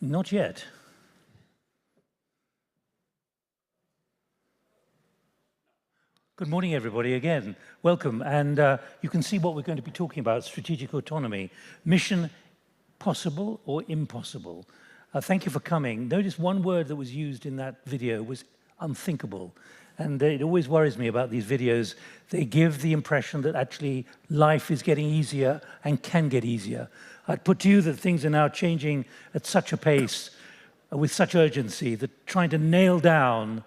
Not yet. Good morning, everybody, again. Welcome. And you can see what we're going to be talking about, strategic autonomy. Mission possible or impossible? Thank you for coming. Notice one word that was used in that video was unthinkable. And it always worries me about these videos. They give the impression that actually life is getting easier and can get easier. I'd put to you that things are now changing at such a pace, with such urgency, that trying to nail down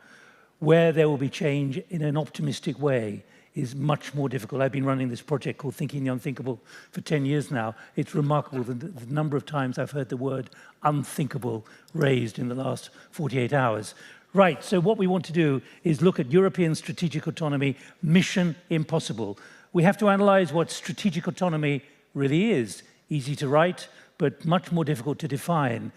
where there will be change in an optimistic way is much more difficult. I've been running this project called Thinking the Unthinkable for 10 years now. It's remarkable the number of times I've heard the word unthinkable raised in the last 48 hours. Right, so what we want to do is look at European strategic autonomy, mission impossible. We have to analyze what strategic autonomy really is. Easy to write, but much more difficult to define.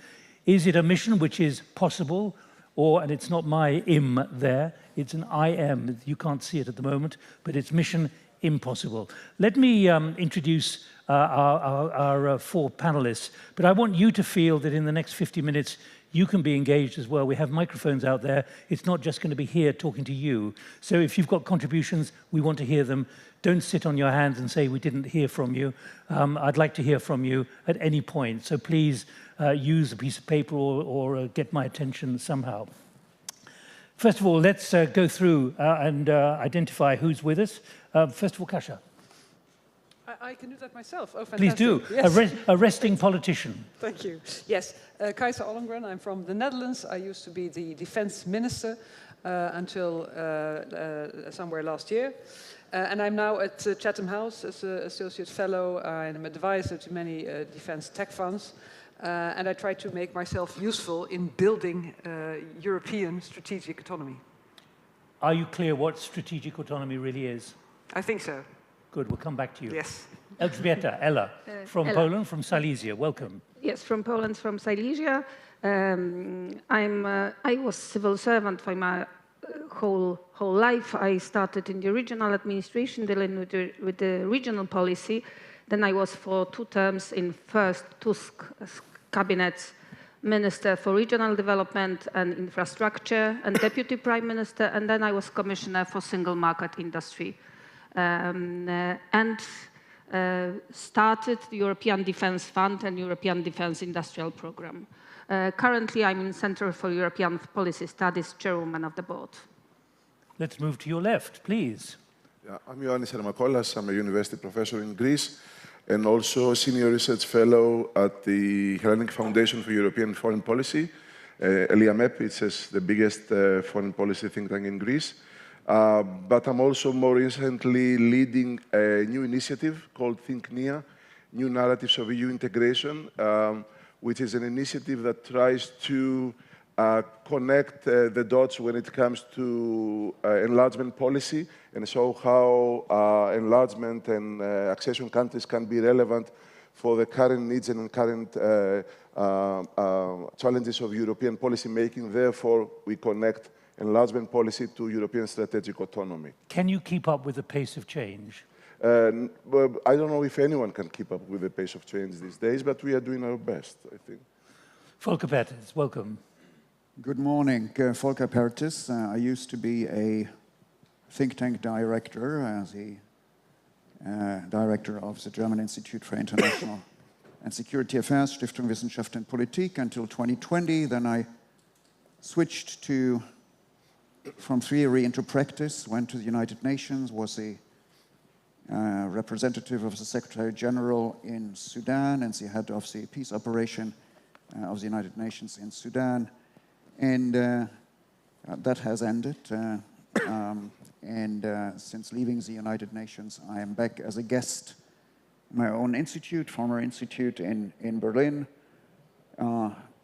Is it a mission which is possible? Or, and it's not my im there, it's an IM. You can't see it at the moment, but it's mission impossible. Let me introduce our four panelists, but I want you to feel that in the next 50 minutes, you can be engaged as well. We have microphones out there. It's not just going to be here talking to you. So if you've got contributions, we want to hear them. Don't sit on your hands and say we didn't hear from you. I'd like to hear from you at any point. So please use a piece of paper or get my attention somehow. First of all, let's go through and identify who's with us. First of all, Kasia. I can do that myself. Oh, fantastic. Please do. Yes. A resting politician. Thank you. Yes, Kajsa Ollongren. I'm from the Netherlands. I used to be the defense minister until somewhere last year. And I'm now at Chatham House as an associate fellow. And I'm advisor to many defense tech funds. And I try to make myself useful in building European strategic autonomy. Are you clear what strategic autonomy really is? I think so. Good, we'll come back to you. Yes. Elżbieta, Ella, from Ella. Poland, from Silesia, welcome. Yes, from Poland, from Silesia. I was civil servant for my whole life. I started in the regional administration, dealing with the regional policy. Then I was for 2 terms in first Tusk cabinet minister for regional development and infrastructure and deputy prime minister. And then I was commissioner for single market industry. Started the European Defence Fund and European Defence Industrial Programme. Currently, I'm in Centre for European Policy Studies, chairwoman of the board. Let's move to your left, please. Yeah, I'm Ioannis Ermakoulas. I'm a university professor in Greece and also senior research fellow at the Hellenic Foundation for European Foreign Policy, ELIAMEP. It's the biggest foreign policy think tank in Greece. But I'm also more recently leading a new initiative called Think NEA, New Narratives of EU Integration, which is an initiative that tries to connect the dots when it comes to enlargement policy and show how enlargement and accession countries can be relevant for the current needs and current challenges of European policy making. Therefore, we connect enlargement policy to European strategic autonomy. Can you keep up with the pace of change? Well, I don't know if anyone can keep up with the pace of change these days, but we are doing our best, I think. Volker Perthes, welcome. Good morning, Volker Perthes. I used to be a think tank director as a director of the German Institute for International and Security Affairs, Stiftung Wissenschaft und Politik, until 2020. Then I switched from theory into practice, went to the United Nations, was a representative of the Secretary General in Sudan and the head of the peace operation of the United Nations in Sudan. And that has ended. Since leaving the United Nations, I am back as a guest in my own institute, former institute in Berlin,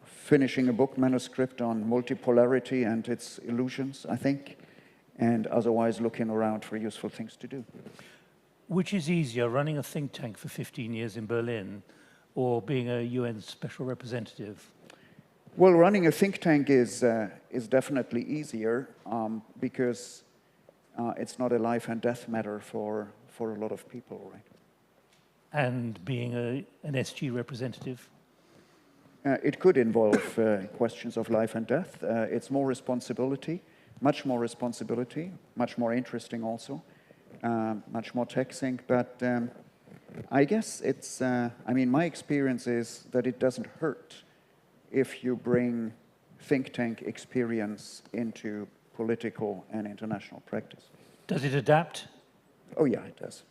finishing a book manuscript on multipolarity and its illusions, I think, and otherwise looking around for useful things to do. Which is easier, running a think tank for 15 years in Berlin or being a UN special representative? Well, running a think tank is definitely easier because it's not a life and death matter for a lot of people, right? And being an SG representative? it could involve questions of life and death. It's more responsibility, much more interesting also, much more taxing. But I guess it's, I mean, my experience is that it doesn't hurt if you bring think tank experience into political and international practice. Does it adapt? Oh yeah, it does.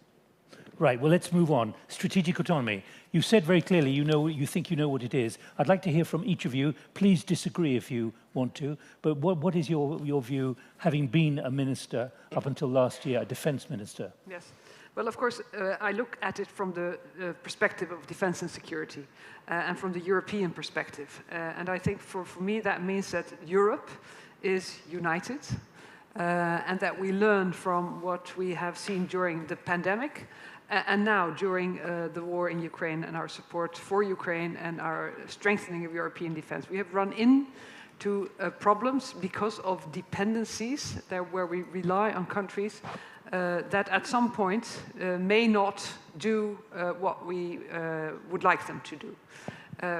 Right, well, let's move on. Strategic autonomy. You said very clearly you think you know what it is. I'd like to hear from each of you. Please disagree if you want to. But what is your view, having been a minister up until last year, a defense minister? Yes. Well, of course, I look at it from the perspective of defense and security and from the European perspective. And I think for me that means that Europe is united and that we learn from what we have seen during the pandemic and now during the war in Ukraine and our support for Ukraine and our strengthening of European defense. We have run into problems because of dependencies where we rely on countries that at some point may not do what we would like them to do.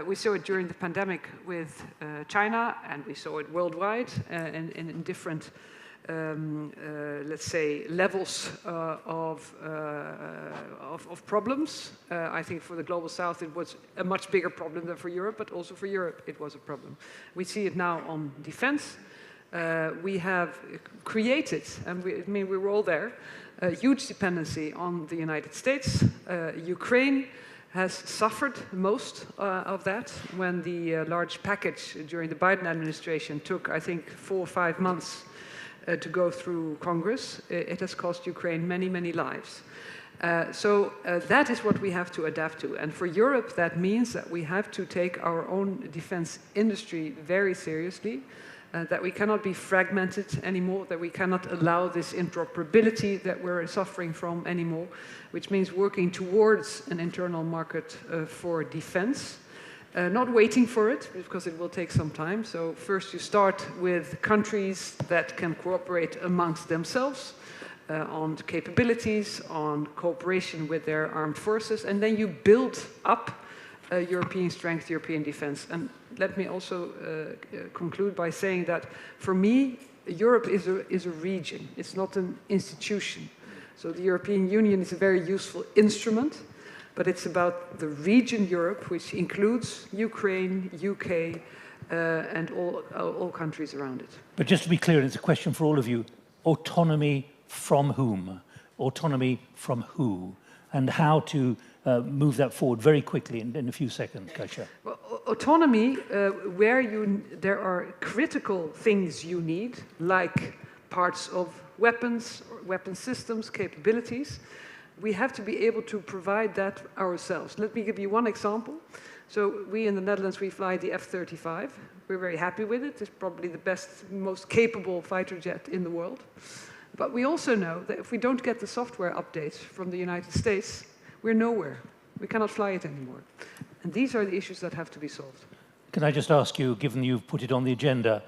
We saw it during the pandemic with China, and we saw it worldwide in different, let's say, levels of problems. I think for the Global South it was a much bigger problem than for Europe, but also for Europe it was a problem. We see it now on defense. We have created, and we were all there, a huge dependency on the United States. Ukraine has suffered most of that when the large package during the Biden administration took, I think, 4 or 5 months to go through Congress. It has cost Ukraine many, many lives. So that is what we have to adapt to. And for Europe, that means that we have to take our own defense industry very seriously. That we cannot be fragmented anymore, that we cannot allow this interoperability that we're suffering from anymore, which means working towards an internal market for defense, not waiting for it, because it will take some time. So first you start with countries that can cooperate amongst themselves on capabilities, on cooperation with their armed forces, and then you build up European strength, European defense. And let me also conclude by saying that for me, Europe is a region. It's not an institution. So the European Union is a very useful instrument, but it's about the region Europe, which includes Ukraine, UK, and all countries around it. But just to be clear, and it's a question for all of you, autonomy from whom? Autonomy from who? And how to move that forward very quickly in a few seconds, Kasia. Well, autonomy, where there are critical things you need, like parts of weapons, weapon systems, capabilities, we have to be able to provide that ourselves. Let me give you one example. So we in the Netherlands, we fly the F-35. We're very happy with it. It's probably the best, most capable fighter jet in the world. But we also know that if we don't get the software updates from the United States, we're nowhere. We cannot fly it anymore. And these are the issues that have to be solved. Can I just ask you, given you've put it on the agenda,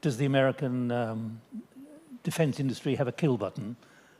does the American defense industry have a kill button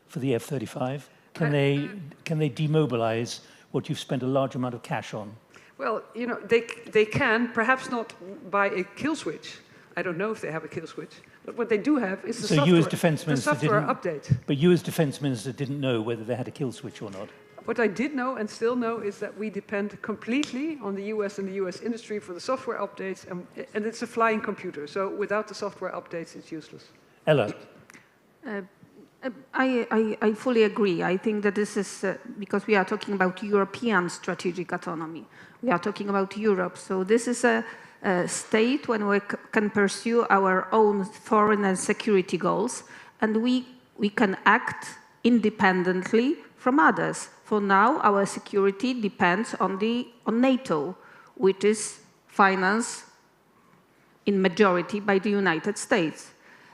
for the F-35? Can they demobilize what you've spent a large amount of cash on? Well, you know, they can, perhaps not by a kill switch. I don't know if they have a kill switch. But what they do have is the software update. But you as defense minister didn't know whether they had a kill switch or not? What I did know and still know is that we depend completely on the US and the US industry for the software updates, and it's a flying computer. So without the software updates, it's useless. Ella? I fully agree. I think that this is because we are talking about European strategic autonomy. We are talking about Europe. So this is a state when we can pursue our own foreign and security goals, and we can act independently from others. For now, our security depends on NATO, which is financed in majority by the United States.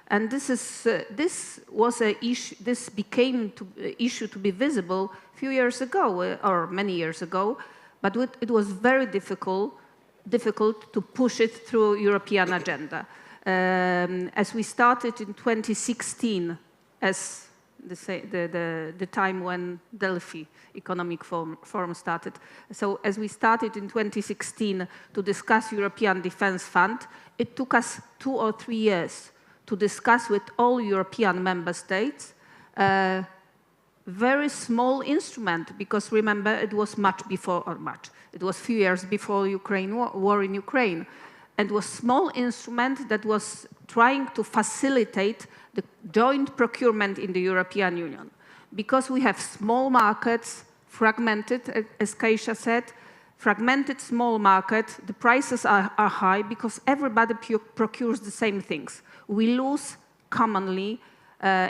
And this was an issue. This became an issue to be visible a few years ago, or many years ago, but it was very difficult to push it through European agenda. As we started in 2016 as the time when Delphi Economic Forum started. So as we started in 2016 to discuss European Defence Fund, it took us 2 or 3 years to discuss with all European member states a very small instrument, because remember, it was it was a few years before war in Ukraine. And was a small instrument that was trying to facilitate the joint procurement in the European Union. Because we have small markets, fragmented, as Kasia said, fragmented small market, the prices are high because everybody procures the same things. We lose commonly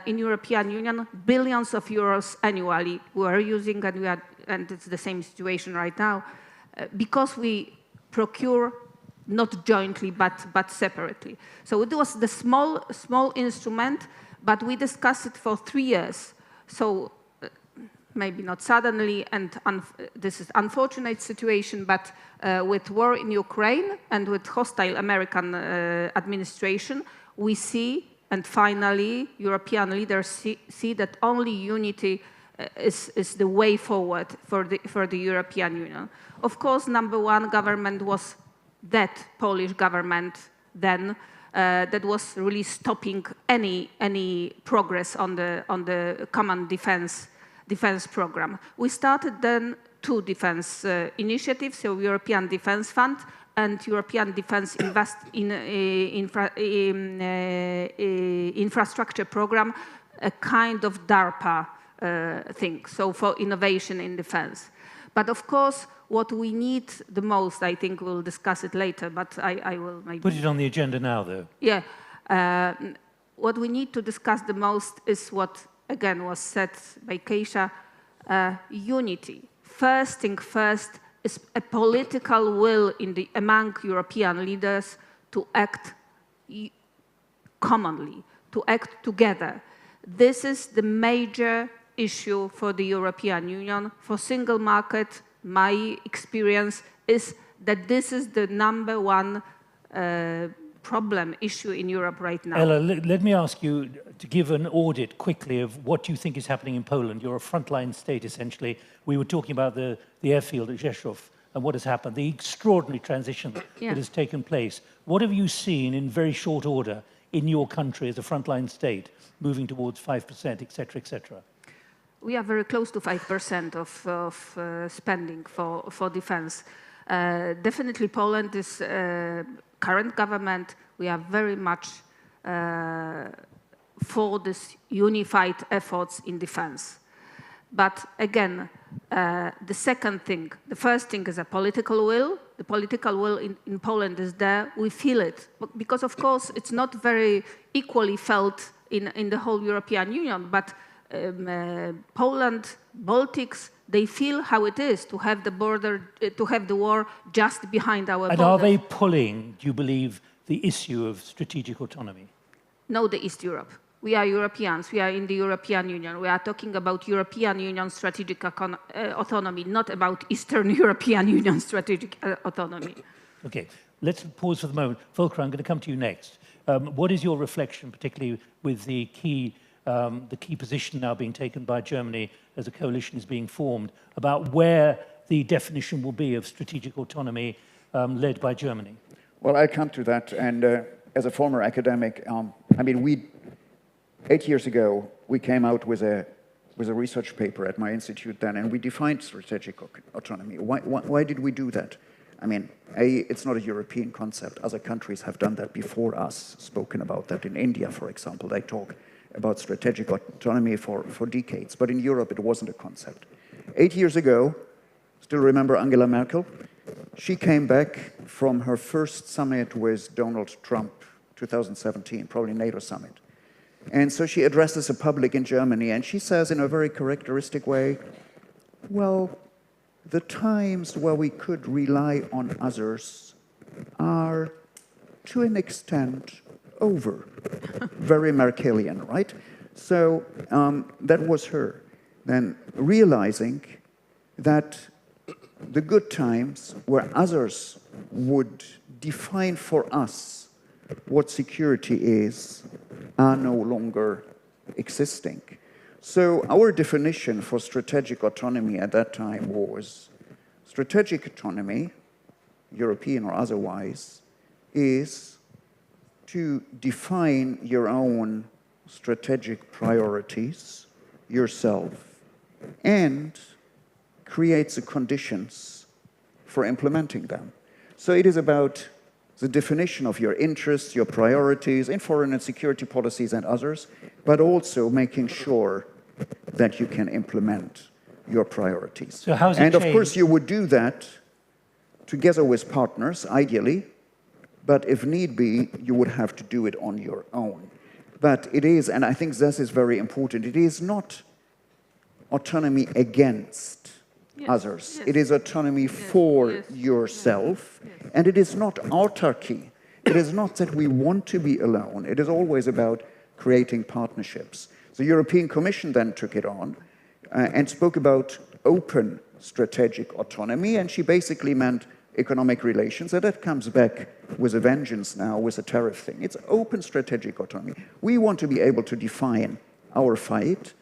in European Union billions of euros annually. We are using, and it's the same situation right now, because we procure not jointly, but separately. So it was the small instrument, but we discussed it for 3 years. So maybe not suddenly, and this is unfortunate situation, but with war in Ukraine and with hostile American administration, we see, and finally European leaders see that only unity is the way forward for the European Union. Of course, number one government was that Polish government then that was really stopping any progress on the common defense program. We started then 2 defense initiatives, so European Defense Fund and European Defense Infrastructure Program, a kind of DARPA thing, so for innovation in defense. But of course, what we need the most, I think we'll discuss it later, but I will maybe... Put it on the agenda now, though. Yeah. What we need to discuss the most is what, again, was said by Kasia, unity. First thing first is a political will among European leaders to act commonly, to act together. This is the major issue for the European Union, for single market. My experience is that this is the number one issue in Europe right now. Ella, let me ask you to give an audit quickly of what you think is happening in Poland. You're a frontline state, essentially. We were talking about the airfield at Rzeszów and what has happened, the extraordinary transition that has taken place. What have you seen in very short order in your country as a frontline state, moving towards 5%, et cetera, et cetera? We are very close to 5% of spending for defense. Definitely Poland is current government. We are very much for this unified efforts in defense. But again, the second thing, the first thing is a political will. The political will in Poland is there. We feel it. Because of course, it's not very equally felt in the whole European Union, but Poland, Baltics, they feel how it is to have the border, to have the war just behind our borders. And are they pulling, do you believe, the issue of strategic autonomy? No, the East Europe. We are Europeans. We are in the European Union. We are talking about European Union strategic autonomy, not about Eastern European Union strategic autonomy. Okay, let's pause for the moment. Volker, I'm going to come to you next. What is your reflection, particularly with the key position now being taken by Germany as a coalition is being formed, about where the definition will be of strategic autonomy led by Germany? Well, I'll come to that. And as a former academic, I mean, 8 years ago, we came out with a research paper at my institute then, and we defined strategic autonomy. Why did we do that? I mean, it's not a European concept. Other countries have done that before us, spoken about that. In India, for example, they talk about strategic autonomy for decades. But in Europe, it wasn't a concept. 8 years ago, still remember Angela Merkel? She came back from her first summit with Donald Trump, 2017, probably NATO summit. And so she addresses the public in Germany, and she says in a very characteristic way, well, the times where we could rely on others are, to an extent, over. Very Merkelian, right? So that was her. Then realizing that the good times where others would define for us what security is are no longer existing. So our definition for strategic autonomy at that time was strategic autonomy, European or otherwise, is to define your own strategic priorities yourself and create the conditions for implementing them. So it is about the definition of your interests, your priorities in foreign and security policies and others, but also making sure that you can implement your priorities. So how's it and of changed? course you would do that together with partners, ideally, but if need be, you would have to do it on your own. But it is, and I think this is very important, it is not autonomy against others. Yes. It is autonomy for yourself, and it is not autarky. It is not that we want to be alone. It is always about creating partnerships. The European Commission then took it on and spoke about open strategic autonomy, and she basically meant economic relations, and that comes back with a vengeance now with the tariff thing. It's open strategic autonomy. We want to be able to define our fate,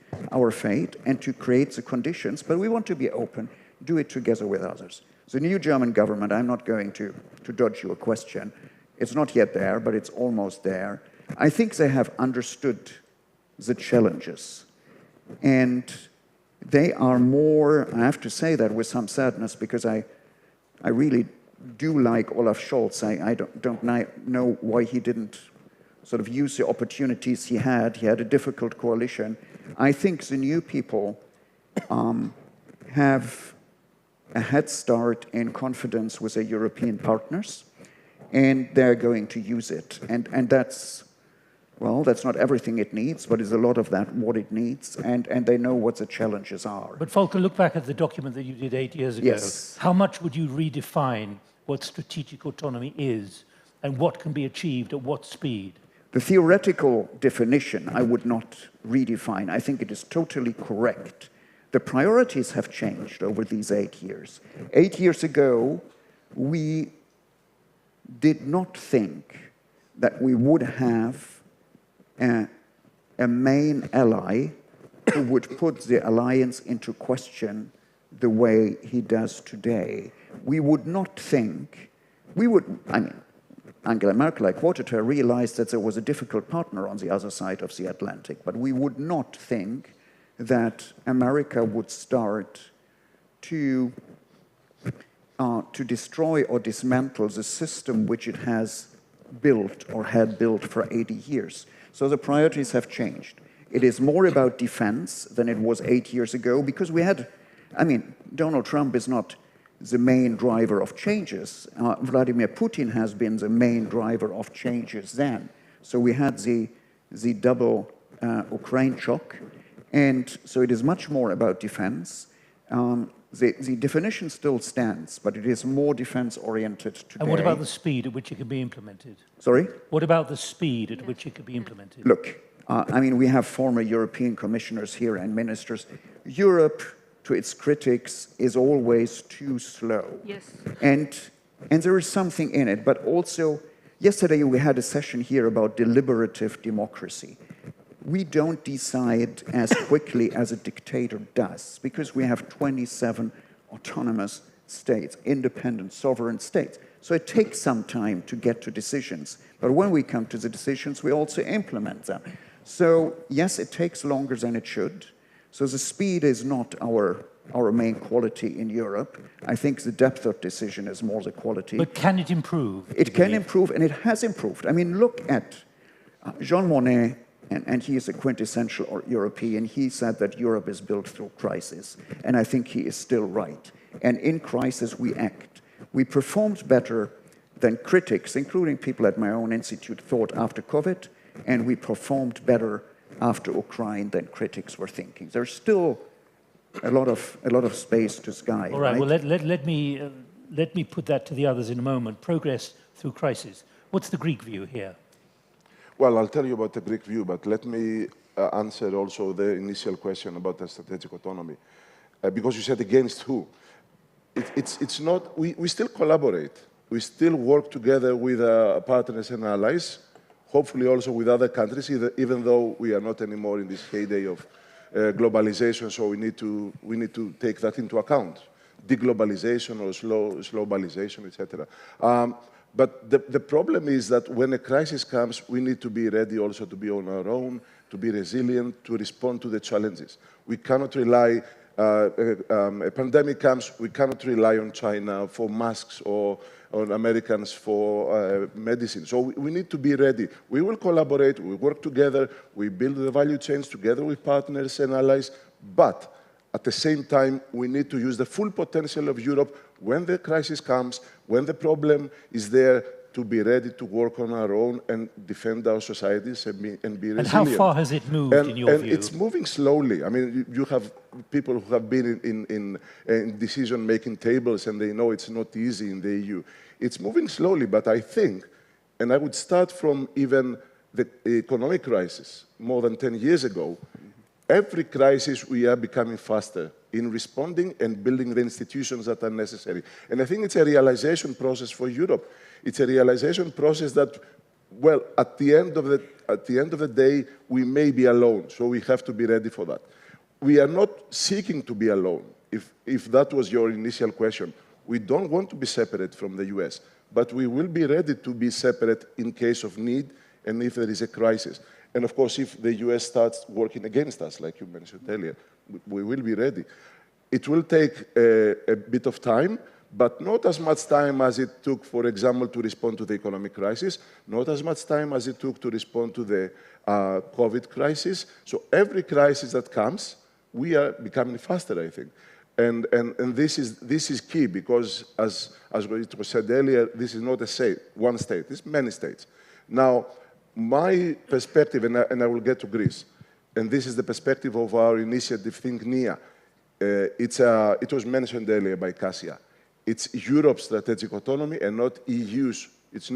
and to create the conditions, but we want to be open, do it together with others. The new German government, I'm not going to dodge your question, it's not yet there, but it's almost there. I think they have understood the challenges, and they are more, I have to say that with some sadness, because I really do like Olaf Scholz. I don't know why he didn't sort of use the opportunities he had. He had a difficult coalition. I think the new people have a head start in confidence with their European partners, and they're going to use it. And that's, well, that's not everything it needs, but it's a lot of that what it needs, and they know what the challenges are. But Volker, look back at the document that you did 8 years ago. Yes. How much would you redefine what strategic autonomy is and what can be achieved at what speed? The theoretical definition I would not redefine. I think it is totally correct. The priorities have changed over these 8 years. 8 years ago, we did not think that we would have a main ally who would put the alliance into question the way he does today. We would not think, Angela Merkel, I quoted her, realized that there was a difficult partner on the other side of the Atlantic, but we would not think that America would start to destroy or dismantle the system which it has built or had built for 80 years. So the priorities have changed. It is more about defense than it was 8 years ago, because we had, Donald Trump is not the main driver of changes. Vladimir Putin has been the main driver of changes then. So we had the double Ukraine shock, and so it is much more about defense. The definition still stands, but it is more defense-oriented today. And what about the speed at which it can be implemented? Sorry? What about the speed at which it could be implemented? Look, we have former European commissioners here and ministers. Europe, to its critics, is always too slow. Yes. And there is something in it, but also, yesterday we had a session here about deliberative democracy. We don't decide as quickly as a dictator does, because we have 27 autonomous states, independent, sovereign states. So it takes some time to get to decisions. But when we come to the decisions, we also implement them. So yes, it takes longer than it should. So the speed is not our main quality in Europe. I think the depth of decision is more the quality. But can it improve? It can improve, and it has improved. Look at Jean Monnet, and he is a quintessential European. He said that Europe is built through crisis, and I think he is still right. And in crisis, we act. We performed better than critics, including people at my own institute, thought after COVID, and we performed better after Ukraine than critics were thinking. There's still a lot of space to sky. All right. Well, let me put that to the others in a moment. Progress through crisis. What's the Greek view here? Well, I'll tell you about the Greek view, but let me answer also the initial question about the strategic autonomy, because you said against who. It's not. We still collaborate. We still work together with partners and allies. Hopefully also with other countries, even though we are not anymore in this heyday of globalization, so we need to take that into account. Deglobalization or slowbalization, etc. But the problem is that when a crisis comes, we need to be ready also to be on our own, to be resilient, to respond to the challenges. We cannot rely, a pandemic comes, we cannot rely on China for masks or on Americans for medicine. So we need to be ready. We will collaborate, we work together, we build the value chains together with partners and allies, but at the same time, we need to use the full potential of Europe when the crisis comes, when the problem is there, to be ready to work on our own and defend our societies and be resilient. And how far has it moved, in your view? It's moving slowly. I mean, you have people who have been in decision-making tables, and they know it's not easy in the EU. It's moving slowly, but I think, and I would start from even the economic crisis more than 10 years ago, every crisis we are becoming faster in responding and building the institutions that are necessary. And I think it's a realization process for Europe. It's a realization process that, well, at the end of the day, we may be alone, so we have to be ready for that. We are not seeking to be alone, if that was your initial question. We don't want to be separate from the US, but we will be ready to be separate in case of need and if there is a crisis. And of course, if the US starts working against us, like you mentioned earlier, we will be ready. It will take a bit of time, but not as much time as it took, for example, to respond to the economic crisis, not as much time as it took to respond to the COVID crisis. So every crisis that comes, we are becoming faster, I think. And this is key because, as it was said earlier, this is not one state, it's many states. Now, my perspective, and I will get to Greece, and this is the perspective of our initiative, Think NEA. It was mentioned earlier by Kasia. It's Europe's strategic autonomy and not EU's. It's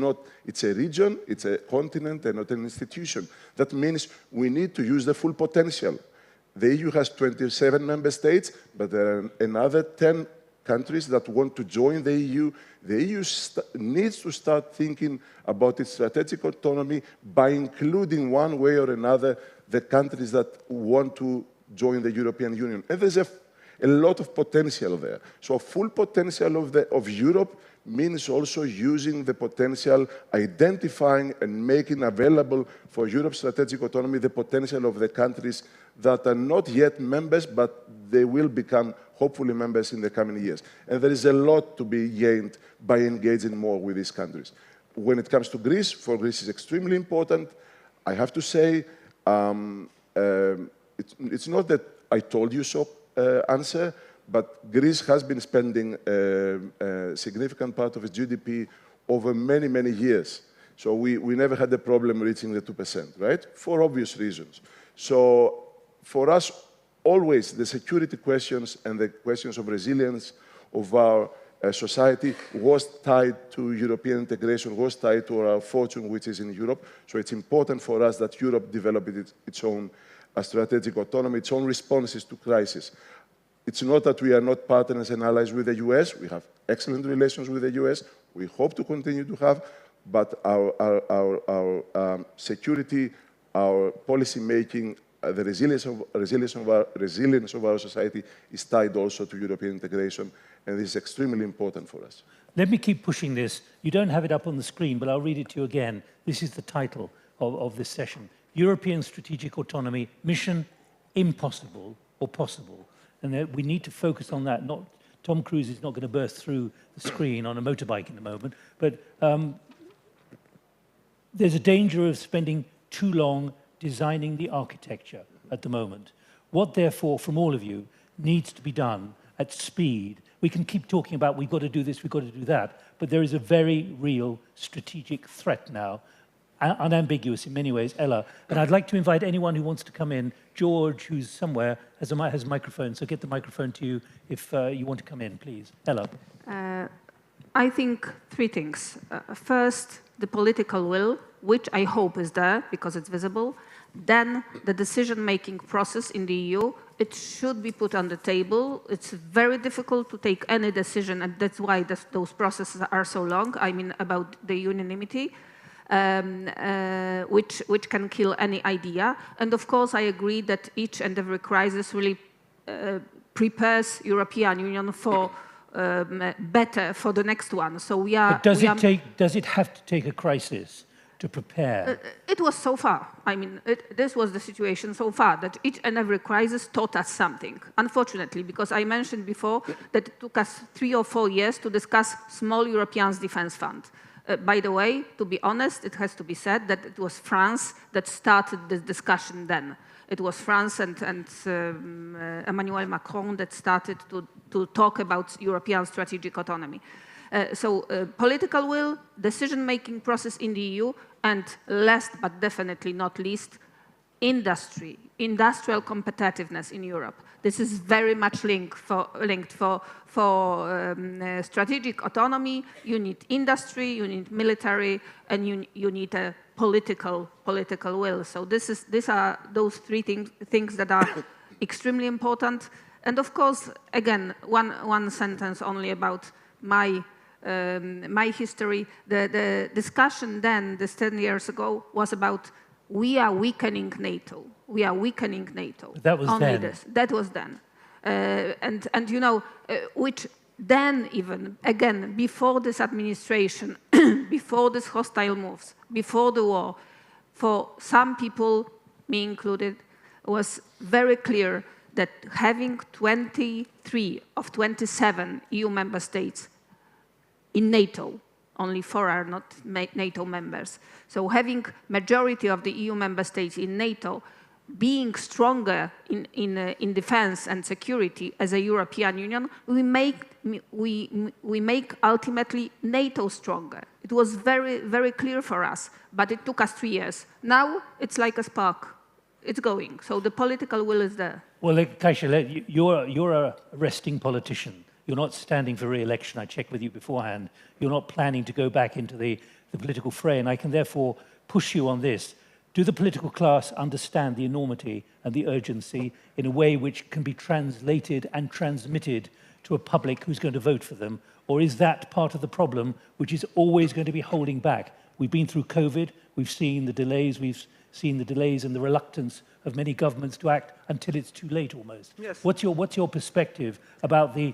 a region, it's a continent, and not an institution. That means we need to use the full potential. The EU has 27 member states, but there are another 10 countries that want to join the EU. The EU needs to start thinking about its strategic autonomy by including one way or another the countries that want to join the European Union. And there's a lot of potential there. So full potential of Europe means also using the potential, identifying and making available for Europe's strategic autonomy the potential of the countries that are not yet members, but they will become hopefully members in the coming years. And there is a lot to be gained by engaging more with these countries. When it comes to Greece, for Greece is extremely important. I have to say, it's not that I told you so answer, but Greece has been spending a significant part of its GDP over many, many years. So we never had a problem reaching the 2%, right? For obvious reasons. So for us, always the security questions and the questions of resilience of our society was tied to European integration, was tied to our fortune, which is in Europe. So it's important for us that Europe develop its own strategic autonomy, its own responses to crisis. It's not that we are not partners and allies with the US. We have excellent relations with the US. We hope to continue to have, but our security, our policy making, the resilience of our society is tied also to European integration, and this is extremely important for us. Let me keep pushing this. You don't have it up on the screen, but I'll read it to you again. This is the title of this session. European Strategic Autonomy, Mission Impossible or Possible. And we need to focus on that. Tom Cruise is not going to burst through the screen on a motorbike in a moment, but there's a danger of spending too long designing the architecture at the moment. What, therefore, from all of you, needs to be done at speed? We can keep talking about we've got to do this, we've got to do that, but there is a very real strategic threat now, unambiguous in many ways. Ella, and I'd like to invite anyone who wants to come in. George, who's somewhere, has a microphone, so get the microphone to you if you want to come in, please. Ella. I think three things. First, the political will, which I hope is there because it's visible. Then the decision-making process in the EU, it should be put on the table. It's very difficult to take any decision, and that's why those processes are so long. I mean, about the unanimity. which can kill any idea. And of course, I agree that each and every crisis really prepares European Union for better for the next one. So we are. But does it have to take a crisis to prepare? It was so far. I mean, this was the situation so far, that each and every crisis taught us something. Unfortunately, because I mentioned before that it took us 3 or 4 years to discuss small European defense fund. By the way, to be honest, it has to be said that it was France that started this discussion then. It was France and Emmanuel Macron that started to talk about European strategic autonomy. So political will, decision-making process in the EU, and last but definitely not least, industry, industrial competitiveness in Europe. This is very much linked for strategic autonomy. You need industry, you need military, and you need a political will. So these are those 3 things that are extremely important. And of course, again, one sentence only about my history. The discussion then, this 10 years ago, was about we are weakening NATO. We are weakening NATO. That was only then. That was then. And you know, which then even, again, before this administration, before these hostile moves, before the war, for some people, me included, was very clear that having 23 of 27 EU member states in NATO, only 4 are not NATO members. So having majority of the EU member states in NATO, being stronger in defense and security as a European Union, we make ultimately NATO stronger. It was very, very clear for us, but it took us 3 years. Now it's like a spark. It's going. So the political will is there. Well, Kasia, you're a resting politician. You're not standing for re-election. I checked with you beforehand. You're not planning to go back into the political fray, and I can therefore push you on this. Do the political class understand the enormity and the urgency in a way which can be translated and transmitted to a public who's going to vote for them? Or is that part of the problem which is always going to be holding back? We've been through COVID. We've seen the delays and the reluctance of many governments to act until it's too late almost. Yes. What's your perspective about the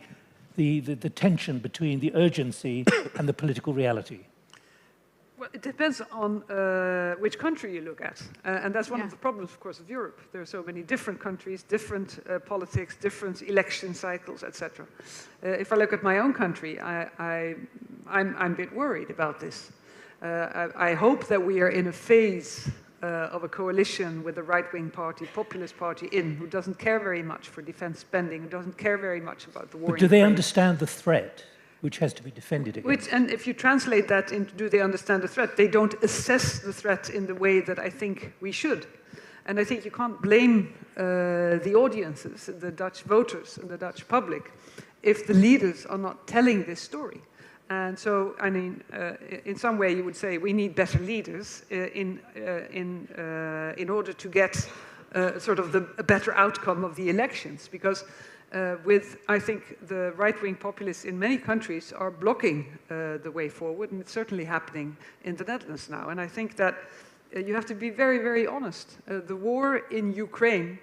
tension between the urgency and the political reality? Well, it depends on which country you look at. And that's one of the problems, of course, of Europe. There are so many different countries, different politics, different election cycles, etc. If I look at my own country, I'm a bit worried about this. I hope that we are in a phase of a coalition with a right-wing party, populist party who doesn't care very much for defense spending, who doesn't care very much about the war. But do they understand the threat which has to be defended against? And if you translate that into do they understand the threat, they don't assess the threat in the way that I think we should. And I think you can't blame the audiences, the Dutch voters and the Dutch public, if the leaders are not telling this story. And so, I mean, in some way you would say we need better leaders in order to get sort of a better outcome of the elections. Because I think the right-wing populists in many countries are blocking the way forward, and it's certainly happening in the Netherlands now. And I think that you have to be very, very honest. The war in Ukraine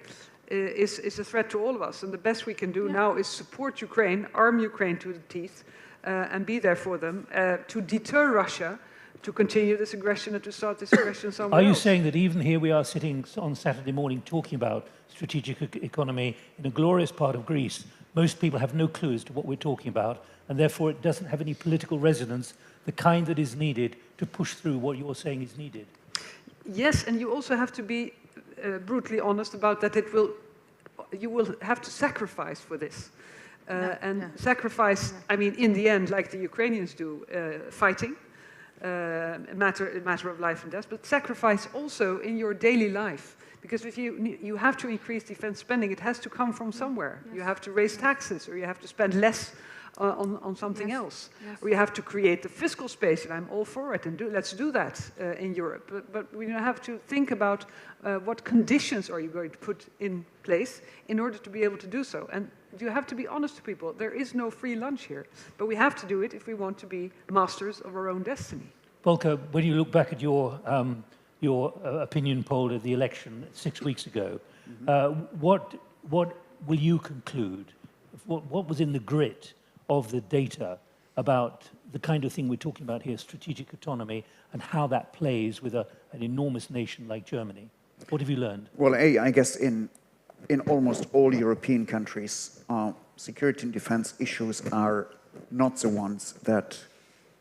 is a threat to all of us, and the best we can do now is support Ukraine, arm Ukraine to the teeth, and be there for them to deter Russia to continue this aggression and to start this aggression somewhere else. Are you saying that even here we are sitting on Saturday morning talking about strategic economy in a glorious part of Greece, most people have no clue as to what we're talking about, and therefore it doesn't have any political resonance, the kind that is needed to push through what you're saying is needed? Yes, and you also have to be brutally honest about that you will have to sacrifice for this. Sacrifice, I mean, in the end, like the Ukrainians do, fighting, a matter of life and death, but sacrifice also in your daily life. Because if you have to increase defense spending, it has to come from somewhere. Yes. You have to raise taxes, or you have to spend less on something else. Yes. Or you have to create the fiscal space, and I'm all for it, and let's do that in Europe. But we have to think about what conditions are you going to put in place in order to be able to do so. And you have to be honest to people. There is no free lunch here, but we have to do it if we want to be masters of our own destiny. Volker, when you look back at your opinion poll at the election 6 weeks ago, what will you conclude? What was in the grit of the data about the kind of thing we're talking about here, strategic autonomy, and how that plays with an enormous nation like Germany? What have you learned? Well, I guess in almost all European countries, security and defense issues are not the ones that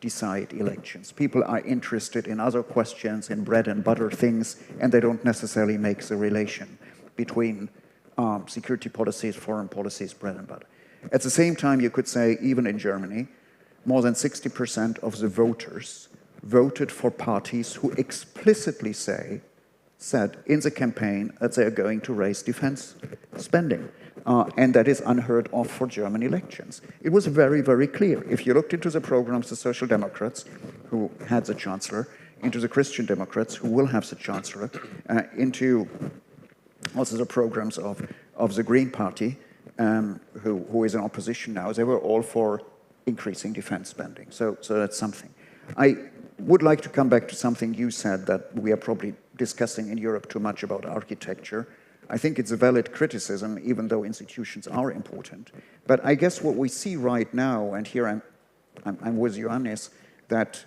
decide elections. People are interested in other questions, in bread and butter things, and they don't necessarily make the relation between security policies, foreign policies, bread and butter. At the same time, you could say, even in Germany, more than 60% of the voters voted for parties who explicitly said in the campaign that they are going to raise defense spending. And that is unheard of for German elections. It was very, very clear. If you looked into the programs of the Social Democrats, who had the Chancellor, into the Christian Democrats, who will have the Chancellor, into also the programs of the Green Party, who is in opposition now, they were all for increasing defense spending. So that's something. I would like to come back to something you said, that we are probably discussing in Europe too much about architecture. I think it's a valid criticism, even though institutions are important. But I guess what we see right now, and here I'm with Ioannis, that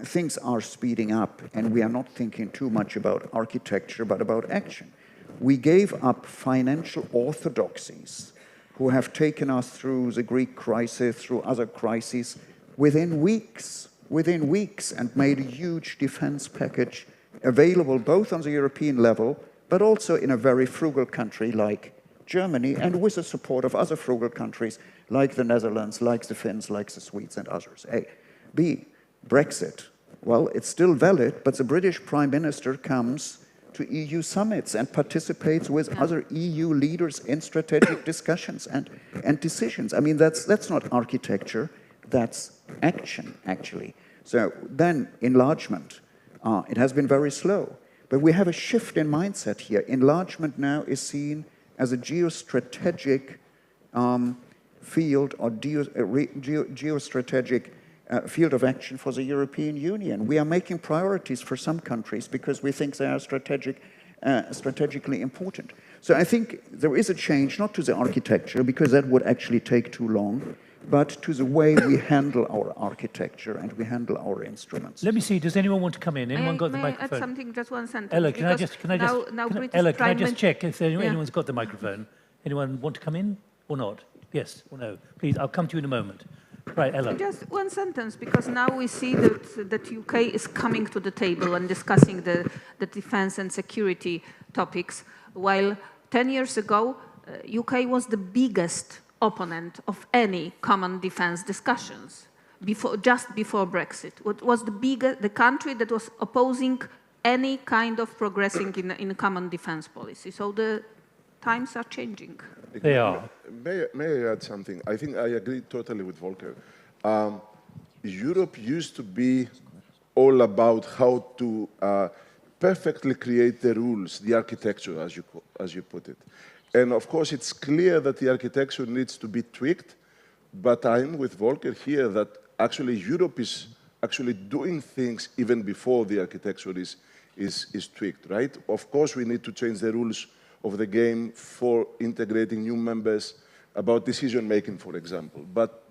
things are speeding up, and we are not thinking too much about architecture, but about action. We gave up financial orthodoxies who have taken us through the Greek crisis, through other crises, within weeks, and made a huge defense package available both on the European level, but also in a very frugal country like Germany, and with the support of other frugal countries like the Netherlands, like the Finns, like the Swedes and others. A. B. Brexit. Well, it's still valid, but the British Prime Minister comes to EU summits and participates with other EU leaders in strategic discussions and decisions. I mean, that's not architecture, that's action, actually. So then enlargement. It has been very slow, but we have a shift in mindset here. Enlargement now is seen as a geostrategic field or geostrategic field of action for the European Union. We are making priorities for some countries because we think they are strategically important. So I think there is a change, not to the architecture, because that would actually take too long, but to the way we handle our architecture and we handle our instruments. Let me see, does anyone want to come in? Anyone got the May I microphone? add something, just one sentence? Ella, can I just check if anyone's got the microphone? Anyone want to come in or not? Yes or no? Please, I'll come to you in a moment. Right, Ella. Just one sentence, because now we see that UK is coming to the table and discussing the defense and security topics, while 10 years ago, UK was the biggest opponent of any common defense discussions, just before Brexit. What was the country that was opposing any kind of progressing in a common defense policy? So the times are changing. They are. May I add something? I think I agree totally with Volker. Europe used to be all about how to perfectly create the rules, the architecture, as you put it. And of course, it's clear that the architecture needs to be tweaked, but I'm with Volker here that actually Europe is actually doing things even before the architecture is tweaked, right? Of course, we need to change the rules of the game for integrating new members about decision-making, for example. But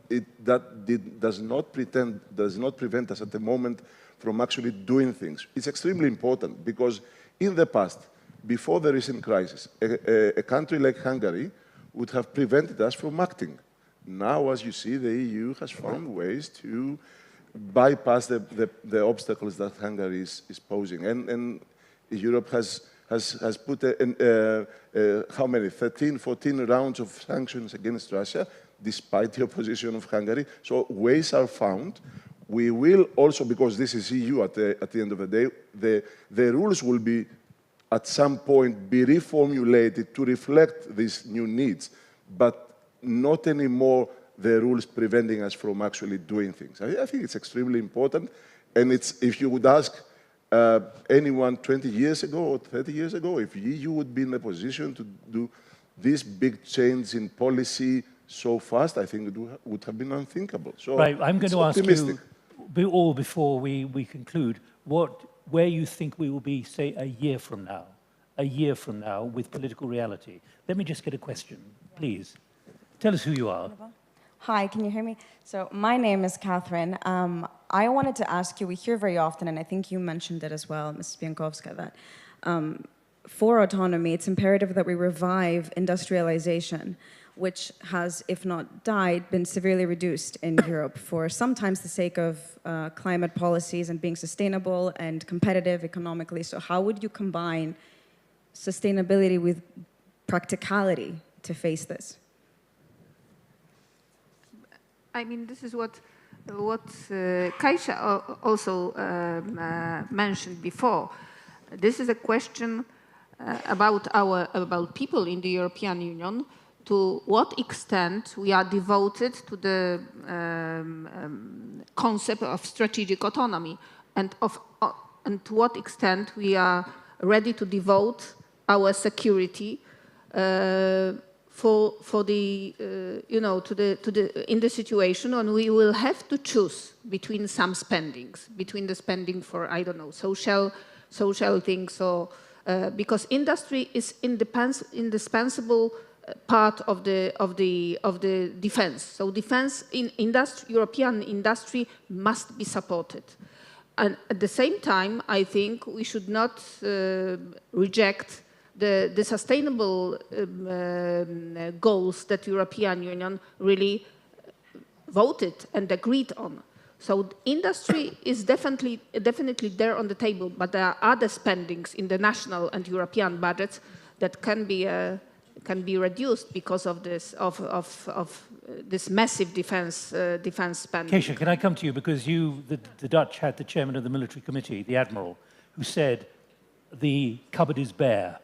does not prevent us at the moment from actually doing things. It's extremely important because in the past, before the recent crisis, a country like Hungary would have prevented us from acting. Now, as you see, the EU has found ways to bypass the obstacles that Hungary is posing. And Europe has put how many, 13, 14 rounds of sanctions against Russia, despite the opposition of Hungary. So ways are found. We will also, because this is EU at the end of the day, the rules will be, at some point, be reformulated to reflect these new needs, but not anymore the rules preventing us from actually doing things. I think it's extremely important, and if you would ask anyone 20 years ago or 30 years ago, if EU would be in a position to do this big change in policy so fast, I think it would have been unthinkable. So right, I'm going to ask you, all before we conclude, where you think we will be, say, a year from now with political reality. Let me just get a question, please. Tell us who you are. Hi, can you hear me? So my name is Catherine. I wanted to ask you, we hear very often, and I think you mentioned it as well, Mrs. Biankowska, that for autonomy, it's imperative that we revive industrialization, which has, if not died, been severely reduced in Europe for sometimes the sake of climate policies and being sustainable and competitive economically. So how would you combine sustainability with practicality to face this? I mean, this is what Kasia also mentioned before. This is a question about people in the European Union, to what extent we are devoted to the concept of strategic autonomy, and to what extent we are ready to devote our security for the in the situation when we will have to choose between some spendings, between the spending for, I don't know, social things, or because industry is indispensable part of the defense. So defense in European industry must be supported. And at the same time, I think we should not reject the sustainable goals that European Union really voted and agreed on. So industry is definitely there on the table, but there are other spendings in the national and European budgets that can be reduced because of this massive defense spending. Kasia, can I come to you, because the Dutch had the chairman of the military committee, the admiral, who said the cupboard is bare.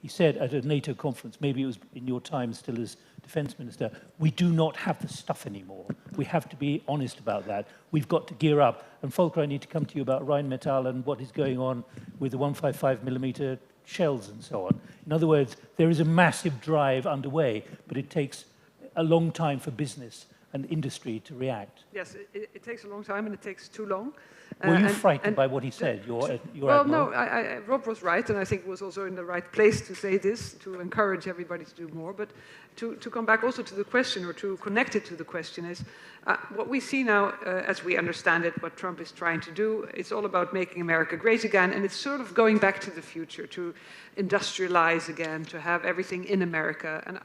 He said at a NATO conference, maybe it was in your time still as defense minister, we do not have the stuff anymore. We have to be honest about that. We've got to gear up. And Volker, I need to come to you about Rheinmetall and what is going on with the 155mm shells and so on. In other words, there is a massive drive underway, but it takes a long time for business and industry to react. Yes, it takes a long time and it takes too long. Were you frightened by what he said, your well, admiral? no, Rob was right, and I think was also in the right place to say this, to encourage everybody to do more. But to come back also to the question, or to connect it to the question, is what we see now, as we understand it, what Trump is trying to do, it's all about making America great again, and it's sort of going back to the future, to industrialize again, to have everything in America. And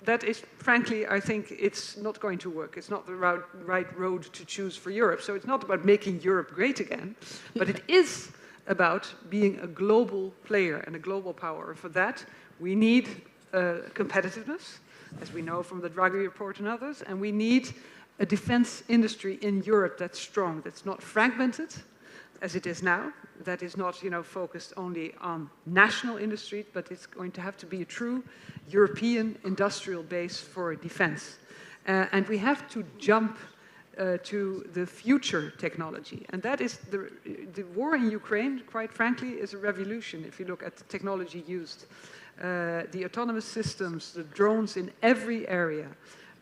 that is, frankly, I think it's not going to work. It's not the right road to choose for Europe. So it's not about making Europe great again, but it is about being a global player and a global power. For that, we need competitiveness, as we know from the Draghi report and others, and we need a defense industry in Europe that's strong, that's not fragmented, as it is now, that is not, focused only on national industry, but it's going to have to be a true European industrial base for defense. And we have to jump to the future technology. And that is the war in Ukraine, quite frankly, is a revolution if you look at the technology used. The autonomous systems, the drones in every area,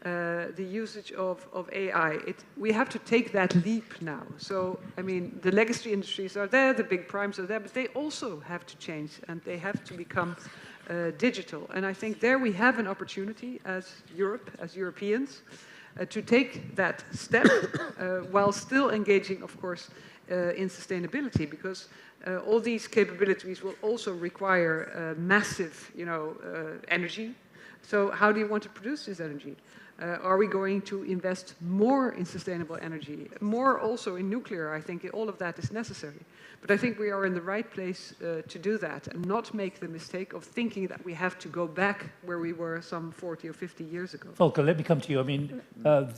the usage of AI. We have to take that leap now. So, I mean, the legacy industries are there, the big primes are there, but they also have to change and they have to become digital. And I think there we have an opportunity as Europe, as Europeans, to take that step while still engaging, of course, in sustainability, because all these capabilities will also require massive, energy. So how do you want to produce this energy? Are we going to invest more in sustainable energy? More also in nuclear, I think all of that is necessary. But I think we are in the right place to do that and not make the mistake of thinking that we have to go back where we were some 40 or 50 years ago. Volker, let me come to you. I mean,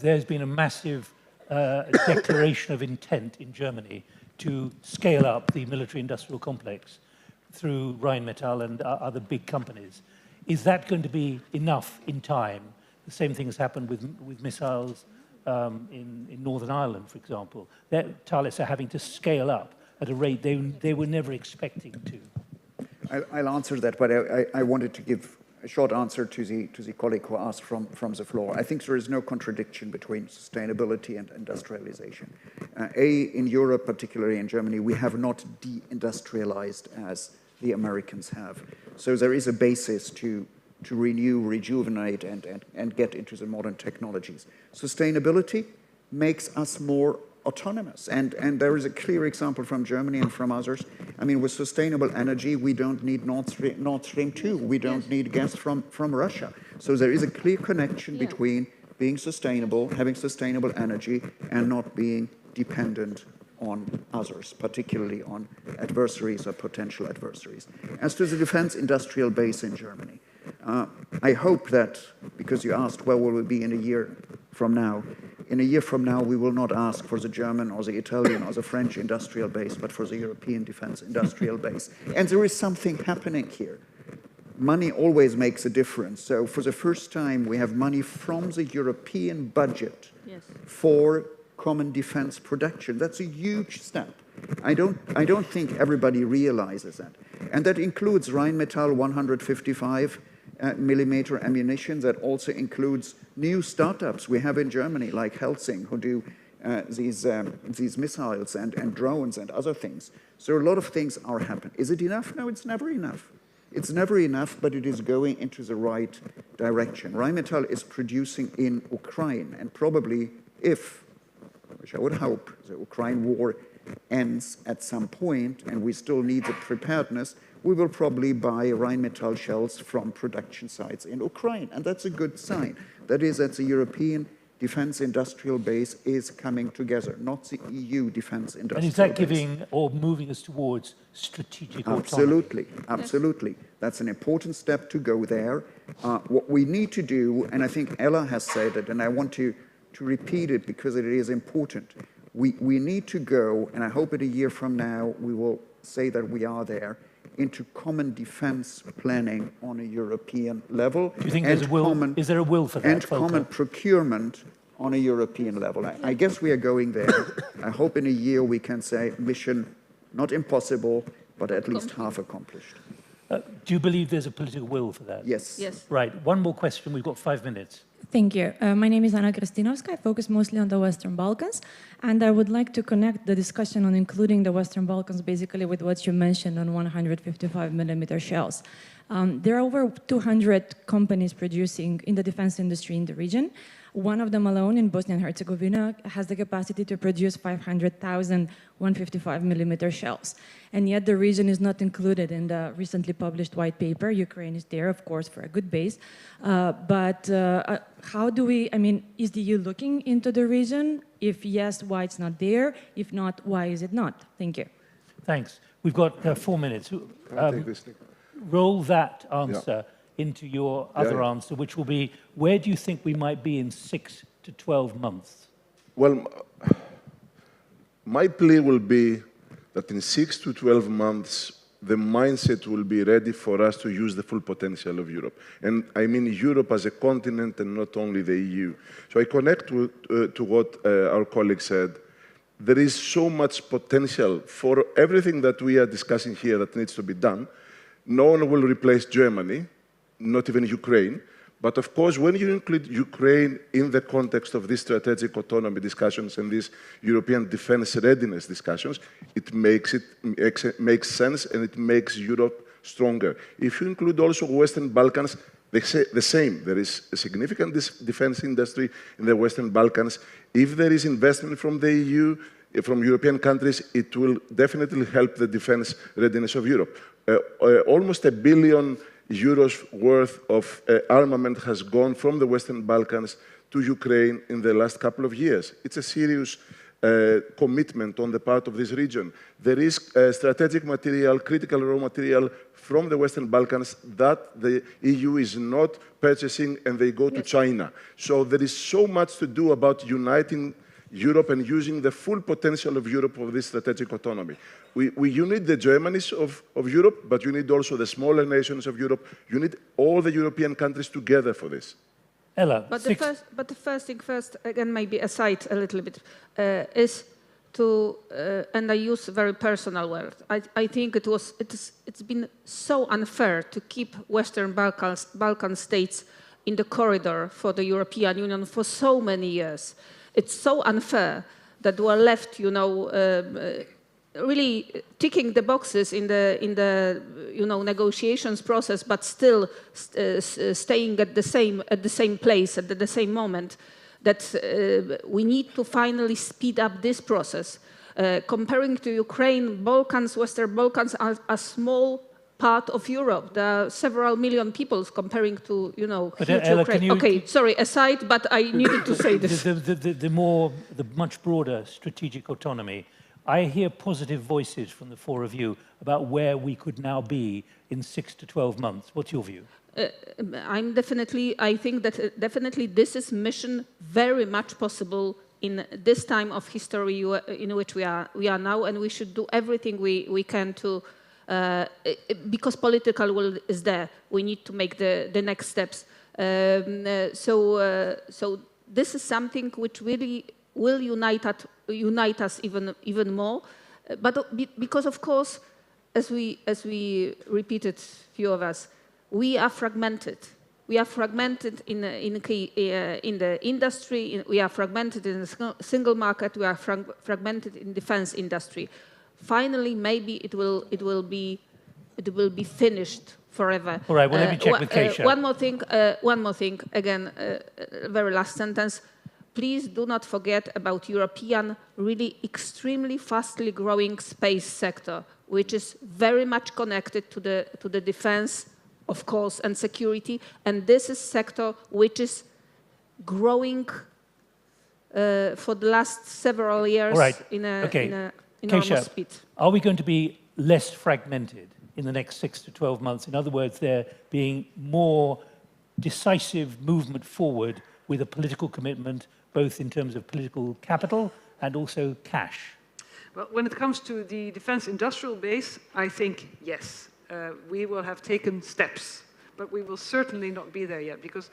there's been a massive declaration of intent in Germany to scale up the military-industrial complex through Rheinmetall and other big companies. Is that going to be enough in time? The same thing has happened with missiles in Northern Ireland, for example. Thales are having to scale up at a rate they were never expecting to. I'll answer that, but I wanted to give a short answer to the colleague who asked from the floor. I think there is no contradiction between sustainability and industrialization. In Europe, particularly in Germany, we have not deindustrialized as the Americans have. So there is a basis to renew, rejuvenate, and get into the modern technologies. Sustainability makes us more autonomous. And there is a clear example from Germany and from others. I mean, with sustainable energy, we don't need Nord Stream 2. We don't need gas from Russia. So there is a clear connection between being sustainable, having sustainable energy, and not being dependent on others, particularly on adversaries or potential adversaries. As to the defense industrial base in Germany, I hope that, because you asked where will we be in a year from now, in a year from now we will not ask for the German or the Italian or the French industrial base, but for the European defense industrial base. And there is something happening here. Money always makes a difference. So for the first time we have money from the European budget for common defense production. That's a huge step. I don't think everybody realizes that. And that includes Rheinmetall 155 millimeter ammunition. That also includes new startups we have in Germany, like Helsing, who do these missiles and drones and other things. So a lot of things are happening. Is it enough? No, it's never enough. It's never enough, but it is going into the right direction. Rheinmetall is producing in Ukraine, and probably if, which I would hope, the Ukraine war ends at some point and we still need the preparedness, we will probably buy Rheinmetall shells from production sites in Ukraine. And that's a good sign. That is that the European defense industrial base is coming together, not the EU defense industrial base. And is that giving or moving us towards strategic autonomy? Absolutely, absolutely. That's an important step to go there. What we need to do, and I think Ella has said it, and I want to repeat it because it is important. We need to go, and I hope in a year from now we will say that we are there, into common defense planning on a European level. Do you think there's a will? Is there a will for that? And common procurement on a European level. I guess we are going there. I hope in a year we can say mission not impossible, but at least half accomplished. Do you believe there's a political will for that? Yes. Yes. Right. One more question. We've got 5 minutes. Thank you. My name is Anna Kristinovska. I focus mostly on the Western Balkans, and I would like to connect the discussion on including the Western Balkans basically with what you mentioned on 155 millimeter shells. There are over 200 companies producing in the defense industry in the region. One of them alone in Bosnia and Herzegovina has the capacity to produce 500,000 155 millimeter shells. And yet the region is not included in the recently published white paper. Ukraine is there, of course, for a good base. But how do we, I mean, is the EU looking into the region? If yes, why it's not there? If not, why is it not? Thank you. Thanks. We've got 4 minutes. Take this thing. Roll that answer into your other answer, which will be, where do you think we might be in 6 to 12 months? Well, my plea will be that in 6 to 12 months, the mindset will be ready for us to use the full potential of Europe. And I mean Europe as a continent and not only the EU. So I connect to what our colleague said. There is so much potential for everything that we are discussing here that needs to be done. No one will replace Germany, not even Ukraine. But of course, when you include Ukraine in the context of these strategic autonomy discussions and these European defense readiness discussions, it makes sense and it makes Europe stronger. If you include also Western Balkans, they say the same. There is a significant defense industry in the Western Balkans. If there is investment from the EU, from European countries, it will definitely help the defense readiness of Europe. Almost €1 billion worth of armament has gone from the Western Balkans to Ukraine in the last couple of years. It's a serious commitment on the part of this region. There is strategic material, critical raw material from the Western Balkans that the EU is not purchasing, and they go to China. So there is so much to do about uniting Europe and using the full potential of Europe for this strategic autonomy. You need the Germanys of Europe, but you need also the smaller nations of Europe. You need all the European countries together for this. Ella, But the first thing first, again, maybe aside a little bit, is to, and I use very personal word, I think it's been so unfair to keep Western Balkan states in the corridor for the European Union for so many years. It's so unfair that we're left, you know, really ticking the boxes in the you know, negotiations process, but still staying at the same place at the same moment. That we need to finally speed up this process. Comparing to Ukraine, Balkans, Western Balkans are a small part of Europe. There are several million people comparing to, you know, huge Ella, Ukraine. Okay, sorry, aside, but I needed to say this. The much broader strategic autonomy, I hear positive voices from the four of you about where we could now be in 6 to 12 months. What's your view? I think that definitely this is mission very much possible in this time of history in which we are now, and we should do everything we can to, because political will is there. We need to make the next steps. So this is something which really will unite us even more. But because of course, as we repeated, few of us, we are fragmented. We are fragmented in the industry. We are fragmented in the single market. We are fragmented in defense industry. Finally, maybe it will be finished forever. All right. Well, let me check with Keisha. One more thing. Again, very last sentence. Please do not forget about European, really extremely fastly growing space sector, which is very much connected to the defense, of course, and security. And this is sector which is growing for the last several years in a enormous speed. Are we going to be less fragmented in the next 6 to 12 months? In other words, there being more decisive movement forward with a political commitment, both in terms of political capital and also cash? Well, when it comes to the defense industrial base, I think yes. We will have taken steps, but we will certainly not be there yet, because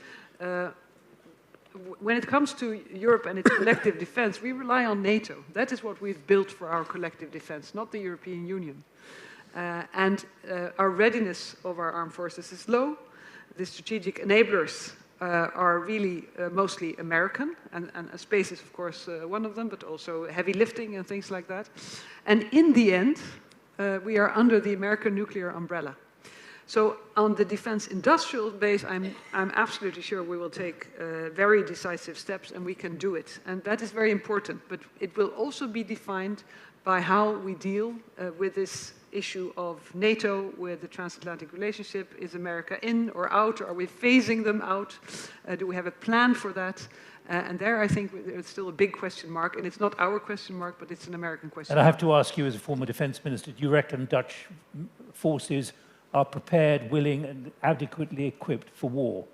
when it comes to Europe and its collective defense, we rely on NATO. That is what we've built for our collective defense, not the European Union. And our readiness of our armed forces is low. The strategic enablers are really mostly American, and space is of course one of them, but also heavy lifting and things like that. And in the end, we are under the American nuclear umbrella. So on the defense industrial base, I'm absolutely sure we will take very decisive steps, and we can do it. And that is very important, but it will also be defined by how we deal with this issue of NATO, with the transatlantic relationship. Is America in or out? Or are we phasing them out? Do we have a plan for that? And there, I think it's still a big question mark, and it's not our question mark, but it's an American question mark. And I have to ask you, as a former defense minister, do you reckon Dutch forces are prepared, willing, and adequately equipped for war?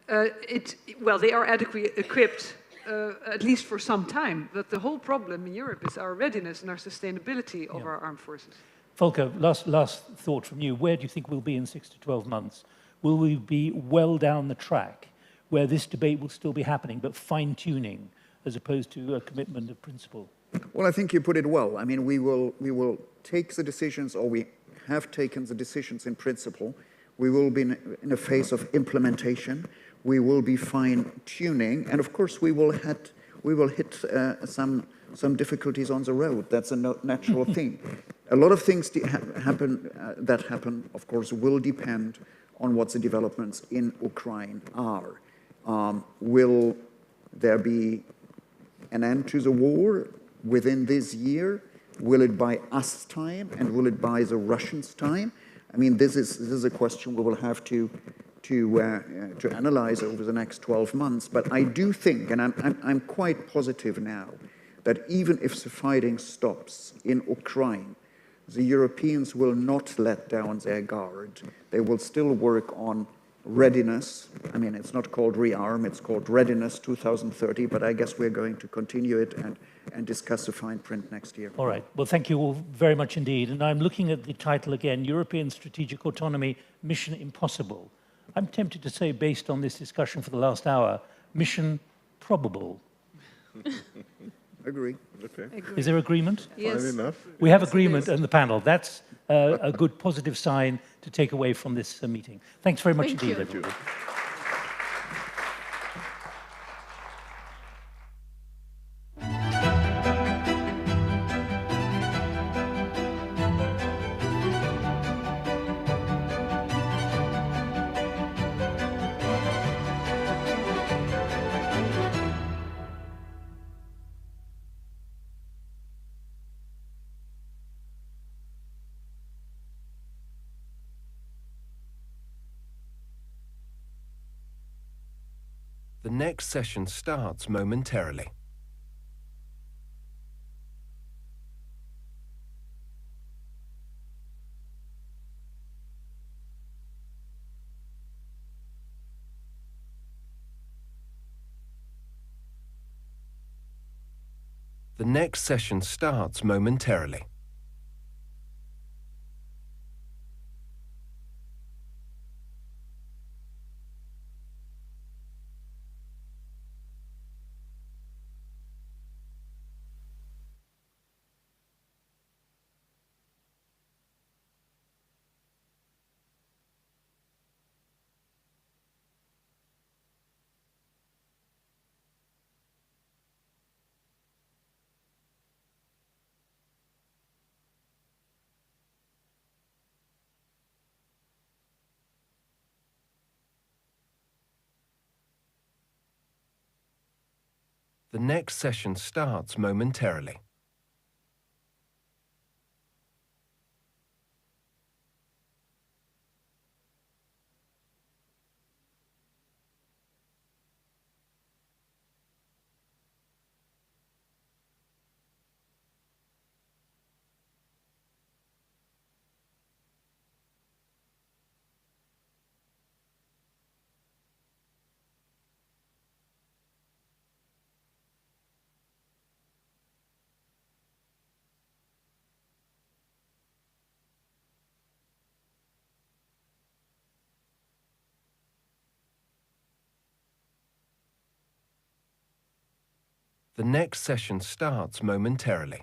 Well, they are adequately equipped, at least for some time. But the whole problem in Europe is our readiness and our sustainability of our armed forces. Volker, last thought from you. Where do you think we'll be in 6 to 12 months? Will we be well down the track where this debate will still be happening, but fine-tuning as opposed to a commitment of principle? Well, I think you put it well. I mean, we will take the decisions, or we have taken the decisions in principle. We will be in a phase of implementation. We will be fine-tuning, and of course, we will hit some difficulties on the road. That's a natural thing. A lot of things that happen, of course, will depend on what the developments in Ukraine are. Will there be an end to the war within this year? Will it buy us time, and will it buy the Russians time? I mean, this is a question we will have to analyze over the next 12 months. But I do think, and I'm quite positive now, that even if the fighting stops in Ukraine, the Europeans will not let down their guard. They will still work on readiness. I mean, it's not called rearm, it's called Readiness 2030, but I guess we're going to continue it and discuss the fine print next year. All right. Well, thank you all very much indeed. And I'm looking at the title again, European Strategic Autonomy, Mission Impossible. I'm tempted to say, based on this discussion for the last hour, mission probable. Agree. Okay. Is there agreement? Yes. Fine enough. We have Yes, it agreement is. in the panel. That's a good positive sign to take away from this meeting. Thanks very much Thank indeed, you. everybody. The next session starts momentarily. The next session starts momentarily. The next session starts momentarily. The next session starts momentarily.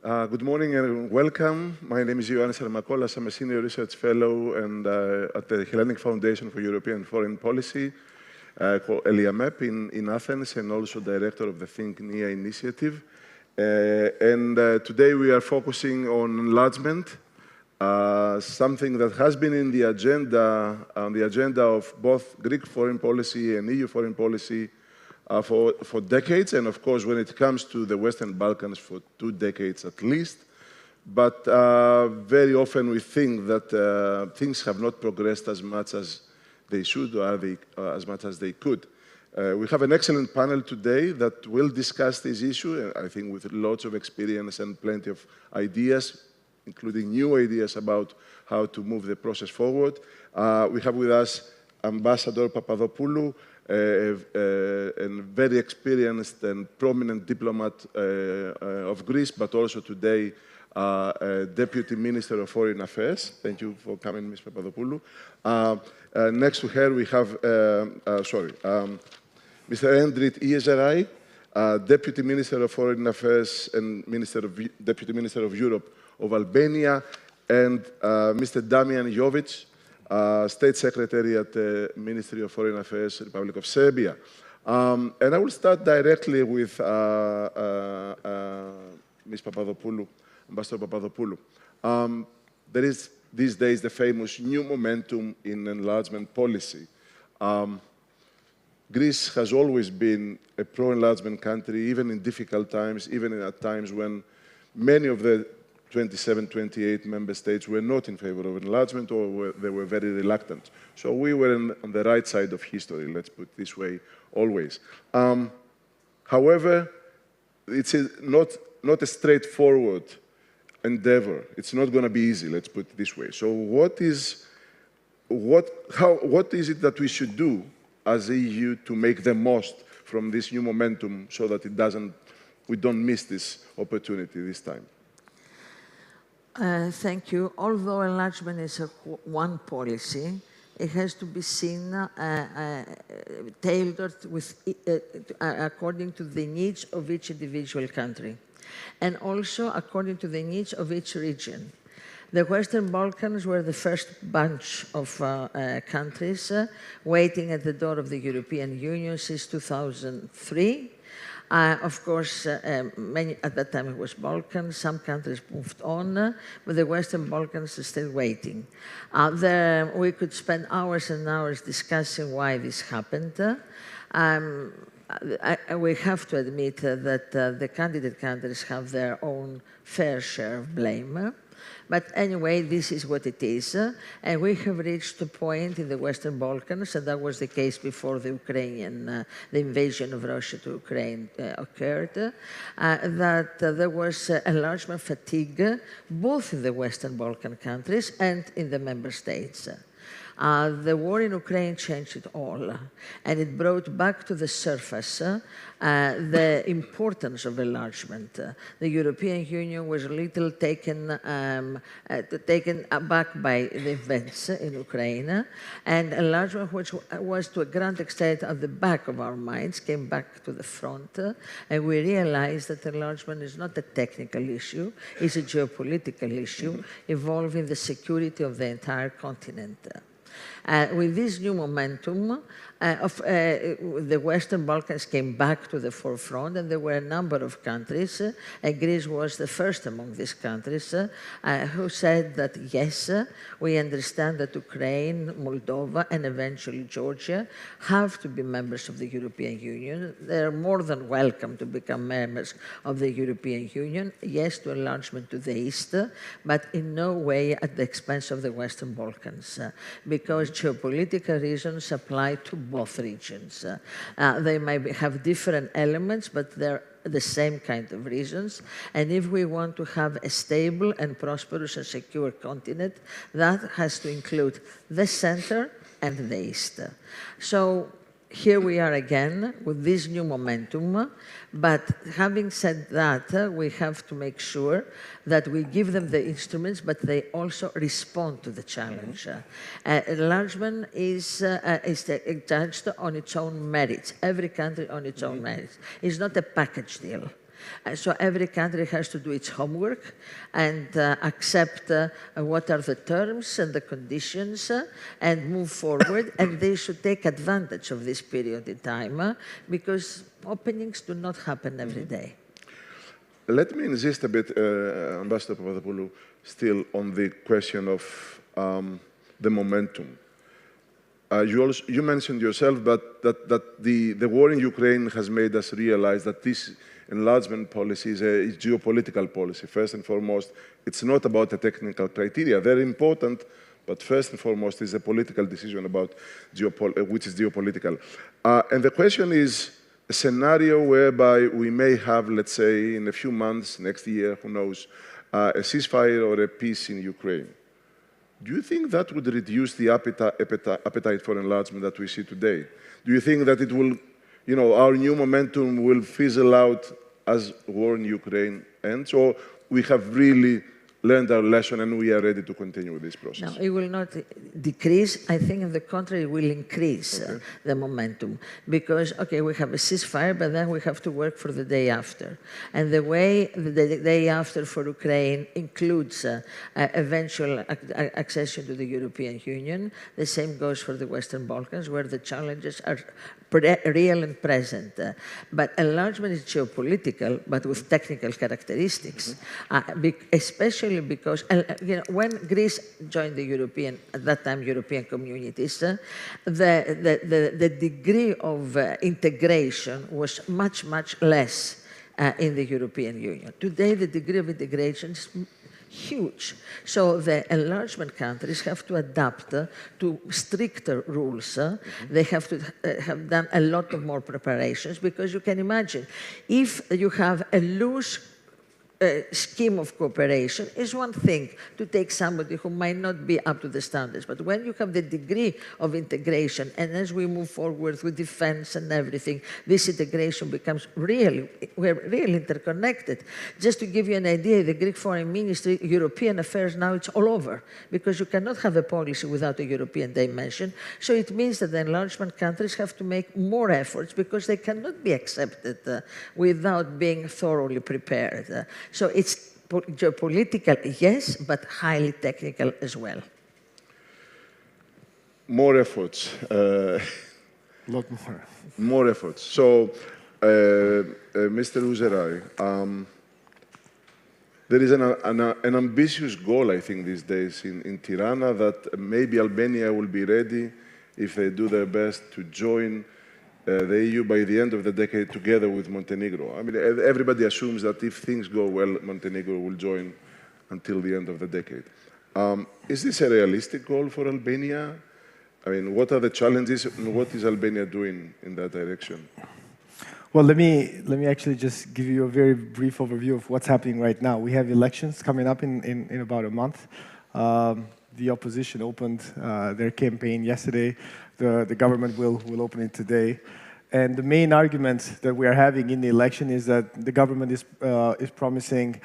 Good morning and welcome. My name is Ioannis Armakolas. I'm a senior research fellow and at the Hellenic Foundation for European Foreign Policy, called ELIAMEP in Athens, and also director of the Think NIA initiative. Today we are focusing on enlargement, something that has been in the agenda, on the agenda of both Greek foreign policy and EU foreign policy for decades, and of course, when it comes to the Western Balkans, for 2 decades at least. But very often we think that things have not progressed as much as they should or as much as they could. We have an excellent panel today that will discuss this issue, I think with lots of experience and plenty of ideas, including new ideas about how to move the process forward. We have with us Ambassador Papadopoulou, a very experienced and prominent diplomat of Greece, but also today Deputy Minister of Foreign Affairs. Thank you for coming, Ms. Papadopoulou. Next to her, we have, Mr. Endrit Iezerai, Deputy Minister of Foreign Affairs and Deputy Minister of Europe of Albania, and Mr. Damian Jovic, State Secretary at the Ministry of Foreign Affairs, Republic of Serbia. And I will start directly with Ms. Papadopoulou, Ambassador Papadopoulou. There is these days the famous new momentum in enlargement policy. Greece has always been a pro-enlargement country, even in difficult times, even at times when many of the 27, 28 member states were not in favor of enlargement or they were very reluctant. So we were on the right side of history, let's put it this way, always. However, it's not a straightforward endeavor. It's not going to be easy, let's put it this way. So what is it that we should do as the EU to make the most from this new momentum so that we don't miss this opportunity this time? Thank you. Although enlargement is one policy, it has to be seen tailored according to the needs of each individual country, and also according to the needs of each region. The Western Balkans were the first bunch of countries waiting at the door of the European Union since 2003. Of course, at that time it was Balkans. Some countries moved on, but the Western Balkans are still waiting. We could spend hours and hours discussing why this happened. We have to admit that the candidate countries have their own fair share of blame. But anyway, this is what it is. And we have reached a point in the Western Balkans, and that was the case before the invasion of Russia to Ukraine occurred, that there was enlargement fatigue, both in the Western Balkan countries and in the member states. The war in Ukraine changed it all, and it brought back to the surface the importance of enlargement. The European Union was a little taken aback by the events in Ukraine, and enlargement, which was to a grand extent at the back of our minds, came back to the front, and we realized that enlargement is not a technical issue, it's a geopolitical issue involving the security of the entire continent. With this new momentum, the Western Balkans came back to the forefront, and there were a number of countries, and Greece was the first among these countries, who said that, yes, we understand that Ukraine, Moldova, and eventually Georgia have to be members of the European Union. They're more than welcome to become members of the European Union, yes, to enlargement to the east, but in no way at the expense of the Western Balkans, because geopolitical reasons apply to both regions. They might have different elements, but they're the same kind of reasons. And if we want to have a stable and prosperous and secure continent, that has to include the center and the east. So here we are again with this new momentum, but having said that, we have to make sure that we give them the instruments, but they also respond to the challenge. Enlargement is judged on its own merits, every country on its own merits. It's not a package deal. So every country has to do its homework and accept what are the terms and the conditions and move forward. And they should take advantage of this period in time because openings do not happen every day. Let me insist a bit, Ambassador Papadopoulou, still on the question of the momentum. You mentioned yourself that the war in Ukraine has made us realize that this enlargement policy is a geopolitical policy. First and foremost, it's not about the technical criteria. They're important, but first and foremost is a political decision about which is geopolitical. And the question is a scenario whereby we may have, let's say, in a few months, next year, who knows, a ceasefire or a peace in Ukraine. Do you think that would reduce the appetite for enlargement that we see today? Do you think that it will, our new momentum will fizzle out as war in Ukraine ends, or we have really learned our lesson and we are ready to continue with this process? No, it will not decrease. I think, on the contrary, it will increase the momentum. Because, okay, we have a ceasefire, but then we have to work for the day after. And the way the day after for Ukraine includes eventual accession to the European Union, the same goes for the Western Balkans, where the challenges are real and present. But enlargement is geopolitical, but with technical characteristics, especially because when Greece joined the European, at that time, European communities, the degree of integration was much, much less in the European Union. Today, the degree of integration is huge. So the enlargement countries have to adapt to stricter rules. They have to have done a lot of more preparations, because you can imagine, if you have a loose scheme of cooperation, is one thing to take somebody who might not be up to the standards. But when you have the degree of integration, and as we move forward with defense and everything, this integration becomes we're really interconnected. Just to give you an idea, the Greek Foreign Ministry, European affairs, now it's all over, because you cannot have a policy without a European dimension. So it means that the enlargement countries have to make more efforts, because they cannot be accepted without being thoroughly prepared. So it's geopolitical, yes, but highly technical as well. More efforts. A lot more. More efforts. So, Mr. Uzerai, there is an ambitious goal, I think, these days in Tirana, that maybe Albania will be ready, if they do their best, to join the EU by the end of the decade, together with Montenegro. I mean, everybody assumes that if things go well, Montenegro will join until the end of the decade. Is this a realistic goal for Albania? I mean, what are the challenges, and what is Albania doing in that direction? Well, let me actually just give you a very brief overview of what's happening right now. We have elections coming up in about a month. The opposition opened their campaign yesterday. The government will open it today. And the main argument that we are having in the election is that the government is promising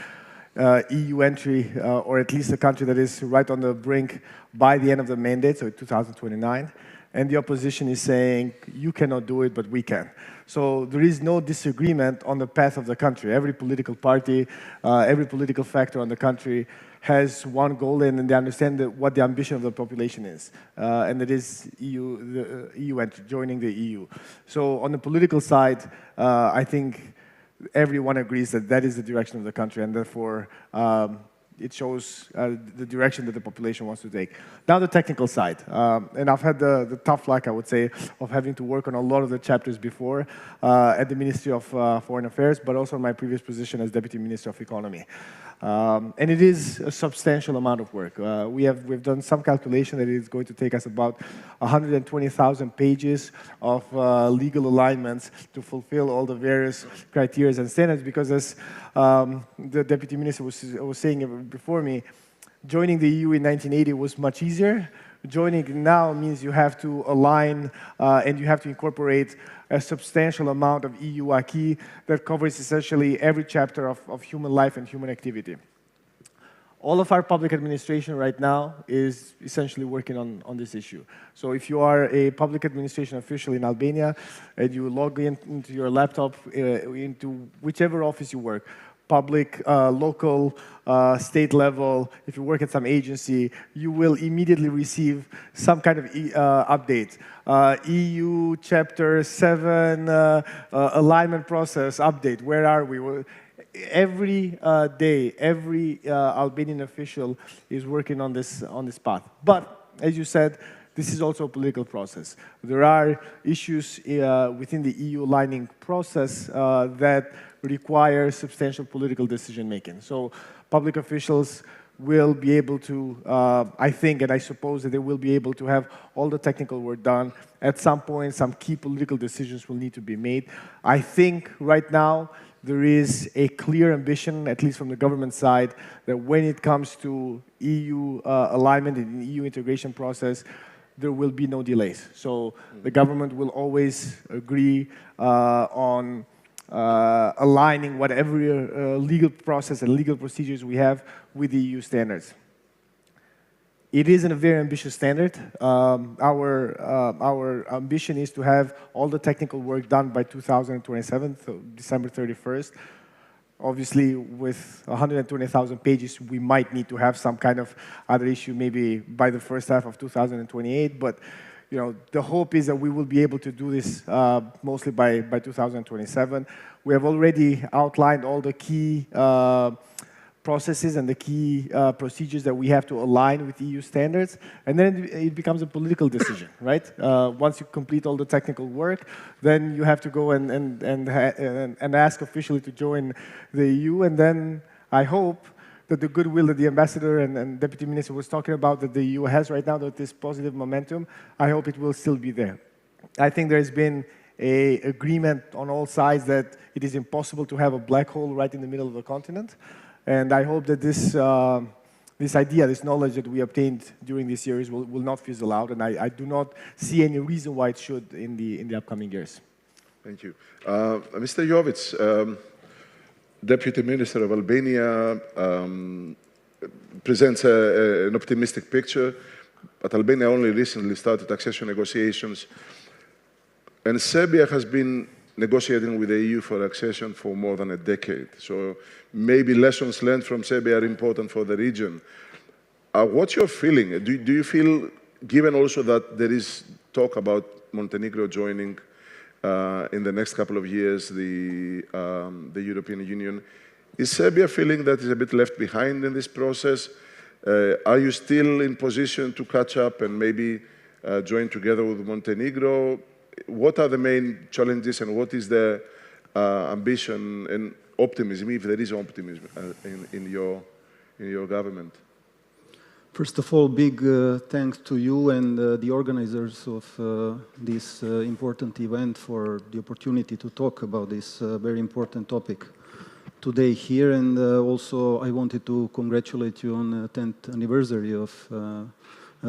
EU entry, or at least a country that is right on the brink, by the end of the mandate, so 2029. And the opposition is saying, you cannot do it, but we can. So there is no disagreement on the path of the country. Every political party, every political factor on the country has one goal, and they understand what the ambition of the population is, and that is the EU entry, joining the EU. So on the political side, I think everyone agrees that that is the direction of the country, and therefore it shows the direction that the population wants to take. Now the technical side, and I've had the tough luck, I would say, of having to work on a lot of the chapters before at the Ministry of Foreign Affairs, but also in my previous position as Deputy Minister of Economy. And it is a substantial amount of work. We've done some calculation that it is going to take us about 120,000 pages of legal alignments to fulfill all the various criteria and standards, because as the Deputy Minister was saying before me, joining the EU in 1980 was much easier. Joining now means you have to align and you have to incorporate a substantial amount of EU acquis that covers essentially every chapter of human life and human activity. All of our public administration right now is essentially working on this issue. So if you are a public administration official in Albania and you log into your laptop, into whichever office you work, public, local, state level, if you work at some agency, you will immediately receive some kind of update. EU Chapter 7 alignment process update, where are we? Every day, every Albanian official is working on this path. But, as you said, this is also a political process. There are issues within the EU aligning process that require substantial political decision-making. So public officials will be able to, I think, and I suppose that they will be able to have all the technical work done. At some point, some key political decisions will need to be made. I think right now there is a clear ambition, at least from the government side, that when it comes to EU alignment and EU integration process, there will be no delays. So the government will always agree on aligning whatever legal process and legal procedures we have with the EU standards. It isn't a very ambitious standard. Our ambition is to have all the technical work done by 2027, so December 31st. Obviously, with 120,000 pages, we might need to have some kind of other issue maybe by the first half of 2028. But the hope is that we will be able to do this mostly by 2027. We have already outlined all the key processes and the key procedures that we have to align with EU standards, and then it becomes a political decision, right? Once you complete all the technical work, then you have to go and ask officially to join the EU, and then I hope that the goodwill that the ambassador and deputy minister was talking about that the EU has right now, that this positive momentum, I hope it will still be there. I think there's been an agreement on all sides that it is impossible to have a black hole right in the middle of the continent. And I hope that this idea, this knowledge that we obtained during these years will not fizzle out. And I do not see any reason why it should in the upcoming years. Thank you. Mr. Jovic, Deputy Minister of Albania, presents an optimistic picture. But Albania only recently started accession negotiations. And Serbia has been negotiating with the EU for accession for more than a decade. So maybe lessons learned from Serbia are important for the region. What's your feeling? Do you feel, given also that there is talk about Montenegro joining in the next couple of years the European Union, is Serbia feeling that is a bit left behind in this process? Are you still in position to catch up and maybe join together with Montenegro? What are the main challenges and what is the ambition and optimism, if there is optimism in your government? First of all, big thanks to you and the organizers of this important event for the opportunity to talk about this very important topic today here. And also, I wanted to congratulate you on the 10th anniversary of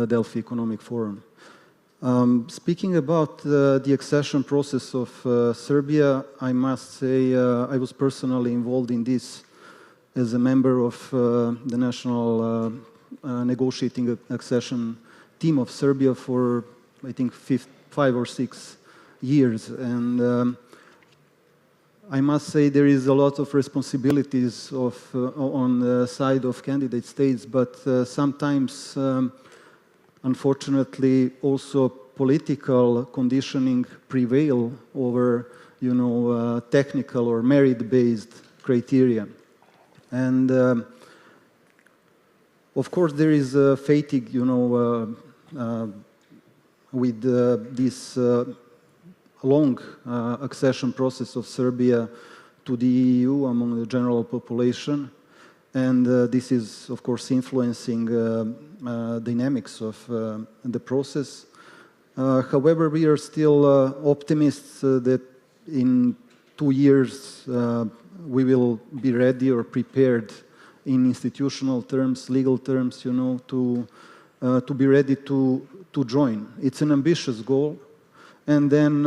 Delphi Economic Forum. Speaking about the accession process of Serbia, I must say I was personally involved in this as a member of the national negotiating accession team of Serbia for, I think, 5 or 6 years. And I must say there is a lot of responsibilities on the side of candidate states, but sometimes unfortunately, also political conditioning prevail over, technical or merit-based criteria. And of course, there is a fatigue, with this long accession process of Serbia to the EU among the general population. And this is, of course, influencing dynamics of the process. However, we are still optimists that in 2 years we will be ready or prepared in institutional terms, legal terms, to be ready to join. It's an ambitious goal, and then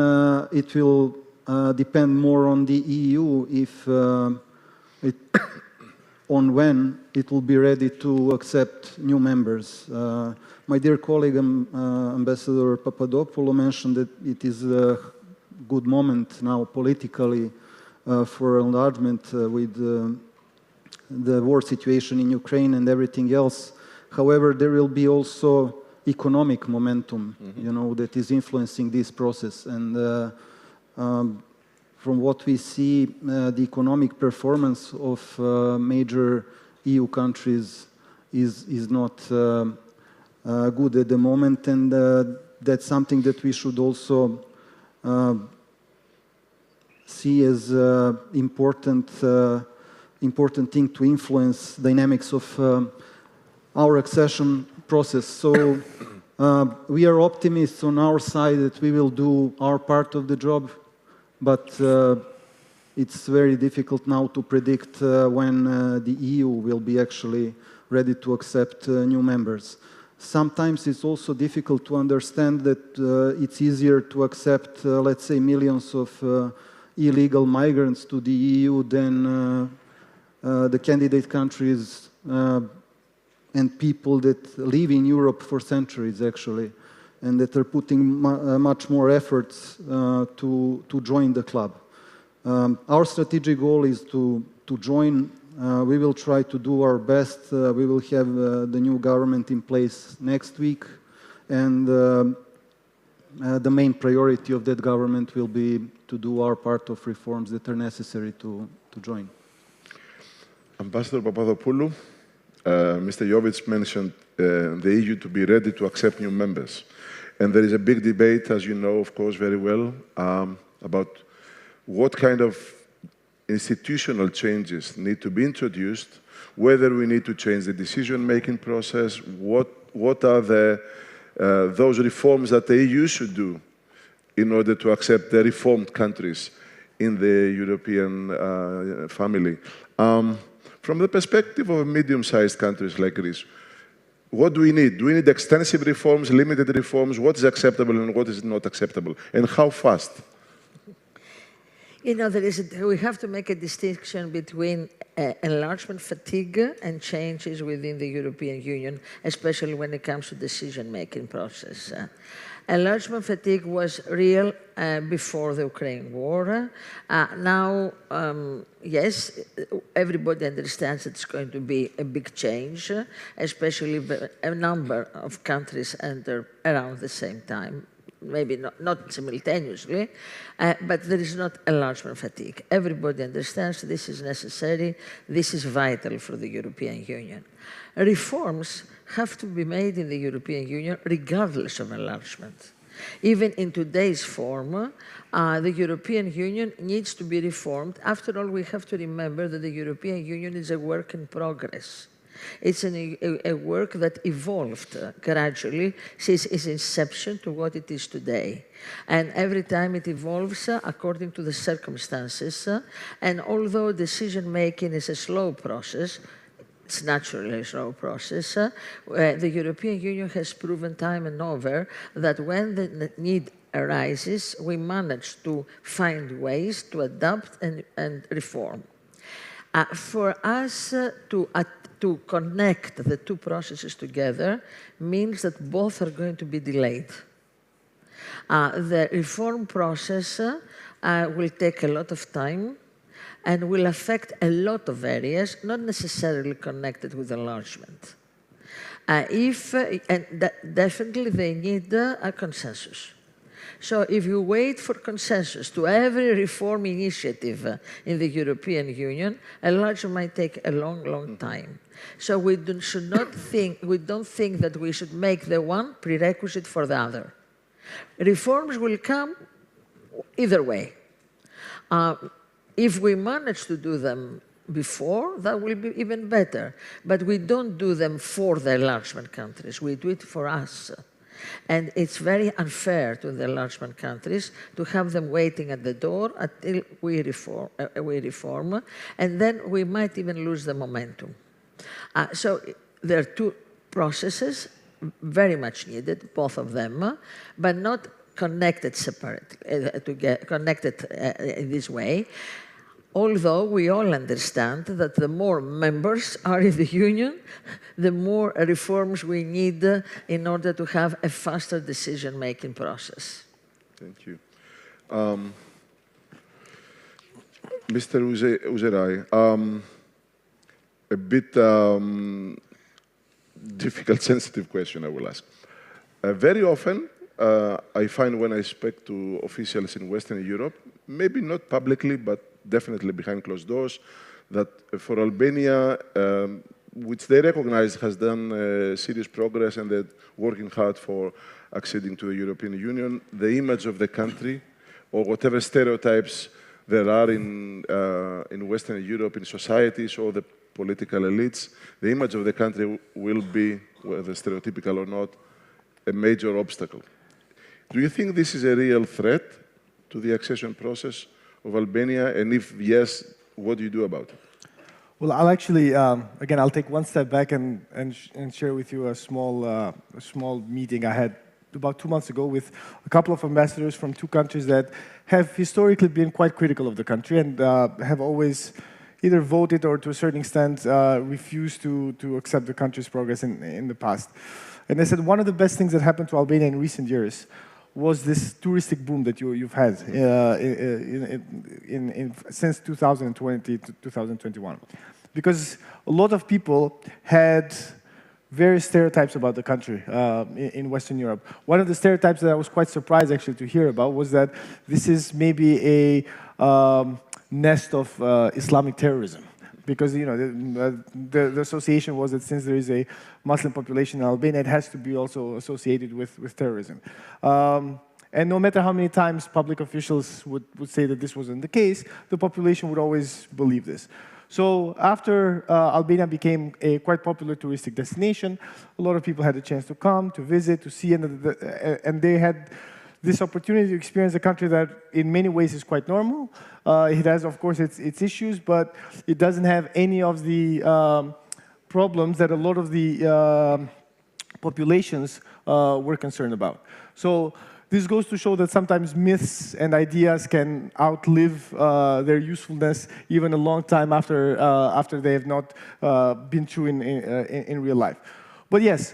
it will depend more on the EU if on when it will be ready to accept new members. My dear colleague, Ambassador Papadopoulou, mentioned that it is a good moment now politically for enlargement with the war situation in Ukraine and everything else. However, there will be also economic momentum, that is influencing this process. And from what we see, the economic performance of major EU countries is not good at the moment, and that's something that we should also see as important thing to influence dynamics of our accession process. So we are optimists on our side that we will do our part of the job, but it's very difficult now to predict when the EU will be actually ready to accept new members. Sometimes it's also difficult to understand that it's easier to accept, let's say, millions of illegal migrants to the EU than the candidate countries and people that live in Europe for centuries, actually, and that are putting much more efforts to join the club. Our strategic goal is to join. We will try to do our best. We will have the new government in place next week, and the main priority of that government will be to do our part of reforms that are necessary to join. Ambassador Papadopoulou, Mr. Jovic mentioned the EU to be ready to accept new members. And there is a big debate, as you know, of course, very well, about what kind of institutional changes need to be introduced, whether we need to change the decision-making process, what are those reforms that the EU should do in order to accept the reformed countries in the European family. From the perspective of medium-sized countries like Greece, what do we need? Do we need extensive reforms, limited reforms? What is acceptable and what is not acceptable? And how fast? You know, we have to make a distinction between enlargement fatigue and changes within the European Union, especially when it comes to decision-making process. Enlargement fatigue was real before the Ukraine war. Now, yes, everybody understands it's going to be a big change, especially a number of countries enter around the same time. Maybe not simultaneously, but there is not enlargement fatigue. Everybody understands this is necessary, this is vital for the European Union. Reforms have to be made in the European Union regardless of enlargement. Even in today's form, the European Union needs to be reformed. After all, we have to remember that the European Union is a work in progress. It's a work that evolved gradually since its inception to what it is today. And every time it evolves according to the circumstances. And although decision-making is a slow process, it's naturally a slow process, the European Union has proven time and over that when the need arises, we manage to find ways to adapt and reform. For us to connect the two processes together means that both are going to be delayed. The reform process will take a lot of time and will affect a lot of areas, not necessarily connected with enlargement. Definitely they need a consensus. So if you wait for consensus to every reform initiative in the European Union, enlargement might take a long, long time. So we don't think that we should make the one prerequisite for the other. Reforms will come either way. If we manage to do them before, that will be even better. But we don't do them for the enlargement countries. We do it for us. And it's very unfair to the enlargement countries to have them waiting at the door until we reform, and then we might even lose the momentum. So there are two processes, very much needed, both of them, but not connected separately, connected in this way. Although we all understand that the more members are in the Union, the more reforms we need in order to have a faster decision-making process. Thank you. Mr. Uzerai, a bit difficult, sensitive question I will ask. Very often, I find when I speak to officials in Western Europe, maybe not publicly, but definitely behind closed doors, that for Albania, which they recognize has done serious progress and they're working hard for acceding to the European Union, the image of the country, or whatever stereotypes there are in Western Europe, in societies or the political elites, the image of the country will be, whether stereotypical or not, a major obstacle. Do you think this is a real threat to the accession process of Albania? And if yes, what do you do about it? Well, I'll actually, again, I'll take one step back and share with you a small meeting I had about 2 months ago with a couple of ambassadors from 2 countries that have historically been quite critical of the country and have always either voted or to a certain extent refused to accept the country's progress in the past. And they said one of the best things that happened to Albania in recent years was this touristic boom that you've had since 2020 to 2021. Because a lot of people had various stereotypes about the country in Western Europe. One of the stereotypes that I was quite surprised actually to hear about was that this is maybe a nest of Islamic terrorism. Because the association was that since there is a Muslim population in Albania, it has to be also associated with terrorism. And no matter how many times public officials would say that this wasn't the case, the population would always believe this. So after Albania became a quite popular touristic destination, a lot of people had a chance to come, to visit, to see, and they had this opportunity to experience a country that in many ways is quite normal. It has, of course, its issues, but it doesn't have any of the problems that a lot of the populations were concerned about. So this goes to show that sometimes myths and ideas can outlive their usefulness even a long time after they have not been true in real life. But yes,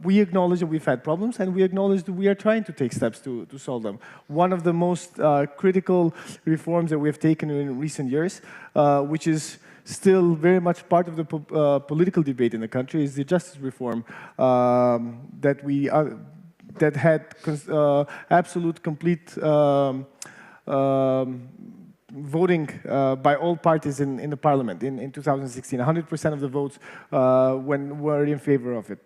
we acknowledge that we've had problems, and we acknowledge that we are trying to take steps to solve them. One of the most critical reforms that we have taken in recent years, which is still very much part of the political debate in the country, is the justice reform that had absolute, complete voting by all parties in the parliament in 2016. 100% of the votes were in favor of it.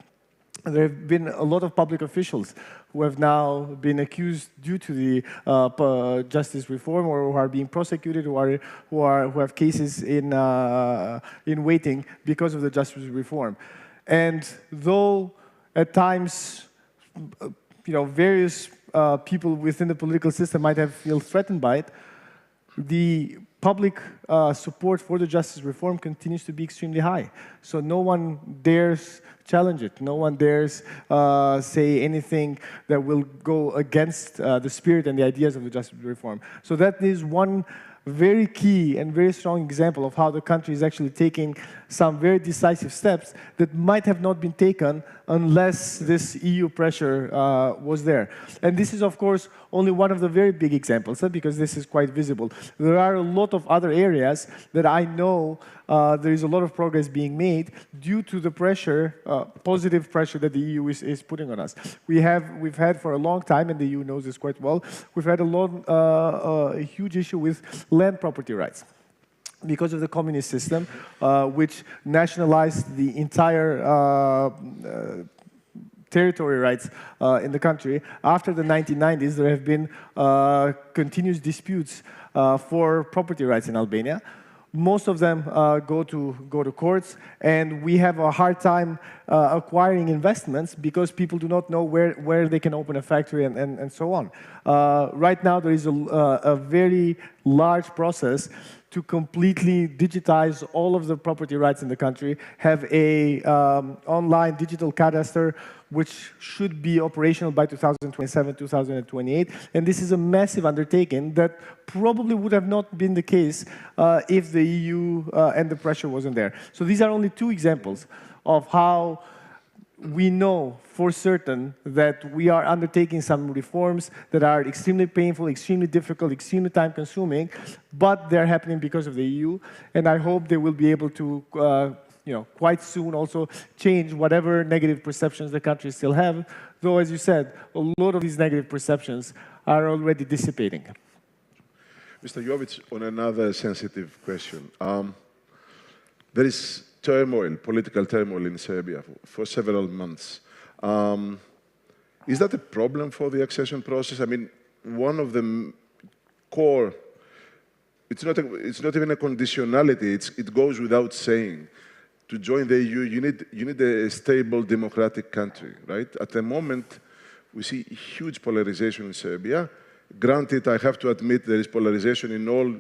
There have been a lot of public officials who have now been accused due to the justice reform, or who are being prosecuted, who have cases in waiting because of the justice reform. And though at times, various people within the political system might have felt threatened by it, the public support for the justice reform continues to be extremely high. So no one dares challenge it. No one dares say anything that will go against the spirit and the ideas of the justice reform. So that is one very key and very strong example of how the country is actually taking some very decisive steps that might have not been taken unless this EU pressure was there. And this is, of course, only one of the very big examples, because this is quite visible. There are a lot of other areas that I know there is a lot of progress being made due to the pressure, positive pressure that the EU is putting on us. We've had for a long time, and the EU knows this quite well, we've had a huge issue with land property rights, because of the communist system, which nationalized the entire territory rights in the country. After the 1990s, there have been continuous disputes for property rights in Albania. Most of them go to courts, and we have a hard time acquiring investments because people do not know where they can open a factory and so on. Right now, there is a very large process to completely digitize all of the property rights in the country, have a online digital cadastre, which should be operational by 2027, 2028. And this is a massive undertaking that probably would have not been the case if the EU and the pressure wasn't there. So these are only 2 examples of how we know for certain that we are undertaking some reforms that are extremely painful, extremely difficult, extremely time-consuming, but they're happening because of the EU, and I hope they will be able to, quite soon also change whatever negative perceptions the countries still have, though, as you said, a lot of these negative perceptions are already dissipating. Mr. Jovic, on another sensitive question. There is turmoil, political turmoil in Serbia for several months. Is that a problem for the accession process? I mean, one of the core, it's not even a conditionality, it goes without saying. To join the EU, you need a stable democratic country, right? At the moment, we see huge polarization in Serbia. Granted, I have to admit there is polarization in all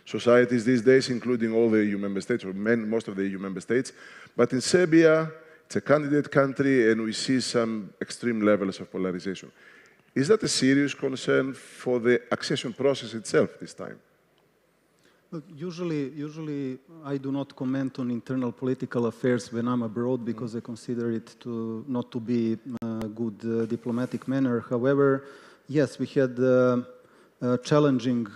societies these days, including all the EU member states, or most of the EU member states. But in Serbia, it's a candidate country, and we see some extreme levels of polarization. Is that a serious concern for the accession process itself this time? Look, usually I do not comment on internal political affairs when I'm abroad because I consider it not to be a good diplomatic manner. However, yes, we had a challenging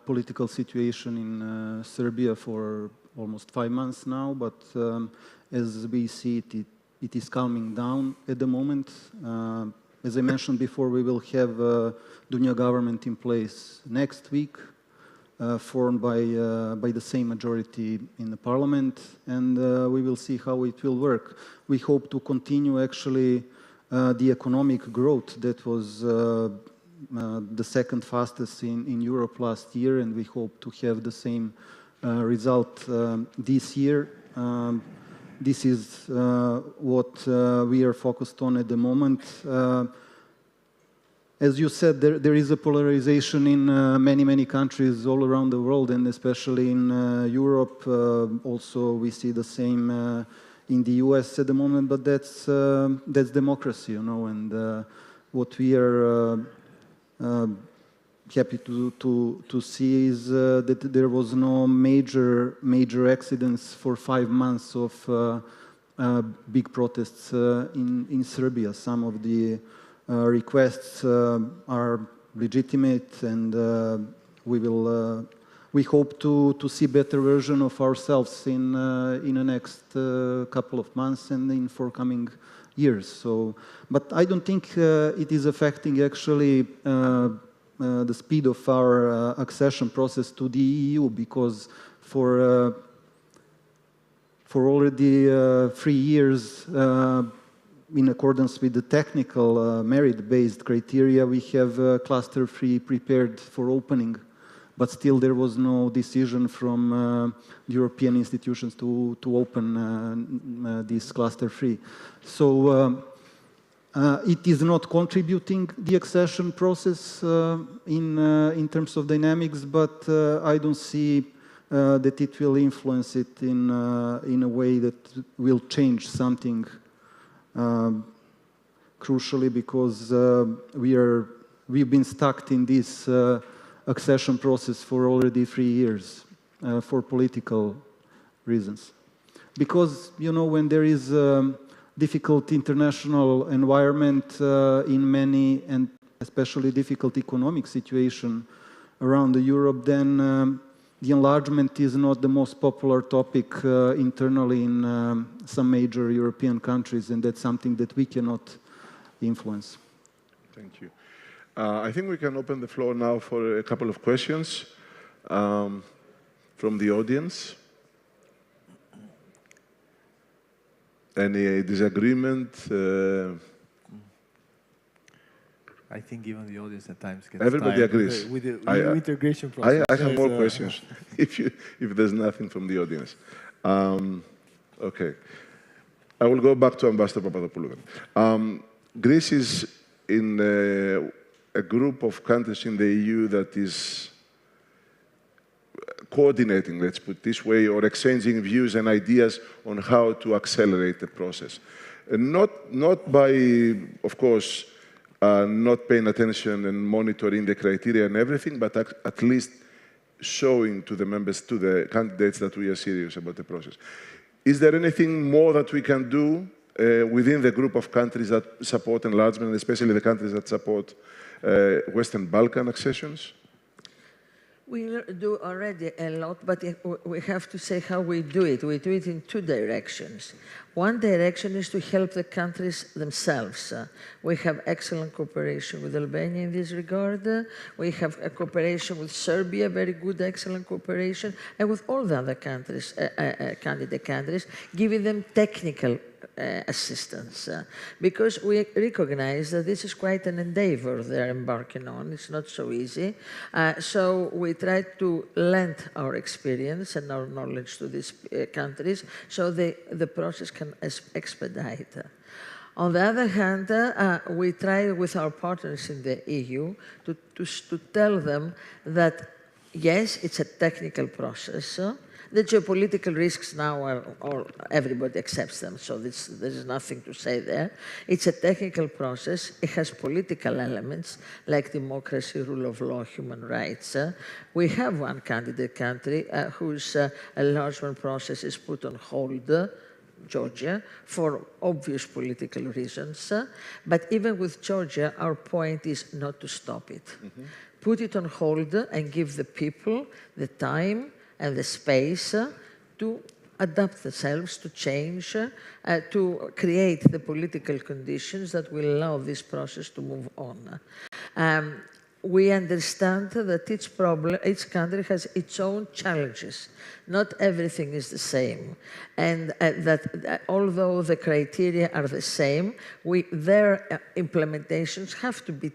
political situation in Serbia for almost 5 months now, but as we see it, it is calming down at the moment. As I mentioned before, we will have the new government in place next week, formed by the same majority in the parliament, and we will see how it will work. We hope to continue actually the economic growth that was the second fastest in Europe last year, and we hope to have the same result this year. This is what we are focused on at the moment. As you said, there is a polarization in many countries all around the world, and especially in Europe. Also, we see the same in the US at the moment, but that's democracy, you know, and what we are happy to see is that there was no major accidents for 5 months of big protests in Serbia. Some of the requests are legitimate, and we hope to see better version of ourselves in the next couple of months and in forthcoming years. So, but I don't think it is affecting actually the speed of our accession process to the EU, because for already 3 years, in accordance with the technical merit-based criteria, we have cluster 3 prepared for opening, but still there was no decision from European institutions to open this cluster 3. So it is not contributing the accession process in terms of dynamics, but I don't see that it will influence it in a way that will change something crucially, because we've been stuck in this accession process for already 3 years for political reasons. Because, you know, when there is difficult international environment in many, and especially difficult economic situation around Europe, then the enlargement is not the most popular topic internally in some major European countries, and that's something that we cannot influence. Thank you. I think we can open the floor now for a couple of questions from the audience. Any disagreement? I think even the audience at times gets Everybody tired agrees. with the integration process. I have more questions if there's nothing from the audience. Okay. I will go back to Ambassador Papadopoulou. Greece is in a group of countries in the EU that is coordinating, let's put it this way, or exchanging views and ideas on how to accelerate the process. And not by, of course, not paying attention and monitoring the criteria and everything, but at least showing to the members, to the candidates, that we are serious about the process. Is there anything more that we can do within the group of countries that support enlargement, especially the countries that support Western Balkan accessions? We do already a lot, but we have to say how we do it. We do it in 2 directions. One direction is to help the countries themselves. We have excellent cooperation with Albania in this regard. We have a cooperation with Serbia, very good, excellent cooperation, and with all the other countries, candidate countries, giving them technical assistance, because we recognize that this is quite an endeavor they're embarking on. It's not so easy. So we try to lend our experience and our knowledge to these countries so the process can expedite. On the other hand, we try with our partners in the EU to tell them that, yes, it's a technical process, The geopolitical risks now are everybody accepts them, so there's nothing to say there. It's a technical process. It has political elements like democracy, rule of law, human rights. We have one candidate country whose enlargement process is put on hold, Georgia, for obvious political reasons. But even with Georgia, our point is not to stop it. Put it on hold and give the people the time and the space to adapt themselves, to change, to create the political conditions that will allow this process to move on. We understand that each country has its own challenges. Not everything is the same. And that although the criteria are the same, their implementations has to be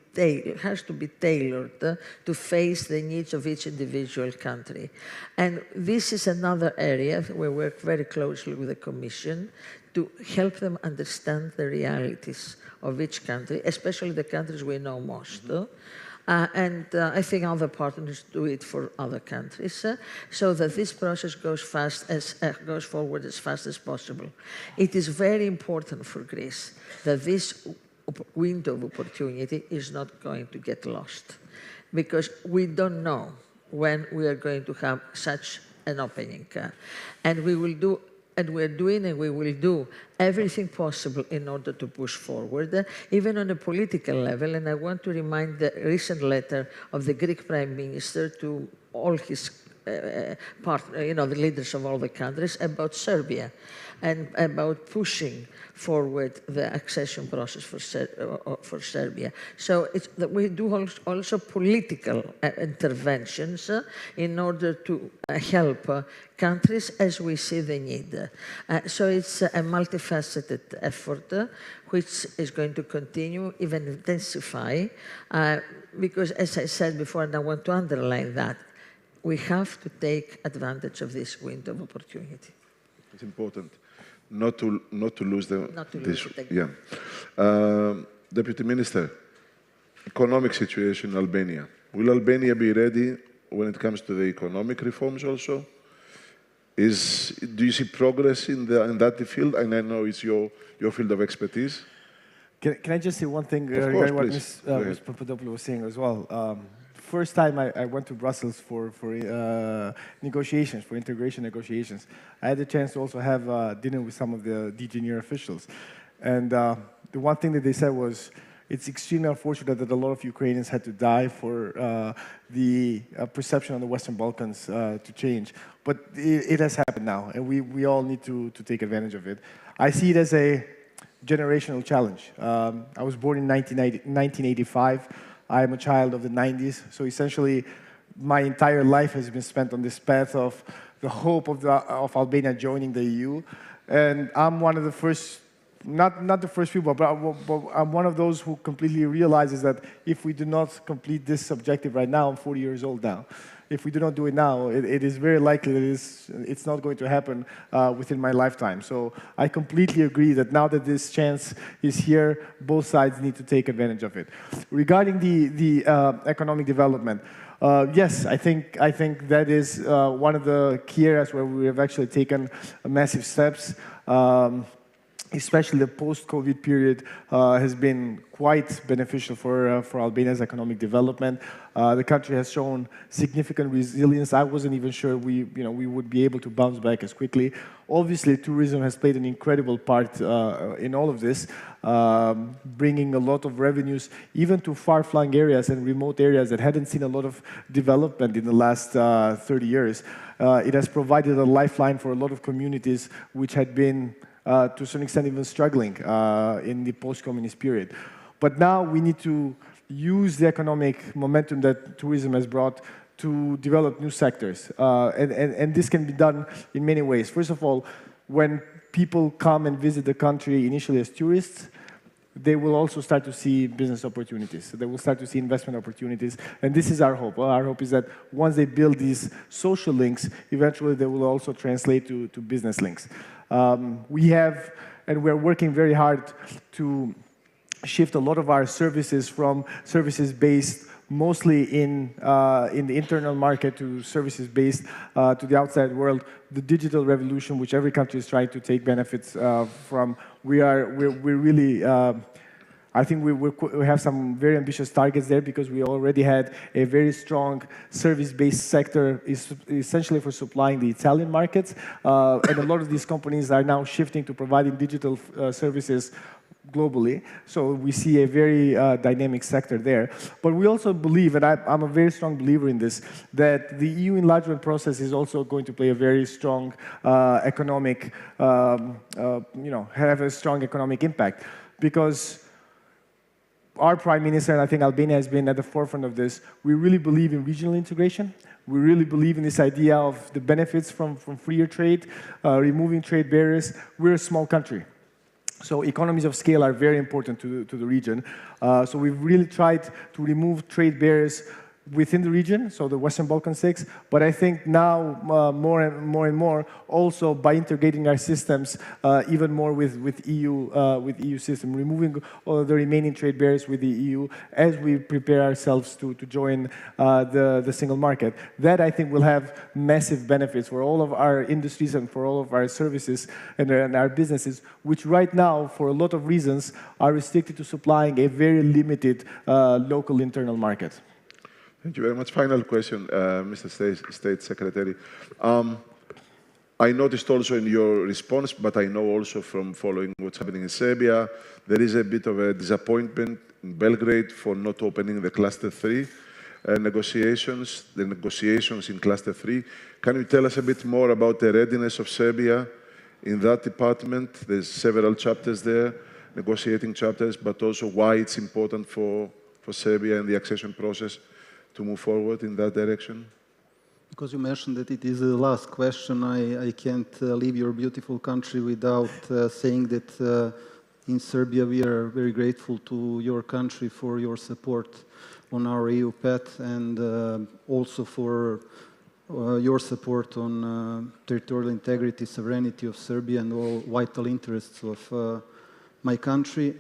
tailored to face the needs of each individual country. And this is another area where we work very closely with the Commission to help them understand the realities of each country, especially the countries we know most. I think other partners do it for other countries, so that this process goes forward as fast as possible. It is very important for Greece that this window of opportunity is not going to get lost, because we don't know when we are going to have such an opening. And we will do and we're doing and we will do everything possible in order to push forward, even on a political level. And I want to remind the recent letter of the Greek Prime Minister to all his partners, the leaders of all the countries, about Serbia and about pushing forward the accession process for Serbia. So we do also political interventions in order to help countries as we see the need. So it's a multifaceted effort which is going to continue, even intensify, because as I said before, and I want to underline that, we have to take advantage of this window of opportunity. It's important not to lose the. Not to lose it. Yeah. Deputy Minister, economic situation in Albania. Will Albania be ready when it comes to the economic reforms also? Do you see progress in that field? And I know it's your field of expertise. Can I just say one thing regarding what Ms. Papadopoulou was saying as well? First time I went to Brussels for negotiations, for integration negotiations, I had the chance to also have dinner with some of the DG NEAR officials. And the one thing that they said was, it's extremely unfortunate that a lot of Ukrainians had to die for the perception on the Western Balkans to change. But it has happened now, and we all need to take advantage of it. I see it as a generational challenge. I was born in 1985. I am a child of the 90s, so essentially my entire life has been spent on this path of the hope of Albania joining the EU. And I'm one of the first, not the first people, but I'm one of those who completely realizes that if we do not complete this objective right now, I'm 40 years old now. If we do not do it now, it is very likely that it's not going to happen within my lifetime. So I completely agree that now that this chance is here, both sides need to take advantage of it. Regarding the economic development, yes, I think that is one of the key areas where we have actually taken massive steps. Especially the post-COVID period has been quite beneficial for Albania's economic development. The country has shown significant resilience. I wasn't even sure we would be able to bounce back as quickly. Obviously, tourism has played an incredible part in all of this, bringing a lot of revenues even to far-flung areas and remote areas that hadn't seen a lot of development in the last 30 years. It has provided a lifeline for a lot of communities which had been to a certain extent even struggling in the post-communist period. But now we need to use the economic momentum that tourism has brought to develop new sectors. And this can be done in many ways. First of all, when people come and visit the country initially as tourists, they will also start to see business opportunities. So they will start to see investment opportunities. And this is our hope. Our hope is that once they build these social links, eventually they will also translate to business links. We have, and we're working very hard to shift a lot of our services from services based mostly in the internal market to services based to the outside world, the digital revolution, which every country is trying to take benefits from. We're really, I think we have some very ambitious targets there because we already had a very strong service-based sector essentially for supplying the Italian markets. And a lot of these companies are now shifting to providing digital services globally. So we see a very dynamic sector there. But we also believe, and I'm a very strong believer in this, that the EU enlargement process is also going to play a very strong economic, have a strong economic impact. Because our Prime Minister, and I think Albania has been at the forefront of this, we really believe in regional integration. We really believe in this idea of the benefits from freer trade, removing trade barriers. We're a small country. So economies of scale are very important to the region. So we've really tried to remove trade barriers within the region, so the Western Balkan 6, but I think now more and more also by integrating our systems even more with EU system, removing all the remaining trade barriers with the EU as we prepare ourselves to join the single market. That I think will have massive benefits for all of our industries and for all of our services and our businesses, which right now for a lot of reasons are restricted to supplying a very limited local internal market. Thank you very much. Final question, Mr. State Secretary. I noticed also in your response, but I know also from following what's happening in Serbia, there is a bit of a disappointment in Belgrade for not opening the Cluster 3 negotiations, the negotiations in Cluster 3. Can you tell us a bit more about the readiness of Serbia in that department? There's several chapters there, negotiating chapters, but also why it's important for Serbia and the accession process to move forward in that direction? Because you mentioned that it is the last question, I can't leave your beautiful country without saying that in Serbia we are very grateful to your country for your support on our EU path and also for your support on territorial integrity, sovereignty of Serbia and all vital interests of my country.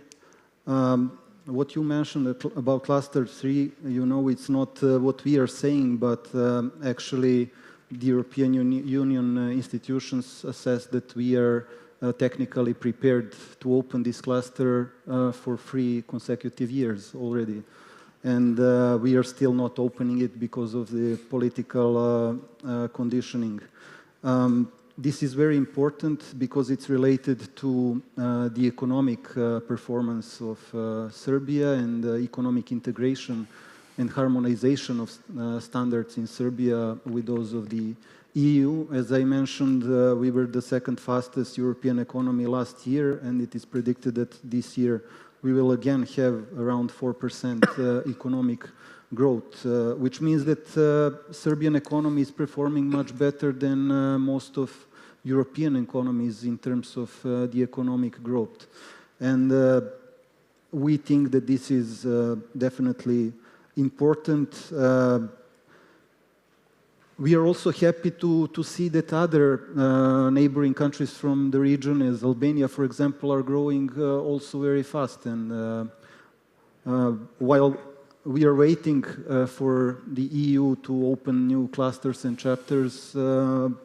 What you mentioned about Cluster 3, you know, it's not what we are saying, but actually the European Union institutions assess that we are technically prepared to open this cluster for 3 consecutive years already. And we are still not opening it because of the political conditioning. This is very important because it's related to the economic performance of Serbia and economic integration and harmonization of standards in Serbia with those of the EU. As I mentioned, we were the second fastest European economy last year, and it is predicted that this year we will again have around 4% economic growth, which means that Serbian economy is performing much better than most of European economies in terms of the economic growth. And we think that this is definitely important. We are also happy to see that other neighboring countries from the region, as Albania, for example, are growing also very fast. And while we are waiting for the EU to open new clusters and chapters,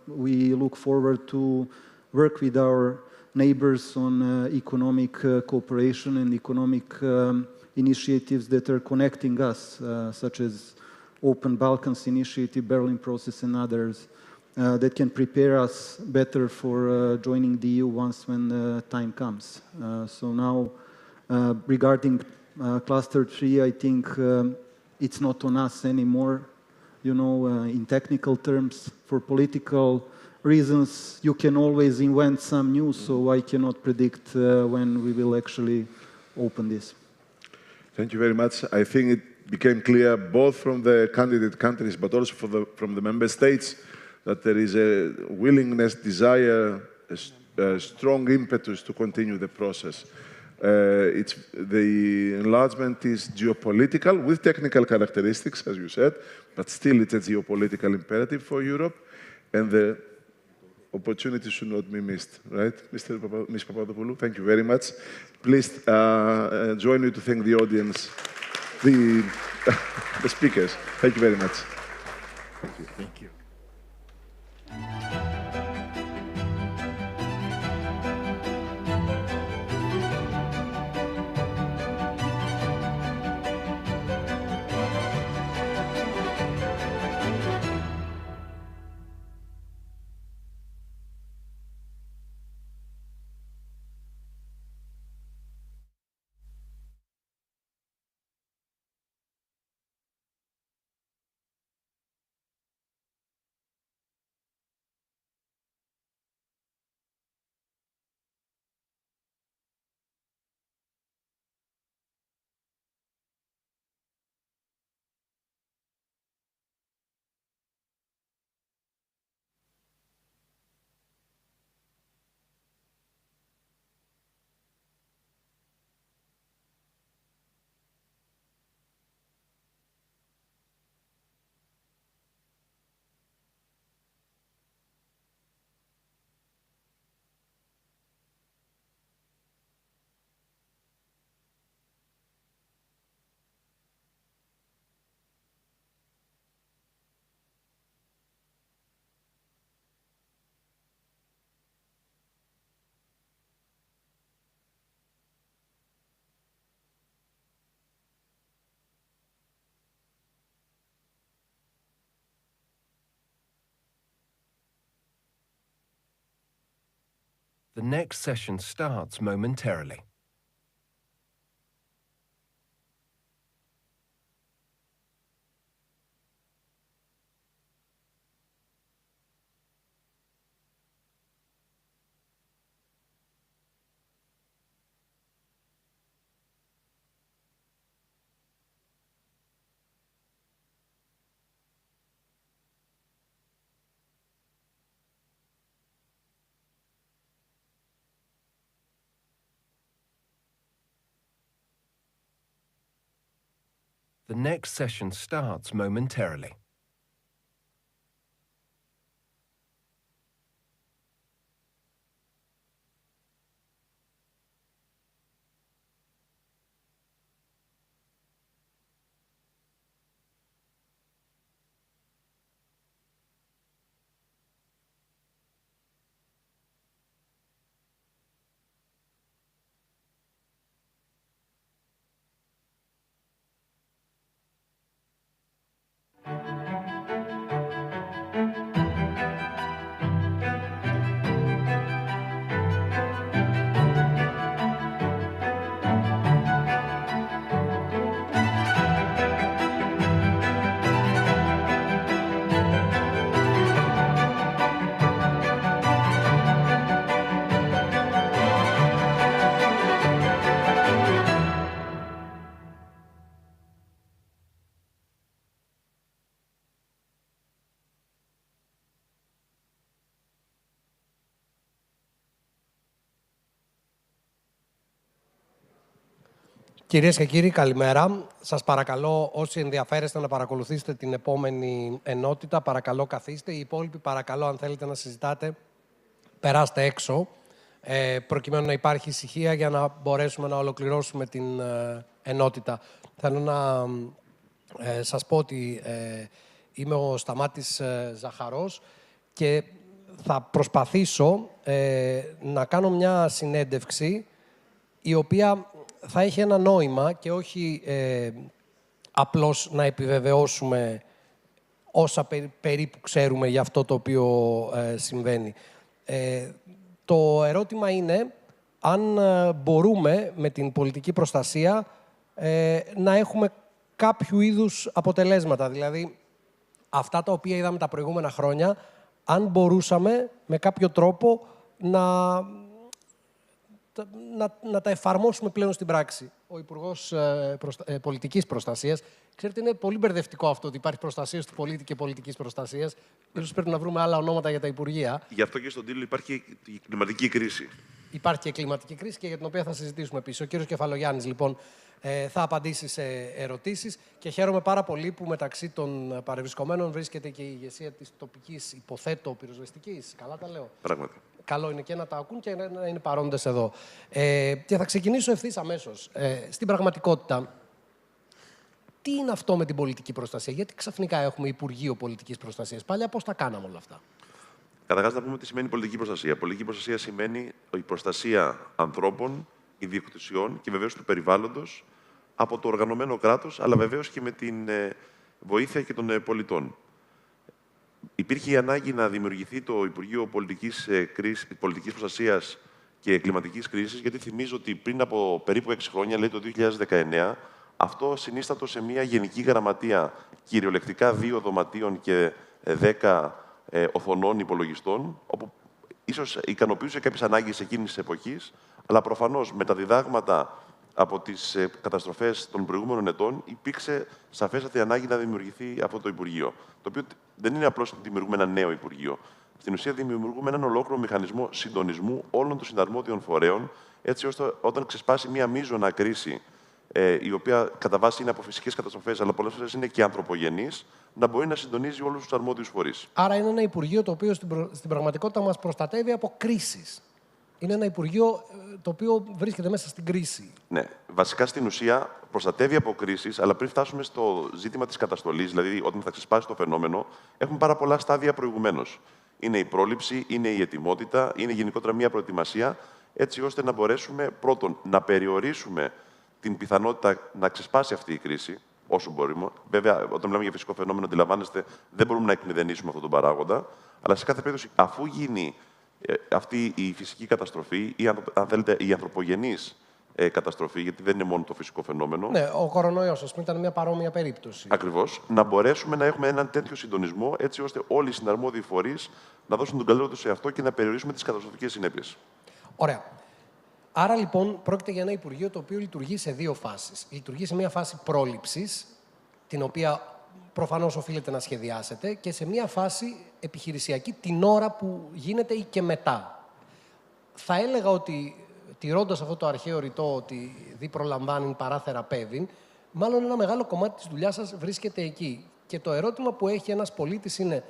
we look forward to work with our neighbors on economic cooperation and economic initiatives that are connecting us, such as Open Balkans Initiative, Berlin Process, and others, that can prepare us better for joining the EU once when the time comes. So now, regarding Cluster 3, I think it's not on us anymore. You know, in technical terms, for political reasons, you can always invent some news, so I cannot predict when we will actually open this. Thank you very much. I think it became clear both from the candidate countries, but also from the member states, that there is a willingness, desire, a strong impetus to continue the process. The enlargement is geopolitical with technical characteristics, as you said, but still it's a geopolitical imperative for Europe, and the opportunity should not be missed, right? Ms. Papadopoulou, thank you very much. Please join me to thank the audience. the speakers. Thank you very much. Thank you. The next session starts momentarily. The next session starts momentarily. Κυρίες και κύριοι, καλημέρα. Σας παρακαλώ, όσοι ενδιαφέρεστε να παρακολουθήσετε την επόμενη ενότητα, παρακαλώ καθίστε. Οι υπόλοιποι, παρακαλώ, αν θέλετε να συζητάτε, περάστε έξω, προκειμένου να υπάρχει ησυχία για να μπορέσουμε να ολοκληρώσουμε την ενότητα. Θέλω να σας πω ότι είμαι ο Σταμάτης Ζαχαρός και θα προσπαθήσω να κάνω μια συνέντευξη η οποία θα έχει ένα νόημα και όχι απλώς να επιβεβαιώσουμε όσα περίπου ξέρουμε για αυτό το οποίο συμβαίνει. Το ερώτημα είναι αν μπορούμε με την πολιτική προστασία να έχουμε κάποιου είδους αποτελέσματα. Δηλαδή, αυτά τα οποία είδαμε τα προηγούμενα χρόνια, αν μπορούσαμε με κάποιο τρόπο να τα εφαρμόσουμε πλέον στην πράξη. Ο Υπουργός Πολιτικής Προστασίας, ξέρετε, είναι πολύ μπερδευτικό αυτό ότι υπάρχει προστασία του πολίτη και πολιτικής προστασίας. Ίσως πρέπει να βρούμε άλλα ονόματα για τα υπουργεία. Γι' αυτό και στον τίτλο υπάρχει η κλιματική κρίση. Υπάρχει και κλιματική κρίση και για την οποία θα συζητήσουμε επίσης. Ο κύριος Κεφαλογιάννης, λοιπόν, θα απαντήσει σε ερωτήσεις και χαίρομαι πάρα πολύ που μεταξύ των παρευρισκομένων βρίσκεται και η ηγεσία της τοπικής, υποθέτω, πυροσβεστικής. Καλά τα λέω. Πράγματι. Καλό είναι και να τα ακούν και να είναι παρόντες εδώ. Και θα ξεκινήσω ευθύς αμέσως. Στην πραγματικότητα, Τι είναι αυτό με την πολιτική προστασία, γιατί ξαφνικά έχουμε Υπουργείο Πολιτικής Προστασίας? Παλιά πώς τα κάναμε όλα αυτά? Καταρχάς, να πούμε τι σημαίνει πολιτική προστασία. Πολιτική προστασία σημαίνει η προστασία ανθρώπων, ιδιοκτησιών και βεβαίως του περιβάλλοντος από το οργανωμένο κράτος, αλλά βεβαίως και με την βοήθεια και των πολιτών. Υπήρχε η ανάγκη να δημιουργηθεί το Υπουργείο Πολιτικής Προστασίας και Κλιματικής Κρίσης, γιατί θυμίζω ότι πριν από περίπου 6 χρόνια, λέει το 2019, αυτό συνίστατο σε μια γενική γραμματεία κυριολεκτικά 2 δωματίων και 10 οθονών υπολογιστών, όπου ίσως ικανοποιούσε κάποιες ανάγκες εκείνης της εποχής, αλλά προφανώς με τα διδάγματα από τις καταστροφές των προηγούμενων ετών υπήρξε σαφέστατη ανάγκη να δημιουργηθεί αυτό το Υπουργείο. Το οποίο δεν είναι απλώς ότι δημιουργούμε ένα νέο Υπουργείο. Στην ουσία, δημιουργούμε έναν ολόκληρο μηχανισμό συντονισμού όλων των συναρμόδιων φορέων, έτσι ώστε όταν ξεσπάσει μια μείζωνα κρίση, η οποία κατά βάση είναι από φυσικές καταστροφές, αλλά πολλές φορές είναι και ανθρωπογενής, να μπορεί να συντονίζει όλους τους αρμόδιους φορείς. Άρα είναι ένα Υπουργείο το οποίο στην πραγματικότητα μας προστατεύει από κρίσεις. Είναι ένα Υπουργείο το οποίο βρίσκεται μέσα στην κρίση. Ναι. Βασικά στην ουσία προστατεύει από κρίσεις, αλλά πριν φτάσουμε στο ζήτημα της καταστολής, δηλαδή όταν θα ξεσπάσει το φαινόμενο, έχουμε πάρα πολλά στάδια προηγουμένως. Είναι η πρόληψη, είναι η ετοιμότητα, είναι γενικότερα μια προετοιμασία, έτσι ώστε να μπορέσουμε πρώτον να περιορίσουμε την πιθανότητα να ξεσπάσει αυτή η κρίση, όσο μπορούμε. Βέβαια, όταν μιλάμε για φυσικό φαινόμενο, αντιλαμβάνεστε, δεν μπορούμε να εκμηδενήσουμε αυτόν τον παράγοντα. Αλλά σε κάθε περίπτωση, αφού γίνει αυτή η φυσική καταστροφή ή, αν θέλετε, η ανθρωπογενής καταστροφή, γιατί δεν είναι μόνο το φυσικό φαινόμενο. Ναι, ο κορονοϊός, ας πούμε, ήταν μια παρόμοια περίπτωση. Ακριβώς. Να μπορέσουμε να έχουμε έναν τέτοιο συντονισμό, έτσι ώστε όλοι οι συναρμόδιοι φορείς να δώσουν τον καλύτερο τους σε αυτό και να περιορίσουμε τις καταστροφικές συνέπειες. Ωραία. Άρα, λοιπόν, πρόκειται για ένα Υπουργείο το οποίο λειτουργεί σε 2 φάσεις. Λειτουργεί σε μια φάση πρόληψης, την οποία προφανώς οφείλετε να σχεδιάσετε, και σε μια φάση επιχειρησιακή την ώρα που γίνεται ή και μετά. Θα έλεγα ότι, τηρώντας αυτό το αρχαίο ρητό ότι δι προλαμβάνειν παρά θεραπεύειν, μάλλον ένα μεγάλο κομμάτι της δουλειάς σας βρίσκεται εκεί. Και το ερώτημα που έχει ένας πολίτης είναι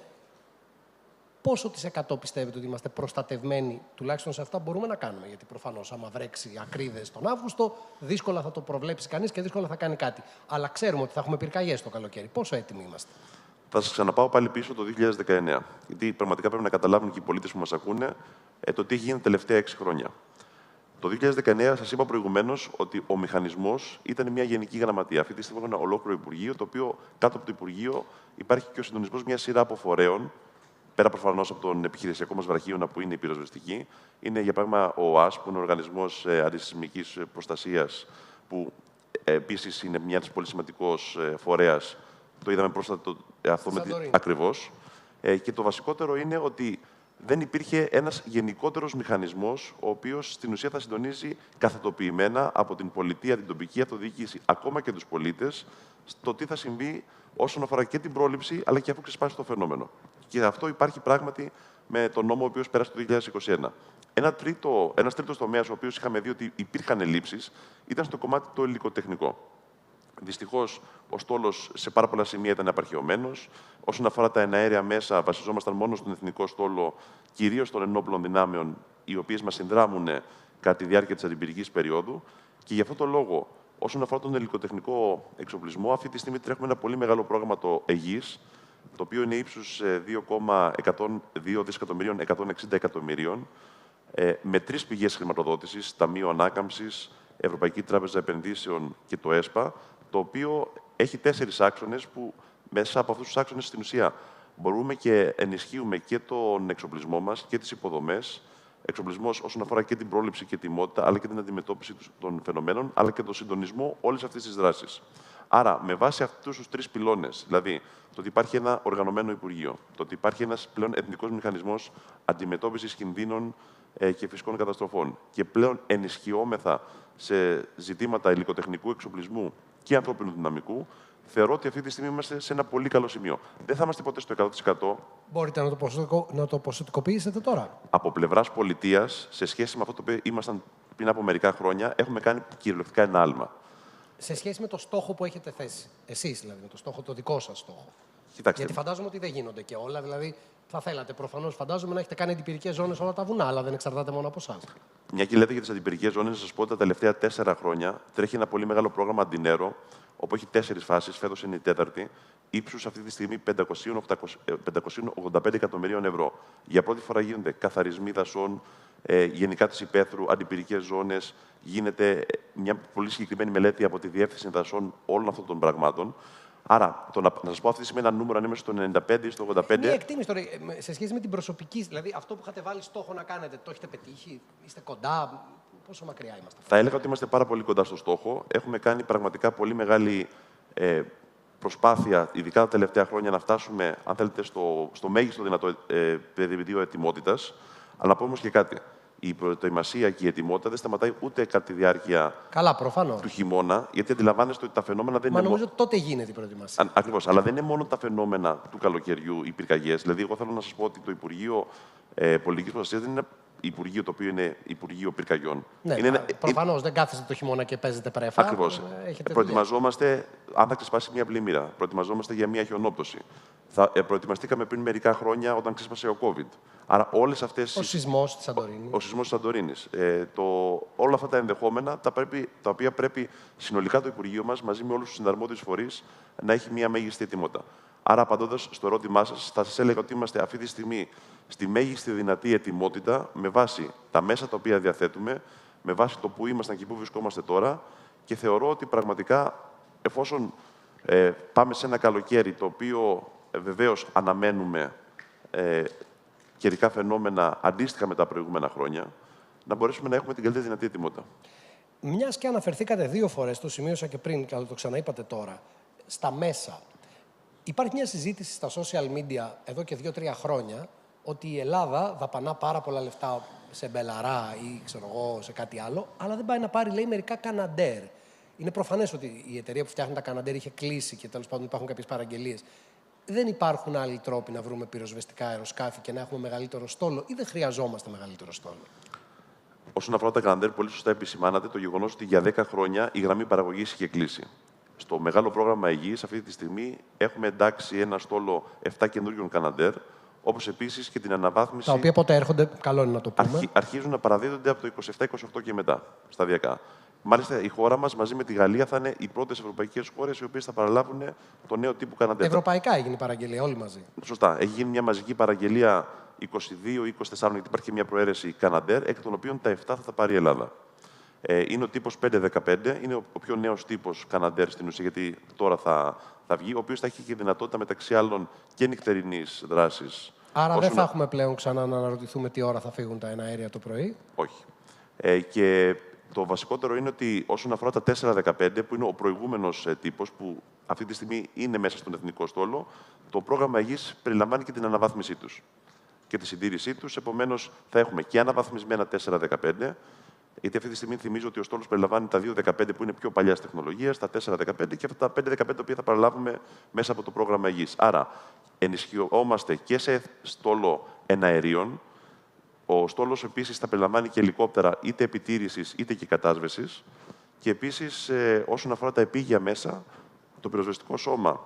πόσο της 100 πιστεύετε ότι είμαστε προστατευμένοι, τουλάχιστον σε αυτά μπορούμε να κάνουμε? Γιατί προφανώς, άμα βρέξει ακρίδες τον Αύγουστο, δύσκολα θα το προβλέψει κανείς και δύσκολα θα κάνει κάτι. Αλλά ξέρουμε ότι θα έχουμε πυρκαγιές το καλοκαίρι. Πόσο έτοιμοι είμαστε? Θα σας ξαναπάω πάλι πίσω το 2019. Γιατί πραγματικά πρέπει να καταλάβουν και οι πολίτες που μας ακούνε το τι έχει γίνει τα τελευταία 6 χρόνια. Το 2019 σας είπα προηγουμένως ότι ο μηχανισμός ήταν μια γενική γραμματεία. Αυτή τη στιγμή έχουμε ένα ολόκληρο Υπουργείο, το οποίο κάτω από το Υπουργείο υπάρχει και ο συντονισμός μια σειρά από φορέων. Πέρα προφανώς από τον επιχειρησιακό μας βραχίωνα που είναι η πυροσβεστική, είναι για παράδειγμα ο ΟΑΣ, που είναι ο Οργανισμός Αντισυσμικής Προστασίας, που επίσης είναι μια πολύ σημαντικός φορέας. Το είδαμε πρόσφατα αυτό ακριβώς. Και το βασικότερο είναι ότι δεν υπήρχε ένας γενικότερος μηχανισμός, ο οποίος στην ουσία θα συντονίζει καθετοποιημένα από την πολιτεία, την τοπική αυτοδιοίκηση, ακόμα και τους πολίτες, στο τι θα συμβεί όσον αφορά και την πρόληψη, αλλά και αφού ξεσπάσει το φαινόμενο. Και αυτό υπάρχει πράγματι με τον νόμο ο οποίος πέρασε το 2021. Ένας τρίτος τομέας, ο οποίος είχαμε δει ότι υπήρχαν ελλείψεις, ήταν στο κομμάτι το υλικοτεχνικό. Δυστυχώς, ο στόλος σε πάρα πολλά σημεία ήταν απαρχαιωμένος. Όσον αφορά τα εναέρια μέσα, βασιζόμασταν μόνο στον εθνικό στόλο, κυρίως των ενόπλων δυνάμεων, οι οποίες μας συνδράμουν κατά τη διάρκεια της αντιπυρικής περίοδου. Και γι' αυτό το λόγο, όσον αφορά τον υλικοτεχνικό εξοπλισμό, αυτή τη στιγμή τρέχουμε ένα πολύ μεγάλο πρόγραμμα, το ΕΓΙΣ, το οποίο είναι ύψους 2,2 δισεκατομμυρίων 160 εκατομμυρίων, με 3 πηγές χρηματοδότησης, Ταμείο Ανάκαμψης, Ευρωπαϊκή Τράπεζα Επενδύσεων και το ΕΣΠΑ, το οποίο έχει 4 άξονες που μέσα από αυτούς τους άξονες στην ουσία μπορούμε και ενισχύουμε και τον εξοπλισμό μας και τις υποδομές. Εξοπλισμός όσον αφορά και την πρόληψη και ετοιμότητα, αλλά και την αντιμετώπιση των φαινομένων, αλλά και τον συντονισμό όλης αυτής της δράσης. Άρα, με βάση αυτούς τους 3 πυλώνες, δηλαδή το ότι υπάρχει ένα οργανωμένο Υπουργείο, το ότι υπάρχει ένας πλέον εθνικός μηχανισμός αντιμετώπισης κινδύνων και φυσικών καταστροφών και πλέον ενισχυόμεθα σε ζητήματα υλικοτεχνικού εξοπλισμού και ανθρώπινου δυναμικού, θεωρώ ότι αυτή τη στιγμή είμαστε σε ένα πολύ καλό σημείο. Δεν θα είμαστε ποτέ στο 100%. Μπορείτε να το ποσοτικοποιήσετε τώρα? Από πλευράς πολιτείας, σε σχέση με αυτό το οποίο ήμασταν πριν από μερικά χρόνια, έχουμε κάνει κυριολεκτικά ένα άλμα. Σε σχέση με το στόχο που έχετε θέσει, εσείς δηλαδή, με το στόχο, το δικό σας στόχο. Κοιτάξτε. Γιατί φαντάζομαι ότι δεν γίνονται και όλα. Δηλαδή, θα θέλατε προφανώς, φαντάζομαι, να έχετε κάνει αντιπυρικές ζώνες όλα τα βουνά, αλλά δεν εξαρτάται μόνο από εσάς. Μια και λέτε για τις αντιπυρικές ζώνες, να σας πω ότι τα τελευταία 4 χρόνια τρέχει ένα πολύ μεγάλο πρόγραμμα αντινέρο, όπου έχει 4 φάσεις, φέτος είναι η 4η, ύψους αυτή τη στιγμή 585 εκατομμυρίων ευρώ. Για πρώτη φορά γίνονται καθαρισμοί δασών, γενικά της υπαίθρου, αντιπυρικές ζώνες, γίνεται μια πολύ συγκεκριμένη μελέτη από τη Διεύθυνση Δασών όλων αυτών των πραγμάτων. Άρα, να σας πω αυτή τη στιγμή ένα νούμερο, αν είμαι στο 95 ή στο 85. Μια εκτίμηση τώρα, σε σχέση με την προσωπική, δηλαδή αυτό που είχατε βάλει στόχο να κάνετε, το έχετε πετύχει, είστε κοντά, πόσο μακριά είμαστε? Θα έλεγα ότι είμαστε πάρα πολύ κοντά στο στόχο. Έχουμε κάνει πραγματικά πολύ μεγάλη προσπάθεια, ειδικά τα τελευταία χρόνια, να φτάσουμε, αν θέλετε, στο μέγιστο δυνατό πεδίο ετοιμότητας. Αλλά να πω όμως και κάτι. Η προετοιμασία και η ετοιμότητα δεν σταματάει ούτε κατά τη διάρκεια του χειμώνα, γιατί αντιλαμβάνεστε ότι τα φαινόμενα δεν είναι. Μα νομίζω ότι τότε γίνεται η προετοιμασία. Ακριβώς. Αλλά δεν είναι μόνο τα φαινόμενα του καλοκαιριού, οι πυρκαγιές. Δηλαδή, εγώ θέλω να σας πω ότι το Υπουργείο Πολιτικής Προστασίας δεν είναι Υπουργείο το οποίο είναι Υπουργείο Πυρκαγιών. Ναι, προφανώς δεν κάθεστε το χειμώνα και παίζετε πρέφα. Ακριβώς. Προετοιμαζόμαστε, αν θα ξεσπάσει μια πλημμύρα, προετοιμαζόμαστε για μια χιονόπτωση. Προετοιμαστήκαμε πριν μερικά χρόνια όταν ξέσπασε ο COVID. Άρα όλες αυτές. Ο σεισμός της Σαντορίνης. Ο σεισμός της Σαντορίνης. Όλα αυτά τα ενδεχόμενα, τα οποία πρέπει συνολικά το Υπουργείο μας, μαζί με όλους τους συναρμόδιους φορείς, να έχει μια μέγιστη ετοιμότητα. Άρα, απαντώντας στο ερώτημά σας, θα σας έλεγα ότι είμαστε αυτή τη στιγμή στη μέγιστη δυνατή ετοιμότητα με βάση τα μέσα τα οποία διαθέτουμε, με βάση το που ήμασταν και που βρισκόμαστε τώρα και θεωρώ ότι πραγματικά, εφόσον πάμε σε ένα καλοκαίρι το οποίο βεβαίως αναμένουμε καιρικά φαινόμενα αντίστοιχα με τα προηγούμενα χρόνια, να μπορέσουμε να έχουμε την καλύτερη δυνατή ετοιμότητα. Μιας και αναφερθήκατε 2 φορές, το σημείωσα και πριν και το ξαναείπατε τώρα, στα μέσα. Υπάρχει μια συζήτηση στα social media εδώ και 2-3 χρόνια ότι η Ελλάδα δαπανά πάρα πολλά λεφτά σε μπελαρά ή ξέρω εγώ, σε κάτι άλλο, αλλά δεν πάει να πάρει, λέει, μερικά καναντέρ. Είναι προφανές ότι η εταιρεία που φτιάχνει τα καναντέρ είχε κλείσει και τέλος πάντων υπάρχουν κάποιες παραγγελίες. Δεν υπάρχουν άλλοι τρόποι να βρούμε πυροσβεστικά αεροσκάφη και να έχουμε μεγαλύτερο στόλο, ή δεν χρειαζόμαστε μεγαλύτερο στόλο? Όσον αφορά τα καναντέρ, πολύ σωστά επισημάνατε το γεγονός ότι για 10 χρόνια η γραμμή παραγωγής είχε κλείσει. Στο μεγάλο πρόγραμμα υγιής, αυτή τη στιγμή, έχουμε εντάξει ένα στόλο 7 καινούριων καναντέρ, όπως επίσης και την αναβάθμιση. Τα οποία πότε έρχονται, καλό είναι να το πούμε. Αρχίζουν να παραδίδονται από το 27-28 και μετά, σταδιακά. Μάλιστα, η χώρα μας μαζί με τη Γαλλία θα είναι οι πρώτες ευρωπαϊκές χώρες οι οποίες θα παραλάβουν το νέο τύπο καναντέρ. Ευρωπαϊκά έγινε η παραγγελία, όλοι μαζί. Σωστά. Έχει γίνει μια μαζική παραγγελία 22-24, γιατί υπάρχει και μια προαίρεση καναντέρ, εκ των οποίων τα 7 θα τα πάρει η Ελλάδα. Είναι ο τύπος 515, είναι ο πιο νέος τύπος καναντέρ στην ουσία, γιατί τώρα θα βγει, ο οποίος θα έχει και δυνατότητα μεταξύ άλλων και νυχτερινής δράσης. Άρα δεν θα έχουμε πλέον ξανά να αναρωτηθούμε τι ώρα θα φύγουν τα εναέρια το πρωί. Όχι. Και το βασικότερο είναι ότι όσον αφορά τα 415, που είναι ο προηγούμενος τύπος, που αυτή τη στιγμή είναι μέσα στον εθνικό στόλο, το πρόγραμμα υγιής περιλαμβάνει και την αναβάθμισή τους και τη συντήρησή τους. Επομένως, θα έχουμε και αναβαθμισμένα 415, γιατί αυτή τη στιγμή θυμίζω ότι ο στόλος περιλαμβάνει τα 215 που είναι πιο παλιάς τεχνολογίας, τα 415 και αυτά τα 515 τα οποία θα παραλάβουμε μέσα από το πρόγραμμα υγιής. Άρα, ενισχυόμαστε και σε στόλο εναερίων. Ο στόλος επίσης θα περιλαμβάνει και ελικόπτερα είτε επιτήρησης είτε και κατάσβεσης. Και επίσης, όσον αφορά τα επίγεια μέσα, το πυροσβεστικό σώμα,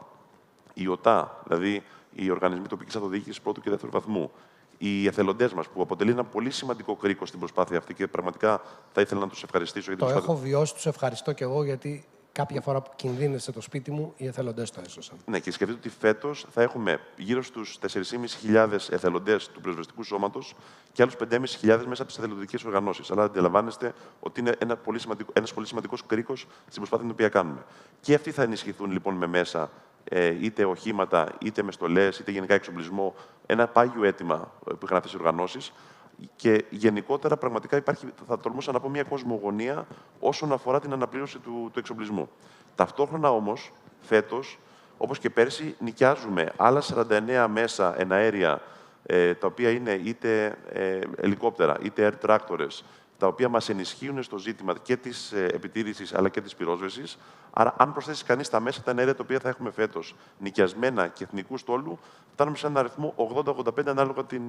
η ΟΤΑ, δηλαδή οι οργανισμοί τοπικής αυτοδιοίκησης πρώτου και δεύτερου βαθμού, οι εθελοντές μας, που αποτελεί ένα πολύ σημαντικό κρίκο στην προσπάθεια αυτή και πραγματικά θα ήθελα να τους ευχαριστήσω. Το έχω βιώσει, τους ευχαριστώ κι εγώ, γιατί κάποια φορά που κινδύνευσε το σπίτι μου, οι εθελοντές το έσωσαν. Ναι, και σκεφτείτε ότι φέτος θα έχουμε γύρω στους 4.500 εθελοντές του πυροσβεστικού σώματος και άλλους 5.500 μέσα από τις εθελοντικές οργανώσεις. Αλλά αντιλαμβάνεστε ότι είναι ένας πολύ σημαντικός κρίκος στην προσπάθεια την οποία κάνουμε. Και αυτοί θα ενισχυθούν λοιπόν με μέσα, είτε οχήματα, είτε με στολές, είτε γενικά εξοπλισμό, ένα πάγιο αίτημα που είχαν αυτές οι οργανώσεις. Και γενικότερα, πραγματικά υπάρχει, θα τολμούσα να πω, μια κοσμογονία όσον αφορά την αναπλήρωση του εξοπλισμού. Ταυτόχρονα όμως, φέτος, όπως και πέρσι, νοικιάζουμε άλλα 49 μέσα εναέρια, τα οποία είναι είτε ελικόπτερα, είτε air tractors, τα οποία μας ενισχύουν στο ζήτημα και της επιτήρησης αλλά και της πυρόσβεσης. Άρα, αν προσθέσει κανείς τα μέσα, τα εναέρια τα οποία θα έχουμε φέτος, νοικιασμένα και εθνικού στόλου, φτάνουμε σε έναν αριθμό 80-85 ανάλογα την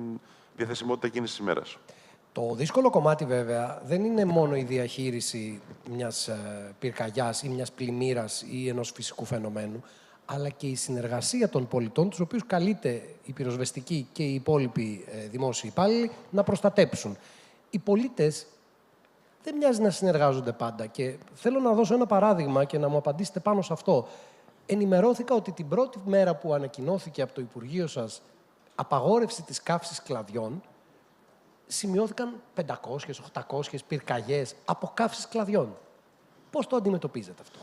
διαθεσιμότητα εκείνης της ημέρας. Το δύσκολο κομμάτι, βέβαια, δεν είναι μόνο η διαχείριση μιας πυρκαγιάς ή μιας πλημμύρας ή ενός φυσικού φαινομένου, αλλά και η συνεργασία των πολιτών, τους οποίους καλείται η πυροσβεστική και οι υπόλοιποι δημόσιοι υπάλληλοι να προστατέψουν. Οι πολίτες δεν μοιάζει να συνεργάζονται πάντα και θέλω να δώσω ένα παράδειγμα και να μου απαντήσετε πάνω σε αυτό. Ενημερώθηκα ότι την πρώτη μέρα που ανακοινώθηκε από το Υπουργείο σας απαγόρευση της καύσης κλαδιών, σημειώθηκαν 500-800 πυρκαγιές από καύσεις κλαδιών. Πώς το αντιμετωπίζετε αυτό?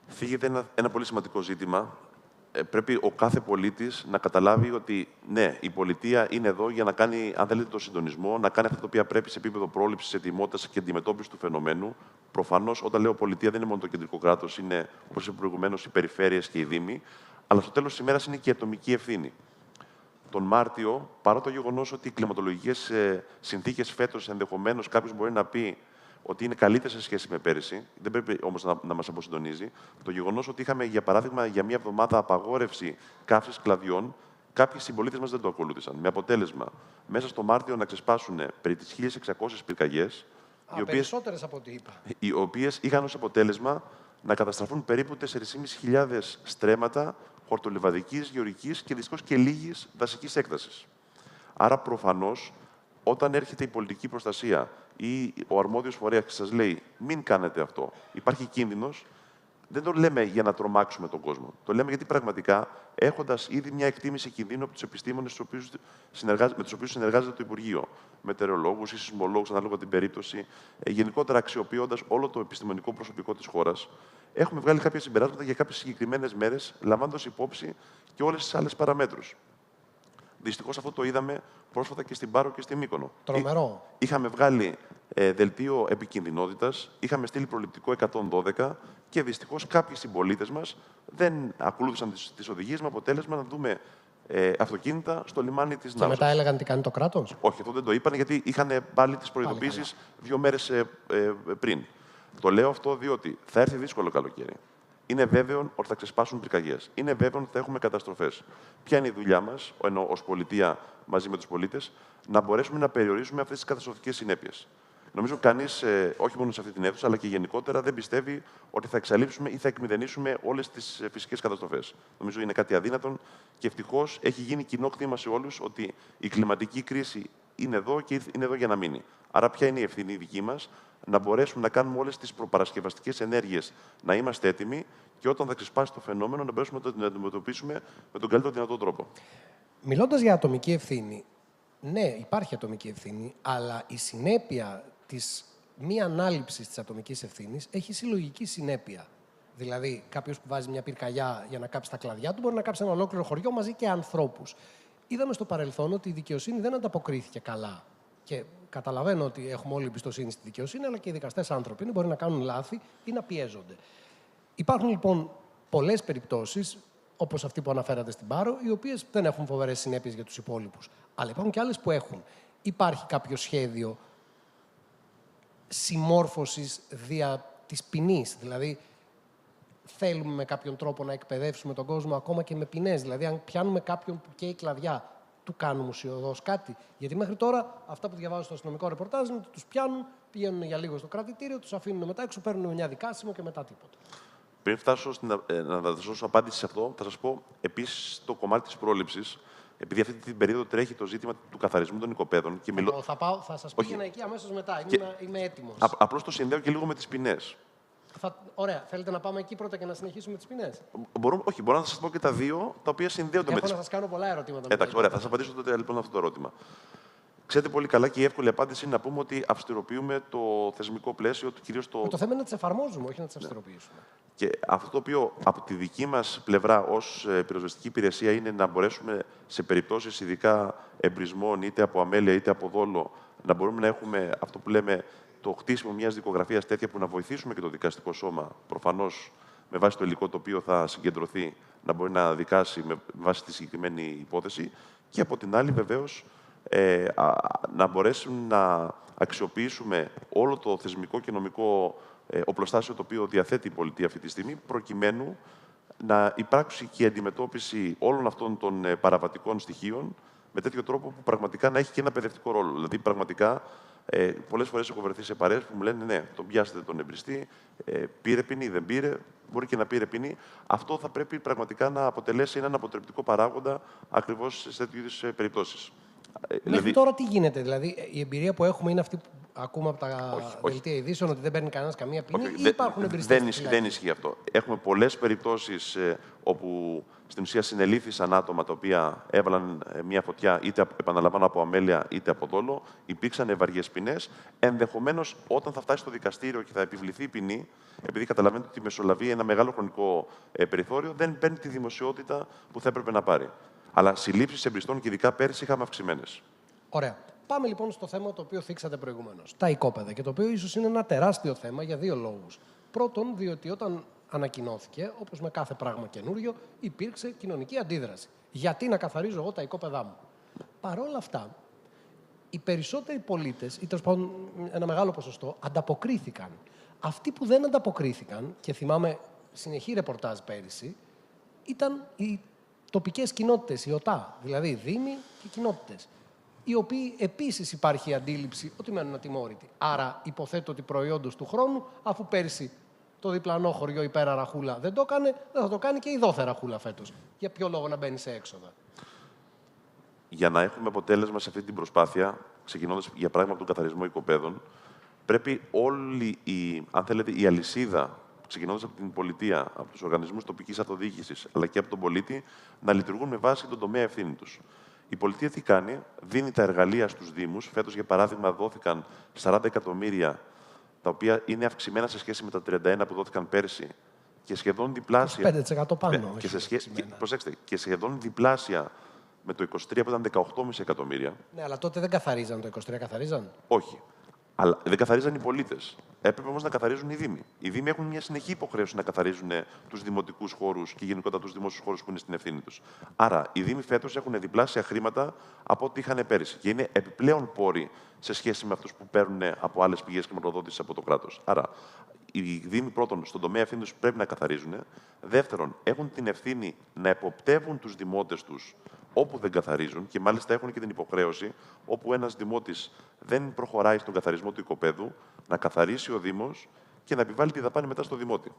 Φύγεται ένα πολύ σημαντικό ζήτημα. Πρέπει ο κάθε πολίτης να καταλάβει ότι ναι, η πολιτεία είναι εδώ για να κάνει, αν θέλετε, το συντονισμό, να κάνει αυτά τα οποία πρέπει σε επίπεδο πρόληψης, ετοιμότητας και αντιμετώπισης του φαινομένου. Προφανώς, όταν λέω πολιτεία, δεν είναι μόνο το κεντρικό κράτος, είναι, όπως είπα προηγουμένως, οι περιφέρειες και οι δήμοι. Αλλά στο τέλος της ημέρας είναι και η ατομική ευθύνη. Τον Μάρτιο, παρά το γεγονός ότι οι κλιματολογικές συνθήκες φέτος ενδεχομένως κάποιος μπορεί να πει ότι είναι καλύτερα σε σχέση με πέρυσι, δεν πρέπει όμως να μας αποσυντονίζει, το γεγονός ότι είχαμε, για παράδειγμα, για μία εβδομάδα απαγόρευση καύσης κλαδιών, κάποιοι συμπολίτες μας δεν το ακολούθησαν. Με αποτέλεσμα, μέσα στο Μάρτιο να ξεσπάσουν περί τις 1.600 πυρκαγιές, περισσότερες από ό,τι είπα. Οι οποίες είχαν ως αποτέλεσμα να καταστραφούν περίπου 4.500 στρέμματα χορτολιβαδικής, γεωργικής και δυστυχώς και λίγης δασικής έκτασης. Άρα, προφανώς, όταν έρχεται η πολιτική προστασία ή ο αρμόδιος φορέας και σας λέει μην κάνετε αυτό, υπάρχει κίνδυνος, δεν το λέμε για να τρομάξουμε τον κόσμο. Το λέμε γιατί πραγματικά, έχοντας ήδη μια εκτίμηση κινδύνου από τους επιστήμονες με τους οποίους συνεργάζεται το Υπουργείο, μετεωρολόγους ή σεισμολόγους, ανάλογα την περίπτωση, γενικότερα αξιοποιώντας όλο το επιστημονικό προσωπικό της χώρας, έχουμε βγάλει κάποια συμπεράσματα για κάποιες συγκεκριμένες μέρες, λαμβάνοντας υπόψη και όλες τις άλλες παραμέτρους. Δυστυχώς αυτό το είδαμε πρόσφατα και στην Πάρο και στη Μύκονο. Τρομερό. Είχαμε βγάλει δελτίο επικινδυνότητας, είχαμε στείλει προληπτικό 112 και δυστυχώς κάποιοι συμπολίτες μας δεν ακολούθησαν τις οδηγίες με αποτέλεσμα να δούμε αυτοκίνητα στο λιμάνι της Νάουσας. Και μετά έλεγαν τι κάνει το κράτος? Όχι, αυτό δεν το είπαν γιατί είχαν πάλι τις προειδοποίησεις 2 μέρες πριν. Το λέω αυτό διότι θα έρθει δύσκολο καλοκαίρι. Είναι βέβαιο ότι θα ξεσπάσουν πυρκαγιές. Είναι βέβαιο ότι θα έχουμε καταστροφές. Ποια είναι η δουλειά μας, ως πολιτεία μαζί με τους πολίτες, να μπορέσουμε να περιορίσουμε αυτές τις καταστροφικές συνέπειες. Νομίζω κανείς, όχι μόνο σε αυτή την αίθουσα, αλλά και γενικότερα, δεν πιστεύει ότι θα εξαλείψουμε ή θα εκμηδενήσουμε όλες τις φυσικές καταστροφές. Νομίζω είναι κάτι αδύνατον και ευτυχώς έχει γίνει κοινό κτήμα σε όλους ότι η κλιματική κρίση είναι εδώ και είναι εδώ για να μείνει. Άρα, ποια είναι η ευθύνη δική μας? Να μπορέσουμε να κάνουμε όλες τις προπαρασκευαστικές ενέργειες, να είμαστε έτοιμοι και όταν θα ξεσπάσει το φαινόμενο να μπορέσουμε να το αντιμετωπίσουμε με τον καλύτερο δυνατό τρόπο. Μιλώντας για ατομική ευθύνη, ναι, υπάρχει ατομική ευθύνη, αλλά η συνέπεια της μη ανάληψης της ατομικής ευθύνης έχει συλλογική συνέπεια. Δηλαδή, κάποιος που βάζει μια πυρκαγιά για να κάψει τα κλαδιά του μπορεί να κάψει ένα ολόκληρο χωριό μαζί και ανθρώπους. Είδαμε στο παρελθόν ότι η δικαιοσύνη δεν ανταποκρίθηκε καλά. Και καταλαβαίνω ότι έχουμε όλη εμπιστοσύνη στη δικαιοσύνη, αλλά και οι δικαστές άνθρωποι μπορεί να κάνουν λάθη ή να πιέζονται. Υπάρχουν λοιπόν πολλές περιπτώσεις, όπως αυτή που αναφέρατε στην Πάρο, οι οποίες δεν έχουν φοβερές συνέπειες για τους υπόλοιπους. Αλλά υπάρχουν και άλλες που έχουν. Υπάρχει κάποιο σχέδιο συμμόρφωσης δια της ποινής. Δηλαδή, θέλουμε με κάποιον τρόπο να εκπαιδεύσουμε τον κόσμο ακόμα και με ποινές. Δηλαδή, αν πιάνουμε κάποιον που καίει κλαδιά, του κάνουμε ουσιοδός κάτι? Γιατί μέχρι τώρα αυτά που διαβάζω στο αστυνομικό ρεπορτάζ είναι ότι τους πιάνουν, πηγαίνουν για λίγο στο κρατητήριο, τους αφήνουν μετά έξω, παίρνουν μια δικάσιμο και μετά τίποτα. Πριν φτάσω να δώσω απάντηση σε αυτό, θα σας πω επίσης το κομμάτι της πρόληψης. Επειδή αυτή την περίοδο τρέχει το ζήτημα του καθαρισμού των οικοπαίδων. Και Θα σας πήγαινα εκεί αμέσως μετά. Είμαι έτοιμος. Απλώς το συνδέω και λίγο με τις ποινές. Ωραία. Θέλετε να πάμε εκεί πρώτα και να συνεχίσουμε τις ποινές? Όχι, μπορώ να σας πω και τα δύο τα οποία συνδέονται με τις. Έχω να σας κάνω πολλά ερωτήματα. Εντάξει, ωραία. Θα σας απαντήσω τότε λοιπόν αυτό το ερώτημα. Ξέρετε πολύ καλά και η εύκολη απάντηση είναι να πούμε ότι αυστηροποιούμε το θεσμικό πλαίσιο του κυρίως το. Το θέμα είναι να τις εφαρμόζουμε, όχι να τις αυστηροποιήσουμε. Και αυτό το οποίο από τη δική μας πλευρά ως πυροσβεστική υπηρεσία είναι να μπορέσουμε σε περιπτώσεις ειδικά εμπρισμών, είτε από αμέλεια είτε από δόλο, να μπορούμε να έχουμε αυτό που λέμε το χτίσιμο μιας δικογραφίας τέτοια που να βοηθήσουμε και το δικαστικό σώμα, προφανώς με βάση το υλικό το οποίο θα συγκεντρωθεί, να μπορεί να δικάσει με βάση τη συγκεκριμένη υπόθεση και από την άλλη βεβαίως να μπορέσουν να αξιοποιήσουμε όλο το θεσμικό και νομικό οπλοστάσιο το οποίο διαθέτει η πολιτεία αυτή τη στιγμή, προκειμένου να υπάρξει και η αντιμετώπιση όλων αυτών των παραβατικών στοιχείων με τέτοιο τρόπο που πραγματικά να έχει και ένα παιδευτικό ρόλο. Δηλαδή, πραγματικά Πολλές φορές έχω βρεθεί σε παρέες που μου λένε ναι, τον πιάσετε τον εμπριστή, πήρε ποινή, δεν πήρε, μπορεί και να πήρε ποινή. Αυτό θα πρέπει πραγματικά να αποτελέσει έναν αποτρεπτικό παράγοντα ακριβώς σε τέτοιου είδους περιπτώσεις. Μέχρι τώρα τι γίνεται, δηλαδή η εμπειρία που έχουμε είναι αυτή που ακούμε από τα δελτία ειδήσεων, ότι δεν παίρνει κανένας καμία ποινή, ή υπάρχουν εμπριστές? Δεν ισχύει αυτό. Έχουμε πολλές περιπτώσεις όπου στην ουσία συνελήφθησαν άτομα τα οποία έβαλαν μια φωτιά, είτε επαναλαμβάνω από αμέλεια είτε από δόλο, υπήρξαν βαριές ποινές. Ενδεχομένως όταν θα φτάσει στο δικαστήριο και θα επιβληθεί η ποινή, επειδή καταλαβαίνετε ότι μεσολαβεί ένα μεγάλο χρονικό περιθώριο, δεν παίρνει τη δημοσιότητα που θα έπρεπε να πάρει. Αλλά συλλήψεις εμπριστών και ειδικά πέρσι είχαμε αυξημένες. Ωραία. Πάμε λοιπόν στο θέμα το οποίο θίξατε προηγουμένως. Τα οικόπεδα. Και το οποίο ίσως είναι ένα τεράστιο θέμα για δύο λόγους. Πρώτον, διότι όταν ανακοινώθηκε, όπως με κάθε πράγμα καινούριο, υπήρξε κοινωνική αντίδραση. Γιατί να καθαρίζω εγώ τα οικόπεδά μου? Παρ' όλα αυτά, οι περισσότεροι πολίτες, ή τέλος πάντων ένα μεγάλο ποσοστό, ανταποκρίθηκαν. Αυτοί που δεν ανταποκρίθηκαν, και θυμάμαι συνεχή ρεπορτάζ πέρυσι, ήταν οι τοπικές κοινότητες, οι ΟΤΑ, δηλαδή δήμοι και κοινότητες, οι οποίοι επίσης υπάρχει η αντίληψη ότι μένουν ατιμόρυτοι. Άρα υποθέτω ότι προϊόντος του χρόνου, αφού πέρσι το διπλανό χωριό η πέρα Ραχούλα δεν το έκανε, δεν θα το κάνει και η δόθε Ραχούλα φέτος. Για ποιο λόγο να μπαίνει σε έξοδα? Για να έχουμε αποτέλεσμα σε αυτή την προσπάθεια, ξεκινώντας για παράδειγμα από τον καθαρισμό οικοπαίδων, πρέπει όλη αν θέλετε, η αλυσίδα, ξεκινώντας από την πολιτεία, από τους οργανισμούς τοπικής αυτοδιοίκησης, αλλά και από τον πολίτη, να λειτουργούν με βάση τον τομέα ευθύνη τους. Η πολιτεία τι κάνει? Δίνει τα εργαλεία στους Δήμους. Φέτος, για παράδειγμα, δόθηκαν 40 εκατομμύρια, τα οποία είναι αυξημένα σε σχέση με τα 31 που δόθηκαν πέρσι και σχεδόν διπλάσια. 5% πάνω. Προσέξτε, και σχεδόν διπλάσια με το 23 που ήταν 18,5 εκατομμύρια. Ναι, αλλά τότε δεν καθαρίζαν το 23, καθαρίζαν. Όχι. Αλλά δεν καθαρίζαν οι πολίτες. Έπρεπε όμως να καθαρίζουν οι Δήμοι. Οι Δήμοι έχουν μια συνεχή υποχρέωση να καθαρίζουν τους δημοτικούς χώρους και γενικότερα τους δημόσιους χώρους που είναι στην ευθύνη τους. Άρα, οι Δήμοι φέτος έχουν διπλάσια χρήματα από ό,τι είχαν πέρυσι. Και είναι επιπλέον πόροι σε σχέση με αυτούς που παίρνουν από άλλες πηγές χρηματοδότησης από το κράτος. Άρα, οι Δήμοι πρώτον στον τομέα ευθύνη τους πρέπει να καθαρίζουν. Δεύτερον, έχουν την ευθύνη να εποπτεύουν τους δημότες τους όπου δεν καθαρίζουν και μάλιστα έχουν και την υποχρέωση, όπου ένας δημότης δεν προχωράει στον καθαρισμό του οικοπαίδου, να καθαρίσει ο Δήμος και να επιβάλλει τη δαπάνη μετά στο δημότη.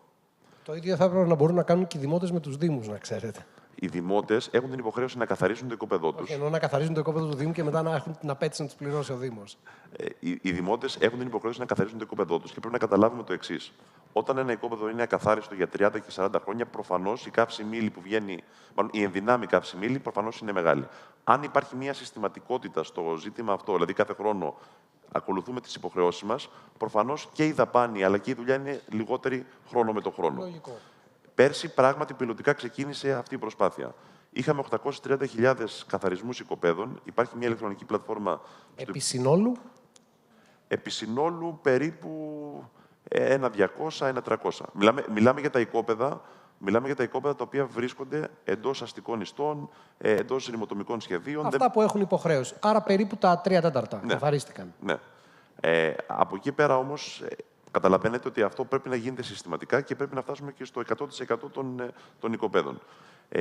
Το ίδιο θα έπρεπε να μπορούν να κάνουν και οι δημότες με τους Δήμους, να ξέρετε. Οι δημότες έχουν την υποχρέωση να καθαρίσουν το οικοπαίδο τους. Όχι, εννοώ να καθαρίζουν το οικόπεδο του Δήμου και μετά να έχουν την απέτηση να τους πληρώσει ο Δήμος. Οι δημότες έχουν την υποχρέωση να καθαρίσουν το οικοπαίδο τους και πρέπει να καταλάβουμε το εξής. Όταν ένα οικόπεδο είναι ακαθάριστο για 30 και 40 χρόνια, προφανώς η καύσιμη ύλη που βγαίνει, μάλλον η ενδυνάμει καύσιμη ύλη, προφανώς είναι μεγάλη. Αν υπάρχει μια συστηματικότητα στο ζήτημα αυτό, δηλαδή κάθε χρόνο ακολουθούμε τις υποχρεώσεις μας, προφανώς και η δαπάνη αλλά και η δουλειά είναι λιγότερη χρόνο με το χρόνο. Λογικό. Πέρσι, πράγματι, πιλωτικά ξεκίνησε αυτή η προσπάθεια. Είχαμε 830.000 καθαρισμούς οικοπαίδων. Υπάρχει μια ηλεκτρονική πλατφόρμα. Επί συνόλου? Επί συνόλου περίπου 1.200-1.300. Μιλάμε για τα οικόπεδα. Μιλάμε για τα οικόπεδα τα οποία βρίσκονται εντός αστικών ιστών, εντός ρημοτομικών σχεδίων. Αυτά που έχουν υποχρέωση. Άρα περίπου τα 3/4 καθαρίστηκαν. Ναι. Από εκεί πέρα όμως καταλαβαίνετε ότι αυτό πρέπει να γίνεται συστηματικά και πρέπει να φτάσουμε και στο 100% των οικοπαίδων.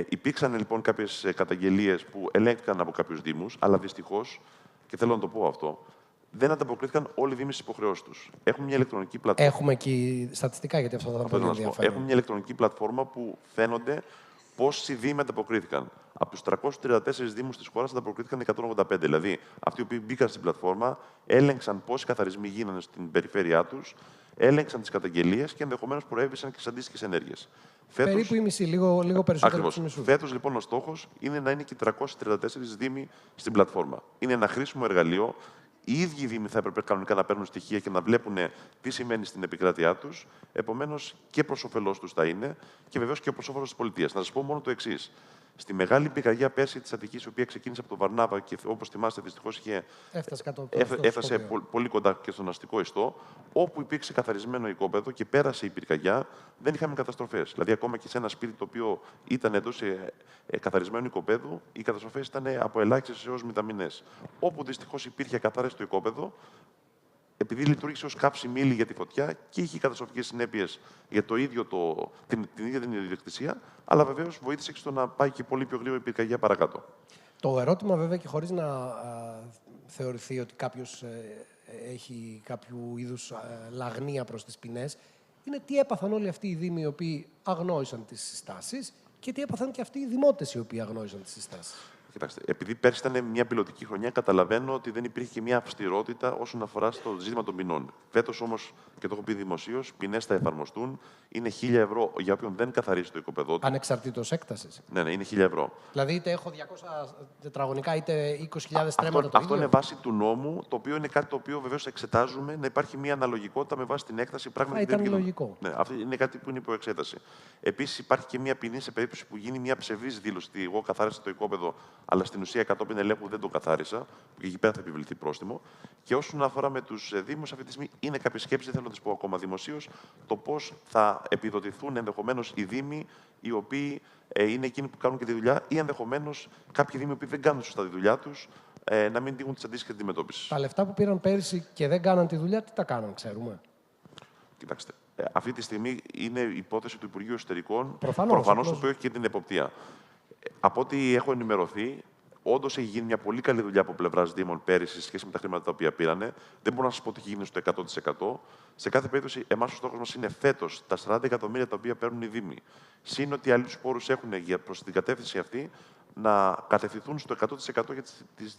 Υπήρξαν λοιπόν κάποιες καταγγελίες που ελέγχθηκαν από κάποιους Δήμους, αλλά δυστυχώς, και θέλω να το πω αυτό, δεν ανταποκρίθηκαν όλοι οι Δήμοι στις υποχρεώσεις τους. Έχουμε μια ηλεκτρονική πλατφόρμα. Έχουμε και στατιστικά, γιατί αυτό θα ήταν πολύ ενδιαφέρον. Έχουμε μια ηλεκτρονική πλατφόρμα που φαίνονται πόσοι Δήμοι ανταποκρίθηκαν. Από τους 334 Δήμους της χώρας ανταποκρίθηκαν 185. Δηλαδή, αυτοί οι οποίοι μπήκαν στην πλατφόρμα, έλεγξαν πόσοι καθαρισμοί γίνανε στην περιφέρειά τους, έλεγξαν τις καταγγελίες και ενδεχομένως προέβησαν και στις αντίστοιχες ενέργειες. Περίπου η μισή, λίγο περισσότερο από τους μισούς. Φέτος, λοιπόν, ο στόχος είναι να είναι και 334 Δήμοι στην πλατφόρμα. Είναι ένα χρήσιμο εργαλείο. Οι ίδιοι οι Δήμοι θα έπρεπε κανονικά να παίρνουν στοιχεία και να βλέπουν τι σημαίνει στην επικράτειά τους. Επομένως, και προς όφελός τους θα είναι και βεβαίως και προς όφελος της πολιτείας. Να σας πω μόνο το εξής. Στη μεγάλη πυρκαγιά πέρσι της Αττικής, η οποία ξεκίνησε από το Βαρνάβα και όπως θυμάστε, δυστυχώς έφτασε πολύ κοντά και στον αστικό ιστό, όπου υπήρξε καθαρισμένο οικόπεδο και πέρασε η πυρκαγιά, δεν είχαμε καταστροφές. Δηλαδή, ακόμα και σε ένα σπίτι το οποίο ήταν εντός καθαρισμένου οικοπαίδου, οι καταστροφές ήταν από ελάχιστες έως μηδαμινές. Όπου δυστυχώς υπήρχε ακαθάριστο οικόπεδο, επειδή λειτουργήσε ως κάψιμη ύλη για τη φωτιά και είχε καταστροφικές συνέπειες για το ίδιο την ίδια την ιδιοκτησία, αλλά βεβαίως βοήθησε και στο να πάει και πολύ πιο γρήγορα η πυρκαγιά παρακάτω. Το ερώτημα, βέβαια, και χωρίς να θεωρηθεί ότι κάποιος έχει κάποιο είδους λαγνία προς τις ποινές, είναι τι έπαθαν όλοι αυτοί οι δήμοι οι οποίοι αγνόησαν τις συστάσεις και τι έπαθαν και αυτοί οι δημότες οι οποίοι αγνόησαν τις συστάσεις. Κοιτάξτε, επειδή πέρσι ήταν μια πιλωτική χρονιά, καταλαβαίνω ότι δεν υπήρχε και μια αυστηρότητα όσον αφορά στο ζήτημα των ποινών. Φέτος όμως, και το έχω πει δημοσίως, ποινές θα εφαρμοστούν. Είναι 1.000 ευρώ για όποιον δεν καθαρίσει το οικοπεδό του. Ανεξαρτήτως έκτασης. Ναι, είναι 1.000 ευρώ. Δηλαδή, είτε έχω 200 τετραγωνικά, είτε 20.000 στρέμματα. Αυτό είναι βάση του νόμου, το οποίο είναι κάτι το οποίο βεβαίως εξετάζουμε, να υπάρχει μια αναλογικότητα με βάση την έκταση. Θα ήταν λογικό. Ναι, αυτό είναι κάτι που είναι υπό εξέταση. Επίσης, υπάρχει και μια ποινή σε περίπτωση που γίνει μια ψευδής δήλωση ότι εγώ καθάρισα το οικόπεδο, αλλά στην ουσία κατόπιν ελέγχου δεν το καθάρισα, και εκεί πέρα θα επιβληθεί πρόστιμο. Και όσον αφορά με τους δήμους, αυτή τη στιγμή είναι κάποιες σκέψεις, δεν θέλω να τις πω ακόμα δημοσίως, το πώς θα επιδοτηθούν ενδεχομένως οι δήμοι οι οποίοι είναι εκείνοι που κάνουν και τη δουλειά, ή ενδεχομένως κάποιοι δήμοι που δεν κάνουν σωστά τη δουλειά τους, να μην τύχουν τις αντίστοιχες αντιμετώπισης. Τα λεφτά που πήραν πέρυσι και δεν κάναν τη δουλειά, τι τα κάναν, ξέρουμε. Κοιτάξτε, αυτή τη στιγμή είναι υπόθεση του Υπουργείου Εσωτερικών, Προφανώς το οποίο έχει και την εποπτεία. Από ό,τι έχω ενημερωθεί, όντως έχει γίνει μια πολύ καλή δουλειά από πλευράς Δήμων πέρυσι σε σχέση με τα χρήματα τα οποία πήρανε. Δεν μπορώ να σας πω ότι έχει γίνει στο 100%. Σε κάθε περίπτωση, εμάς ο στόχος μας είναι φέτος τα 40 εκατομμύρια τα οποία παίρνουν οι Δήμοι. Συν ότι άλλους πόρους έχουν προς την κατεύθυνση αυτή να κατευθυνθούν στο 100% για τις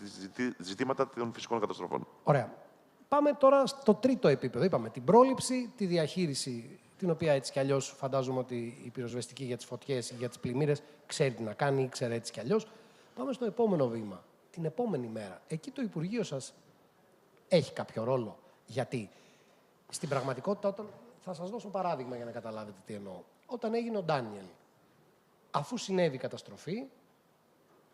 ζητήματα των φυσικών καταστροφών. Ωραία. Πάμε τώρα στο τρίτο επίπεδο. Είπαμε την πρόληψη, τη διαχείριση, την οποία έτσι κι αλλιώς φαντάζομαι ότι η πυροσβεστική για τις φωτιές ή για τις πλημμύρες ξέρει τι να κάνει, ήξερε έτσι κι αλλιώς. Πάμε στο επόμενο βήμα, την επόμενη μέρα. Εκεί το Υπουργείο σας έχει κάποιο ρόλο. Γιατί στην πραγματικότητα, θα σας δώσω παράδειγμα για να καταλάβετε τι εννοώ. Όταν έγινε ο Ντάνιελ, αφού συνέβη η καταστροφή,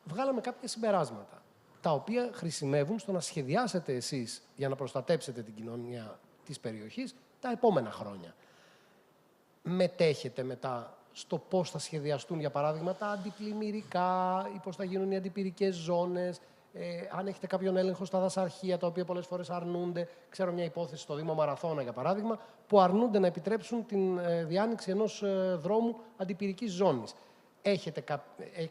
βγάλαμε κάποια συμπεράσματα, τα οποία χρησιμεύουν στο να σχεδιάσετε εσείς για να προστατέψετε την κοινωνία της περιοχής τα επόμενα χρόνια. Μετέχετε μετά στο πώς θα σχεδιαστούν, για παράδειγμα, τα αντιπλημμυρικά ή πώς θα γίνουν οι αντιπυρικές ζώνες, αν έχετε κάποιον έλεγχο στα δασαρχεία, τα οποία πολλές φορές αρνούνται. Ξέρω μια υπόθεση στο Δήμο Μαραθώνα, για παράδειγμα, που αρνούνται να επιτρέψουν την διάνοιξη ενός δρόμου αντιπυρικής ζώνης. Έχετε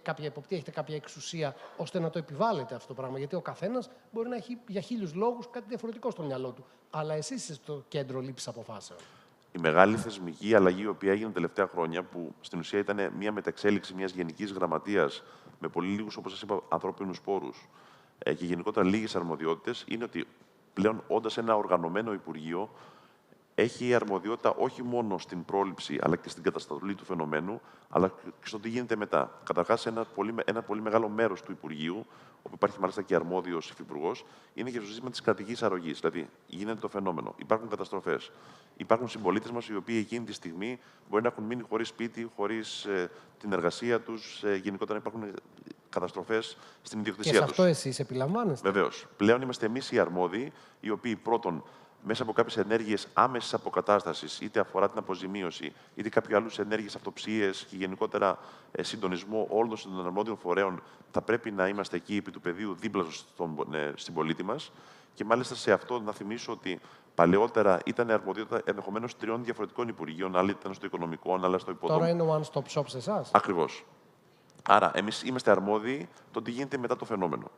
κάποια υποπτία, έχετε κάποια εξουσία ώστε να το επιβάλλετε αυτό το πράγμα. Γιατί ο καθένας μπορεί να έχει για 1000 λόγους κάτι διαφορετικό στο μυαλό του. Αλλά εσείς είστε στο κέντρο λήψης αποφάσεων. Η μεγάλη θεσμική αλλαγή, η οποία έγινε τα τελευταία χρόνια, που στην ουσία ήταν μια μεταξέλιξη μιας γενικής γραμματείας με πολύ λίγους, όπως σας είπα, ανθρώπινους πόρους και γενικότερα λίγες αρμοδιότητες, είναι ότι πλέον, όντας ένα οργανωμένο Υπουργείο, έχει αρμοδιότητα όχι μόνο στην πρόληψη αλλά και στην καταστολή του φαινομένου, αλλά και στο τι γίνεται μετά. Καταρχάς, ένα πολύ μεγάλο μέρος του Υπουργείου, όπου υπάρχει μάλιστα και αρμόδιος υφυπουργός, είναι και στο ζήτημα της κρατικής αρρωγής. Δηλαδή, γίνεται το φαινόμενο, υπάρχουν καταστροφές. Υπάρχουν συμπολίτες μας οι οποίοι εκείνη τη στιγμή μπορεί να έχουν μείνει χωρίς σπίτι, χωρίς την εργασία τους, γενικότερα υπάρχουν καταστροφές στην ιδιοκτησία τους. Και σε αυτό εσείς επιλαμβάνεστε. Βεβαίως. Πλέον είμαστε εμείς οι αρμόδιοι, οι οποίοι πρώτον, μέσα από κάποιες ενέργειες άμεσης αποκατάστασης, είτε αφορά την αποζημίωση, είτε κάποιες άλλες ενέργειες αυτοψίες και γενικότερα συντονισμό όλων των αρμόδιων φορέων, θα πρέπει να είμαστε εκεί επί του πεδίου δίπλα στην πολίτη μας. Και μάλιστα σε αυτό να θυμίσω ότι παλαιότερα ήταν αρμοδιότητα ενδεχομένως 3 διαφορετικών υπουργείων, άλλα ήταν στο οικονομικό, άλλα στο υποδόμο. Τώρα είναι one-stop shop σε εσάς. Ακριβώς. Άρα, εμείς είμαστε αρμόδιοι το τι γίνεται μετά το φαινόμενο.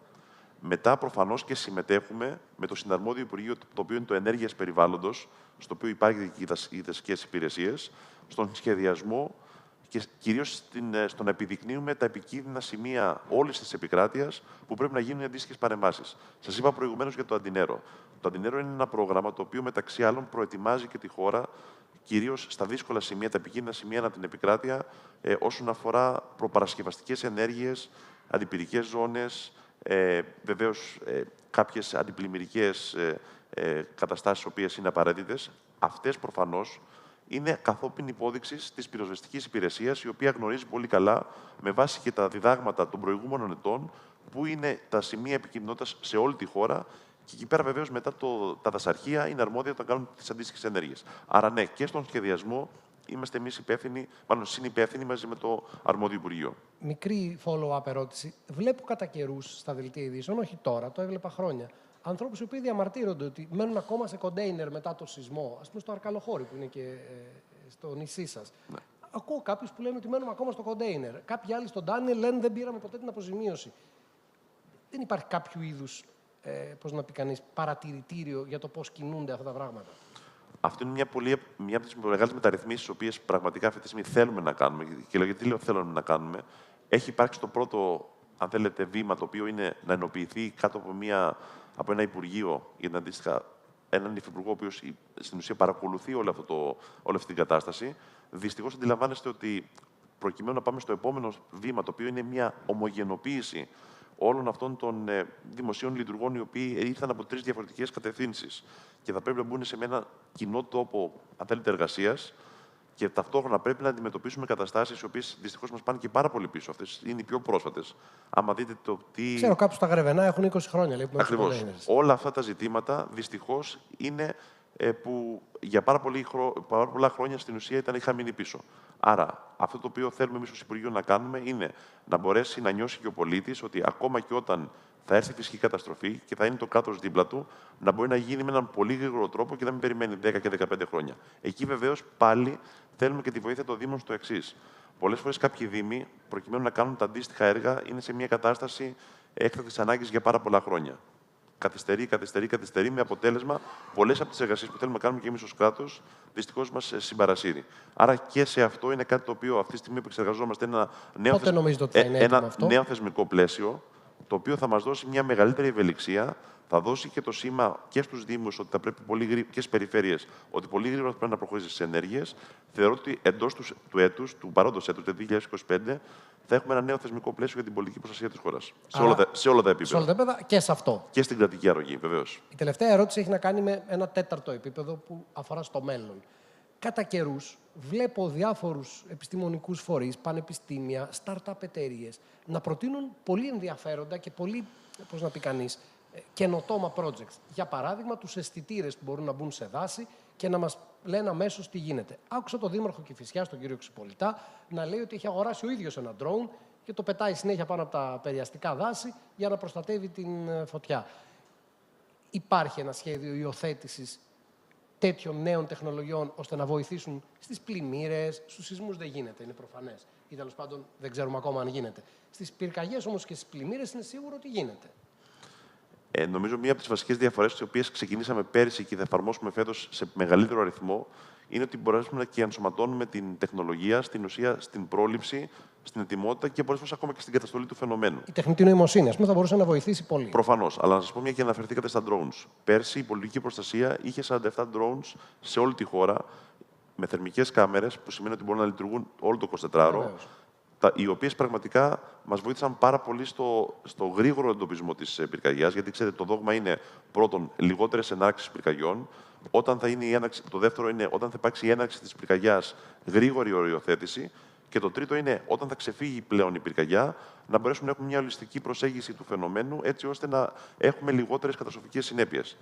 Μετά, προφανώς, και συμμετέχουμε με το συναρμόδιο Υπουργείο, το οποίο είναι το Ενέργειας Περιβάλλοντος, στο οποίο υπάρχουν οι δασικές υπηρεσίες, στον σχεδιασμό και κυρίως στο να επιδεικνύουμε τα επικίνδυνα σημεία όλης της επικράτειας που πρέπει να γίνουν οι αντίστοιχες παρεμβάσεις. Σας είπα προηγουμένως για το Αντινέρο. Το Αντινέρο είναι ένα πρόγραμμα το οποίο μεταξύ άλλων προετοιμάζει και τη χώρα κυρίως στα δύσκολα σημεία, τα επικίνδυνα σημεία ανά την επικράτεια, όσον αφορά προπαρασκευαστικές ενέργειες, αντιπυρικές ζώνες, βεβαίως κάποιες αντιπλημμυρικές καταστάσεις, οποίες είναι απαραίτητες. Αυτές προφανώς είναι καθόπιν υπόδειξης της πυροσβεστικής υπηρεσίας, η οποία γνωρίζει πολύ καλά, με βάση και τα διδάγματα των προηγούμενων ετών, που είναι τα σημεία επικινδυνότητας σε όλη τη χώρα. Και εκεί πέρα, βεβαίως, μετά τα δασαρχεία είναι αρμόδια όταν κάνουν τις αντίστοιχες ενέργειες. Άρα, ναι, και στον σχεδιασμό είμαστε εμείς υπεύθυνοι, μάλλον συνυπεύθυνοι μαζί με το αρμόδιο Υπουργείο. Μικρή follow-up ερώτηση. Βλέπω κατά καιρούς στα δελτία ειδήσεων, όχι τώρα, το έβλεπα χρόνια, ανθρώπους οι οποίοι διαμαρτύρονται ότι μένουν ακόμα σε κοντέινερ μετά το σεισμό, ας πούμε στο Αρκαλοχώρι που είναι και στο νησί σας. Ναι. Ακούω κάποιους που λένε ότι μένουμε ακόμα στο κοντέινερ. Κάποιοι άλλοι στον Ντάνιελ λένε δεν πήραμε ποτέ την αποζημίωση. Δεν υπάρχει κάποιο είδους πώς να πει κανείς, παρατηρητήριο για το πώς κινούνται αυτά τα πράγματα. Αυτό είναι μια από τις μεγάλες μεταρρυθμίσεις, τις οποίες πραγματικά αυτή τη στιγμή θέλουμε να κάνουμε. Και γιατί λέω θέλουμε να κάνουμε, έχει υπάρξει το πρώτο, αν θέλετε, βήμα, το οποίο είναι να ενοποιηθεί κάτω από ένα Υπουργείο, για την αντίστοιχα έναν υφυπουργό, ο οποίος στην ουσία παρακολουθεί όλη αυτή την κατάσταση. Δυστυχώς αντιλαμβάνεστε ότι προκειμένου να πάμε στο επόμενο βήμα, το οποίο είναι μια ομογενοποίηση όλων αυτών των δημοσίων λειτουργών, οι οποίοι ήρθαν από 3 διαφορετικές κατευθύνσεις και θα πρέπει να μπουν σε ένα κοινό τόπο, αν θέλετε, εργασίας, και ταυτόχρονα πρέπει να αντιμετωπίσουμε καταστάσεις οι οποίες δυστυχώς μας πάνε και πάρα πολύ πίσω. Αυτές είναι οι πιο πρόσφατες. Άμα δείτε το τι. Ξέρω, κάπου στα Γρεβενά έχουν 20 χρόνια. Ακριβώς. Όλα αυτά τα ζητήματα δυστυχώς είναι που για πάρα πολλά χρόνια στην ουσία ήταν είχα μείνει πίσω. Άρα, αυτό το οποίο θέλουμε εμείς ως Υπουργείο να κάνουμε είναι να μπορέσει να νιώσει και ο πολίτης ότι ακόμα και όταν θα έρθει φυσική καταστροφή και θα είναι το κράτος δίπλα του, να μπορεί να γίνει με έναν πολύ γρήγορο τρόπο και να μην περιμένει 10 και 15 χρόνια. Εκεί βεβαίως πάλι θέλουμε και τη βοήθεια των Δήμων στο εξής. Πολλές φορές κάποιοι Δήμοι, προκειμένου να κάνουν τα αντίστοιχα έργα, είναι σε μια κατάσταση έκτακτης ανάγκης για πάρα πολλά χρόνια. Καθυστερεί, με αποτέλεσμα πολλές από τις εργασίες που θέλουμε να κάνουμε και εμείς ως κράτος, δυστυχώς μας συμπαρασύρει. Άρα και σε αυτό είναι κάτι το οποίο αυτή τη στιγμή επεξεργαζόμαστε ένα νέο θεσμικό πλαίσιο, το οποίο θα μας δώσει μια μεγαλύτερη ευελιξία, θα δώσει και το σήμα και στους Δήμους ότι θα πρέπει και στις περιφέρειες ότι πολύ γρήγορα θα πρέπει να προχωρήσει στις ενέργειες. Θεωρώ ότι εντός του παρόντος έτους, το 2025, θα έχουμε ένα νέο θεσμικό πλαίσιο για την πολιτική προστασία της χώρας. Σε όλα τα επίπεδα. Σε όλα τα επίπεδα και σε αυτό. Και στην κρατική αρρωγή, βεβαίως. Η τελευταία ερώτηση έχει να κάνει με ένα 4ο επίπεδο που αφορά στο μέλλον. Κατά καιρούς βλέπω διάφορους επιστημονικούς φορείς, πανεπιστήμια, start-up εταιρείες να προτείνουν πολύ ενδιαφέροντα και πολύ, πώς να πει κανείς, καινοτόμα projects. Για παράδειγμα, τους αισθητήρες που μπορούν να μπουν σε δάση και να μας λένε αμέσως τι γίνεται. Άκουσα τον Δήμαρχο Κηφισιάς, τον κύριο Ξυπολιτά, να λέει ότι έχει αγοράσει ο ίδιος ένα drone και το πετάει συνέχεια πάνω από τα περιαστικά δάση για να προστατεύει την φωτιά. Υπάρχει ένα σχέδιο υιοθέτησης τέτοιων νέων τεχνολογιών ώστε να βοηθήσουν στις πλημμύρες, στους σεισμούς δεν γίνεται, είναι προφανές. Ή τέλος πάντων δεν ξέρουμε ακόμα αν γίνεται. Στις πυρκαγιές όμως και στις πλημμύρες είναι σίγουρο ότι γίνεται. Νομίζω μία από τις βασικές διαφορές, τις οποίες ξεκινήσαμε πέρυσι και θα εφαρμόσουμε φέτος σε μεγαλύτερο αριθμό, είναι ότι μπορέσουμε και ενσωματώνουμε την τεχνολογία στην ουσία, στην πρόληψη, στην ετοιμότητα και πολλές φορές ακόμα και στην καταστολή του φαινομένου. Η τεχνητή νοημοσύνη, ας πούμε, θα μπορούσε να βοηθήσει πολύ. Προφανώς. Αλλά να σας πω μια και αναφερθήκατε στα drones. Πέρσι η πολιτική προστασία είχε 47 drones σε όλη τη χώρα με θερμικές κάμερες, που σημαίνει ότι μπορούν να λειτουργούν όλο το 24ωρο. Οι οποίες πραγματικά μας βοήθησαν πάρα πολύ στο γρήγορο εντοπισμό της πυρκαγιάς, γιατί ξέρετε, το δόγμα είναι πρώτον λιγότερες ενάρξεις πυρκαγιών. Όταν θα είναι το δεύτερο είναι όταν θα υπάρξει η έναρξη της πυρκαγιάς, γρήγορη οριοθέτηση. Και το τρίτο είναι όταν θα ξεφύγει πλέον η πυρκαγιά, να μπορέσουμε να έχουμε μια ολιστική προσέγγιση του φαινομένου, έτσι ώστε να έχουμε λιγότερες καταστροφικές συνέπειες.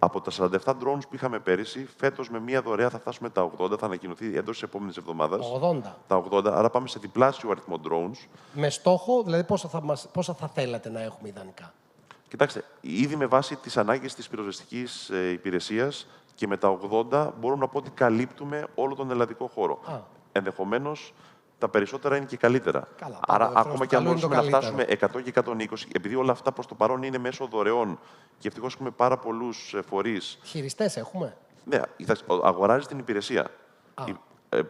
Από τα 47 drones που είχαμε πέρυσι, φέτος με μία δωρεά θα φτάσουμε τα 80, θα ανακοινωθεί εντός της επόμενης εβδομάδας. 80. Τα 80, άρα πάμε σε διπλάσιο αριθμό drones. Με στόχο, δηλαδή πόσα θα θέλατε να έχουμε ιδανικά. Κοιτάξτε, ήδη με βάση τις ανάγκες της πυροσβεστικής υπηρεσίας και με τα 80 μπορούμε να πω ότι καλύπτουμε όλο τον ελλαδικό χώρο. Ενδεχομένως τα περισσότερα είναι και καλύτερα. Άρα, ακόμα και αν μπορούσαμε να φτάσουμε 100 και 120, επειδή όλα αυτά προς το παρόν είναι μέσω δωρεών και ευτυχώς έχουμε πάρα πολλούς φορείς. Χειριστές έχουμε. Ναι, αγοράζει την υπηρεσία.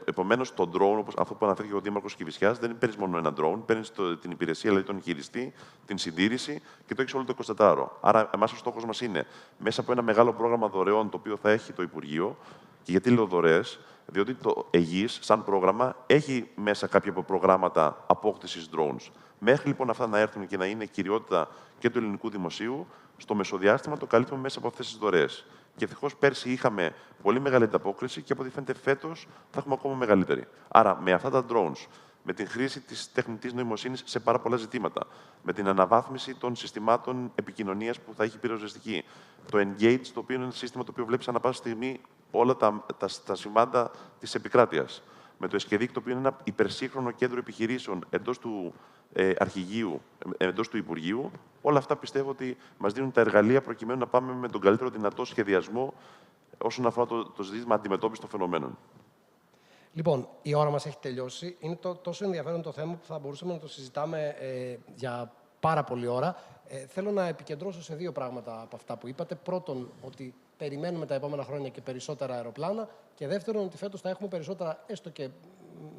Επομένως, το drone, όπως αυτό που αναφέρθηκε ο Δήμαρχος Κηφισιάς, δεν παίρνει μόνο ένα drone, παίρνει την υπηρεσία, δηλαδή τον χειριστή, την συντήρηση και το έχει όλο το 24ωρο. Άρα, εμάς ο στόχος μας είναι μέσα από ένα μεγάλο πρόγραμμα δωρεών το οποίο θα έχει το Υπουργείο. Και γιατί λέω δωρεές, διότι το ΕΓΙΣ, σαν πρόγραμμα, έχει μέσα κάποια προγράμματα απόκτησης drones. Μέχρι λοιπόν αυτά να έρθουν και να είναι κυριότητα και του ελληνικού δημοσίου, στο μεσοδιάστημα το καλύπτουμε μέσα από αυτές τις δωρεές. Και ευτυχώς πέρσι είχαμε πολύ μεγάλη ανταπόκριση και από ό,τι φαίνεται φέτος θα έχουμε ακόμα μεγαλύτερη. Άρα με αυτά τα drones, με την χρήση της τεχνητής νοημοσύνης σε πάρα πολλά ζητήματα, με την αναβάθμιση των συστημάτων επικοινωνίας που θα έχει πυροσβεστική, το Engage, το οποίο είναι ένα σύστημα το οποίο βλέπεις ανά πάσα στιγμή όλα τα σημάντα της επικράτειας, με το ΕΣΚΕΔΙΚ, το οποίο είναι ένα υπερσύγχρονο κέντρο επιχειρήσεων εντός του αρχηγείου, εντός του Υπουργείου. Όλα αυτά πιστεύω ότι μας δίνουν τα εργαλεία προκειμένου να πάμε με τον καλύτερο δυνατό σχεδιασμό όσον αφορά το ζήτημα αντιμετώπισης των φαινομένων. Λοιπόν, η ώρα μας έχει τελειώσει. Είναι τόσο ενδιαφέρον το θέμα που θα μπορούσαμε να το συζητάμε για πάρα πολλή ώρα. Θέλω να επικεντρώσω σε δύο πράγματα από αυτά που είπατε. Πρώτον, ότι περιμένουμε τα επόμενα χρόνια και περισσότερα αεροπλάνα. Και δεύτερον, ότι φέτος θα έχουμε περισσότερα, έστω και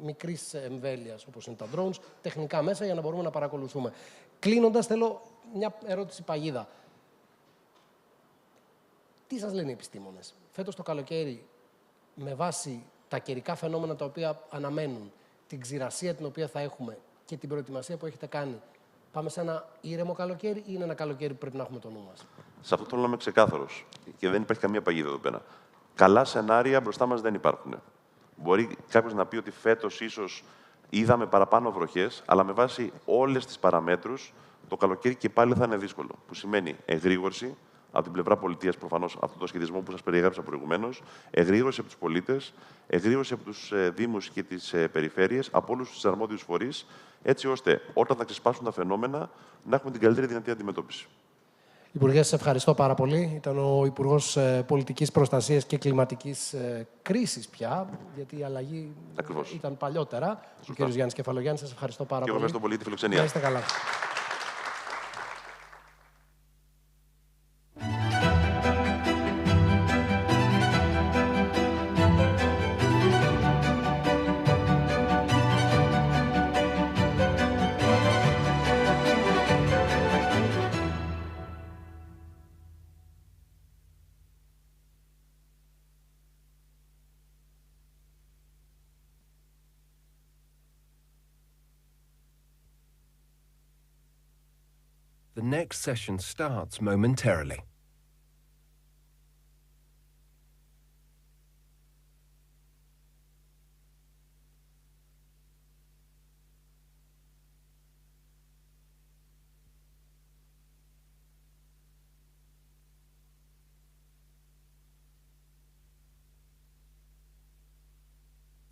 μικρής εμβέλειας, όπως είναι τα drones, τεχνικά μέσα για να μπορούμε να παρακολουθούμε. Κλείνοντας, θέλω μια ερώτηση παγίδα. Τι σας λένε οι επιστήμονες? Φέτος το καλοκαίρι, με βάση τα καιρικά φαινόμενα τα οποία αναμένουν, την ξηρασία την οποία θα έχουμε και την προετοιμασία που έχετε κάνει, πάμε σε ένα ήρεμο καλοκαίρι ή είναι ένα καλοκαίρι που πρέπει να έχουμε το νου μας? Σε αυτό θέλω να είμαι ξεκάθαρος και δεν υπάρχει καμία παγίδα εδώ πέρα. Καλά σενάρια μπροστά μας δεν υπάρχουν. Μπορεί κάποιος να πει ότι φέτος ίσως είδαμε παραπάνω βροχές, αλλά με βάση όλες τις παραμέτρους το καλοκαίρι και πάλι θα είναι δύσκολο. Που σημαίνει εγρήγορση από την πλευρά πολιτείας, προφανώς αυτό το σχεδιασμό που σας περιέγραψα προηγουμένως, εγρήγορση από τους πολίτες, εγρήγορση από τους δήμους και τις περιφέρειες, από όλους τους αρμόδιους φορείς, έτσι ώστε όταν θα ξεσπάσουν τα φαινόμενα να έχουμε την καλύτερη δυνατή αντιμετώπιση. Υπουργέ, σας ευχαριστώ πάρα πολύ. Ήταν ο Υπουργός Πολιτικής Προστασίας και Κλιματικής Κρίσης πια, γιατί η αλλαγή ήταν παλιότερα. Ο κ. Γιάννης Κεφαλογιάννης, σας ευχαριστώ πάρα πολύ. Και εγώ ευχαριστώ πολύ τη φιλοξενία. Να είστε καλά. The next session starts momentarily.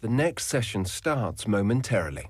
The next session starts momentarily.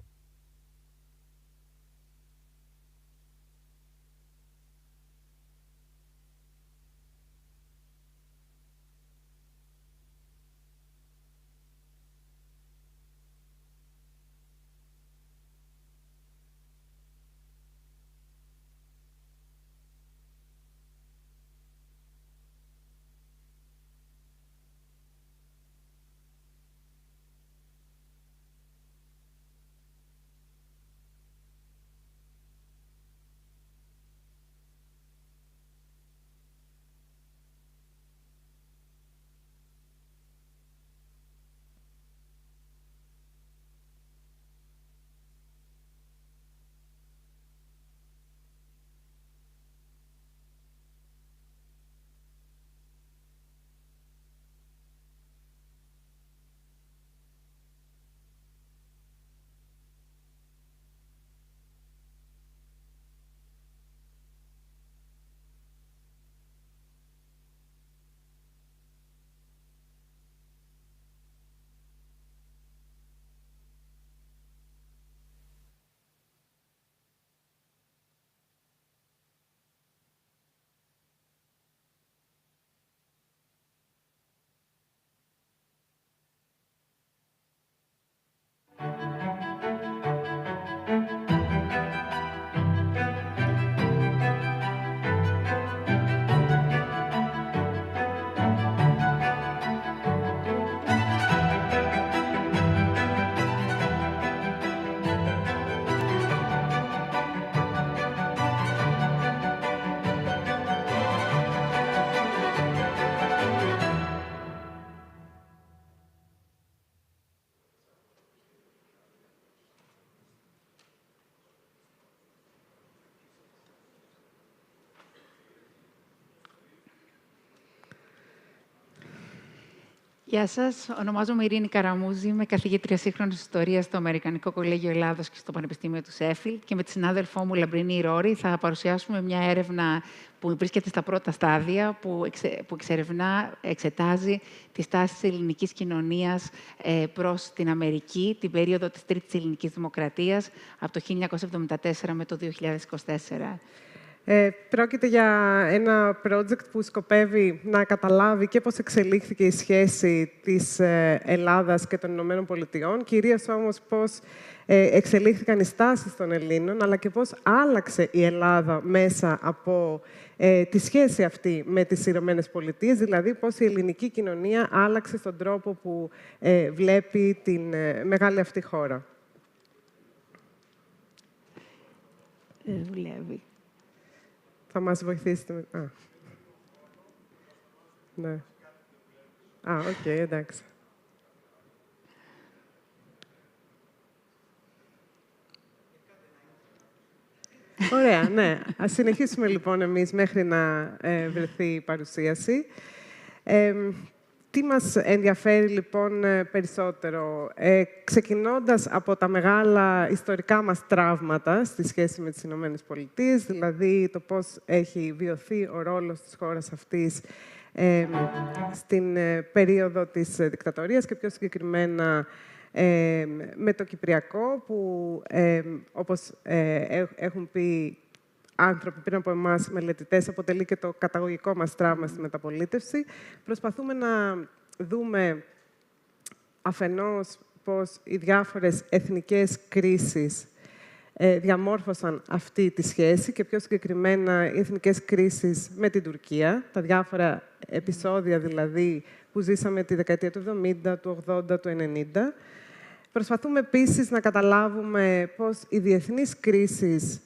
Γεια σας. Ονομάζομαι Ειρήνη Καραμούζη. Είμαι καθηγήτρια σύγχρονης ιστορίας στο Αμερικανικό Κολέγιο Ελλάδος και στο Πανεπιστήμιο του Σέφιλ. Και με τη συνάδελφό μου Λαμπρινή Ρόρη θα παρουσιάσουμε μια έρευνα που βρίσκεται στα πρώτα στάδια, που εξετάζει τις τάσεις της ελληνικής κοινωνίας προς την Αμερική, την περίοδο της Τρίτης Ελληνικής Δημοκρατίας, από το 1974 με το 2024. Πρόκειται για ένα project που σκοπεύει να καταλάβει και πώς εξελίχθηκε η σχέση της Ελλάδας και των Ηνωμένων Πολιτειών, κυρίως όμως πώς εξελίχθηκαν οι στάσεις των Ελλήνων, αλλά και πώς άλλαξε η Ελλάδα μέσα από τη σχέση αυτή με τις Ηνωμένες Πολιτείες, δηλαδή πώς η ελληνική κοινωνία άλλαξε στον τρόπο που βλέπει την μεγάλη αυτή χώρα. Δουλεύει. Θα μας βοηθήσετε. Ναι. Οκ, εντάξει. Ωραία, ναι. Ας συνεχίσουμε λοιπόν εμείς μέχρι να βρεθεί η παρουσίαση. Τι μας ενδιαφέρει λοιπόν περισσότερο, ξεκινώντας από τα μεγάλα ιστορικά μας τραύματα στη σχέση με τις Ηνωμένες Πολιτείες, δηλαδή το πώς έχει βιωθεί ο ρόλος της χώρας αυτής στην περίοδο της δικτατορίας και πιο συγκεκριμένα με το Κυπριακό, που όπως έχουν πει άνθρωποι πριν από εμάς, μελετητές, αποτελεί και το καταγωγικό μας τραύμα στη μεταπολίτευση. Προσπαθούμε να δούμε αφενός πώς οι διάφορες εθνικές κρίσεις διαμόρφωσαν αυτή τη σχέση και πιο συγκεκριμένα οι εθνικές κρίσεις με την Τουρκία, τα διάφορα επεισόδια δηλαδή που ζήσαμε τη δεκαετία του 70, του 80, του 90. Προσπαθούμε επίσης να καταλάβουμε πώς οι διεθνείς κρίσεις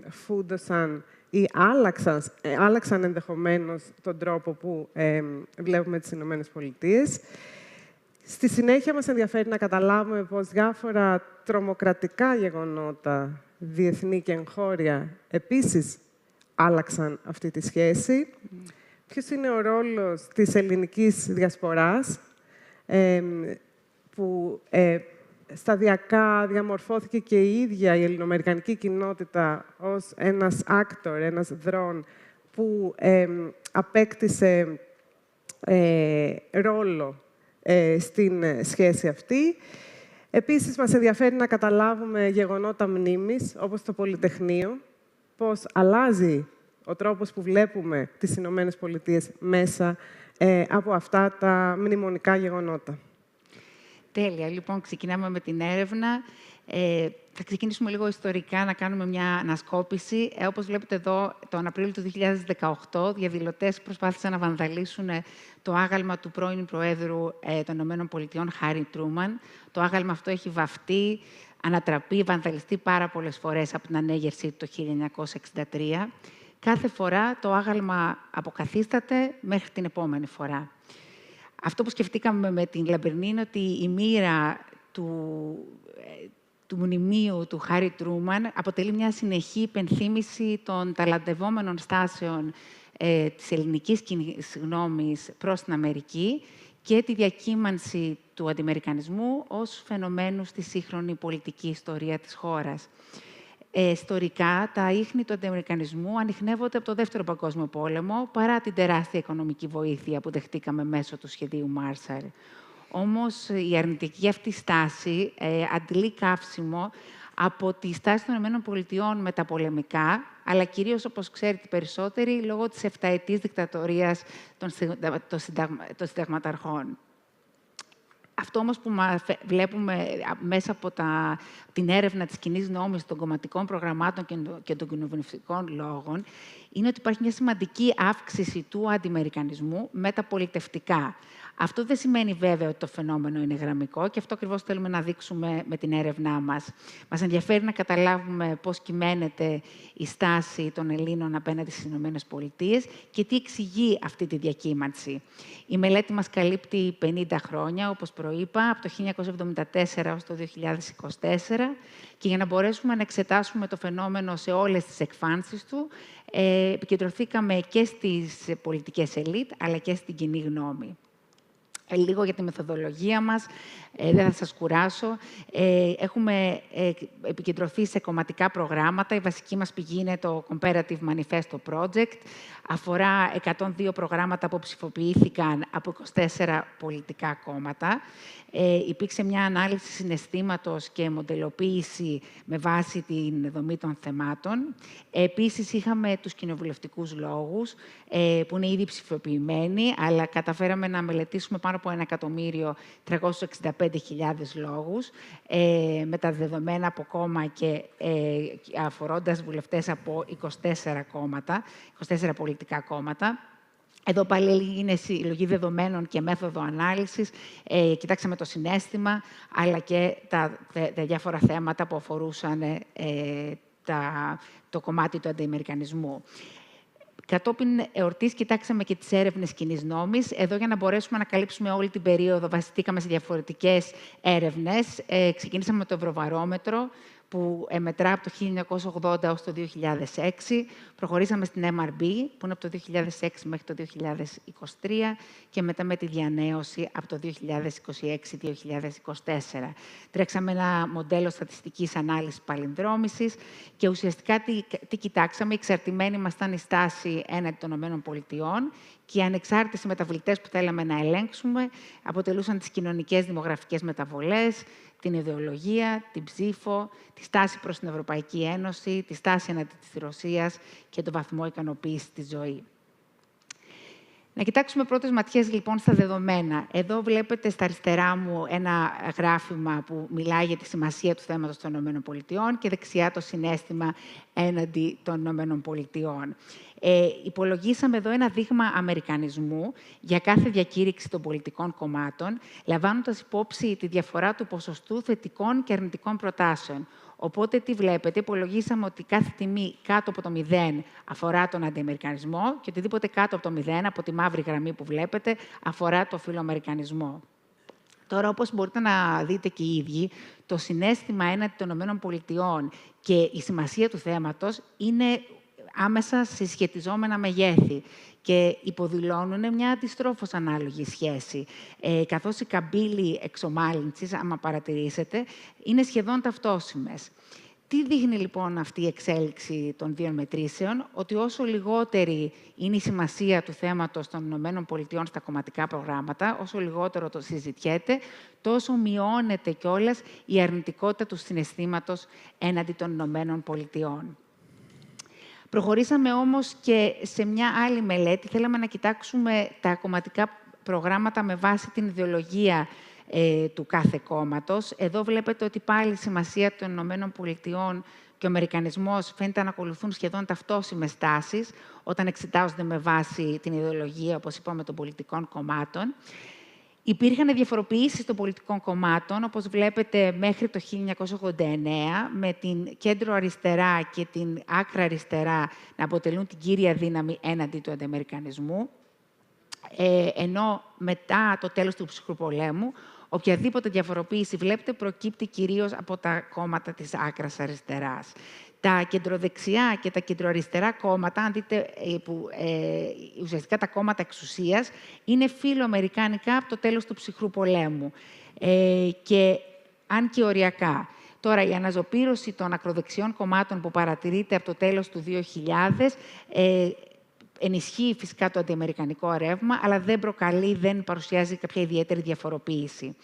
φούντωσαν ή άλλαξαν ενδεχομένως τον τρόπο που βλέπουμε τις Ηνωμένες Πολιτείες. Στη συνέχεια μας ενδιαφέρει να καταλάβουμε πώς διάφορα τρομοκρατικά γεγονότα, διεθνή και εγχώρια, επίσης άλλαξαν αυτή τη σχέση. Ποιος είναι ο ρόλος της ελληνικής διασποράς, που σταδιακά διαμορφώθηκε και η ίδια η ελληνοαμερικανική κοινότητα ως ένας actor, ένας δρόν που απέκτησε ρόλο στην σχέση αυτή. Επίσης, μας ενδιαφέρει να καταλάβουμε γεγονότα μνήμης, όπως το Πολυτεχνείο, πώς αλλάζει ο τρόπος που βλέπουμε τις Ηνωμένες Πολιτείες μέσα από αυτά τα μνημονικά γεγονότα. Τέλεια. Λοιπόν, ξεκινάμε με την έρευνα. Θα ξεκινήσουμε λίγο ιστορικά, να κάνουμε μια ανασκόπηση. Όπως βλέπετε εδώ, τον Απρίλιο του 2018, διαδηλωτές προσπάθησαν να βανδαλίσουν το άγαλμα του πρώην Προέδρου των ΗΠΑ, Χάρι Τρούμαν. Το άγαλμα αυτό έχει βαφτεί, ανατραπεί, βανδαλιστεί πάρα πολλές φορές από την ανέγερσή του το 1963. Κάθε φορά το άγαλμα αποκαθίσταται μέχρι την επόμενη φορά. Αυτό που σκεφτήκαμε με την Λαμπρινή είναι ότι η μοίρα του μνημείου του Χάρι Τρούμαν αποτελεί μια συνεχή υπενθύμηση των ταλαντευόμενων στάσεων της ελληνικής γνώμης προς την Αμερική και τη διακύμανση του αντιμερικανισμού ως φαινομένου στη σύγχρονη πολιτική ιστορία της χώρας. Ιστορικά, τα ίχνη του αντιμερικανισμού ανιχνεύονται από το Δεύτερο Παγκόσμιο Πόλεμο, παρά την τεράστια οικονομική βοήθεια που δεχτήκαμε μέσω του σχεδίου Μάρσαλ. Όμως, η αρνητική αυτή στάση αντλεί καύσιμο από τη στάση των ΗΠΑ μεταπολεμικά, αλλά κυρίως, όπως ξέρετε περισσότεροι, λόγω της 7ετής δικτατορίας των συνταγματαρχών. Αυτό όμως που βλέπουμε μέσα από την έρευνα της κοινής νόμης των κομματικών προγραμμάτων και των κοινοβουλευτικών λόγων είναι ότι υπάρχει μια σημαντική αύξηση του αντιμερικανισμού μεταπολιτευτικά. Αυτό δεν σημαίνει βέβαια ότι το φαινόμενο είναι γραμμικό και αυτό ακριβώς θέλουμε να δείξουμε με την έρευνά μας. Μας ενδιαφέρει να καταλάβουμε πώς κυμαίνεται η στάση των Ελλήνων απέναντι στις ΗΠΑ και τι εξηγεί αυτή τη διακύμανση. Η μελέτη μας καλύπτει 50 χρόνια, όπως προείπα, από το 1974 έως το 2024 και για να μπορέσουμε να εξετάσουμε το φαινόμενο σε όλες τις εκφάνσεις του, επικεντρωθήκαμε και στις πολιτικές ελίτ, αλλά και στην κοινή γνώμη. Λίγο για τη μεθοδολογία μας, δεν θα σας κουράσω. Έχουμε επικεντρωθεί σε κομματικά προγράμματα. Η βασική μας πηγή είναι το Comparative Manifesto Project. Αφορά 102 προγράμματα που ψηφοποιήθηκαν από 24 πολιτικά κόμματα. Υπήρξε μια ανάλυση συναισθήματος και μοντελοποίηση με βάση την δομή των θεμάτων. Επίσης, είχαμε τους κοινοβουλευτικούς λόγους, που είναι ήδη ψηφοποιημένοι, αλλά καταφέραμε να μελετήσουμε πάνω πάνω από 1.365.000 λόγους, με τα δεδομένα από κόμμα και αφορώντας βουλευτές από 24 κόμματα, 24 πολιτικά κόμματα. Εδώ πάλι είναι συλλογή δεδομένων και μέθοδο ανάλυσης. Κοιτάξαμε το συναίσθημα, αλλά και τα διάφορα θέματα που αφορούσαν το κομμάτι του αντιαμερικανισμού. Κατόπιν εορτής κοιτάξαμε και τις έρευνες κοινής νόμης. Εδώ, για να μπορέσουμε να καλύψουμε όλη την περίοδο, βασιστήκαμε σε διαφορετικές έρευνες. Ξεκινήσαμε με το Ευρωβαρόμετρο, που μετρά από το 1980 ως το 2006. Προχωρήσαμε στην MRB, που είναι από το 2006 μέχρι το 2023, και μετά με τη διανέωση από το 2026-2024. Τρέξαμε ένα μοντέλο στατιστικής ανάλυσης παλινδρόμησης και ουσιαστικά τι κοιτάξαμε. Εξαρτημένοι μας ήταν η στάση έναντι των ΗΠΑ και οι ανεξάρτητοι μεταβλητές που θέλαμε να ελέγξουμε αποτελούσαν τις κοινωνικές δημογραφικές μεταβολές, την ιδεολογία, την ψήφο, τη στάση προς την Ευρωπαϊκή Ένωση, τη στάση εναντί της Ρωσίας και τον βαθμό ικανοποίησης της ζωής. Να κοιτάξουμε πρώτες ματιές λοιπόν στα δεδομένα. Εδώ βλέπετε στα αριστερά μου ένα γράφημα που μιλάει για τη σημασία του θέματος των ΗΠΑ και δεξιά το συναίσθημα έναντι των ΗΠΑ. Υπολογίσαμε εδώ ένα δείγμα αμερικανισμού για κάθε διακήρυξη των πολιτικών κομμάτων, λαμβάνοντας υπόψη τη διαφορά του ποσοστού θετικών και αρνητικών προτάσεων. Οπότε, τι βλέπετε, υπολογίσαμε ότι κάθε τιμή κάτω από το 0 αφορά τον αντιαμερικανισμό και οτιδήποτε κάτω από το 0, από τη μαύρη γραμμή που βλέπετε, αφορά το φιλοαμερικανισμό. Τώρα, όπως μπορείτε να δείτε και οι ίδιοι, το συναίσθημα έναντι των ΗΠΑ και η σημασία του θέματος είναι άμεσα συσχετιζόμενα μεγέθη και υποδηλώνουν μια αντιστρόφως ανάλογη σχέση. Καθώς οι καμπύλοι εξομάλυνσης, άμα παρατηρήσετε, είναι σχεδόν ταυτόσιμες. Τι δείχνει λοιπόν αυτή η εξέλιξη των δύο μετρήσεων? Ότι όσο λιγότερη είναι η σημασία του θέματος των ΗΠΑ στα κομματικά προγράμματα, όσο λιγότερο το συζητιέται, τόσο μειώνεται κιόλας η αρνητικότητα του συναισθήματος έναντι των ΗΠΑ. Προχωρήσαμε όμως και σε μια άλλη μελέτη. Θέλαμε να κοιτάξουμε τα κομματικά προγράμματα με βάση την ιδεολογία του κάθε κόμματος. Εδώ βλέπετε ότι πάλι η σημασία των ΗΠΑ και ο αμερικανισμός φαίνεται να ακολουθούν σχεδόν ταυτόσιμες τάσεις όταν εξετάζονται με βάση την ιδεολογία, όπως είπαμε, των πολιτικών κομμάτων. Υπήρχαν διαφοροποιήσεις των πολιτικών κομμάτων, όπως βλέπετε, μέχρι το 1989, με την κέντρο-αριστερά και την άκρα-αριστερά να αποτελούν την κύρια δύναμη έναντι του αντιαμερικανισμού, ενώ μετά το τέλος του ψυχρού πολέμου, οποιαδήποτε διαφοροποίηση βλέπετε προκύπτει κυρίως από τα κόμματα της άκρας αριστεράς. Τα κεντροδεξιά και τα κεντροαριστερά κόμματα, αν δείτε, ουσιαστικά τα κόμματα εξουσίας, είναι φιλοαμερικανικά από το τέλος του ψυχρού πολέμου. Και αν και οριακά. Τώρα, η αναζωπήρωση των ακροδεξιών κομμάτων που παρατηρείται από το τέλος του 2000 ενισχύει φυσικά το αντιαμερικανικό ρεύμα, αλλά δεν παρουσιάζει κάποια ιδιαίτερη διαφοροποίηση.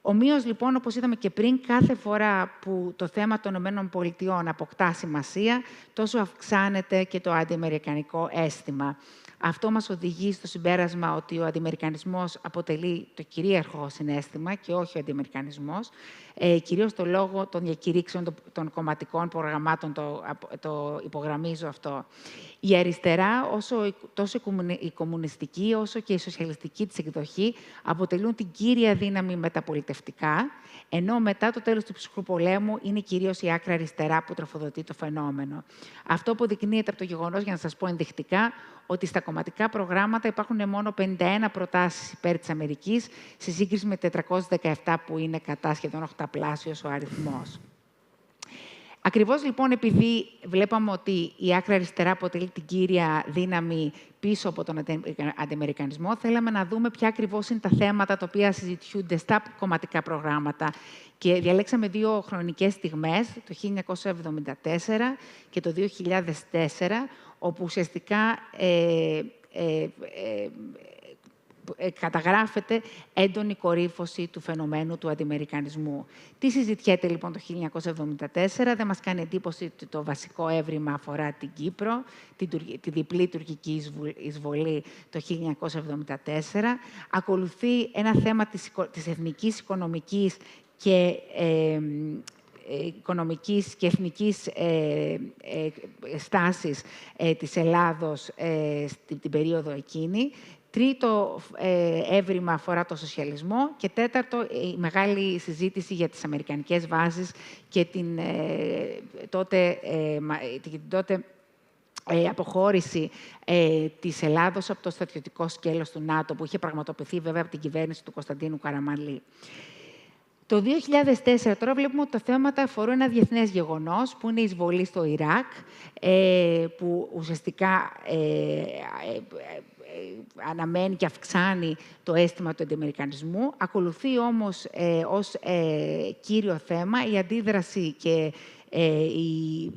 Ομοίως, λοιπόν, όπως είδαμε και πριν, κάθε φορά που το θέμα των ΗΠΑ αποκτά σημασία, τόσο αυξάνεται και το αντιαμερικανικό αίσθημα. Αυτό μας οδηγεί στο συμπέρασμα ότι ο αντιαμερικανισμός αποτελεί το κυρίαρχο συναίσθημα και όχι ο αντιαμερικανισμός, κυρίως το λόγο των διακηρύξεων των κομματικών προγραμμάτων, το υπογραμμίζω αυτό. Η αριστερά, τόσο η κομμουνιστική όσο και η σοσιαλιστική της εκδοχή, αποτελούν την κύρια δύναμη μεταπολιτευτικά, ενώ μετά το τέλος του ψυχρού πολέμου είναι κυρίως η άκρα αριστερά που τροφοδοτεί το φαινόμενο. Αυτό αποδεικνύεται από το γεγονός, για να σας πω ενδεικτικά, ότι στα κομματικά προγράμματα υπάρχουν μόνο 51 προτάσεις υπέρ της Αμερικής, σε σύγκριση με 417 που είναι κατά, σχεδόν οχταπλάσιος ο αριθμός. Ακριβώς λοιπόν επειδή βλέπαμε ότι η άκρα αριστερά αποτελεί την κύρια δύναμη πίσω από τον αντιαμερικανισμό, θέλαμε να δούμε ποια ακριβώς είναι τα θέματα τα οποία συζητιούνται στα κομματικά προγράμματα. Και διαλέξαμε δύο χρονικές στιγμές, το 1974 και το 2004, όπου ουσιαστικά καταγράφεται έντονη κορύφωση του φαινομένου του αντιαμερικανισμού. Τι συζητιέται λοιπόν το 1974, δεν μας κάνει εντύπωση ότι το βασικό έβριμα αφορά την Κύπρο, τη διπλή τουρκική εισβολή το 1974. Ακολουθεί ένα θέμα της εθνικής οικονομικής και οικονομικής και εθνικής στάσης της Ελλάδος στην περίοδο εκείνη. Τρίτο έβριμα αφορά το σοσιαλισμό και τέταρτο η μεγάλη συζήτηση για τις αμερικανικές βάσεις και την τότε αποχώρηση της Ελλάδος από το στρατιωτικό σκέλος του ΝΑΤΟ, που είχε πραγματοποιηθεί βέβαια από την κυβέρνηση του Κωνσταντίνου Καραμανλή. Το 2004 τώρα βλέπουμε ότι τα θέματα αφορούν ένα διεθνές γεγονός, που είναι η εισβολή στο Ιράκ, που ουσιαστικά αναμένει και αυξάνει το αίσθημα του αντιαμερικανισμού. Ακολουθεί όμως ως κύριο θέμα η αντίδραση και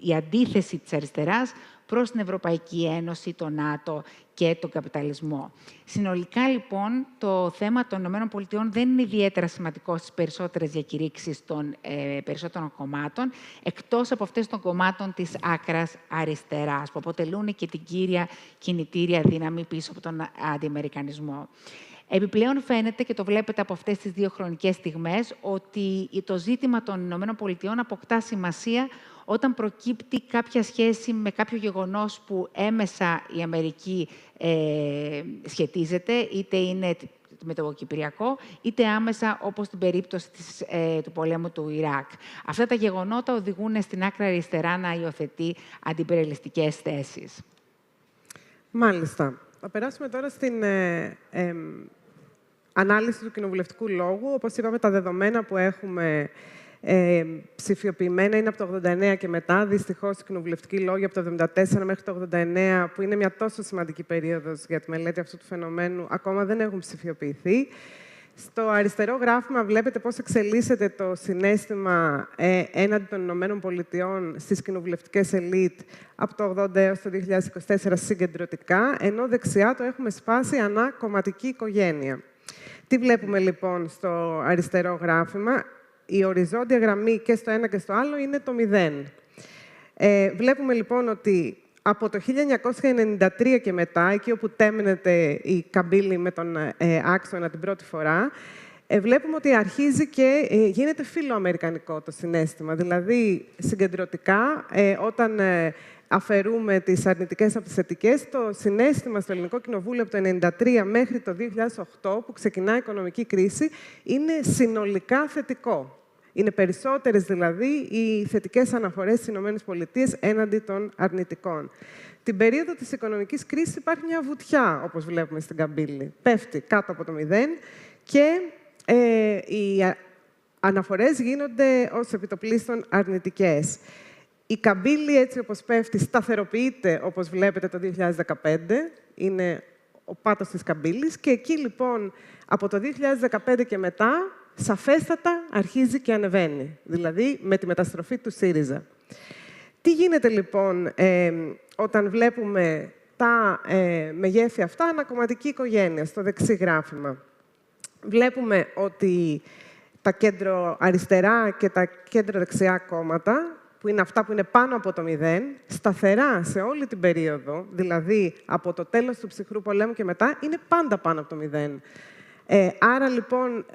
η αντίθεση της αριστεράς προς την Ευρωπαϊκή Ένωση, το ΝΑΤΟ και τον καπιταλισμό. Συνολικά, λοιπόν, το θέμα των ΗΠΑ δεν είναι ιδιαίτερα σημαντικό στις περισσότερες διακηρύξεις των περισσότερων κομμάτων, εκτός από αυτές των κομμάτων της άκρας αριστεράς, που αποτελούν και την κύρια κινητήρια δύναμη πίσω από τον αντιαμερικανισμό. Επιπλέον φαίνεται, και το βλέπετε από αυτές τις δύο χρονικές στιγμές, ότι το ζήτημα των ΗΠΑ αποκτά σημασία όταν προκύπτει κάποια σχέση με κάποιο γεγονός που έμεσα η Αμερική σχετίζεται, είτε είναι με το Κυπριακό, είτε άμεσα, όπως στην περίπτωση του πολέμου του Ιράκ. Αυτά τα γεγονότα οδηγούν στην άκρα αριστερά να υιοθετεί αντιπεριαλιστικές θέσεις. Μάλιστα. Θα περάσουμε τώρα στην ανάλυση του κοινοβουλευτικού λόγου. Όπως είπαμε, τα δεδομένα που έχουμε ψηφιοποιημένα είναι από το 89 και μετά. Δυστυχώς, οι κοινοβουλευτικοί λόγοι από το 74 μέχρι το 89, που είναι μια τόσο σημαντική περίοδος για τη μελέτη αυτού του φαινομένου, ακόμα δεν έχουν ψηφιοποιηθεί. Στο αριστερό γράφημα βλέπετε πώς εξελίσσεται το συναίσθημα έναντι των Ηνωμένων Πολιτειών στις κοινοβουλευτικές ελίτ από το 80 έως το 2024 συγκεντρωτικά, ενώ δεξιά το έχουμε σπάσει ανά κομματική οικογένεια. Τι βλέπουμε λοιπόν στο αριστερό γράφημα? Η οριζόντια γραμμή και στο ένα και στο άλλο είναι το 0. Βλέπουμε λοιπόν ότι από το 1993 και μετά, εκεί όπου τέμνεται η καμπύλη με τον άξονα την πρώτη φορά, βλέπουμε ότι αρχίζει και γίνεται φιλοαμερικανικό το συναίσθημα. Δηλαδή, συγκεντρωτικά, όταν αφαιρούμε τις αρνητικές από τις θετικές, το συναίσθημα στο Ελληνικό Κοινοβούλιο από το 1993 μέχρι το 2008, που ξεκινά η οικονομική κρίση, είναι συνολικά θετικό. Είναι περισσότερες δηλαδή οι θετικές αναφορές στις ΗΠΑ έναντι των αρνητικών. Την περίοδο της οικονομικής κρίσης υπάρχει μια βουτιά, όπως βλέπουμε στην καμπύλη. Πέφτει κάτω από το 0 και οι αναφορές γίνονται ως επιτοπλίστων αρνητικές. Η καμπύλη, έτσι όπως πέφτει, σταθεροποιείται, όπως βλέπετε, το 2015. Είναι ο πάτος της καμπύλης. Και εκεί, λοιπόν, από το 2015 και μετά, σαφέστατα αρχίζει και ανεβαίνει. Δηλαδή, με τη μεταστροφή του ΣΥΡΙΖΑ. Τι γίνεται, λοιπόν, όταν βλέπουμε τα μεγέθη αυτά ανακομματική οικογένεια, στο δεξί γράφημα? Βλέπουμε ότι τα κέντρο-αριστερά και τα κέντρο-δεξιά κόμματα, που είναι αυτά που είναι πάνω από το 0, σταθερά σε όλη την περίοδο, δηλαδή από το τέλος του ψυχρού πολέμου και μετά, είναι πάντα πάνω από το 0. Άρα, λοιπόν,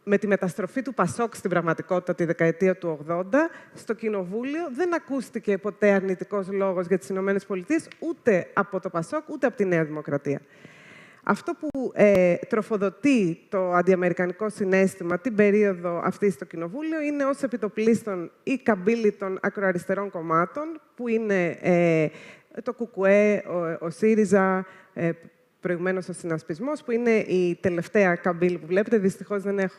με τη μεταστροφή του ΠΑΣΟΚ στην πραγματικότητα τη δεκαετία του 80, στο Κοινοβούλιο δεν ακούστηκε ποτέ αρνητικός λόγος για τις ΗΠΑ, ούτε από το ΠΑΣΟΚ, ούτε από τη Νέα Δημοκρατία. Αυτό που τροφοδοτεί το αντιαμερικανικό συναίσθημα την περίοδο αυτή στο Κοινοβούλιο είναι ως επιτοπλίστων η καμπύλη των ακροαριστερών κομμάτων, που είναι το ΚΚΕ, ο ΣΥΡΙΖΑ, προηγουμένως ο συνασπισμός, που είναι η τελευταία καμπύλη που βλέπετε. Δυστυχώς δεν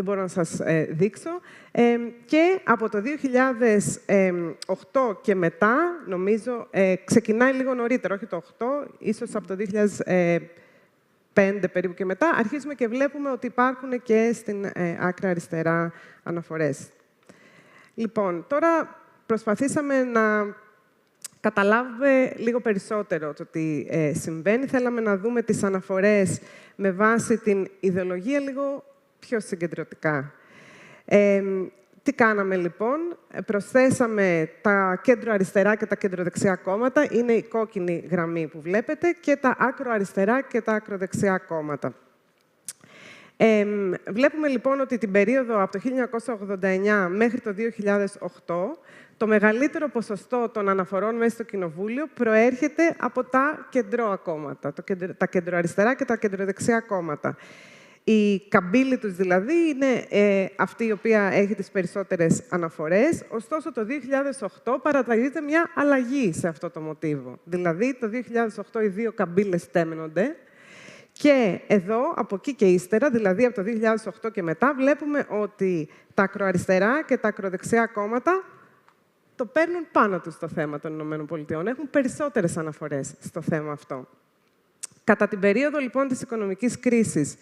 μπορώ να σας δείξω. Και από το 2008 και μετά, νομίζω, ξεκινάει λίγο νωρίτερα, όχι το 8, ίσως από το 2005 περίπου και μετά, αρχίζουμε και βλέπουμε ότι υπάρχουν και στην άκρα αριστερά αναφορές. Λοιπόν, τώρα προσπαθήσαμε να καταλάβουμε λίγο περισσότερο το τι συμβαίνει. Θέλαμε να δούμε τις αναφορές με βάση την ιδεολογία λίγο πιο συγκεντρωτικά. Τι κάναμε λοιπόν? Προσθέσαμε τα κέντρο-αριστερά και τα κέντρο-δεξιά κόμματα. Είναι η κόκκινη γραμμή που βλέπετε και τα άκρο-αριστερά και τα άκρο-δεξιά κόμματα. Βλέπουμε λοιπόν ότι την περίοδο από το 1989 μέχρι το 2008 το μεγαλύτερο ποσοστό των αναφορών μέσα στο Κοινοβούλιο προέρχεται από τα κεντρώα κόμματα, τα κεντροαριστερά και τα κεντροδεξιά κόμματα. Η καμπύλη τους δηλαδή είναι αυτή η οποία έχει τις περισσότερες αναφορές. Ωστόσο, το 2008 παρατηρείται μια αλλαγή σε αυτό το μοτίβο. Δηλαδή, το 2008 οι δύο καμπύλες στέμνονται. Και εδώ, από εκεί και ύστερα, δηλαδή από το 2008 και μετά, βλέπουμε ότι τα ακροαριστερά και τα ακροδεξιά κόμματα το παίρνουν πάνω τους το θέμα των ΗΠΑ. Έχουν περισσότερες αναφορές στο θέμα αυτό. Κατά την περίοδο, λοιπόν, της οικονομικής κρίσης,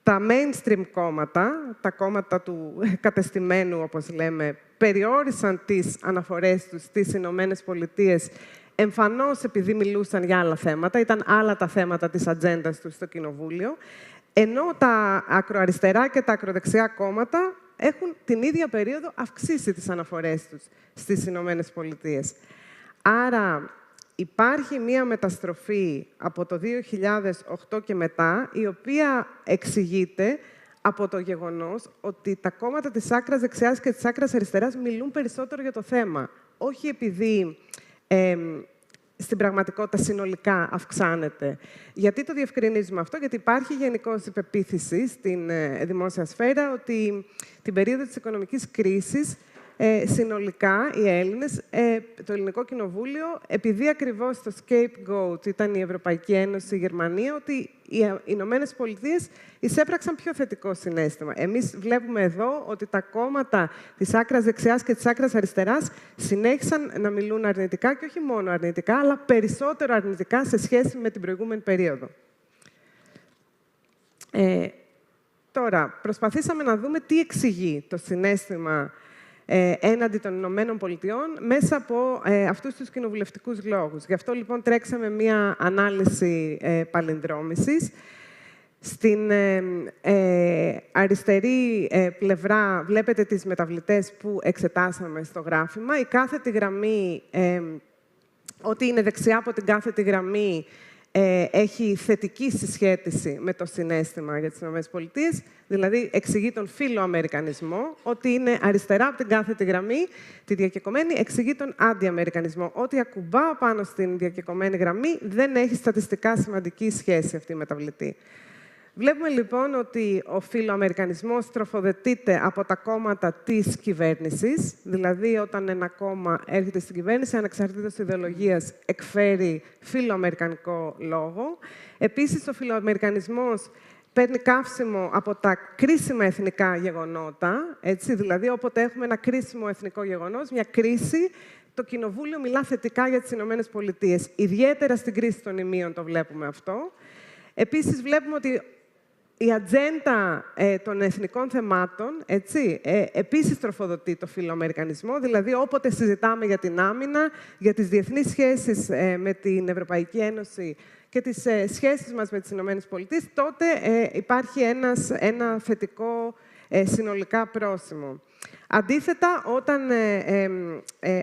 τα mainstream κόμματα, τα κόμματα του κατεστημένου, όπως λέμε, περιόρισαν τις αναφορές τους στις Ηνωμένες Πολιτείες, εμφανώς επειδή μιλούσαν για άλλα θέματα, ήταν άλλα τα θέματα της ατζέντας τους στο Κοινοβούλιο, ενώ τα ακροαριστερά και τα ακροδεξιά κόμματα έχουν την ίδια περίοδο αυξήσει τις αναφορές τους στις Ηνωμένες Πολιτείες. Άρα υπάρχει μία μεταστροφή από το 2008 και μετά, η οποία εξηγείται από το γεγονός ότι τα κόμματα της άκρας δεξιάς και της άκρας αριστεράς μιλούν περισσότερο για το θέμα. Όχι επειδή στην πραγματικότητα συνολικά αυξάνεται. Γιατί το διευκρινίζουμε αυτό? Γιατί υπάρχει γενικώς η πεποίθηση στην δημόσια σφαίρα ότι την περίοδο της οικονομικής κρίσης συνολικά οι Έλληνες, το Ελληνικό Κοινοβούλιο, επειδή ακριβώς το scapegoat ήταν η Ευρωπαϊκή Ένωση, η Γερμανία, ότι οι Ηνωμένες Πολιτείες εισέπραξαν πιο θετικό συναίσθημα. Εμείς βλέπουμε εδώ ότι τα κόμματα της άκρας δεξιάς και της άκρας αριστεράς συνέχισαν να μιλούν αρνητικά και όχι μόνο αρνητικά, αλλά περισσότερο αρνητικά σε σχέση με την προηγούμενη περίοδο. Τώρα, προσπαθήσαμε να δούμε τι εξηγεί το συναίσθημα έναντι των Ηνωμένων Πολιτειών μέσα από αυτούς τους κοινοβουλευτικούς λόγους. Γι' αυτό, λοιπόν, τρέξαμε μία ανάλυση παλινδρόμησης. Στην αριστερή πλευρά βλέπετε τις μεταβλητές που εξετάσαμε στο γράφημα. Η κάθετη γραμμή, ό,τι είναι δεξιά από την κάθετη γραμμή, έχει θετική συσχέτιση με το συναίσθημα για τις ΗΠΑ, δηλαδή εξηγεί τον φιλοαμερικανισμό, ότι είναι αριστερά από την κάθετη γραμμή, τη διακεκομένη, εξηγεί τον αντιαμερικανισμό. Ό,τι ακουμπά πάνω στην διακεκομένη γραμμή δεν έχει στατιστικά σημαντική σχέση αυτή η μεταβλητή. Βλέπουμε λοιπόν ότι ο φιλοαμερικανισμός τροφοδοτείται από τα κόμματα της κυβέρνησης, δηλαδή όταν ένα κόμμα έρχεται στην κυβέρνηση, ανεξαρτήτως ιδεολογίας, εκφέρει φιλοαμερικανικό λόγο. Επίσης, ο φιλοαμερικανισμός παίρνει καύσιμο από τα κρίσιμα εθνικά γεγονότα, έτσι, δηλαδή όποτε έχουμε ένα κρίσιμο εθνικό γεγονός, μια κρίση, το Κοινοβούλιο μιλά θετικά για τις Ηνωμένες Πολιτείες. Ιδιαίτερα στην κρίση των ημείων το βλέπουμε αυτό. Επίσης, βλέπουμε ότι η ατζέντα των εθνικών θεμάτων, έτσι, επίσης τροφοδοτεί το φιλοαμερικανισμό, δηλαδή όποτε συζητάμε για την άμυνα, για τις διεθνείς σχέσεις με την Ευρωπαϊκή Ένωση και τις σχέσεις μας με τις Ηνωμένες Πολιτείες, τότε υπάρχει ένα θετικό συνολικά πρόσημο. Αντίθετα, όταν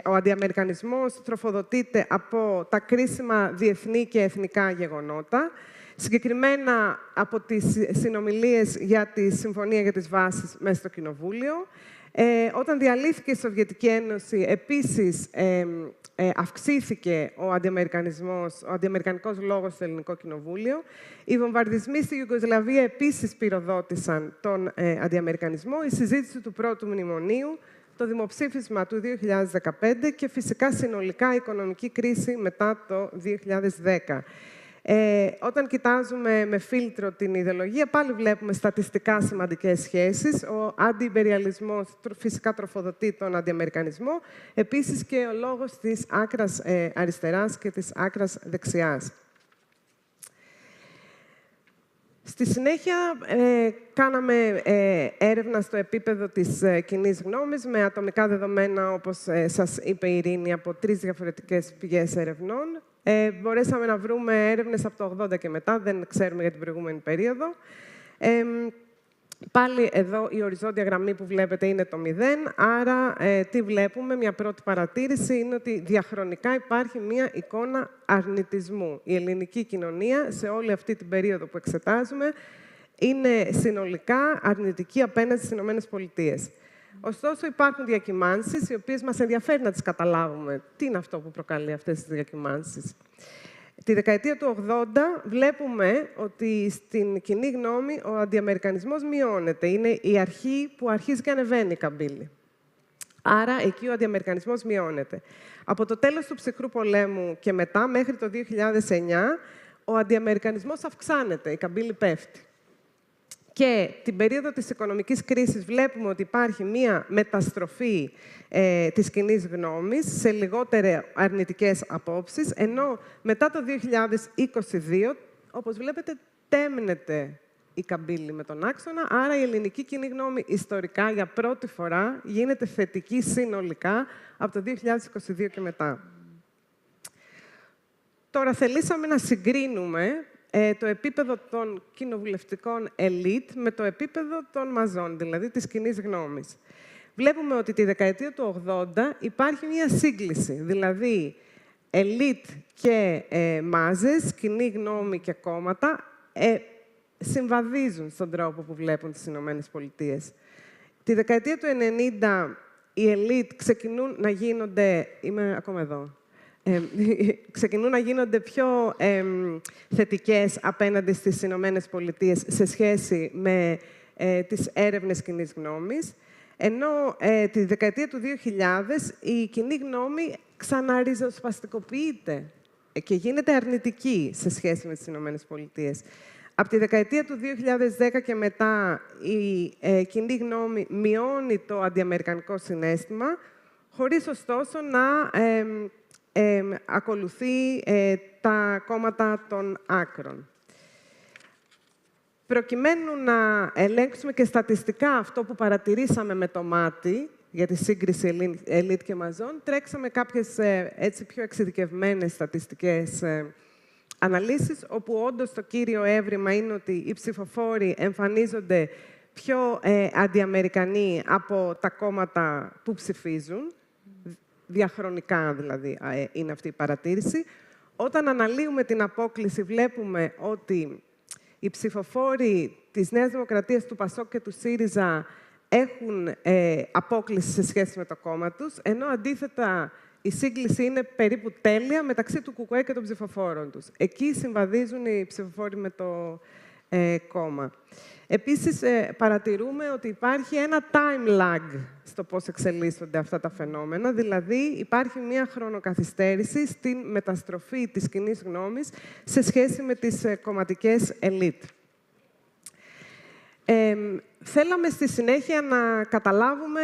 ο αντιαμερικανισμός τροφοδοτείται από τα κρίσιμα διεθνή και εθνικά γεγονότα, συγκεκριμένα από τις συνομιλίες για τη Συμφωνία για τις Βάσεις μέσα στο Κοινοβούλιο. Όταν διαλύθηκε η Σοβιετική Ένωση, επίσης αυξήθηκε ο αντιαμερικανικός λόγος στο Ελληνικό Κοινοβούλιο. Οι βομβαρδισμοί στη Ιουγκοσλαβία επίσης πυροδότησαν τον αντιαμερικανισμό, η συζήτηση του πρώτου μνημονίου, το δημοψήφισμα του 2015 και φυσικά συνολικά η οικονομική κρίση μετά το 2010. Όταν κοιτάζουμε με φίλτρο την ιδεολογία, πάλι βλέπουμε στατιστικά σημαντικές σχέσεις. Ο αντιιμπεριαλισμός φυσικά τροφοδοτεί τον αντιαμερικανισμό, επίσης και ο λόγος της άκρας αριστεράς και της άκρας δεξιάς. Στη συνέχεια, κάναμε έρευνα στο επίπεδο της κοινής γνώμης με ατομικά δεδομένα, όπως σας είπε η Ειρήνη, από 3 διαφορετικές πηγές ερευνών. Μπορέσαμε να βρούμε έρευνες από το 80 και μετά, δεν ξέρουμε για την προηγούμενη περίοδο. Πάλι εδώ η οριζόντια γραμμή που βλέπετε είναι το 0, άρα τι βλέπουμε, μια πρώτη παρατήρηση είναι ότι διαχρονικά υπάρχει μια εικόνα αρνητισμού. Η ελληνική κοινωνία σε όλη αυτή την περίοδο που εξετάζουμε είναι συνολικά αρνητική απέναντι στις ΗΠΑ. Ωστόσο υπάρχουν διακυμάνσεις, οι οποίες μας ενδιαφέρει να τις καταλάβουμε. Τι είναι αυτό που προκαλεί αυτές τις διακυμάνσεις. Τη δεκαετία του 80 βλέπουμε ότι στην κοινή γνώμη ο αντιαμερικανισμός μειώνεται. Είναι η αρχή που αρχίζει και ανεβαίνει η καμπύλη. Άρα εκεί ο αντιαμερικανισμός μειώνεται. Από το τέλος του ψυχρού πολέμου και μετά, μέχρι το 2009, ο αντιαμερικανισμός αυξάνεται, η καμπύλη πέφτει. Και την περίοδο της οικονομικής κρίσης βλέπουμε ότι υπάρχει μία μεταστροφή της κοινής γνώμης σε λιγότερα αρνητικές απόψεις, ενώ μετά το 2022, όπως βλέπετε, τέμνεται η καμπύλη με τον άξονα, άρα η ελληνική κοινή γνώμη ιστορικά για πρώτη φορά γίνεται θετική συνολικά από το 2022 και μετά. Τώρα θελήσαμε να συγκρίνουμε το επίπεδο των κοινοβουλευτικών ελίτ με το επίπεδο των μαζών, δηλαδή της κοινής γνώμης. Βλέπουμε ότι τη δεκαετία του 80 υπάρχει μια σύγκληση, δηλαδή ελίτ και μάζες, κοινή γνώμη και κόμματα συμβαδίζουν στον τρόπο που βλέπουν τις Ηνωμένες Πολιτείες. Τη δεκαετία του 90 οι ελίτ ξεκινούν να γίνονται... Είμαι ακόμα εδώ. Ξεκινούν να γίνονται πιο θετικές απέναντι στις Ηνωμένες Πολιτείες σε σχέση με τις έρευνες κοινής γνώμης, ενώ τη δεκαετία του 2000 η κοινή γνώμη ξαναριζοσπαστικοποιείται και γίνεται αρνητική σε σχέση με τις Ηνωμένες Πολιτείες. Από τη δεκαετία του 2010 και μετά η κοινή γνώμη μειώνει το αντιαμερικανικό συναίσθημα, χωρίς ωστόσο να ακολουθεί τα κόμματα των άκρων. Προκειμένου να ελέγξουμε και στατιστικά αυτό που παρατηρήσαμε με το μάτι για τη σύγκριση ελίτ και μαζών, τρέξαμε κάποιες έτσι πιο εξειδικευμένες στατιστικές αναλύσεις, όπου όντως το κύριο έβριμα είναι ότι οι ψηφοφόροι εμφανίζονται πιο αντιαμερικανοί από τα κόμματα που ψηφίζουν. Διαχρονικά δηλαδή είναι αυτή η παρατήρηση. Όταν αναλύουμε την απόκλιση βλέπουμε ότι οι ψηφοφόροι της Νέας Δημοκρατίας, του ΠΑΣΟΚ και του ΣΥΡΙΖΑ έχουν απόκλιση σε σχέση με το κόμμα τους, ενώ αντίθετα η σύγκληση είναι περίπου τέλεια μεταξύ του ΚΚΕ και των ψηφοφόρων τους. Εκεί συμβαδίζουν οι ψηφοφόροι με το κόμμα. Επίσης, παρατηρούμε ότι υπάρχει ένα time lag στο πώς εξελίσσονται αυτά τα φαινόμενα, δηλαδή υπάρχει μια χρονοκαθυστέρηση στην μεταστροφή της κοινής γνώμης σε σχέση με τις κομματικές ελίτ. Θέλαμε στη συνέχεια να καταλάβουμε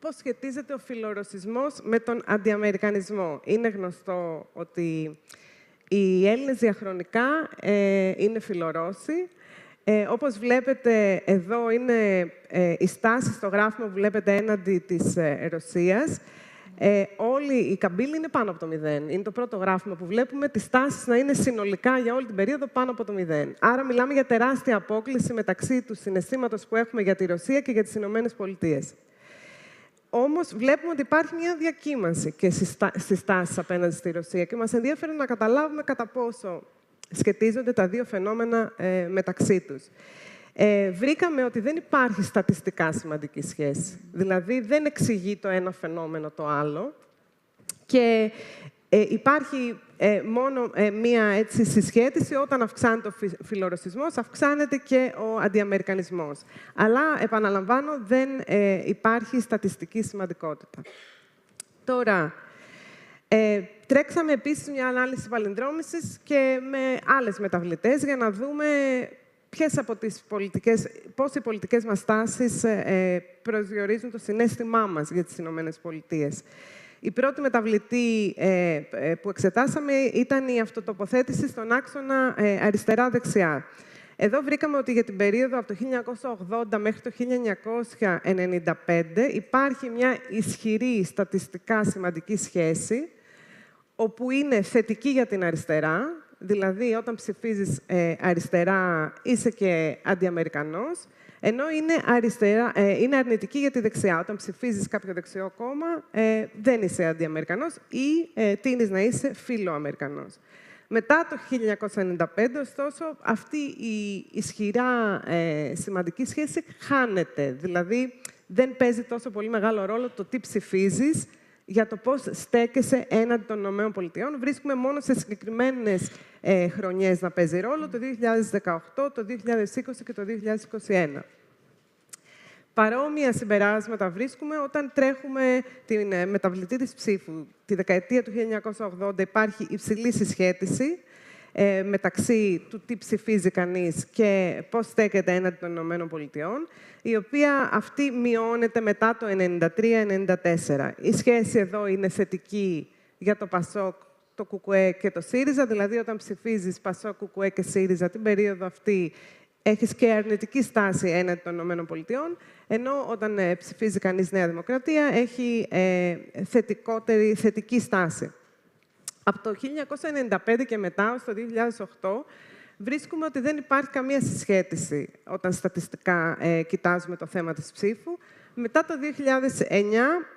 πώς σχετίζεται ο φιλορωσισμός με τον αντιαμερικανισμό. Είναι γνωστό ότι οι Έλληνες διαχρονικά είναι φιλορώσοι. Όπως βλέπετε, εδώ είναι η στάση στο γράφημα που βλέπετε έναντι της Ρωσίας. Όλη η καμπύλη είναι πάνω από το 0. Είναι το πρώτο γράφημα που βλέπουμε τις τάσεις να είναι συνολικά για όλη την περίοδο πάνω από το 0. Άρα μιλάμε για τεράστια απόκλιση μεταξύ του συναισθήματος που έχουμε για τη Ρωσία και για τις Ηνωμένες Πολιτείες. Όμως βλέπουμε ότι υπάρχει μια διακύμανση και στις τάσεις απέναντι στη Ρωσία και μας ενδιαφέρει να καταλάβουμε κατά πόσο σχετίζονται τα δύο φαινόμενα μεταξύ τους. Βρήκαμε ότι δεν υπάρχει στατιστικά σημαντική σχέση. Δηλαδή, δεν εξηγεί το ένα φαινόμενο το άλλο και υπάρχει μόνο μία έτσι συσχέτιση. Όταν αυξάνεται ο φιλορωσισμός, αυξάνεται και ο αντιαμερικανισμός. Αλλά, επαναλαμβάνω, δεν υπάρχει στατιστική σημαντικότητα. Τώρα, τρέξαμε επίσης μια ανάλυση παλινδρόμησης και με άλλες μεταβλητές για να δούμε πώς οι πολιτικές μας τάσεις προσδιορίζουν το συναίσθημά μας για τις Ηνωμένες Πολιτείες. Η πρώτη μεταβλητή που εξετάσαμε ήταν η αυτοτοποθέτηση στον άξονα αριστερά-δεξιά. Εδώ βρήκαμε ότι για την περίοδο από το 1980 μέχρι το 1995 υπάρχει μια ισχυρή στατιστικά σημαντική σχέση, όπου είναι θετική για την αριστερά, δηλαδή όταν ψηφίζεις αριστερά είσαι και αντιαμερικανός, ενώ είναι αρνητική για τη δεξιά. Όταν ψηφίζεις κάποιο δεξιό κόμμα, δεν είσαι αντιαμερικανός ή τείνεις να είσαι φιλοαμερικανός. Μετά το 1995, ωστόσο, αυτή η ισχυρά σημαντική σχέση χάνεται. Δηλαδή, δεν παίζει τόσο πολύ μεγάλο ρόλο το τι ψηφίζεις για το πώς στέκεσαι έναντι των ΗΠΑ. Βρίσκουμε μόνο σε συγκεκριμένες χρονιές να παίζει ρόλο, το 2018, το 2020 και το 2021. Παρόμοια συμπεράσματα βρίσκουμε όταν τρέχουμε την μεταβλητή της ψήφου. Τη δεκαετία του 1980 υπάρχει υψηλή συσχέτιση μεταξύ του τι ψηφίζει κανείς και πώς στέκεται έναντι των ΗΠΑ, η οποία αυτή μειώνεται μετά το 1993-1994. Η σχέση εδώ είναι θετική για το ΠΑΣΟΚ, το ΚΚΕ και το ΣΥΡΙΖΑ, δηλαδή όταν ψηφίζεις ΠΑΣΟΚ, ΚΚΕ και ΣΥΡΙΖΑ την περίοδο αυτή έχεις και αρνητική στάση έναντι των ΗΠΑ, ενώ όταν ψηφίζει κανείς Νέα Δημοκρατία έχει θετική στάση. Από το 1995 και μετά, ως το 2008, βρίσκουμε ότι δεν υπάρχει καμία συσχέτιση όταν στατιστικά κοιτάζουμε το θέμα της ψήφου. Μετά το 2009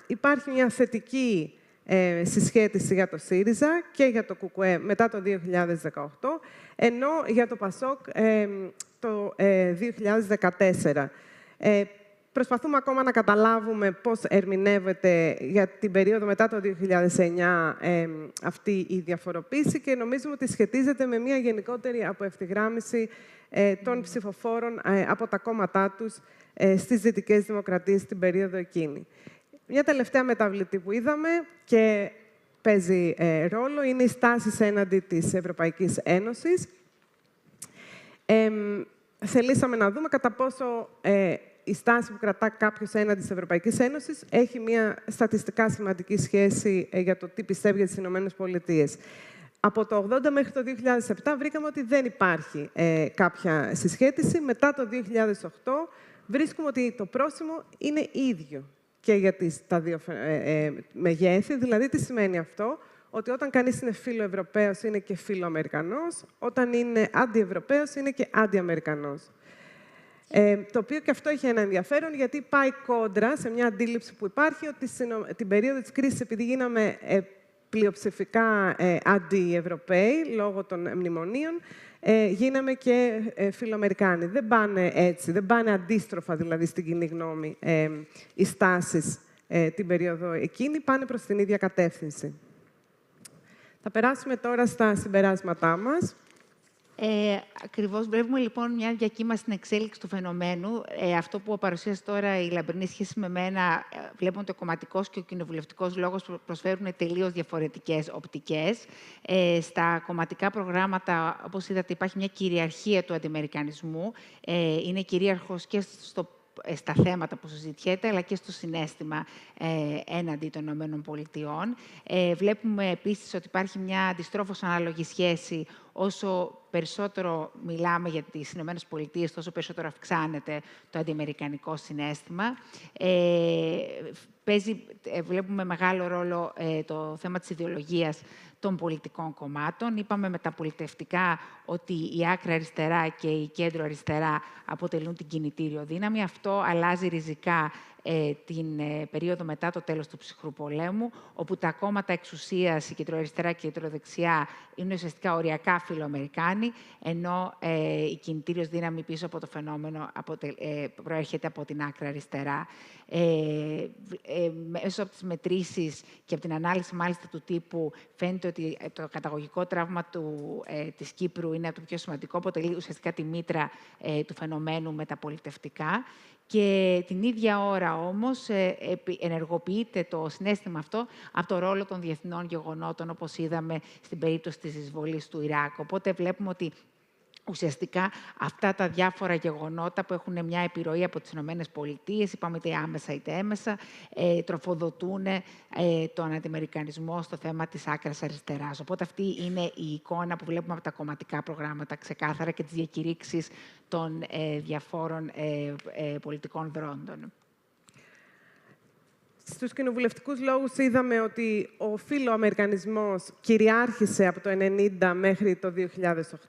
υπάρχει μια θετική συσχέτιση για το ΣΥΡΙΖΑ και για το ΚΚΕ μετά το 2018, ενώ για το ΠΑΣΟΚ το 2014. Προσπαθούμε ακόμα να καταλάβουμε πώς ερμηνεύεται για την περίοδο μετά το 2009 αυτή η διαφοροποίηση και νομίζουμε ότι σχετίζεται με μια γενικότερη αποευθυγράμμιση των ψηφοφόρων από τα κόμματά τους στις δυτικές δημοκρατίες την περίοδο εκείνη. Μια τελευταία μεταβλητή που είδαμε και παίζει ρόλο είναι η στάση έναντι της Ευρωπαϊκής Ένωσης. Θελήσαμε να δούμε κατά πόσο η στάση που κρατά κάποιος έναντι της Ευρωπαϊκής Ένωσης έχει μια στατιστικά σημαντική σχέση για το τι πιστεύει για τις Ηνωμένες Πολιτείες. Από το 1980 μέχρι το 2007 βρήκαμε ότι δεν υπάρχει κάποια συσχέτιση. Μετά το 2008 βρίσκουμε ότι το πρόσημο είναι ίδιο και για τα δύο μεγέθη. Δηλαδή, τι σημαίνει αυτό? Ότι όταν κανείς είναι φιλοευρωπαίος είναι και φιλοαμερικανός, όταν είναι αντιευρωπαίος είναι και αντιαμερικανός. Το οποίο και αυτό έχει ένα ενδιαφέρον, γιατί πάει κόντρα σε μια αντίληψη που υπάρχει ότι την περίοδο της κρίσης, επειδή γίναμε πλειοψηφικά αντιευρωπαίοι λόγω των μνημονίων, γίναμε και φιλοαμερικάνοι. Δεν πάνε έτσι, δεν πάνε αντίστροφα δηλαδή στην κοινή γνώμη οι στάσεις την περίοδο εκείνη, πάνε προς την ίδια κατεύθυνση. Θα περάσουμε τώρα στα συμπεράσματά μας. Ακριβώς. Βλέπουμε λοιπόν μια διακύμαση στην εξέλιξη του φαινομένου. Αυτό που παρουσίασε τώρα η Λαμπρινή σχέση με μένα, βλέπουμε ότι ο κομματικός και ο κοινοβουλευτικός λόγος προσφέρουν τελείως διαφορετικές οπτικές. Στα κομματικά προγράμματα, όπως είδατε, υπάρχει μια κυριαρχία του αντιαμερικανισμού. Είναι κυρίαρχος και στα θέματα που συζητιέται, αλλά και στο συναίσθημα έναντι των ΗΠΑ. Βλέπουμε επίσης ότι υπάρχει μια αντιστρόφως ανάλογη σχέση. Όσο περισσότερο μιλάμε για τις ΗΠΑ, τόσο περισσότερο αυξάνεται το αντιαμερικανικό συναίσθημα. Βλέπουμε μεγάλο ρόλο το θέμα της ιδεολογίας των πολιτικών κομμάτων. Είπαμε μεταπολιτευτικά ότι η άκρα αριστερά και η κέντρο αριστερά αποτελούν την κινητήριο δύναμη. Αυτό αλλάζει ριζικά την περίοδο μετά το τέλος του ψυχρού πολέμου, όπου τα κόμματα εξουσίας, η κεντροαριστερά και η κεντροδεξιά, είναι ουσιαστικά οριακά φιλοαμερικάνοι, ενώ η κινητήριος δύναμη πίσω από το φαινόμενο προέρχεται από την άκρα αριστερά. Μέσω από τις μετρήσεις και από την ανάλυση μάλιστα του τύπου φαίνεται ότι το καταγωγικό τραύμα της Κύπρου είναι το πιο σημαντικό, αποτελεί ουσιαστικά τη μήτρα του φαινομένου μεταπολιτευτικά. Και την ίδια ώρα όμως ενεργοποιείται το συναίσθημα αυτό από το ρόλο των διεθνών γεγονότων, όπως είδαμε στην περίπτωση της εισβολής του Ιράκ. Οπότε βλέπουμε ότι ουσιαστικά αυτά τα διάφορα γεγονότα που έχουν μια επιρροή από τις Ηνωμένες Πολιτείες, είπαμε είτε άμεσα είτε έμεσα, τροφοδοτούν τον αντιμερικανισμό στο θέμα της άκρας αριστεράς. Οπότε αυτή είναι η εικόνα που βλέπουμε από τα κομματικά προγράμματα ξεκάθαρα και τις διακηρύξεις των διαφόρων πολιτικών δρόντων. Στους κοινοβουλευτικούς λόγους είδαμε ότι ο φιλοαμερικανισμός κυριάρχησε από το 1990 μέχρι το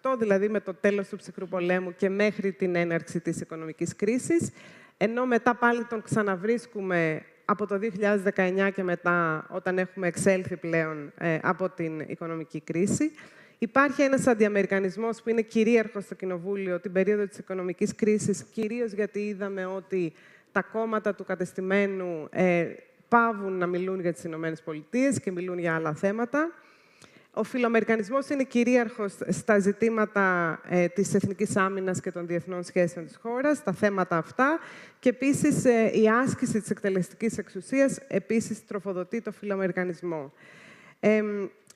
2008, δηλαδή με το τέλος του ψυχρού πολέμου και μέχρι την έναρξη της οικονομικής κρίσης, ενώ μετά πάλι τον ξαναβρίσκουμε από το 2019 και μετά, όταν έχουμε εξέλθει πλέον από την οικονομική κρίση. Υπάρχει ένας αντιαμερικανισμός που είναι κυρίαρχος στο Κοινοβούλιο την περίοδο της οικονομικής κρίσης, κυρίως γιατί είδαμε ότι τα κόμματα του κατεστημένου παύουν να μιλούν για τις Ηνωμένες Πολιτείες και μιλούν για άλλα θέματα. Ο φιλοαμερικανισμός είναι κυρίαρχος στα ζητήματα της εθνικής άμυνας και των διεθνών σχέσεων της χώρας, τα θέματα αυτά. Και επίσης η άσκηση της εκτελεστικής εξουσίας επίσης τροφοδοτεί το φιλοαμερικανισμό.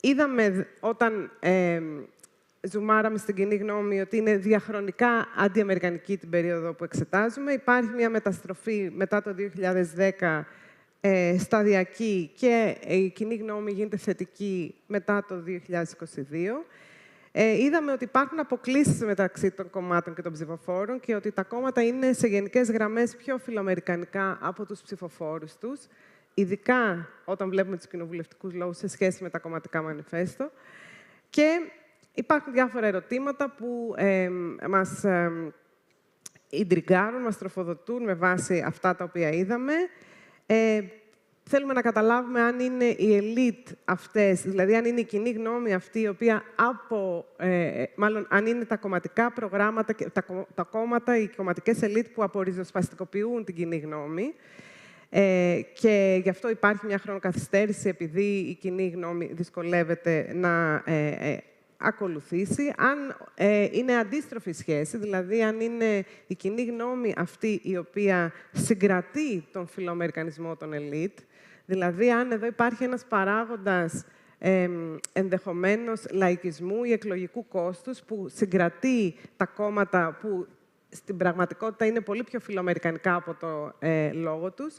Είδαμε όταν ζουμάραμε στην κοινή γνώμη ότι είναι διαχρονικά αντιαμερικανική την περίοδο που εξετάζουμε. Υπάρχει μια μεταστροφή μετά το 2010 σταδιακή και η κοινή γνώμη γίνεται θετική μετά το 2022. Είδαμε ότι υπάρχουν αποκλίσεις μεταξύ των κομμάτων και των ψηφοφόρων και ότι τα κόμματα είναι σε γενικές γραμμές πιο φιλοαμερικανικά από τους ψηφοφόρους τους, ειδικά όταν βλέπουμε τους κοινοβουλευτικούς λόγους σε σχέση με τα κομματικά μανιφέστο. Και υπάρχουν διάφορα ερωτήματα που μας ιντριγκάρουν, μας τροφοδοτούν με βάση αυτά τα οποία είδαμε. Θέλουμε να καταλάβουμε αν είναι οι ελίτ αυτές, δηλαδή αν είναι η κοινή γνώμη αυτή, η οποία μάλλον αν είναι τα κομματικά προγράμματα, τα κόμματα, οι κομματικές ελίτ που απορριζοσπαστικοποιούν την κοινή γνώμη. Και γι' αυτό υπάρχει μια χρονοκαθυστέρηση, επειδή η κοινή γνώμη δυσκολεύεται να ακολουθήσει. Αν είναι αντίστροφη σχέση, δηλαδή αν είναι η κοινή γνώμη αυτή η οποία συγκρατεί τον φιλοαμερικανισμό των ελίτ, δηλαδή αν εδώ υπάρχει ένας παράγοντας ενδεχομένως λαϊκισμού ή εκλογικού κόστους που συγκρατεί τα κόμματα που στην πραγματικότητα είναι πολύ πιο φιλοαμερικανικά από το λόγο τους.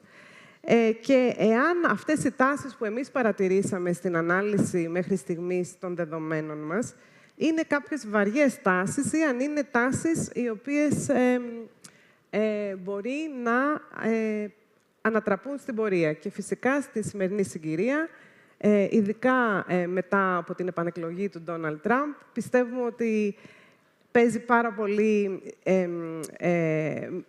Και εάν αυτές οι τάσεις που εμείς παρατηρήσαμε στην ανάλυση μέχρι στιγμής των δεδομένων μας είναι κάποιες βαριές τάσεις ή αν είναι τάσεις οι οποίες μπορεί να ανατραπούν στην πορεία. Και φυσικά στη σημερινή συγκυρία, ειδικά μετά από την επανεκλογή του Ντόναλντ Τραμπ, πιστεύουμε ότι παίζει πάρα πολύ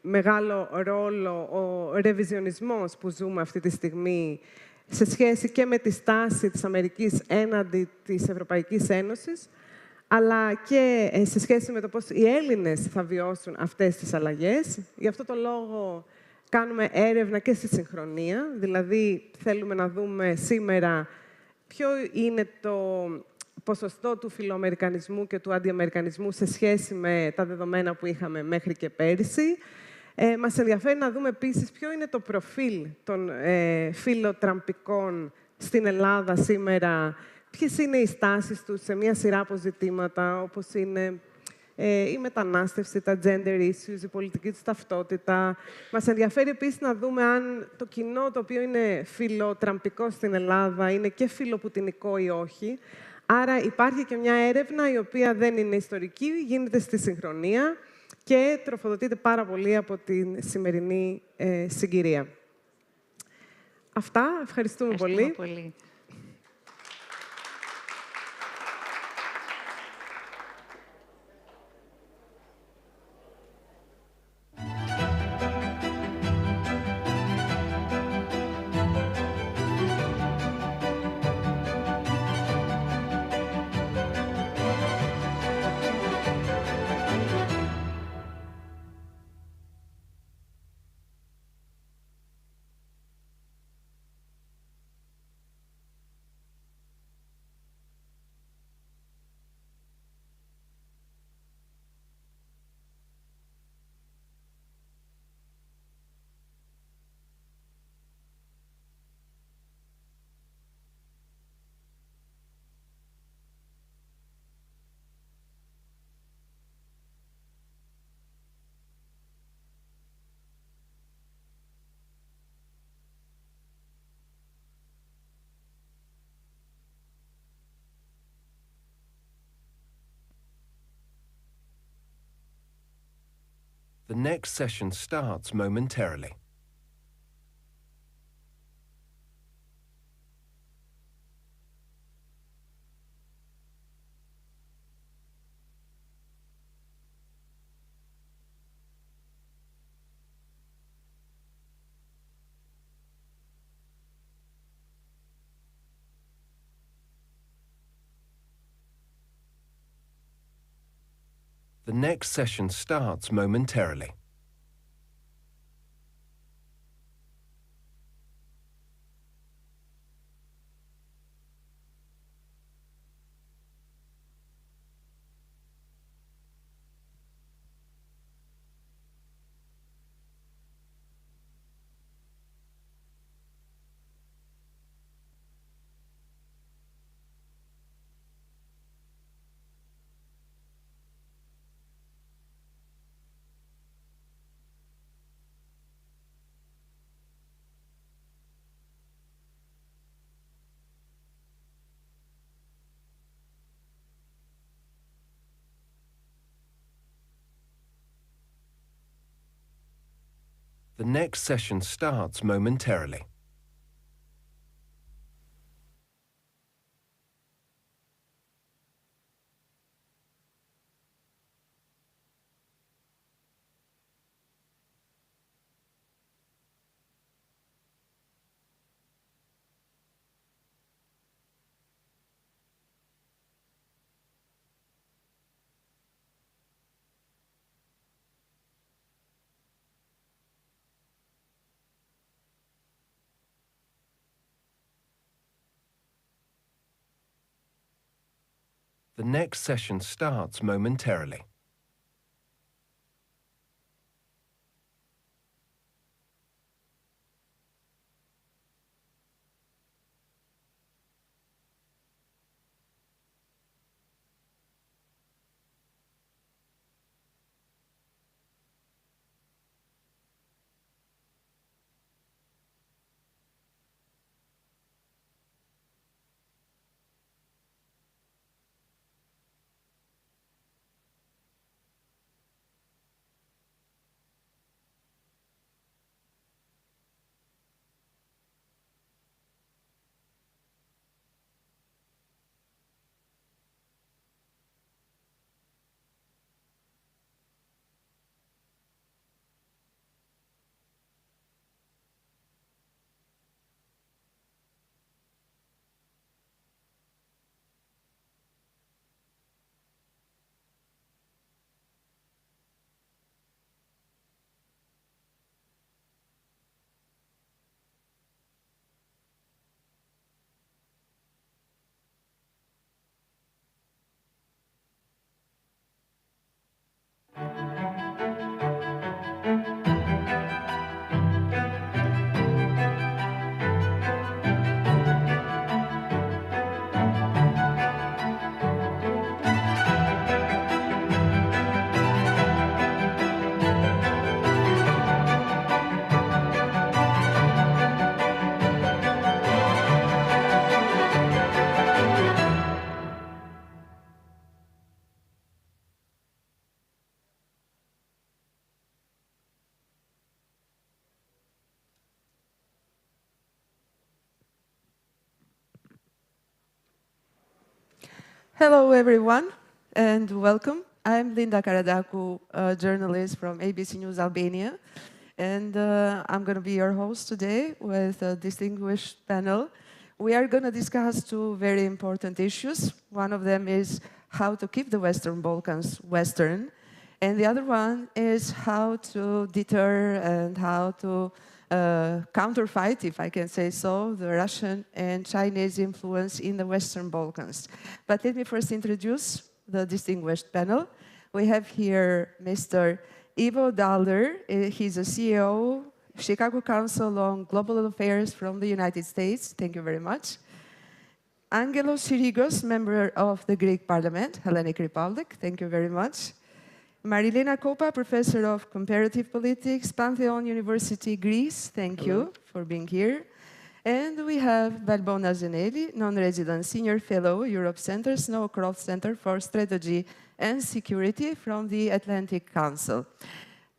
μεγάλο ρόλο ο ρεβιζιονισμός που ζούμε αυτή τη στιγμή σε σχέση και με τη στάση της Αμερικής έναντι της Ευρωπαϊκής Ένωσης, αλλά και σε σχέση με το πώς οι Έλληνες θα βιώσουν αυτές τις αλλαγές. Γι' αυτό το λόγο κάνουμε έρευνα και στη συγχρονία, δηλαδή θέλουμε να δούμε σήμερα ποιο είναι το ποσοστό του φιλοαμερικανισμού και του αντιαμερικανισμού σε σχέση με τα δεδομένα που είχαμε μέχρι και πέρυσι. Μας ενδιαφέρει να δούμε επίσης ποιο είναι το προφίλ των φιλοτραμπικών στην Ελλάδα σήμερα, ποιες είναι οι στάσεις τους σε μια σειρά από ζητήματα, όπως είναι η μετανάστευση, τα gender issues, η πολιτική της ταυτότητα. Μας ενδιαφέρει επίσης να δούμε αν το κοινό το οποίο είναι φιλοτραμπικό στην Ελλάδα είναι και φιλοπουτινικό ή όχι. Άρα υπάρχει και μια έρευνα η οποία δεν είναι ιστορική, γίνεται στη συγχρονία και τροφοδοτείται πάρα πολύ από τη σημερινή συγκυρία. Αυτά. Ευχαριστούμε πολύ. The next session starts momentarily. The next session starts momentarily. The next session starts momentarily. The next session starts momentarily. Hello, everyone, and welcome. I'm Linda Karadaku, a journalist from ABC News Albania, and I'm going to be your host today with a distinguished panel. We are going to discuss two very important issues. One of them is how to keep the Western Balkans Western, and the other one is how to deter and how to counterfight, if I can say so, the Russian and Chinese influence in the Western Balkans. But let me first introduce the distinguished panel. We have here Mr. Ivo Dahler. He's a CEO, Chicago Council on Global Affairs from the United States. Thank you very much. Angelos Sirigos, member of the Greek Parliament, Hellenic Republic. Thank you very much. Marilena Kopa, Professor of Comparative Politics, Pantheon University, Greece. Thank you for being here. And we have Valbona Zeneli, non-resident Senior Fellow, Europe Center, Snowcroft Center for Strategy and Security from the Atlantic Council.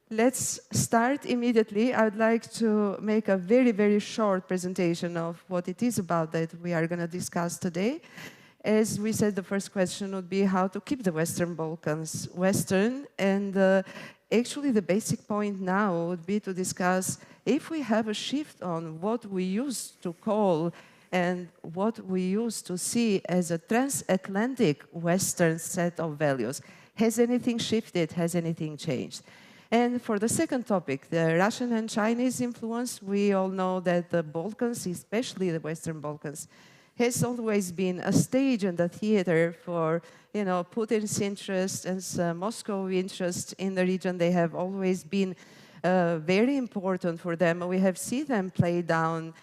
let's start immediately. I would like to make a very, very short presentation of what it is about that we are going to discuss today. As we said, the first question would be how to keep the Western Balkans Western. And actually, the basic point now would be to discuss if we have a shift on what we used to call and what we used to see as a transatlantic Western set of values. Has anything shifted? Has anything changed? And for the second topic, the Russian and Chinese influence, we all know that the Balkans, especially the Western Balkans, has always been a stage and a theater for, Putin's interest and Moscow interest in the region. They have always been very important for them. We have seen them play down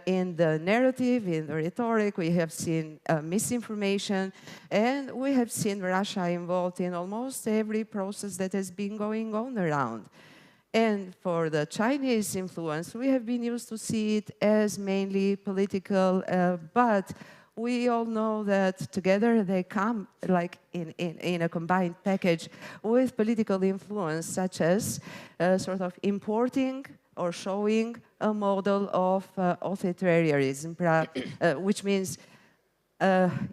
in the narrative, in the rhetoric. We have seen misinformation, and we have seen Russia involved in almost every process that has been going on around. And for the Chinese influence, we have been used to see it as mainly political, but we all know that together they come like in a combined package with political influence, such as sort of importing or showing a model of authoritarianism, which means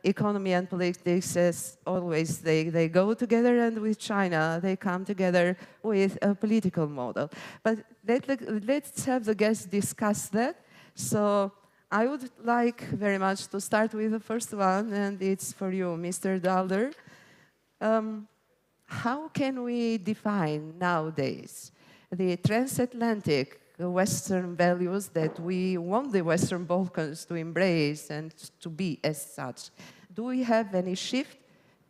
economy and politics, as always, they go together, and with China, they come together with a political model. But let's have the guests discuss that. So I would like very much to start with the first one, and it's for you, Mr. Dalder. How can we define nowadays the transatlantic Western values that we want the Western Balkans to embrace and to be as such? Do we have any shift,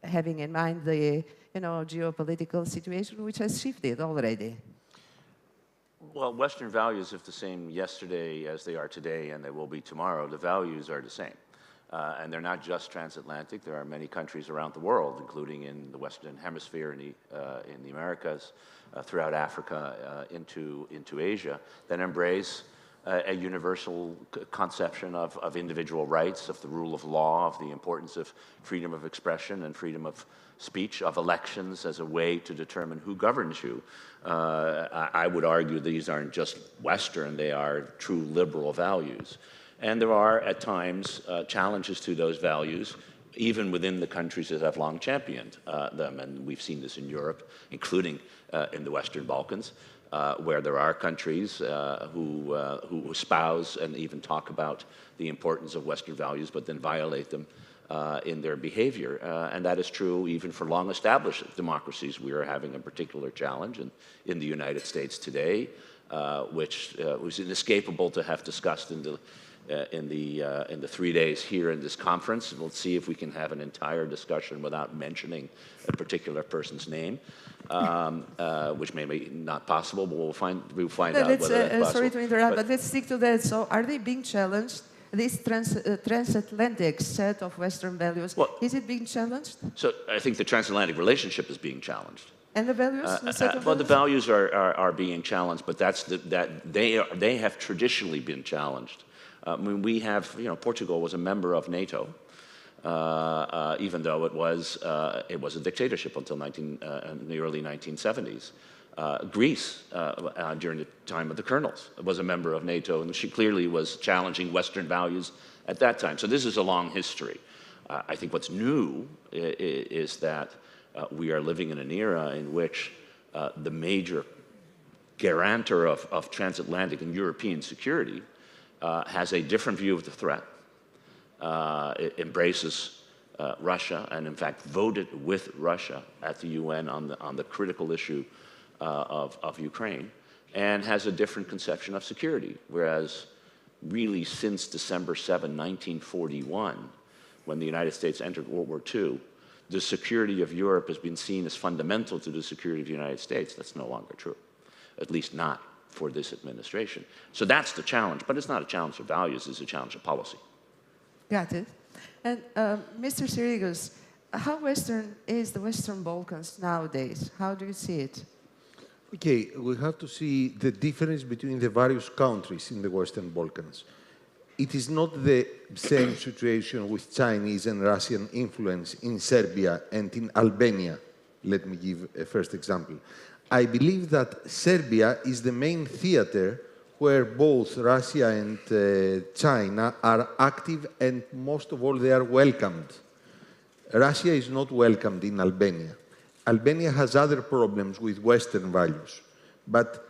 having in mind the geopolitical situation which has shifted already? Well, Western values, if the same yesterday as they are today and they will be tomorrow, the values are the same. And they're not just transatlantic. There are many countries around the world, including in the Western Hemisphere, in the Americas, throughout Africa, into Asia, that embrace a universal conception of individual rights, of the rule of law, of the importance of freedom of expression and freedom of speech, of elections as a way to determine who governs you. I would argue these aren't just Western, they are true liberal values. And there are, at times, challenges to those values, even within the countries that have long championed them. And we've seen this in Europe, including in the Western Balkans, where there are countries who espouse and even talk about the importance of Western values, but then violate them in their behavior. And that is true even for long-established democracies. We are having a particular challenge in the United States today, which was inescapable to have discussed in the 3 days here in this conference. We'll see if we can have an entire discussion without mentioning a particular person's name, which may be not possible, but we'll find out whether that's possible. Sorry to interrupt, but let's stick to that. So are they being challenged? This transatlantic set of Western values, is it being challenged? So I think the transatlantic relationship is being challenged. And the values? Well, the values are being challenged, but they have traditionally been challenged. I mean, we have, Portugal was a member of NATO, even though it was a dictatorship until the early 1970s. Greece, during the time of the colonels, was a member of NATO, and she clearly was challenging Western values at that time. So this is a long history. I think what's new is that we are living in an era in which the major guarantor of transatlantic and European security has a different view of the threat. It embraces Russia, and in fact voted with Russia at the UN on the critical issue of Ukraine, and has a different conception of security. Whereas really since December 7, 1941, when the United States entered World War II, the security of Europe has been seen as fundamental to the security of the United States. That's no longer true, at least not for this administration. So that's the challenge, but it's not a challenge of values, it's a challenge of policy. Got it. And Mr. Sirigos, how Western is the Western Balkans nowadays? How do you see it? Okay, we have to see the difference between the various countries in the Western Balkans. It is not the same situation with Chinese and Russian influence in Serbia and in Albania. Let me give a first example. I believe that Serbia is the main theater where both Russia and China are active, and most of all, they are welcomed. Russia is not welcomed in Albania. Albania has other problems with Western values, but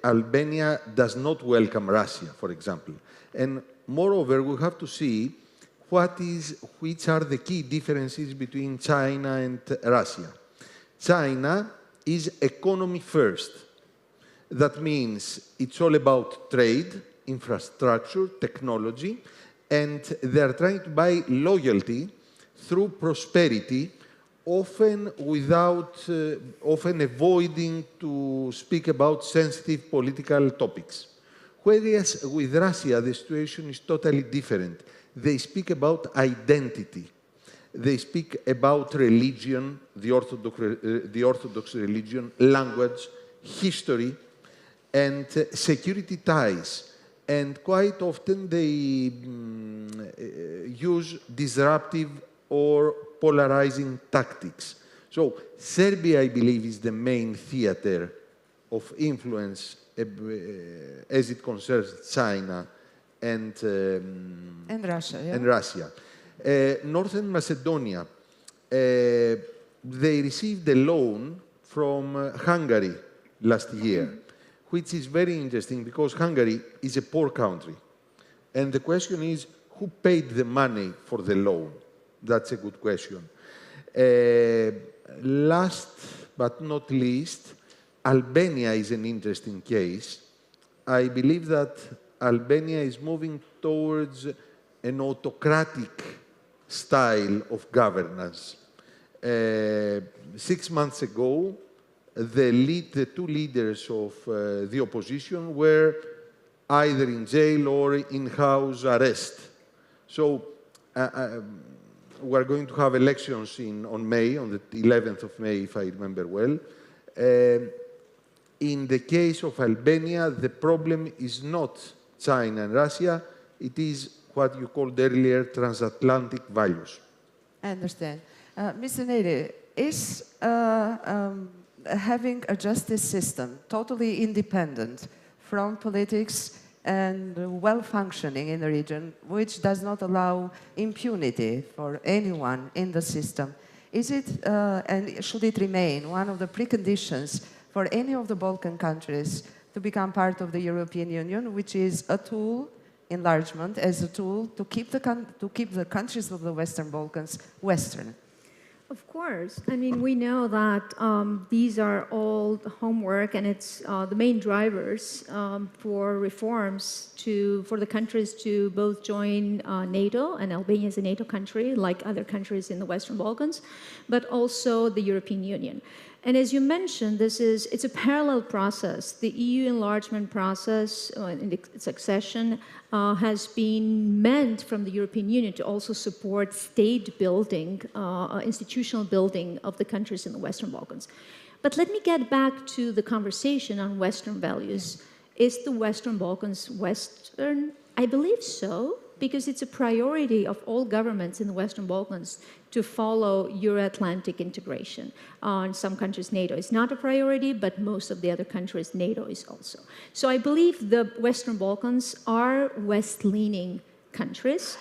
Albania does not welcome Russia, for example. And moreover, we have to see which are the key differences between China and Russia. China is economy first. That means it's all about trade, infrastructure, technology, and they are trying to buy loyalty through prosperity, often avoiding to speak about sensitive political topics. Whereas with Russia, the situation is totally different. They speak about identity. They speak about religion, the Orthodox religion, language, history, and security ties. And quite often they use disruptive or polarizing tactics. So Serbia, I believe, is the main theater of influence as it concerns China and Russia. Yeah? And Russia. Northern Macedonia, they received a loan from Hungary last year, which is very interesting because Hungary is a poor country. And the question is, who paid the money for the loan? That's a good question. Last but not least, Albania is an interesting case. I believe that Albania is moving towards an autocratic style of governance. 6 months ago, the two leaders of the opposition were either in jail or in-house arrest. So we're going to have elections on the 11th of May, if I remember well. In the case of Albania, the problem is not China and Russia, it is what you called earlier transatlantic values. I understand. Mr. Nede, is having a justice system totally independent from politics and well-functioning in the region, which does not allow impunity for anyone in the system, is it, and should it remain, one of the preconditions for any of the Balkan countries to become part of the European Union, which is a tool, enlargement, as a tool to keep the countries of the Western Balkans Western? Of course. I mean, we know that these are all the homework, and it's the main drivers for reforms for the countries to both join NATO, and Albania is a NATO country, like other countries in the Western Balkans, but also the European Union. And as you mentioned, it's a parallel process. The EU enlargement process in the succession has been meant from the European Union to also support state building, institutional building of the countries in the Western Balkans. But let me get back to the conversation on Western values. Is the Western Balkans Western? I believe so, because it's a priority of all governments in the Western Balkans to follow Euro-Atlantic integration. In some countries, NATO is not a priority, but most of the other countries, NATO is also. So I believe the Western Balkans are West-leaning countries,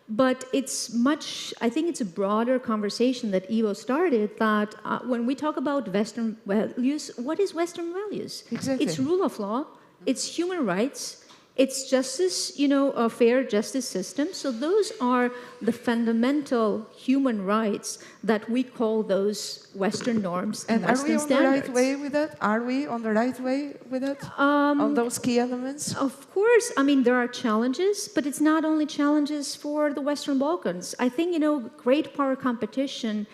but I think it's a broader conversation that Ivo started, that when we talk about Western values, what is Western values? Exactly. It's rule of law, it's human rights, it's justice, a fair justice system. So those are the fundamental human rights that we call those Western norms and Western standards. And are we on the right way with that? Are we on the right way with that? On those key elements? Of course. I mean, there are challenges, but it's not only challenges for the Western Balkans. I think, great power competition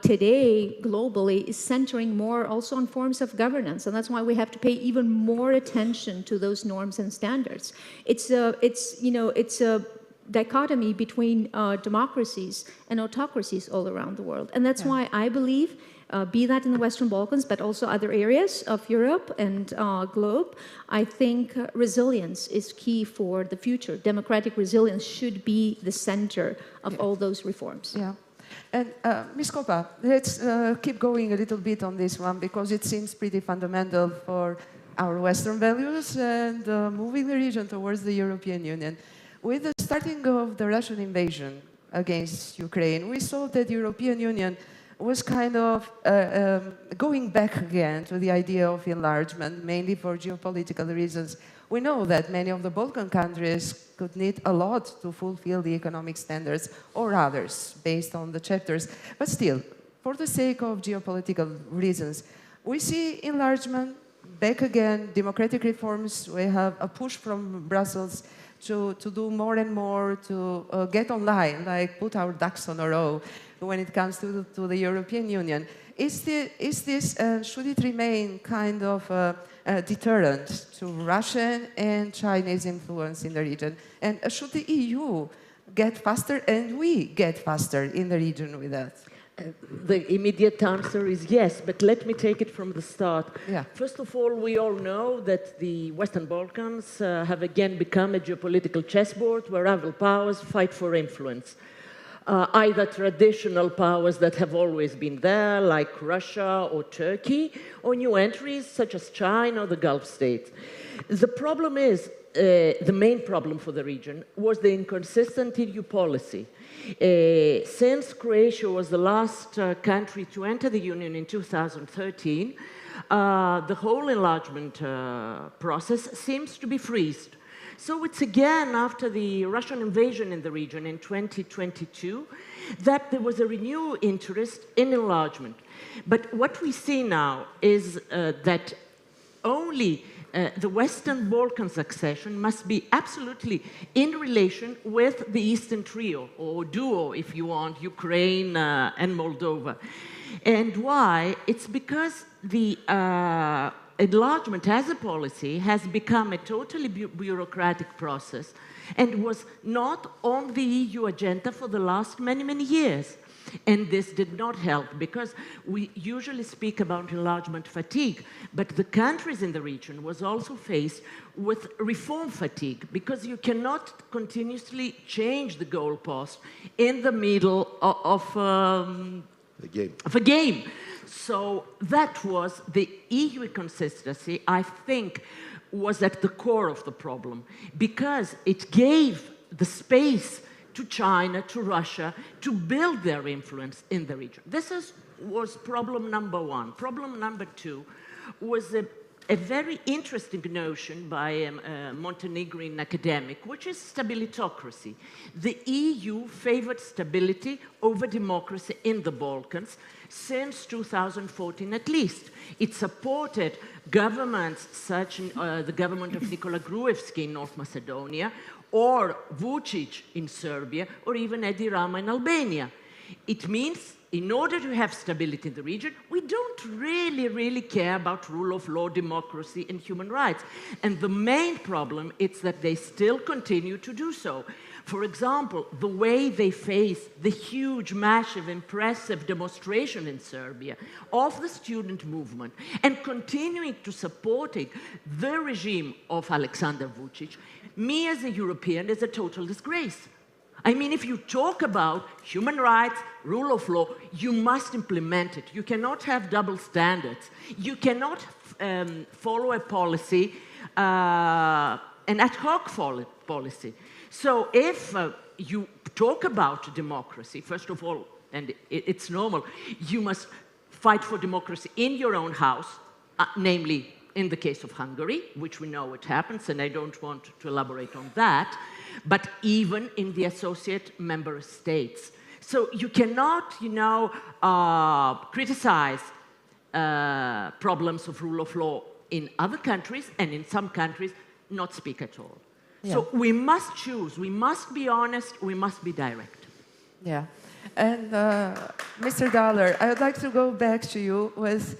today globally is centering more also on forms of governance, and that's why we have to pay even more attention to those norms and standards. It's a dichotomy between democracies and autocracies all around the world, and that's why I believe, be that in the Western Balkans, but also other areas of Europe and globe, I think resilience is key for the future. Democratic resilience should be the center of all those reforms. Yeah. And Ms. Kopa, let's keep going a little bit on this one because it seems pretty fundamental for our Western values and moving the region towards the European Union. With the starting of the Russian invasion against Ukraine, we saw that the European Union was kind of going back again to the idea of enlargement, mainly for geopolitical reasons. We know that many of the Balkan countries could need a lot to fulfill the economic standards, or others, based on the chapters. But still, for the sake of geopolitical reasons, we see enlargement back again, democratic reforms. We have a push from Brussels to do more and more to get online, like put our ducks on a row when it comes to the European Union. Is this should it remain kind of a deterrent to Russian and Chinese influence in the region? And should the EU get faster and we get faster in the region with that? The immediate answer is yes, but let me take it from the start. Yeah. First of all, we all know that the Western Balkans have again become a geopolitical chessboard where rival powers fight for influence. Either traditional powers that have always been there, like Russia or Turkey, or new entries such as China or the Gulf states. The problem is, the main problem for the region was the inconsistent EU policy. Since Croatia was the last country to enter the Union in 2013, the whole enlargement process seems to be freezed. So it's again after the Russian invasion in the region in 2022 that there was a renewed interest in enlargement. But what we see now is that only the Western Balkans accession must be absolutely in relation with the Eastern Trio, or duo, if you want, Ukraine and Moldova. And why? It's because the enlargement as a policy has become a totally bureaucratic process and was not on the EU agenda for the last many, many years. And this did not help because we usually speak about enlargement fatigue, but the countries in the region was also faced with reform fatigue because you cannot continuously change the goalpost in the middle of a game. So that was the EU consistency, I think, was at the core of the problem because it gave the space to China, to Russia, to build their influence in the region. This was problem number one. Problem number two was a very interesting notion by a Montenegrin academic, which is stabilitocracy. The EU favored stability over democracy in the Balkans since 2014 at least. It supported governments such as the government of Nikola Gruevski in North Macedonia, or Vucic in Serbia, or even Edi Rama in Albania. It means, in order to have stability in the region, we don't really care about rule of law, democracy, and human rights. And the main problem is that they still continue to do so. For example, the way they face the huge, massive, impressive demonstration in Serbia of the student movement and continuing to supporting the regime of Aleksandar Vucic, me as a European is a total disgrace. I mean, if you talk about human rights, rule of law, you must implement it. You cannot have double standards. You cannot follow a policy, an ad hoc policy. So if you talk about democracy, first of all, and it's normal, you must fight for democracy in your own house, namely in the case of Hungary, which we know it happens, and I don't want to elaborate on that, but even in the associate member states. So you cannot, criticize problems of rule of law in other countries, and in some countries, not speak at all. Yeah. So we must choose, we must be honest, we must be direct. Yeah. And Mr. Daller, I would like to go back to you with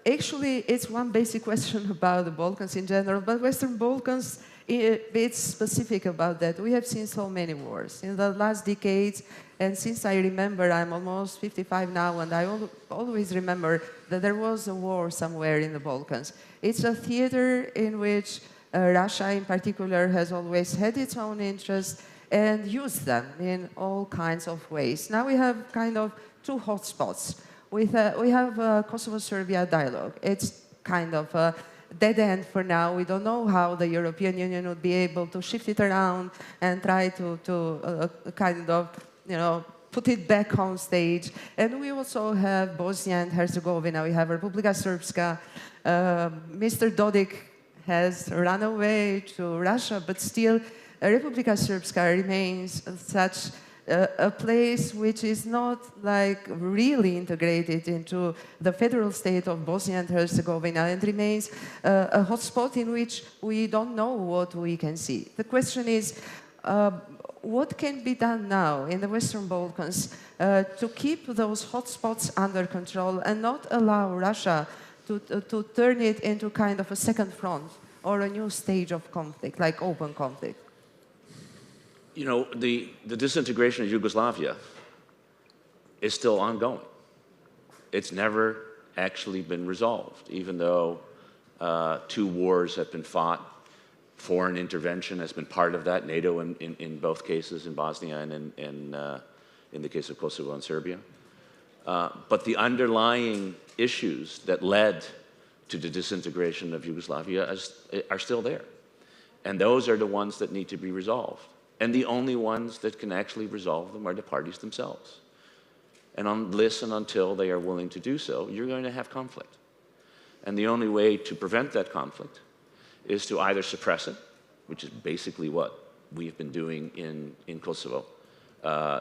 actually, it's one basic question about the Balkans in general, but Western Balkans, it's specific about that. We have seen so many wars in the last decades, and since I remember, I'm almost 55 now, and I always remember that there was a war somewhere in the Balkans. It's a theater in which Russia in particular has always had its own interests, and use them in all kinds of ways. Now we have kind of two hotspots. We have Kosovo-Serbia dialogue. It's kind of a dead end for now. We don't know how the European Union would be able to shift it around and try to kind of, put it back on stage. And we also have Bosnia and Herzegovina. We have Republika Srpska. Mr. Dodik has run away to Russia, but still Republika Srpska remains such a place which is not like really integrated into the federal state of Bosnia and Herzegovina and remains a hotspot in which we don't know what we can see. The question is, what can be done now in the Western Balkans to keep those hotspots under control and not allow Russia to turn it into kind of a second front or a new stage of conflict, like open conflict? You know, the disintegration of Yugoslavia is still ongoing. It's never actually been resolved, even though 2 wars have been fought. Foreign intervention has been part of that, NATO in both cases, in Bosnia and in the case of Kosovo and Serbia. But the underlying issues that led to the disintegration of Yugoslavia are still there. And those are the ones that need to be resolved. And the only ones that can actually resolve them are the parties themselves. And unless and until they are willing to do so, you're going to have conflict. And the only way to prevent that conflict is to either suppress it, which is basically what we've been doing in Kosovo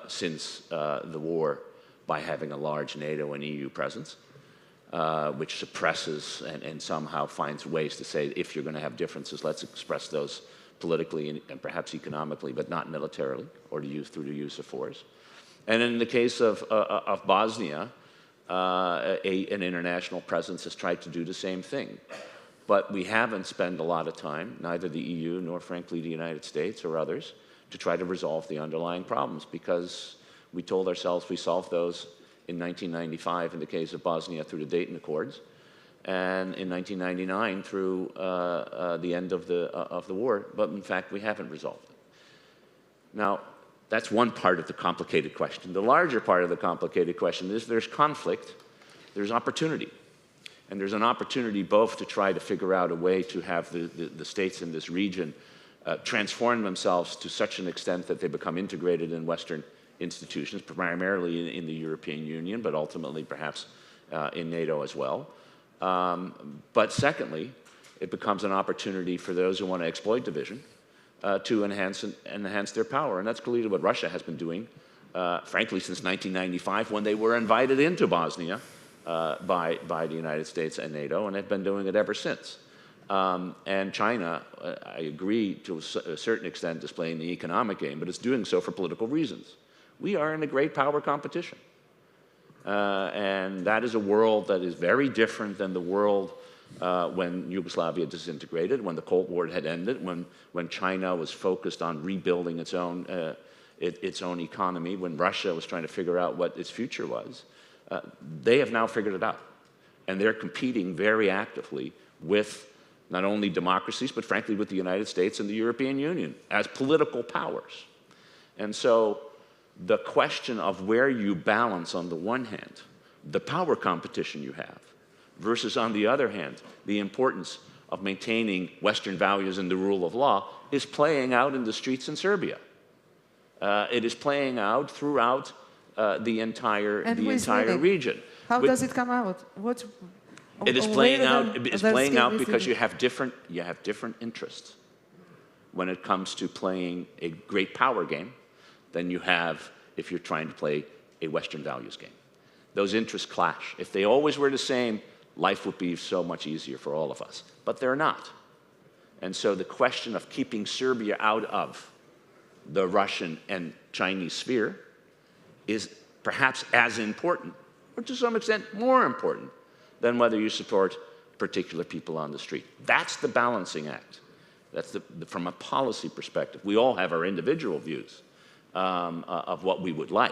since the war, by having a large NATO and EU presence, which suppresses and somehow finds ways to say, if you're going to have differences, let's express those politically and perhaps economically, but not militarily, or through the use of force. And in the case of Bosnia, an international presence has tried to do the same thing. But we haven't spent a lot of time, neither the EU nor, frankly, the United States or others, to try to resolve the underlying problems, because we told ourselves we solved those in 1995 in the case of Bosnia through the Dayton Accords, and in 1999 through the end of the war, but in fact we haven't resolved it. Now, that's one part of the complicated question. The larger part of the complicated question is there's conflict, there's opportunity. And there's an opportunity both to try to figure out a way to have the states in this region transform themselves to such an extent that they become integrated in Western institutions, primarily in the European Union, but ultimately perhaps in NATO as well. But secondly, it becomes an opportunity for those who want to exploit division to enhance their power. And that's clearly what Russia has been doing, frankly, since 1995, when they were invited into Bosnia by the United States and NATO, and have been doing it ever since. And China, I agree to a certain extent, is playing the economic game, but it's doing so for political reasons. We are in a great power competition. And that is a world that is very different than the world when Yugoslavia disintegrated, when the Cold War had ended, when China was focused on rebuilding its own economy, when Russia was trying to figure out what its future was. They have now figured it out. And they're competing very actively with not only democracies, but frankly with the United States and the European Union as political powers. And so the question of where you balance, on the one hand, the power competition you have, versus on the other hand, the importance of maintaining Western values and the rule of law, is playing out in the streets in Serbia. It is playing out throughout the entire region. How does it come out? It is playing out. It's playing out because you have different interests when it comes to playing a great power game than you have if you're trying to play a Western values game. Those interests clash. If they always were the same, life would be so much easier for all of us. But they're not. And so the question of keeping Serbia out of the Russian and Chinese sphere is perhaps as important, or to some extent more important, than whether you support particular people on the street. That's the balancing act. That's from a policy perspective. We all have our individual views of what we would like,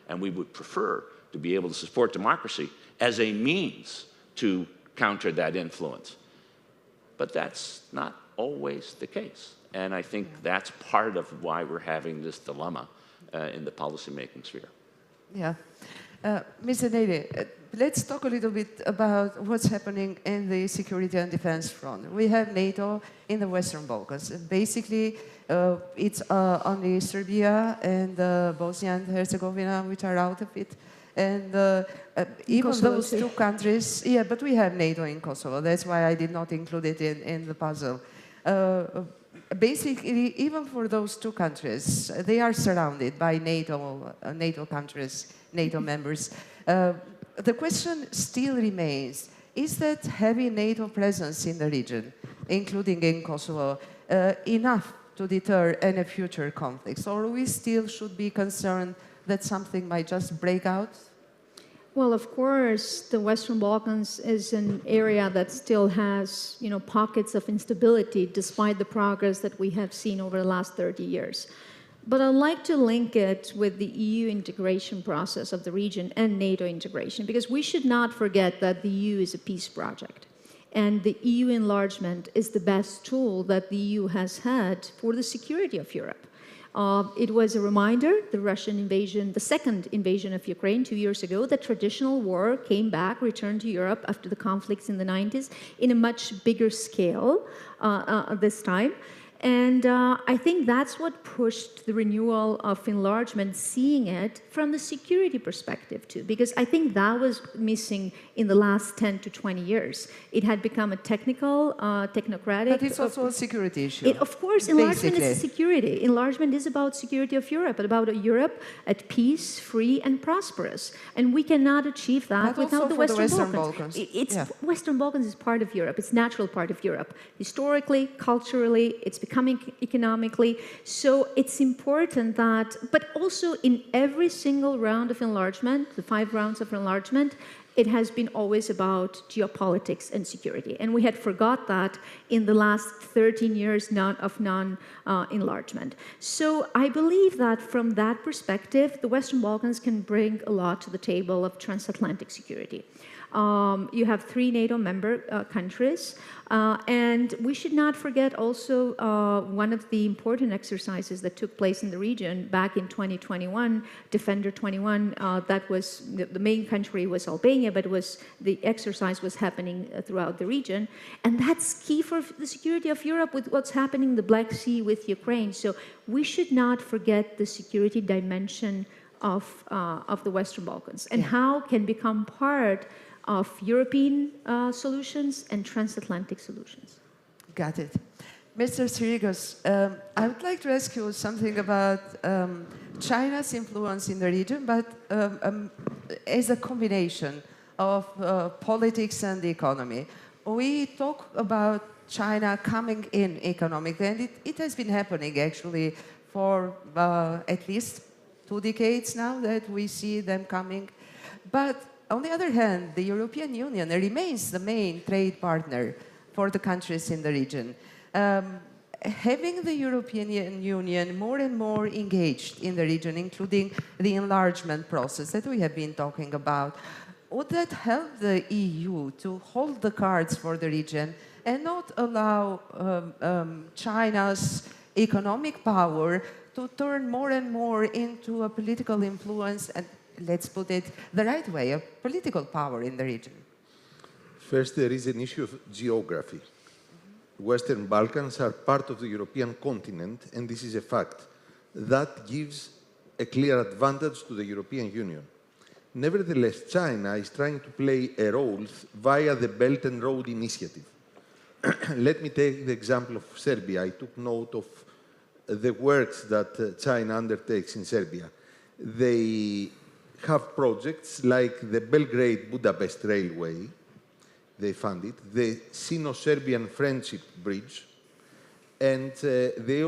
and we would prefer to be able to support democracy as a means to counter that influence. But that's not always the case. And I think that's part of why we're having this dilemma in the policymaking sphere. Yeah. Mr. Nady, let's talk a little bit about what's happening in the security and defense front. We have NATO in the Western Balkans. Basically, it's only Serbia and Bosnia and Herzegovina which are out of it. And even Kosovo, those too. two countries, yeah, but we have NATO in Kosovo. That's why I did not include it in the puzzle. Basically, even for those two countries, they are surrounded by NATO countries, NATO members. The question still remains, is that heavy NATO presence in the region, including in Kosovo, enough to deter any future conflicts? Or we still should be concerned that something might just break out? Well, of course, the Western Balkans is an area that still has, pockets of instability despite the progress that we have seen over the last 30 years. But I'd like to link it with the EU integration process of the region and NATO integration, because we should not forget that the EU is a peace project. And the EU enlargement is the best tool that the EU has had for the security of Europe. It was a reminder, the Russian invasion, the second invasion of Ukraine 2 years ago, that traditional war came back, returned to Europe after the conflicts in the 90s in a much bigger scale this time. And I think that's what pushed the renewal of enlargement, seeing it from the security perspective too, because I think that was missing in the last 10 to 20 years. It had become a technical, technocratic... But it's also a security issue. Of course, enlargement basically. is security. Enlargement is about security of Europe, about a Europe at peace, free and prosperous. And we cannot achieve that But without also the for Western the Balkans. Western Balkans. Western Balkans is part of Europe. It's a natural part of Europe. Historically, culturally, it's becoming economically. So it's important that, but also in every single round of enlargement, the 5 rounds of enlargement, it has been always about geopolitics and security. And we had forgot that in the last 13 years of non-enlargement. So I believe that from that perspective, the Western Balkans can bring a lot to the table of transatlantic security. You have 3 NATO member countries, and we should not forget also one of the important exercises that took place in the region back in 2021, Defender 21. That was the main country was Albania, but the exercise was happening throughout the region, and that's key for the security of Europe with what's happening in the Black Sea with Ukraine. So we should not forget the security dimension of the Western Balkans and how can become part of European solutions and transatlantic solutions. Got it. Mr. Sirigos, I would like to ask you something about China's influence in the region, but as a combination of politics and the economy. We talk about China coming in economically, and it has been happening actually for at least 2 decades now that we see them coming. But on the other hand, the European Union remains the main trade partner for the countries in the region. Having the European Union more and more engaged in the region, including the enlargement process that we have been talking about, would that help the EU to hold the cards for the region and not allow China's economic power to turn more and more into a political influence and, let's put it the right way, a political power in the region? First, there is an issue of geography. Western Balkans are part of the European continent, and this is a fact. That gives a clear advantage to the European Union. Nevertheless, China is trying to play a role via the Belt and Road Initiative. Let me take the example of Serbia. I took note of the works that China undertakes in Serbia. They have projects like the Belgrade-Budapest Railway, they fund it, the Sino-Serbian Friendship Bridge, and they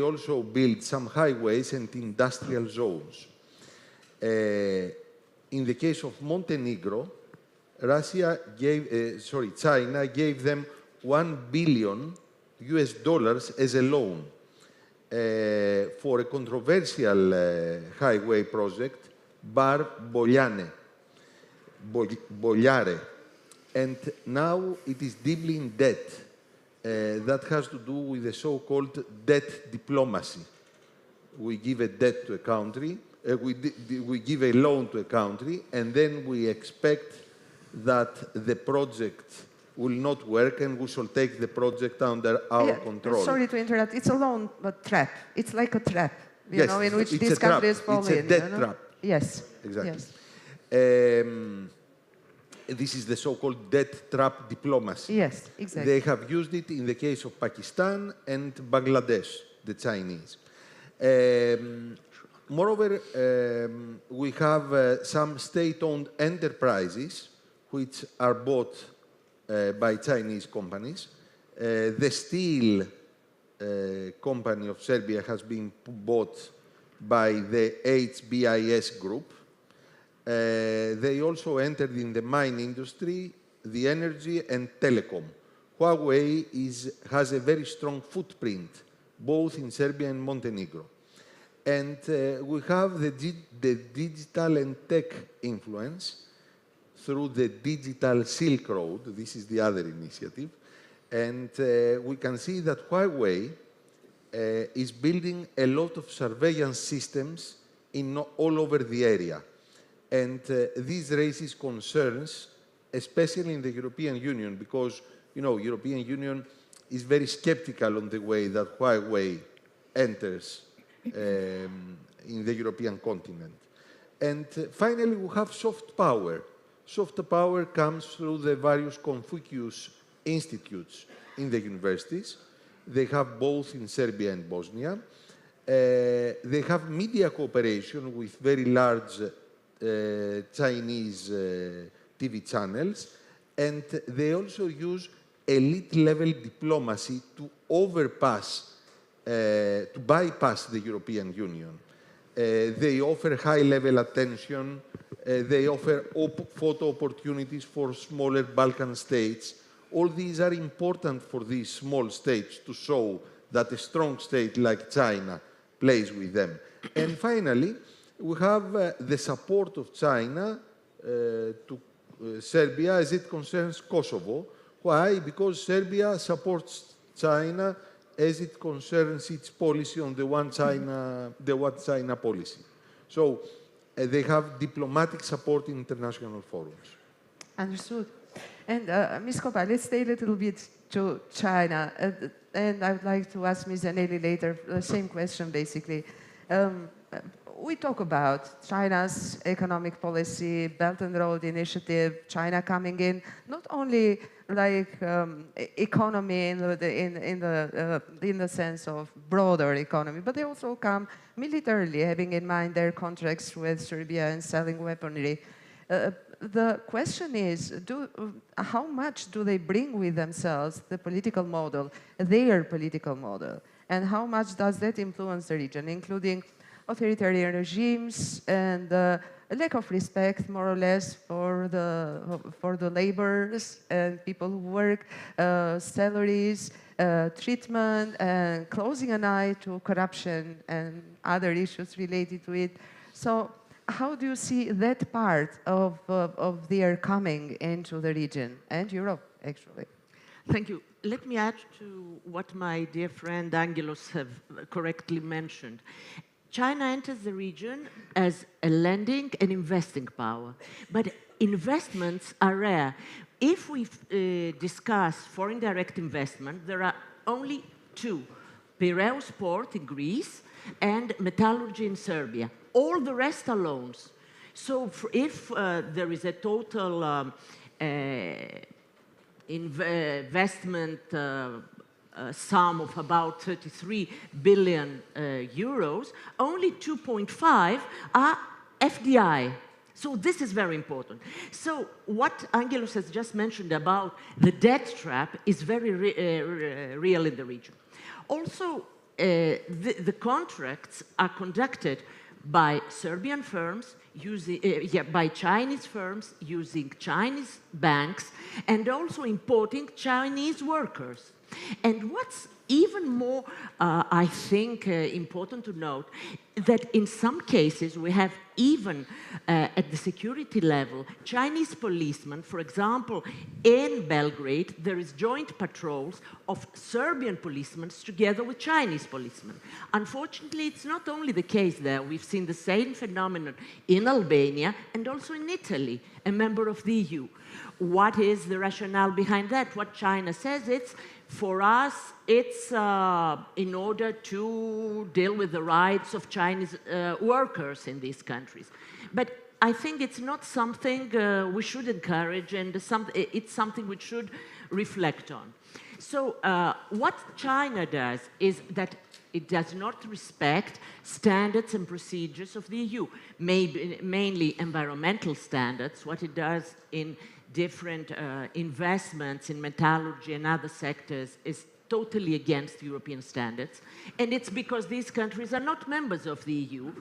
also build some highways and industrial zones. In the case of Montenegro, China gave them $1 billion as a loan for a controversial highway project, Bar-Boljare. And now it is deeply in debt. that has to do with the so-called debt diplomacy. We give a debt to a country, we give a loan to a country, and then we expect that the project will not work and we shall take the project under our control. Sorry to interrupt. It's a loan trap. It's like a trap, you Yes, know, in which it's these a trap. countries fall in. It's a debt you know? trap. Yes. Exactly. Yes. This is the so-called debt trap diplomacy. Yes, exactly. They have used it in the case of Pakistan and Bangladesh, the Chinese. Moreover, we have some state-owned enterprises which are bought by Chinese companies. The steel company of Serbia has been bought by the HBIS group. They also entered in the mine industry, the energy and telecom. Huawei has a very strong footprint, both in Serbia and Montenegro. And we have the digital and tech influence through the Digital Silk Road. This is the other initiative. And we can see that Huawei is building a lot of surveillance systems all over the area. And this raises concerns, especially in the European Union, because, you know, European Union is very skeptical on the way that Huawei enters in the European continent. And finally, we have soft power. Soft power comes through the various Confucius institutes in the universities. They have both in Serbia and Bosnia. They have media cooperation with very large Chinese TV channels, and they also use elite-level diplomacy to bypass the European Union. They offer high-level attention. They offer photo opportunities for smaller Balkan states. All these are important for these small states to show that a strong state like China plays with them. And finally, we have the support of China to Serbia as it concerns Kosovo. Why? Because Serbia supports China as it concerns its policy on the one China policy. So they have diplomatic support in international forums. Understood. And Ms. Kopa, let's stay a little bit to China. And I would like to ask Ms. Zanelli later the same question, basically. We talk about China's economic policy, Belt and Road Initiative, China coming in, not only like economy in the sense of broader economy, but they also come militarily, having in mind their contracts with Serbia and selling weaponry. The question is, how much do they bring with themselves the political model, their political model, and how much does that influence the region, including authoritarian regimes and a lack of respect, more or less, for the laborers and people who work, salaries, treatment, and closing an eye to corruption and other issues related to it. So how do you see that part of their coming into the region and Europe, actually? Thank you. Let me add to what my dear friend Angelos have correctly mentioned. China enters the region as a lending and investing power, but investments are rare. If we discuss foreign direct investment, there are only two: Piraeus port in Greece and metallurgy in Serbia. All the rest are loans. So if there is a total investment sum of about 33 billion euros, only 2.5 are FDI. So this is very important. So what Angelos has just mentioned about the debt trap is very real in the region. Also, the contracts are conducted by Serbian firms, by Chinese firms using Chinese banks, and also importing Chinese workers. And what's even more, I think, important to note that in some cases we have even at the security level, Chinese policemen, for example, in Belgrade, there is joint patrols of Serbian policemen together with Chinese policemen. Unfortunately, it's not only the case there. We've seen the same phenomenon in Albania and also in Italy, a member of the EU. What is the rationale behind that? What China says, it's for us, it's in order to deal with the rights of Chinese workers in these countries. But I think it's not something we should encourage, and it's something we should reflect on. So what China does is that it does not respect standards and procedures of the EU, mainly environmental standards. What it does in different investments in metallurgy and other sectors is totally against European standards. And it's because these countries are not members of the EU,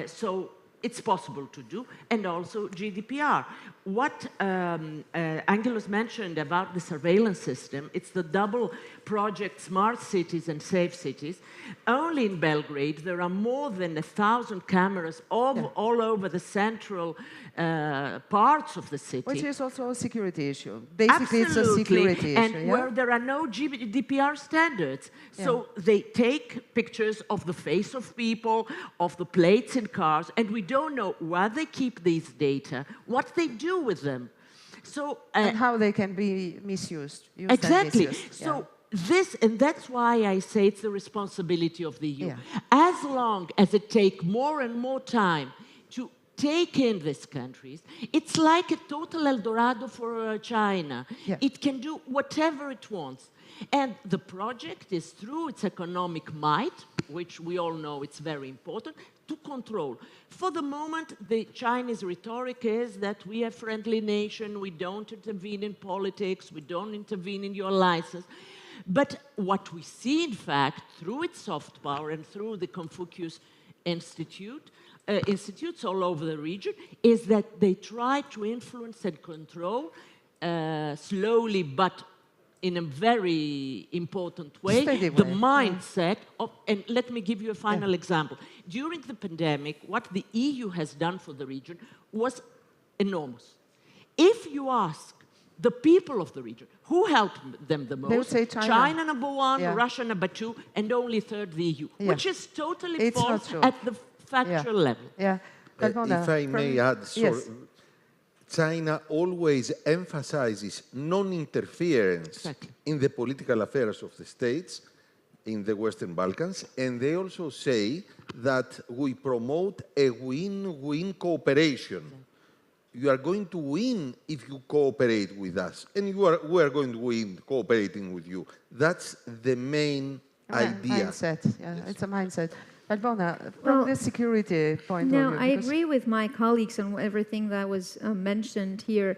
so it's possible to do, and also GDPR. What Angelos mentioned about the surveillance system, it's the double project Smart Cities and Safe Cities. Only in Belgrade, there are more than 1,000 cameras all over the central parts of the city. Which is also a security issue. Basically, Absolutely. it's a security issue. And where there are no GDPR standards. So they take pictures of the face of people, of the plates in cars, and we don't know where they keep these data, what they do with them. So, and how they can be misused. Exactly. So and that's why I say it's the responsibility of the EU. As long as it takes more and more time to take in these countries, it's like a total El Dorado for China. It can do whatever it wants. And the project is through its economic might, which we all know it's very important, to control. For the moment, the Chinese rhetoric is that we are a friendly nation, we don't intervene in politics, we don't intervene in your license. But what we see, in fact, through its soft power and through the Confucius institutes all over the region, is that they try to influence and control slowly, but in a very important way, the mindset of, and let me give you a final example. During the pandemic, what the EU has done for the region was enormous. If you ask the people of the region, who helped them the most? They would say China. China number one, Russia number two, and only third the EU, which is totally false at the factual level. If I may add, China always emphasizes non-interference in the political affairs of the states in the Western Balkans, and they also say that we promote a win-win cooperation. You are going to win if you cooperate with us, and we are going to win cooperating with you. That's the main idea. Mindset, it's a mindset. Albona, from the security point of view. No, I agree with my colleagues on everything that was mentioned here.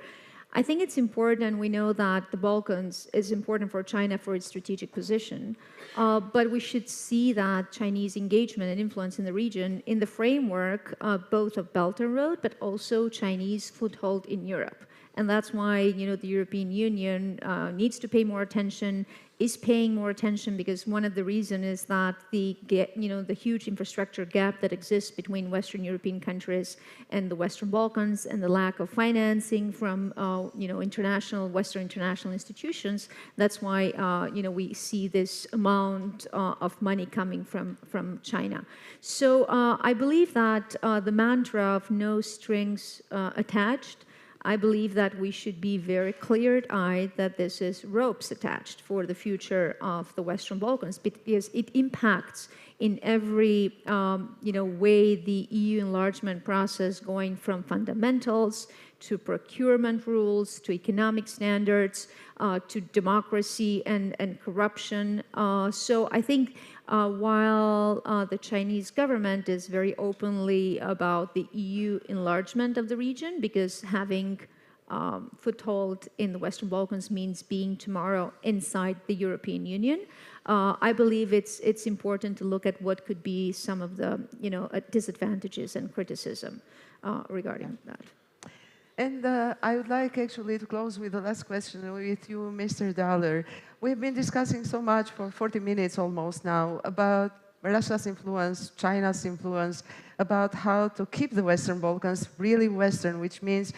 I think it's important, we know that the Balkans is important for China for its strategic position, but we should see that Chinese engagement and influence in the region in the framework both of Belt and Road, but also Chinese foothold in Europe. And that's why, the European Union needs to pay more attention, is paying more attention, because one of the reasons is that the huge infrastructure gap that exists between Western European countries and the Western Balkans, and the lack of financing from Western international institutions. That's why we see this amount of money coming from China. So I believe that the mantra of no strings attached, I believe that we should be very clear-eyed that this is ropes attached for the future of the Western Balkans, because it impacts in every way the EU enlargement process, going from fundamentals to procurement rules, to economic standards, to democracy and corruption. So I think while the Chinese government is very openly about the EU enlargement of the region, because having foothold in the Western Balkans means being tomorrow inside the European Union, I believe it's important to look at what could be some of the disadvantages and criticism regarding that. And I would like actually to close with the last question with you, Mr. Daller. We've been discussing so much for 40 minutes almost now about Russia's influence, China's influence, about how to keep the Western Balkans really Western, which means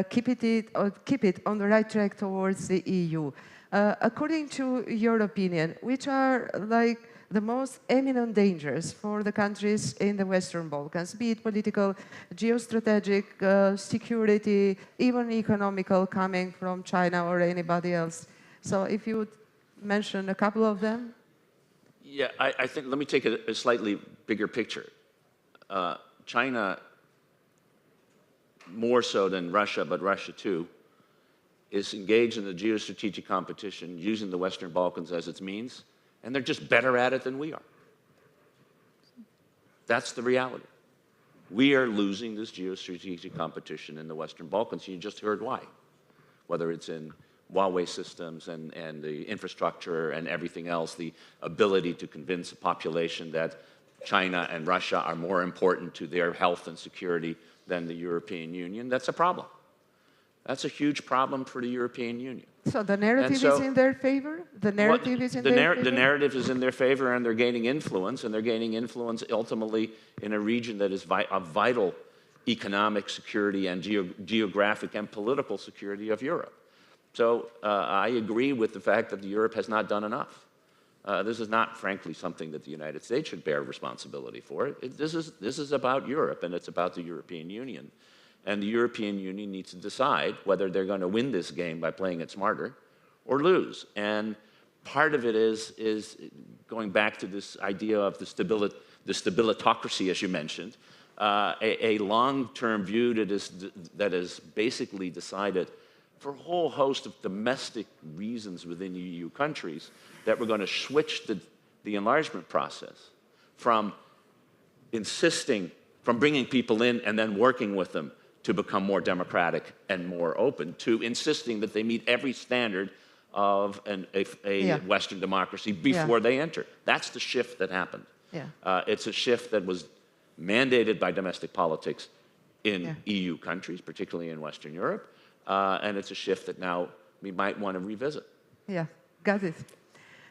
keep it on the right track towards the EU. According to your opinion, which are like the most imminent dangers for the countries in the Western Balkans, be it political, geostrategic, security, even economical, coming from China or anybody else? So if you would mention a couple of them. Yeah, I think, let me take a slightly bigger picture. China, more so than Russia, but Russia too, is engaged in the geostrategic competition using the Western Balkans as its means, and they're just better at it than we are. That's the reality. We are losing this geostrategic competition in the Western Balkans, and you just heard why. Whether it's in Huawei systems and the infrastructure and everything else, the ability to convince a population that China and Russia are more important to their health and security than the European Union, that's a problem. That's a huge problem for the European Union. So the narrative is in their favor? The narrative is in their favor? The narrative is in their favor, and they're gaining influence, and they're gaining influence ultimately in a region that is of vital economic security and geographic and political security of Europe. So I agree with the fact that Europe has not done enough. This is not, frankly, something that the United States should bear responsibility for. This is about Europe, and it's about the European Union. And the European Union needs to decide whether they're going to win this game by playing it smarter or lose. And part of it is going back to this idea of the stabilitocracy, as you mentioned, a long-term view that is basically decided for a whole host of domestic reasons within EU countries that we're going to switch the enlargement process from bringing people in and then working with them to become more democratic and more open, to insisting that they meet every standard of a Western democracy before they enter. That's the shift that happened. It's a shift that was mandated by domestic politics in EU countries, particularly in Western Europe, and it's a shift that now we might want to revisit. Yeah, got it.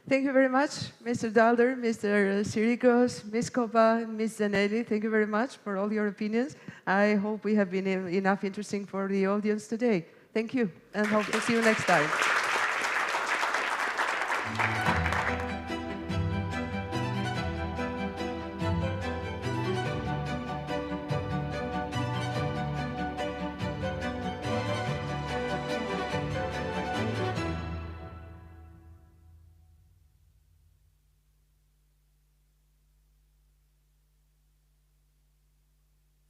Thank you very much, Mr. Daller, Mr. Sirikos, Ms. Kopa, Ms. Zanelli. Thank you very much for all your opinions. I hope we have been enough interesting for the audience today. Thank you, and hope to see you next time.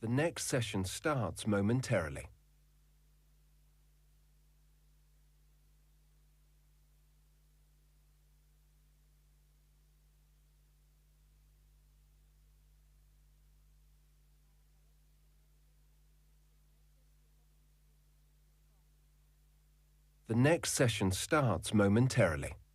The next session starts momentarily. The next session starts momentarily.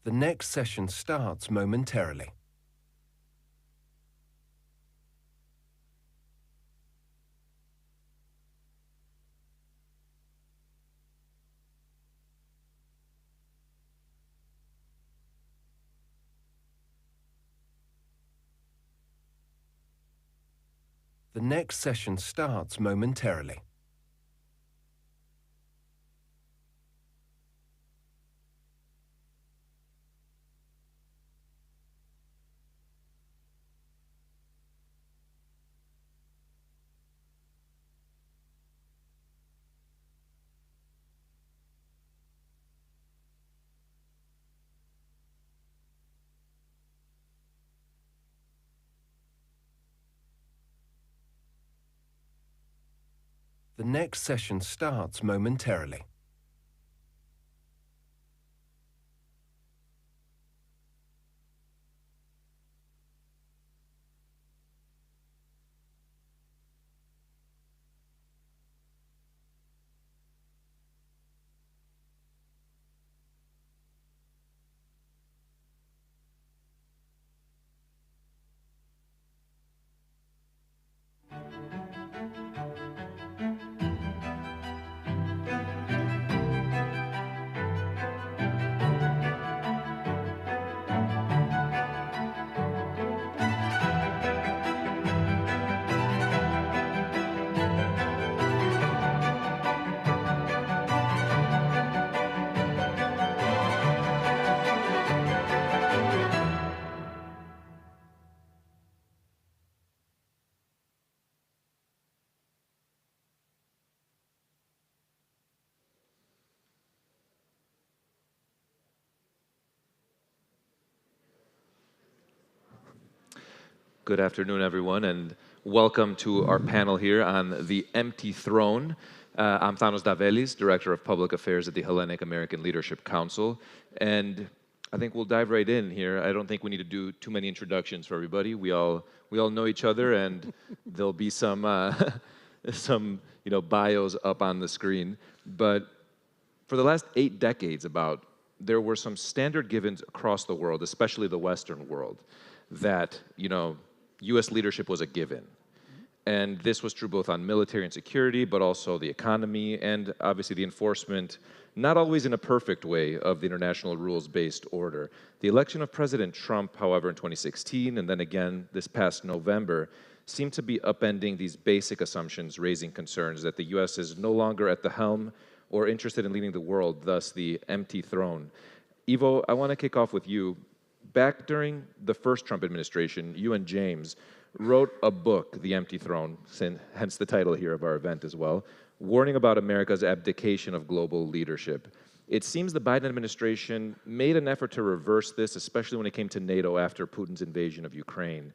The next session starts momentarily. The next session starts momentarily. The next session starts momentarily. Good afternoon, everyone, and welcome to our panel here on the empty throne. I'm Thanos Davelis, Director of Public Affairs at the Hellenic American Leadership Council, and I think we'll dive right in here. I don't think we need to do too many introductions for everybody. We all know each other, and there'll be some bios up on the screen. But for the last 8 decades, there were some standard givens across the world, especially the Western world, that U.S. leadership was a given. And this was true both on military and security, but also the economy and obviously the enforcement, not always in a perfect way, of the international rules-based order. The election of President Trump, however, in 2016, and then again this past November, seemed to be upending these basic assumptions, raising concerns that the U.S. is no longer at the helm or interested in leading the world, thus the empty throne. Ivo, I want to kick off with you. Back during the first Trump administration, you and James wrote a book, The Empty Throne, hence the title here of our event as well, warning about America's abdication of global leadership. It seems the Biden administration made an effort to reverse this, especially when it came to NATO after Putin's invasion of Ukraine.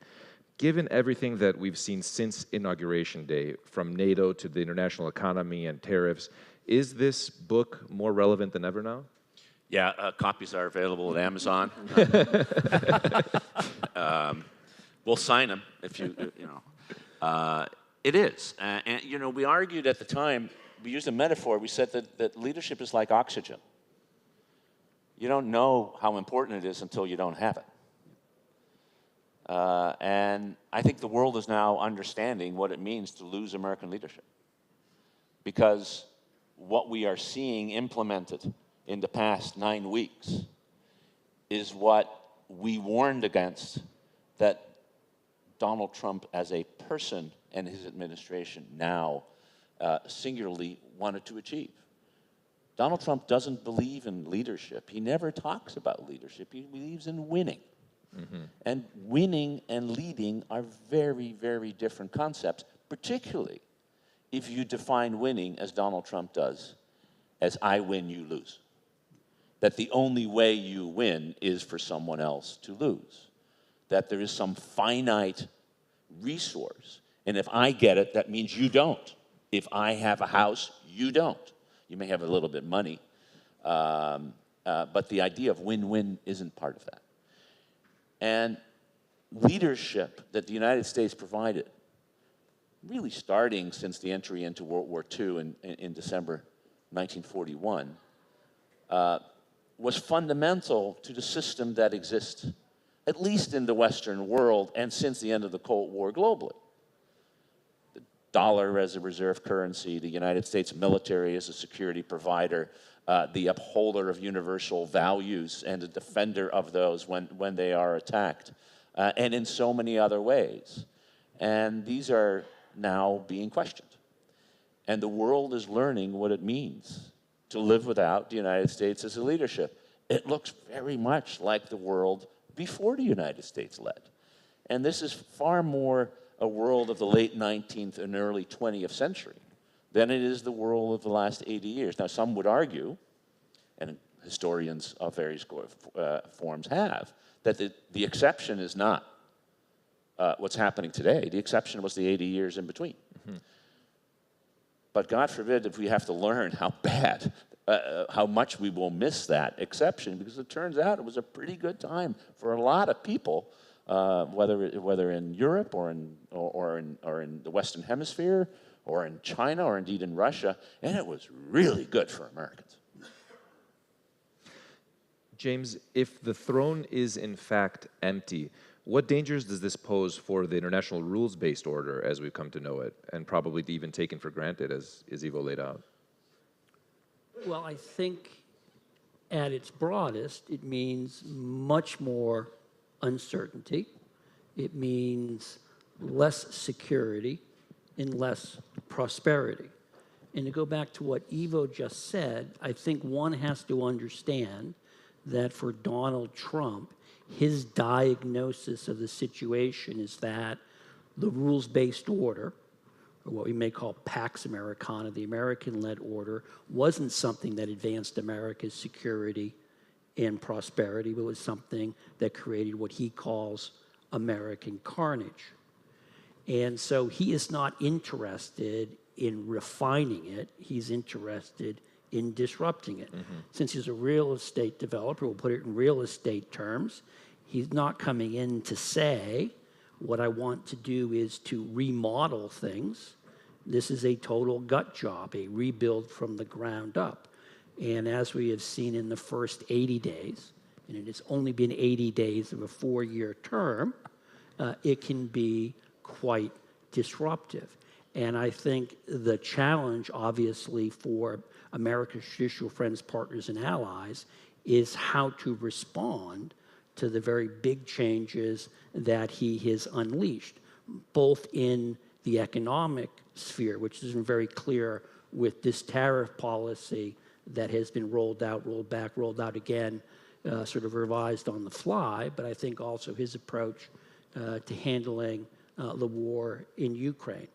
Given everything that we've seen since Inauguration Day, from NATO to the international economy and tariffs, is this book more relevant than ever now? Yeah, copies are available at Amazon. We'll sign them if it is. And we argued at the time, we used a metaphor, we said that leadership is like oxygen. You don't know how important it is until you don't have it. And I think the world is now understanding what it means to lose American leadership. Because what we are seeing implemented in the past 9 weeks is what we warned against, that Donald Trump as a person and his administration now singularly wanted to achieve. Donald Trump doesn't believe in leadership. He never talks about leadership. He believes in winning. Mm-hmm. And winning and leading are very, very different concepts, particularly if you define winning as Donald Trump does, as I win, you lose. That the only way you win is for someone else to lose. That there is some finite resource, and if I get it, that means you don't. If I have a house, you don't. You may have a little bit of money, but the idea of win-win isn't part of that. And leadership that the United States provided, really starting since the entry into World War II in December 1941, was fundamental to the system that exists, at least in the Western world and since the end of the Cold War globally. The dollar as a reserve currency, the United States military as a security provider, the upholder of universal values and a defender of those when they are attacked, and in so many other ways. And these are now being questioned. And the world is learning what it means to live without the United States as a leadership. It looks very much like the world before the United States led. And this is far more a world of the late 19th and early 20th century than it is the world of the last 80 years. Now, some would argue, and historians of various forms have, that the exception is not what's happening today. The exception was the 80 years in between. Mm-hmm. But God forbid if we have to learn how bad, how much we will miss that exception, because it turns out it was a pretty good time for a lot of people, whether in Europe or in the Western Hemisphere or in China or indeed in Russia, and it was really good for Americans. James, if the throne is in fact empty, what dangers does this pose for the international rules-based order as we've come to know it, and probably even taken for granted, as Ivo laid out? Well, I think at its broadest, it means much more uncertainty. It means less security and less prosperity. And to go back to what Ivo just said, I think one has to understand that for Donald Trump, his diagnosis of the situation is that the rules-based order, or what we may call Pax Americana, the American-led order, wasn't something that advanced America's security and prosperity, but was something that created what he calls American carnage. And so he is not interested in refining it. He's interested in disrupting it. Since he's a real estate developer, we'll put it in real estate terms, he's not coming in to say, what I want to do is to remodel things. This is a total gut job, a rebuild from the ground up. And as we have seen in the first 80 days, and it has only been 80 days of a 4-year term, it can be quite disruptive. And I think the challenge, obviously, for America's traditional friends, partners, and allies is how to respond to the very big changes that he has unleashed, both in the economic sphere, which is very clear with this tariff policy that has been rolled out, rolled back, rolled out again, sort of revised on the fly, but I think also his approach to handling the war in Ukraine.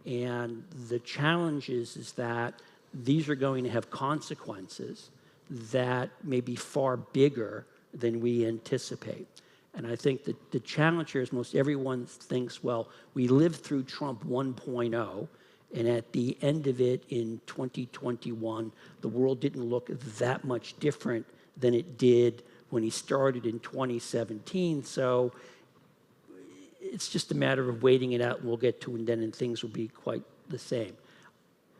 And the challenge is that these are going to have consequences that may be far bigger than we anticipate. And I think that the challenge here is most everyone thinks, well, we lived through Trump 1.0, and at the end of it in 2021, the world didn't look that much different than it did when he started in 2017. So it's just a matter of waiting it out, and we'll get to it then, and things will be quite the same.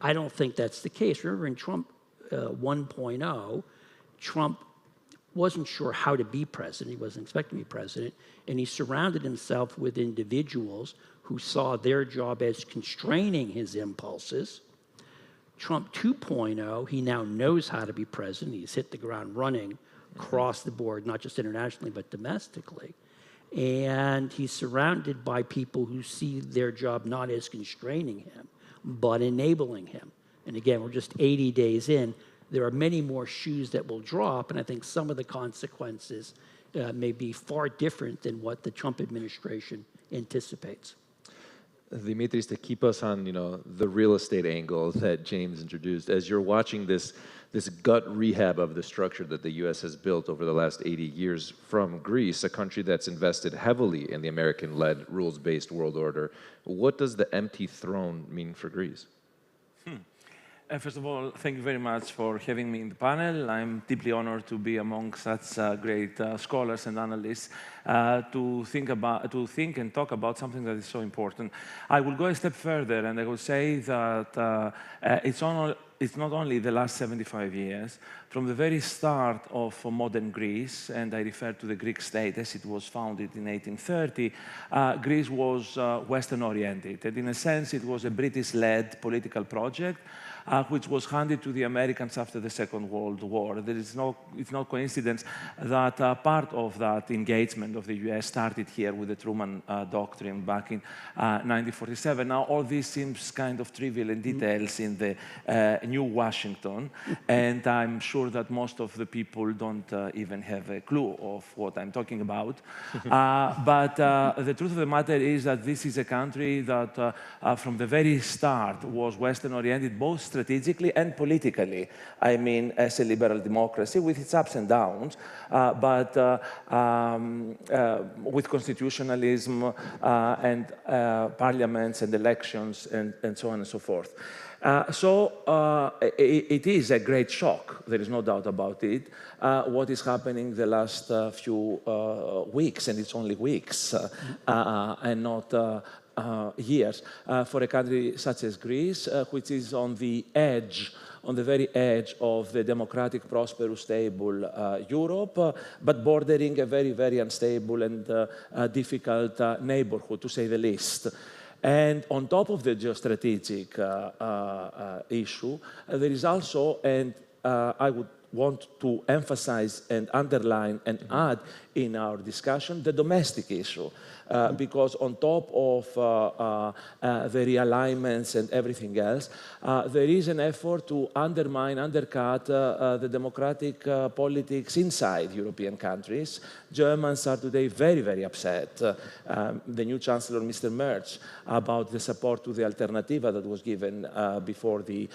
I don't think that's the case. Remember, in Trump 1.0, Trump wasn't sure how to be president. He wasn't expecting to be president. And he surrounded himself with individuals who saw their job as constraining his impulses. Trump 2.0, he now knows how to be president. He's hit the ground running across the board, not just internationally, but domestically. And he's surrounded by people who see their job not as constraining him, but enabling him. And again, we're just 80 days in. There are many more shoes that will drop, and I think some of the consequences may be far different than what the Trump administration anticipates. Dimitris, to keep us on, the real estate angle that James introduced, as you're watching this gut rehab of the structure that the U.S. has built over the last 80 years from Greece, a country that's invested heavily in the American-led rules-based world order, what does the empty throne mean for Greece? First of all, thank you very much for having me in the panel. I'm deeply honored to be among such great scholars and analysts to think and talk about something that is so important. I will go a step further, and I will say that it's not only the last 75 years. From the very start of modern Greece, and I refer to the Greek state as it was founded in 1830, Greece was Western-oriented. And in a sense, it was a British-led political project which was handed to the Americans after the Second World War. It's no coincidence that part of that engagement of the US started here with the Truman Doctrine back in 1947. Now, all this seems kind of trivial in details in the new Washington, and I'm sure that most of the people don't even have a clue of what I'm talking about. But the truth of the matter is that this is a country that from the very start was Western-oriented, both strategically and politically. I mean, as a liberal democracy with its ups and downs, but with constitutionalism and parliaments and elections and so on and so forth. It is a great shock, there is no doubt about it, what is happening the last few weeks, and it's only weeks, and not years, for a country such as Greece, which is on the edge, on the very edge of the democratic, prosperous, stable Europe, but bordering a very, very unstable and difficult neighborhood, to say the least. And on top of the geostrategic issue, there is also, and I would want to emphasize and underline and add in our discussion, the domestic issue. Because on top of the realignments and everything else, there is an effort to undercut the democratic politics inside European countries. Germans are today very, very upset. The new Chancellor, Mr. Merz, about the support to the Alternativa that was given before the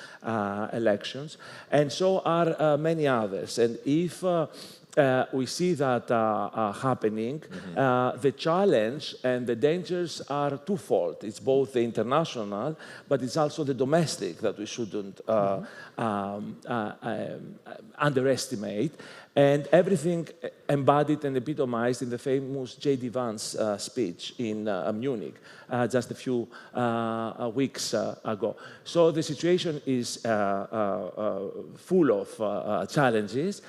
elections. And so are many others. And if we see that happening, the challenge and the dangers are twofold. It's both the international, but it's also the domestic that we shouldn't underestimate. And everything embodied and epitomized in the famous J.D. Vance speech in Munich just a few weeks ago. So the situation is full of challenges.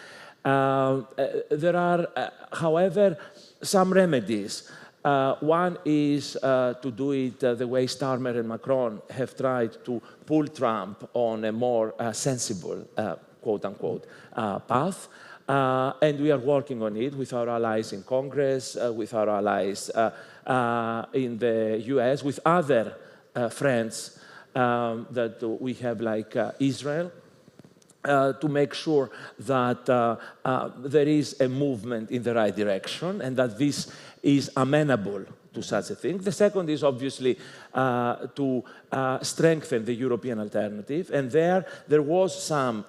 There are, however, some remedies. One is to do it the way Starmer and Macron have tried to pull Trump on a more sensible, quote-unquote, path. And we are working on it with our allies in Congress, with our allies in the US, with other friends that we have, like Israel, to make sure that there is a movement in the right direction and that this is amenable to such a thing. The second is obviously to strengthen the European alternative, and there was some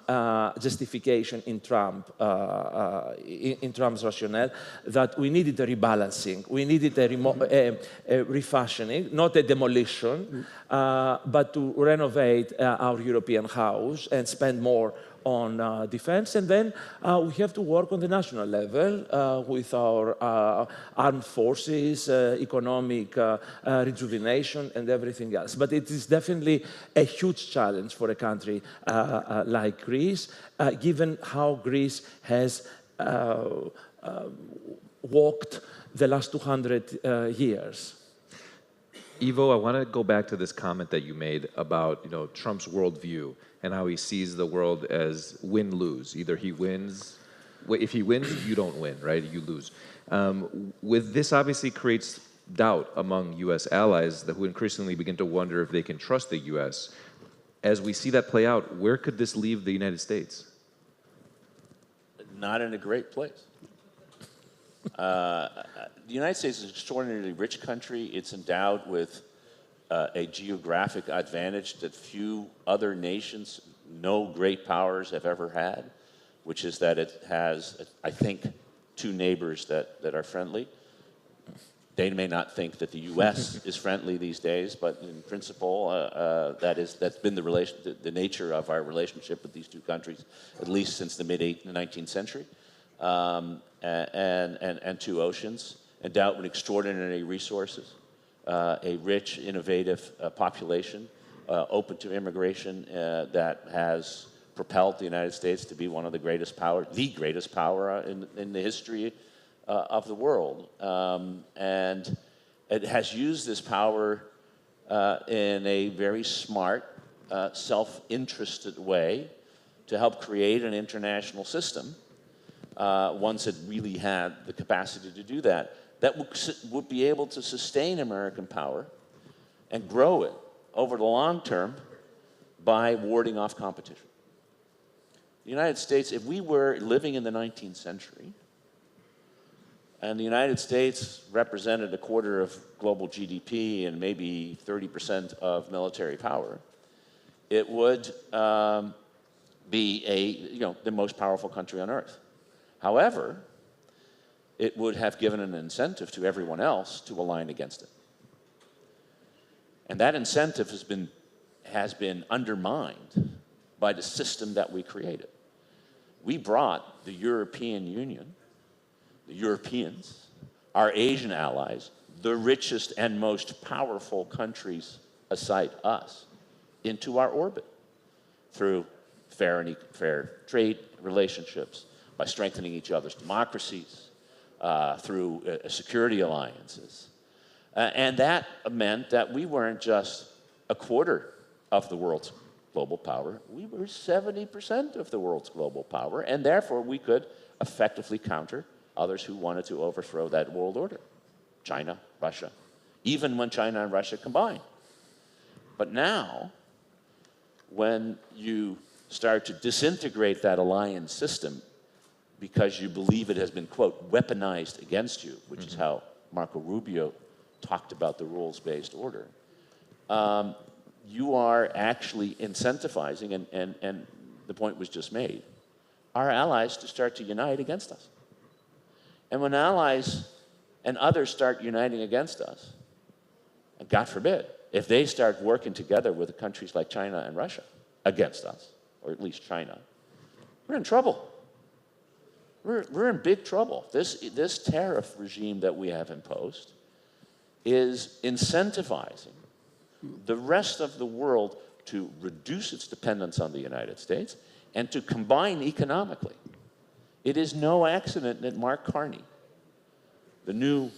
justification in Trump, in Trump's rationale, that we needed a rebalancing, we needed a refashioning, not a demolition, but to renovate our European house and spend more on defense. And then we have to work on the national level with our armed forces, economic rejuvenation, and everything else. But it is definitely a huge challenge for a country like Greece, given how Greece has walked the last 200 years. Ivo, I want to go back to this comment that you made about Trump's worldview and how he sees the world as win-lose. Either he wins, if he wins, you don't win, right? You lose. With this obviously creates doubt among U.S. allies who increasingly begin to wonder if they can trust the U.S. As we see that play out, where could this leave the United States? Not in a great place. The United States is an extraordinarily rich country. It's endowed with a geographic advantage that few other nations, no great powers have ever had, which is that it has, I think, two neighbors that are friendly. They may not think that the U.S. is friendly these days, but in principle, that's been the nature of our relationship with these two countries, at least since the mid-19th century. And two oceans, endowed with extraordinary resources, a rich, innovative population, open to immigration, that has propelled the United States to be one of the greatest power in the history of the world. And it has used this power in a very smart, self-interested way to help create an international system. Once it really had the capacity to do that would be able to sustain American power and grow it over the long term by warding off competition. The United States, if we were living in the 19th century, and the United States represented a quarter of global GDP and maybe 30% of military power, it would be the most powerful country on earth. However, it would have given an incentive to everyone else to align against it. And that incentive has been has been undermined by the system that we created. We brought the European Union, the Europeans, our Asian allies, the richest and most powerful countries aside us, into our orbit through fair trade relationships, by strengthening each other's democracies, through security alliances. And that meant that we weren't just a quarter of the world's global power, we were 70% of the world's global power, and therefore we could effectively counter others who wanted to overthrow that world order. China, Russia, even when China and Russia combine. But now, when you start to disintegrate that alliance system because you believe it has been, quote, weaponized against you, which is how Marco Rubio talked about the rules-based order, you are actually incentivizing, and the point was just made, our allies to start to unite against us. And when allies and others start uniting against us, and God forbid, if they start working together with countries like China and Russia against us, or at least China, we're in trouble. We're in big trouble. This tariff regime that we have imposed is incentivizing the rest of the world to reduce its dependence on the United States and to combine economically. It is no accident that Mark Carney, the new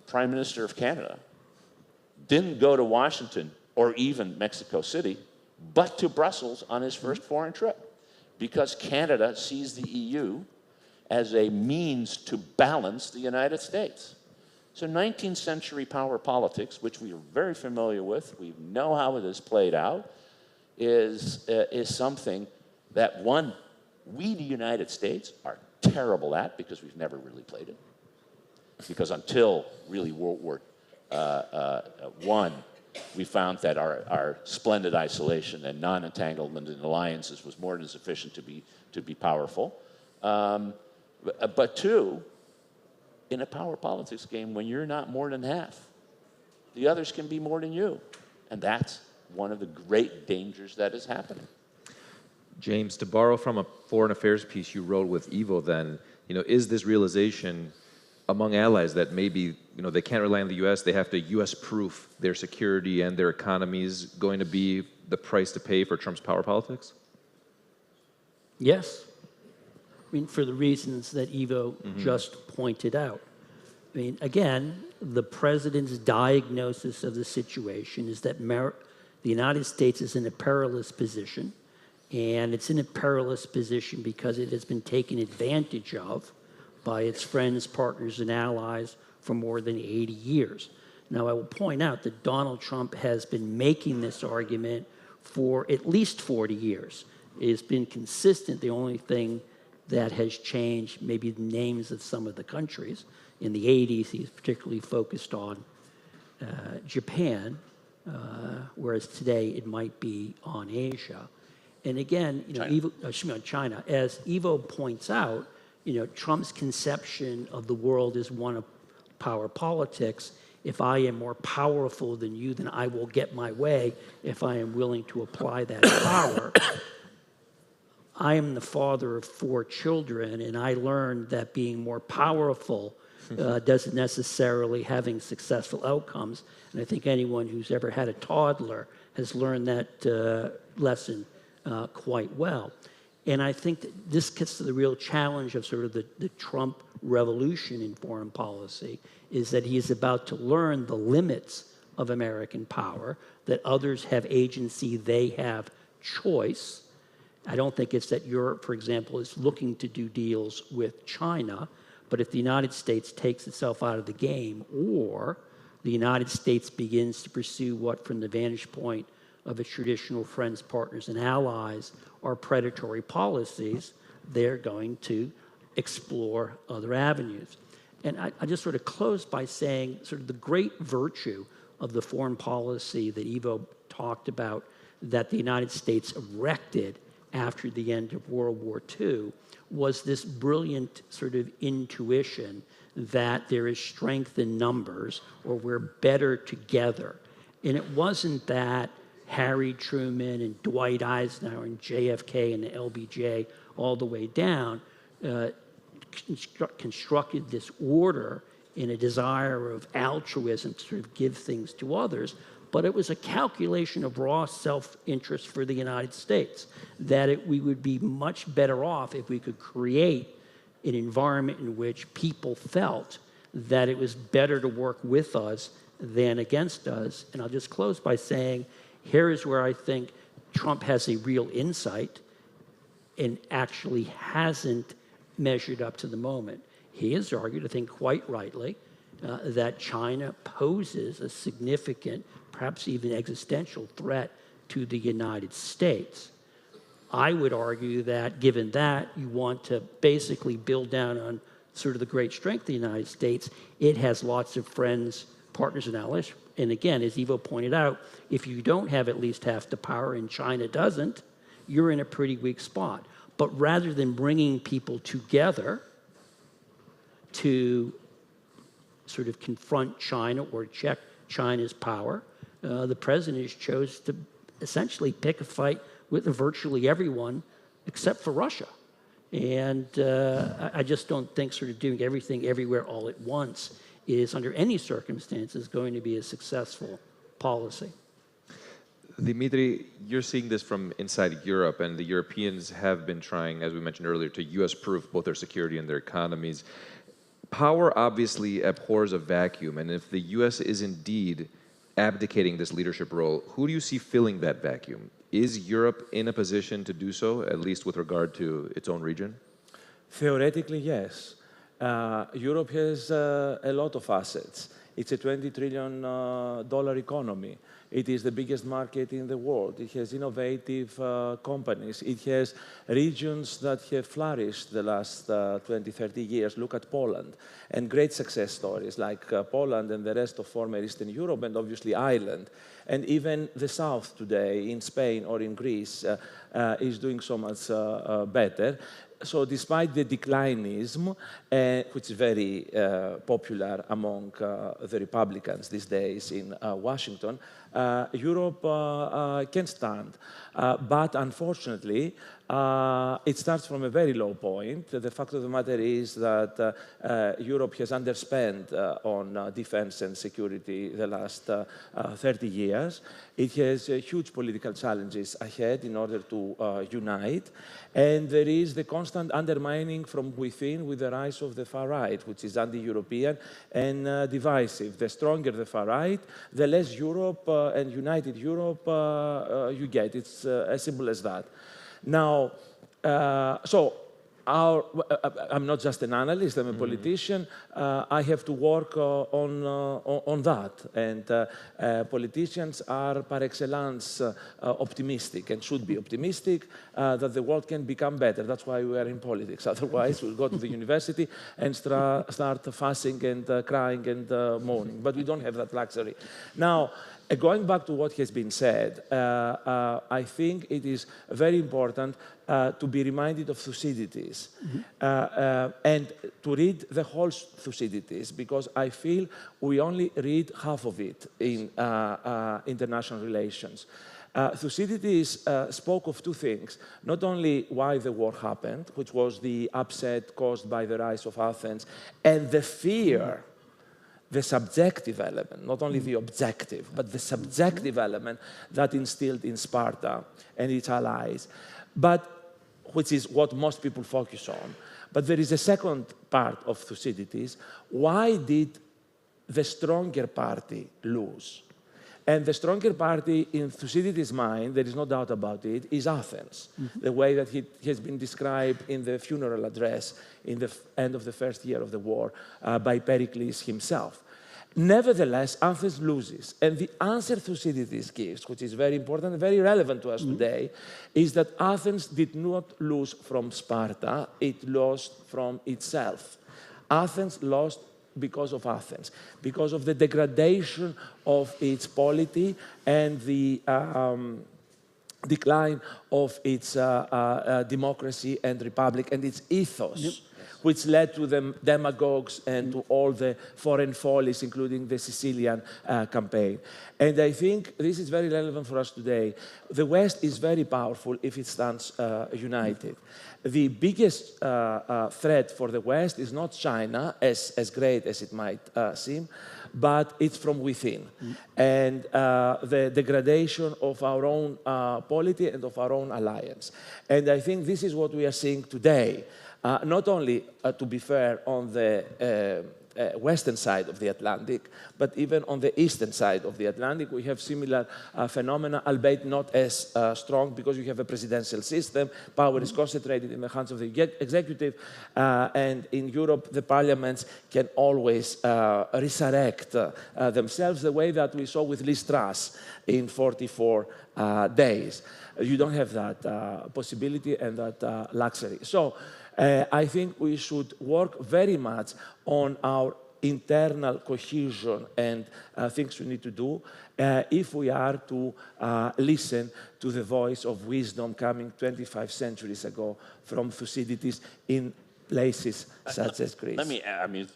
Prime Minister of Canada, didn't go to Washington or even Mexico City, but to Brussels on his first foreign trip, because Canada sees the EU as a means to balance the United States. So 19th century power politics, which we are very familiar with, we know how it has played out, is something that, one, we, the United States, are terrible at because we've never really played it. Because until really World War I, we found that our splendid isolation and non-entanglement in alliances was more than sufficient to be powerful. But two, in a power politics game, when you're not more than half, the others can be more than you. And that's one of the great dangers that is happening. James, to borrow from a foreign affairs piece you wrote with Ivo then, is this realization among allies that maybe, they can't rely on the U.S., they have to U.S.-proof their security and their economies going to be the price to pay for Trump's power politics? Yes. For the reasons that Ivo just pointed out. Again, the president's diagnosis of the situation is that the United States is in a perilous position, and it's in a perilous position because it has been taken advantage of by its friends, partners, and allies for more than 80 years. Now, I will point out that Donald Trump has been making this argument for at least 40 years. It has been consistent. The only thing that has changed maybe the names of some of the countries. In the 80s, he's particularly focused on Japan, whereas today it might be on Asia. And again, China. As Ivo points out, Trump's conception of the world is one of power politics. If I am more powerful than you, then I will get my way if I am willing to apply that power. I am the father of 4 children, and I learned that being more powerful doesn't necessarily having successful outcomes. And I think anyone who's ever had a toddler has learned that lesson quite well. And I think that this gets to the real challenge of sort of the Trump revolution in foreign policy, is that he is about to learn the limits of American power, that others have agency, they have choice. I don't think it's that Europe, for example, is looking to do deals with China, but if the United States takes itself out of the game, or the United States begins to pursue what, from the vantage point of its traditional friends, partners, and allies, are predatory policies, they're going to explore other avenues. And I just sort of close by saying sort of the great virtue of the foreign policy that Ivo talked about, that the United States erected after the end of World War II, was this brilliant sort of intuition that there is strength in numbers, or we're better together. And it wasn't that, Harry Truman and Dwight Eisenhower and JFK and the LBJ all the way down, constructed this order in a desire of altruism to sort of give things to others, but it was a calculation of raw self-interest for the United States, that we would be much better off if we could create an environment in which people felt that it was better to work with us than against us. And I'll just close by saying, here is where I think Trump has a real insight and actually hasn't measured up to the moment. He has argued, I think quite rightly, that China poses a significant, perhaps even existential threat to the United States. I would argue that, given that, you want to basically build down on sort of the great strength of the United States. It has lots of friends, partners, and allies. And again, as Ivo pointed out, if you don't have at least half the power and China doesn't, you're in a pretty weak spot. But rather than bringing people together to sort of confront China or check China's power, the president has chose to essentially pick a fight with virtually everyone except for Russia. And I just don't think sort of doing everything everywhere all at once is, under any circumstances, going to be a successful policy. Dimitri, you're seeing this from inside Europe, and the Europeans have been trying, as we mentioned earlier, to US-proof both their security and their economies. Power obviously abhors a vacuum, and if the US is indeed abdicating this leadership role, who do you see filling that vacuum? Is Europe in a position to do so, at least with regard to its own region? Theoretically, yes. Europe has a lot of assets. It's a $20 trillion economy. It is the biggest market in the world. It has innovative companies. It has regions that have flourished the last 20, 30 years. Look at Poland. And great success stories like Poland and the rest of former Eastern Europe, and obviously Ireland. And even the South today, in Spain or in Greece, is doing so much better. So despite the declinism, which is very popular among the Republicans these days in Washington, Europe can stand. But unfortunately, it starts from a very low point. The fact of the matter is that Europe has underspent on defense and security the last 30 years. It has huge political challenges ahead in order to unite. And there is the constant undermining from within with the rise of the far right, which is anti-European and divisive. The stronger the far right, the less Europe and united Europe you get. It's as simple as that. Now, I'm not just an analyst, I'm a politician. I have to work on that. And politicians are par excellence optimistic and should be optimistic that the world can become better. That's why we are in politics. Otherwise, we'll go to the university and start fussing and crying and moaning. But we don't have that luxury. Now, going back to what has been said, I think it is very important to be reminded of Thucydides and to read the whole Thucydides, because I feel we only read half of it in international relations. Thucydides spoke of two things, not only why the war happened, which was the upset caused by the rise of Athens, and the fear, the subjective element, not only the objective, but the subjective element that instilled in Sparta and its allies, but which is what most people focus on. But there is a second part of Thucydides. Why did the stronger party lose? And the stronger party in Thucydides' mind, there is no doubt about it, is Athens, the way that it has been described in the funeral address in the end of the first year of the war by Pericles himself. Nevertheless, Athens loses. And the answer Thucydides gives, which is very important and very relevant to us today, is that Athens did not lose from Sparta, it lost from itself. Athens lost because of Athens, because of the degradation of its polity and the decline of its democracy and republic and its ethos. which led to the demagogues and to all the foreign follies, including the Sicilian campaign. And I think this is very relevant for us today. The West is very powerful if it stands united. The biggest threat for the West is not China, as great as it might seem, but it's from within. And the degradation of our own polity and of our own alliance. And I think this is what we are seeing today. Not only, to be fair, on the western side of the Atlantic, but even on the eastern side of the Atlantic, we have similar phenomena, albeit not as strong, because you have a presidential system. Power is concentrated in the hands of the executive, and in Europe, the parliaments can always resurrect themselves the way that we saw with Liz Truss in 44 days. You don't have that possibility and that luxury. So I think we should work very much on our internal cohesion and things we need to do if we are to listen to the voice of wisdom coming 25 centuries ago from Thucydides in places such as Greece. I mean,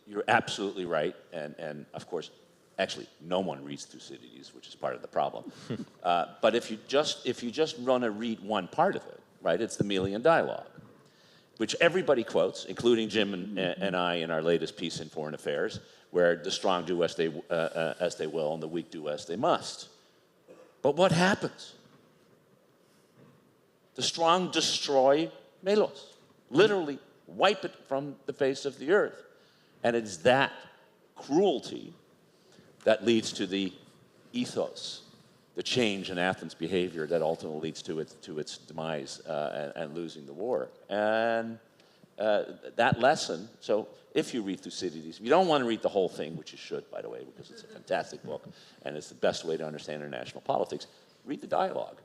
you're absolutely right, and of course, actually, no one reads Thucydides, which is part of the problem. But if you just want to read one part of it, right, it's the Melian dialogue, which everybody quotes, including Jim and I in our latest piece in Foreign Affairs, where the strong do as they will and the weak do as they must. But what happens? The strong destroy Melos, literally wipe it from the face of the earth. And it's that cruelty that leads to the ethos, the change in Athens' behavior that ultimately leads to its demise and losing the war. And that lesson, so if you read Thucydides, you don't want to read the whole thing, which you should, by the way, because it's a fantastic book, and it's the best way to understand international politics. Read the dialogue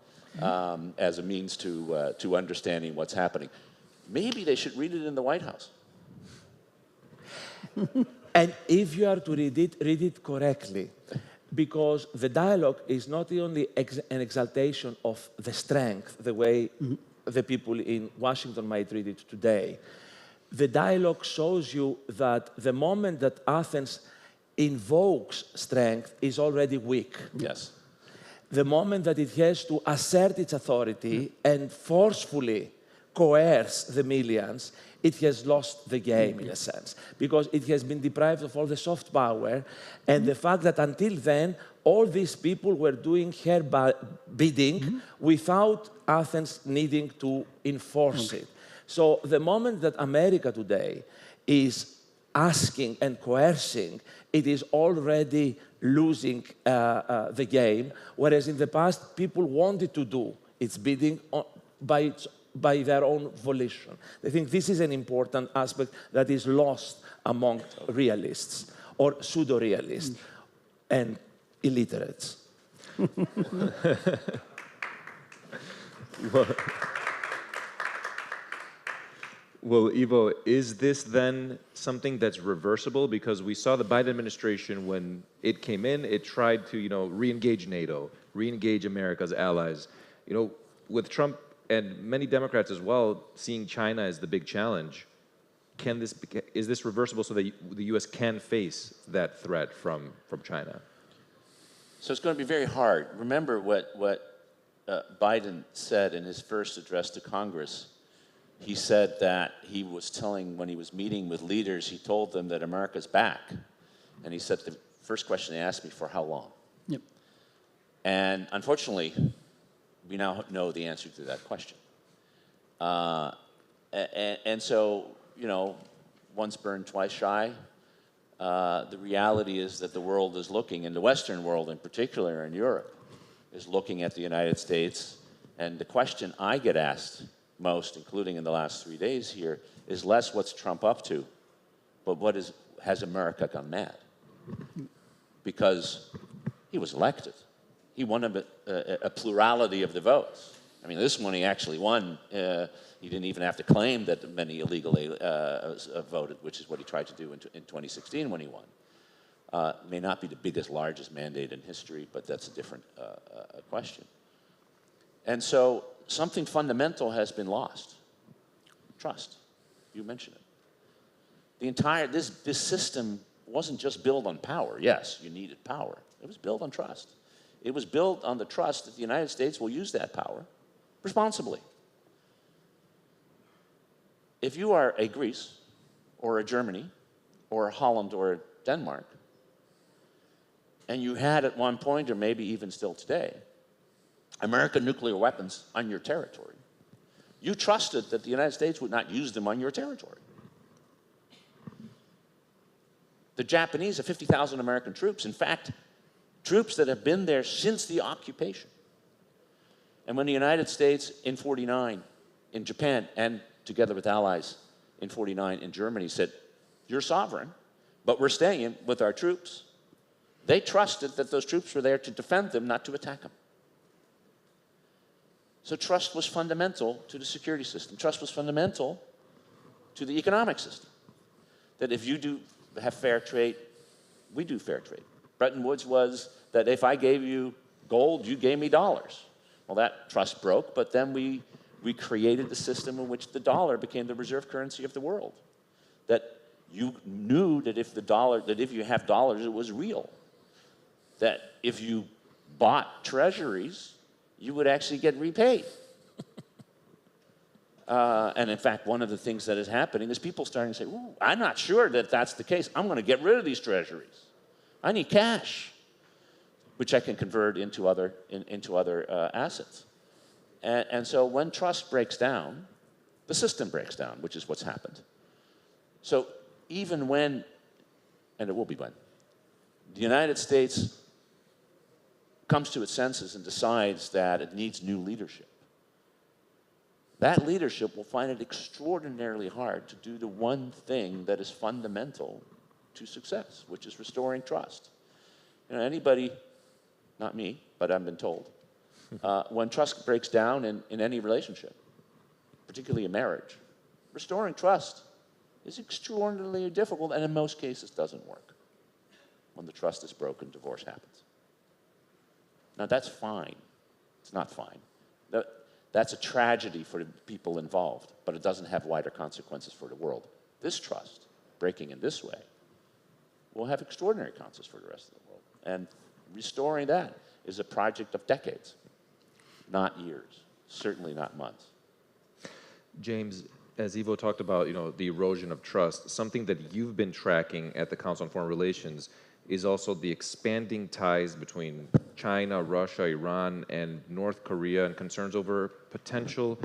as a means to understanding what's happening. Maybe they should read it in the White House. And if you are to read it correctly, because the dialogue is not only an exaltation of the strength, the way the people in Washington might read it today. The dialogue shows you that the moment that Athens invokes strength is already weak. Yes. The moment that it has to assert its authority and forcefully coerce the Melians, it has lost the game in a sense, because it has been deprived of all the soft power, and the fact that until then, all these people were doing her bidding without Athens needing to enforce it. So the moment that America today is asking and coercing, it is already losing the game, whereas in the past, people wanted to do its bidding by their own volition. I think this is an important aspect that is lost among realists or pseudo-realists and illiterates. Well, Ivo, is this then something that's reversible? Because we saw the Biden administration, when it came in, it tried to, re-engage NATO, re-engage America's allies. With Trump and many Democrats as well seeing China as the big challenge, is this reversible so that the U.S. can face that threat from China? So it's going to be very hard. Remember what Biden said in his first address to Congress. He said that he was when he was meeting with leaders, he told them that America's back. And he said, the first question they asked me, for how long? Yep. And unfortunately, we now know the answer to that question. And so, once burned, twice shy. The reality is that the world is looking, and the Western world in particular, in Europe, is looking at the United States. And the question I get asked most, including in the last 3 days here, is less what's Trump up to, but has America gone mad? Because he was elected. He won a plurality of the votes. I mean, this one he actually won. He didn't even have to claim that many illegally voted, which is what he tried to do in 2016 when he won. May not be the largest mandate in history, but that's a different question. And so something fundamental has been lost. Trust. You mentioned it. The entire, this system wasn't just built on power. Yes, you needed power. It was built on trust. It was built on the trust that the United States will use that power responsibly. If you are a Greece or a Germany or a Holland or a Denmark, and you had at one point, or maybe even still today, American nuclear weapons on your territory, you trusted that the United States would not use them on your territory. The Japanese have 50,000 American troops. In fact, troops that have been there since the occupation. And when the United States in 49, in Japan, and together with allies in 49 in Germany said, you're sovereign, but we're staying with our troops, they trusted that those troops were there to defend them, not to attack them. So trust was fundamental to the security system. Trust was fundamental to the economic system. That if you do have fair trade, we do fair trade. Bretton Woods was that if I gave you gold, you gave me dollars. Well, that trust broke, but then we created the system in which the dollar became the reserve currency of the world. That you knew that if you have dollars, it was real. That if you bought treasuries, you would actually get repaid. And in fact, one of the things that is happening is people starting to say, ooh, I'm not sure that that's the case. I'm going to get rid of these treasuries. I need cash, which I can convert into other assets. And so when trust breaks down, the system breaks down, which is what's happened. So even when, and it will be when, the United States comes to its senses and decides that it needs new leadership, that leadership will find it extraordinarily hard to do the one thing that is fundamental to success, which is restoring trust. You know, anybody, not me, but I've been told, when trust breaks down in any relationship, particularly a marriage, restoring trust is extraordinarily difficult and in most cases doesn't work. When the trust is broken, divorce happens. Now that's fine. It's not fine. That's a tragedy for the people involved, but it doesn't have wider consequences for the world. This trust, breaking in this way, will have extraordinary consequences for the rest of the world. And restoring that is a project of decades, not years, certainly not months. James, as Ivo talked about, the erosion of trust, something that you've been tracking at the Council on Foreign Relations is also the expanding ties between China, Russia, Iran, and North Korea, and concerns over potential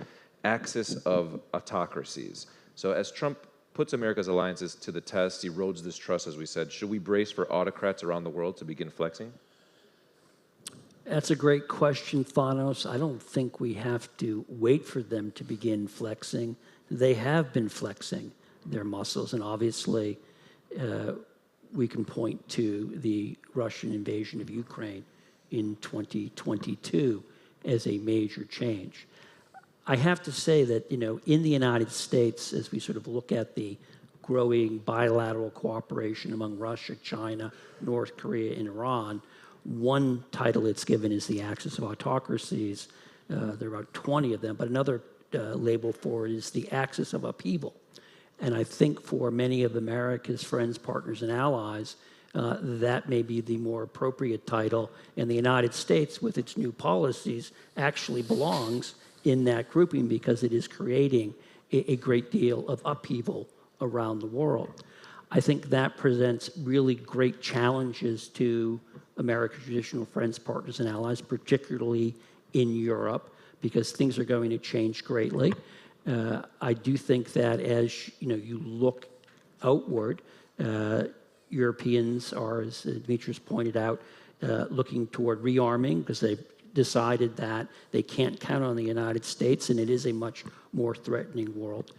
axis of autocracies. So as Trump puts America's alliances to the test, erodes this trust, as we said, should we brace for autocrats around the world to begin flexing? That's a great question, Thanos. I don't think we have to wait for them to begin flexing. They have been flexing their muscles, and obviously we can point to the Russian invasion of Ukraine in 2022 as a major change. I have to say that, in the United States, as we sort of look at the growing bilateral cooperation among Russia, China, North Korea, and Iran, one title it's given is the axis of autocracies. There are about 20 of them, but another label for it is the axis of upheaval. And I think for many of America's friends, partners, and allies, that may be the more appropriate title. And the United States, with its new policies, actually belongs in that grouping because it is creating a great deal of upheaval around the world. I think that presents really great challenges to America's traditional friends, partners, and allies, particularly in Europe, because things are going to change greatly. I do think that as you look outward, Europeans are, as Dmitris pointed out, looking toward rearming because they've decided that they can't count on the United States, and it is a much more threatening world.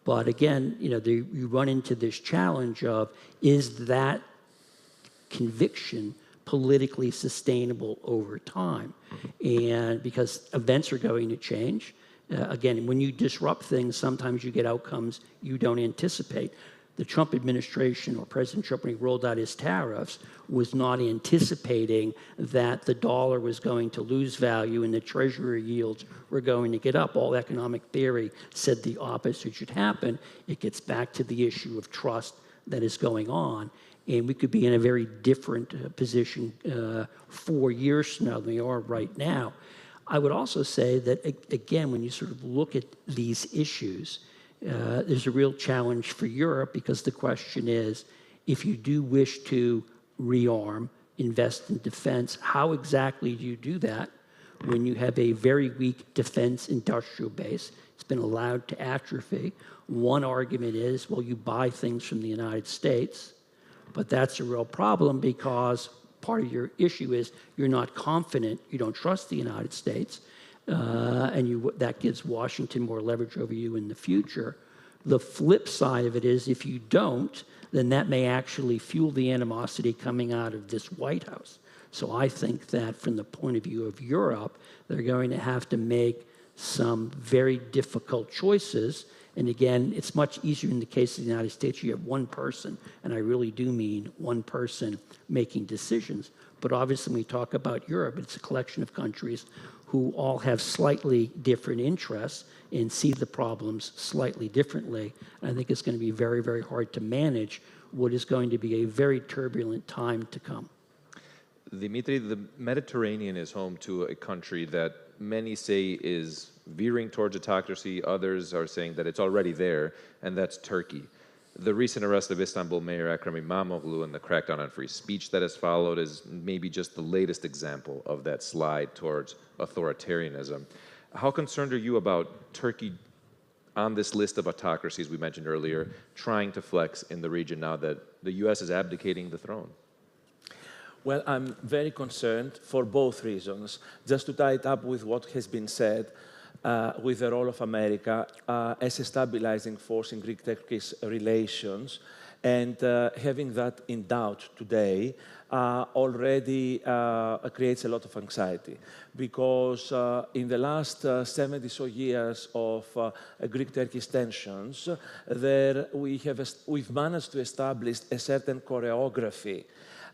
But again, you run into this challenge of, is that conviction politically sustainable over time? And because events are going to change. Again, when you disrupt things, sometimes you get outcomes you don't anticipate. the Trump administration or President Trump, when he rolled out his tariffs, was not anticipating that the dollar was going to lose value and the treasury yields were going to get up. All economic theory said the opposite should happen. It gets back to the issue of trust that is going on. And we could be in a very different position 4 years from now than we are right now. I would also say that, again, when you sort of look at these issues, there's a real challenge for Europe, because the question is, if you do wish to rearm, invest in defense, how exactly do you do that when you have a very weak defense industrial base? It's been allowed to atrophy. One argument is, well, you buy things from the United States, but that's a real problem because part of your issue is you're not confident, you don't trust the United States, and that gives Washington more leverage over you in the future. The flip side of it is, if you don't, then that may actually fuel the animosity coming out of this White House. So I think that from the point of view of Europe, they're going to have to make some very difficult choices. And again, it's much easier in the case of the United States. You have one person, and I really do mean one person making decisions. But obviously, when we talk about Europe, it's a collection of countries who all have slightly different interests and see the problems slightly differently. And I think it's going to be very, very hard to manage what is going to be a very turbulent time to come. Dimitri, the Mediterranean is home to a country that many say is veering towards autocracy. Others are saying that it's already there, and that's Turkey. The recent arrest of Istanbul Mayor Ekrem İmamoğlu and the crackdown on free speech that has followed is maybe just the latest example of that slide towards authoritarianism. How concerned are you about Turkey on this list of autocracies we mentioned earlier, trying to flex in the region now that the U.S. is abdicating the throne? Well, I'm very concerned for both reasons. Just to tie it up with what has been said, with the role of America as a stabilizing force in Greek-Turkish relations, and having that in doubt today already creates a lot of anxiety, because in the last 70 so years of Greek-Turkish tensions, we've managed to establish a certain choreography.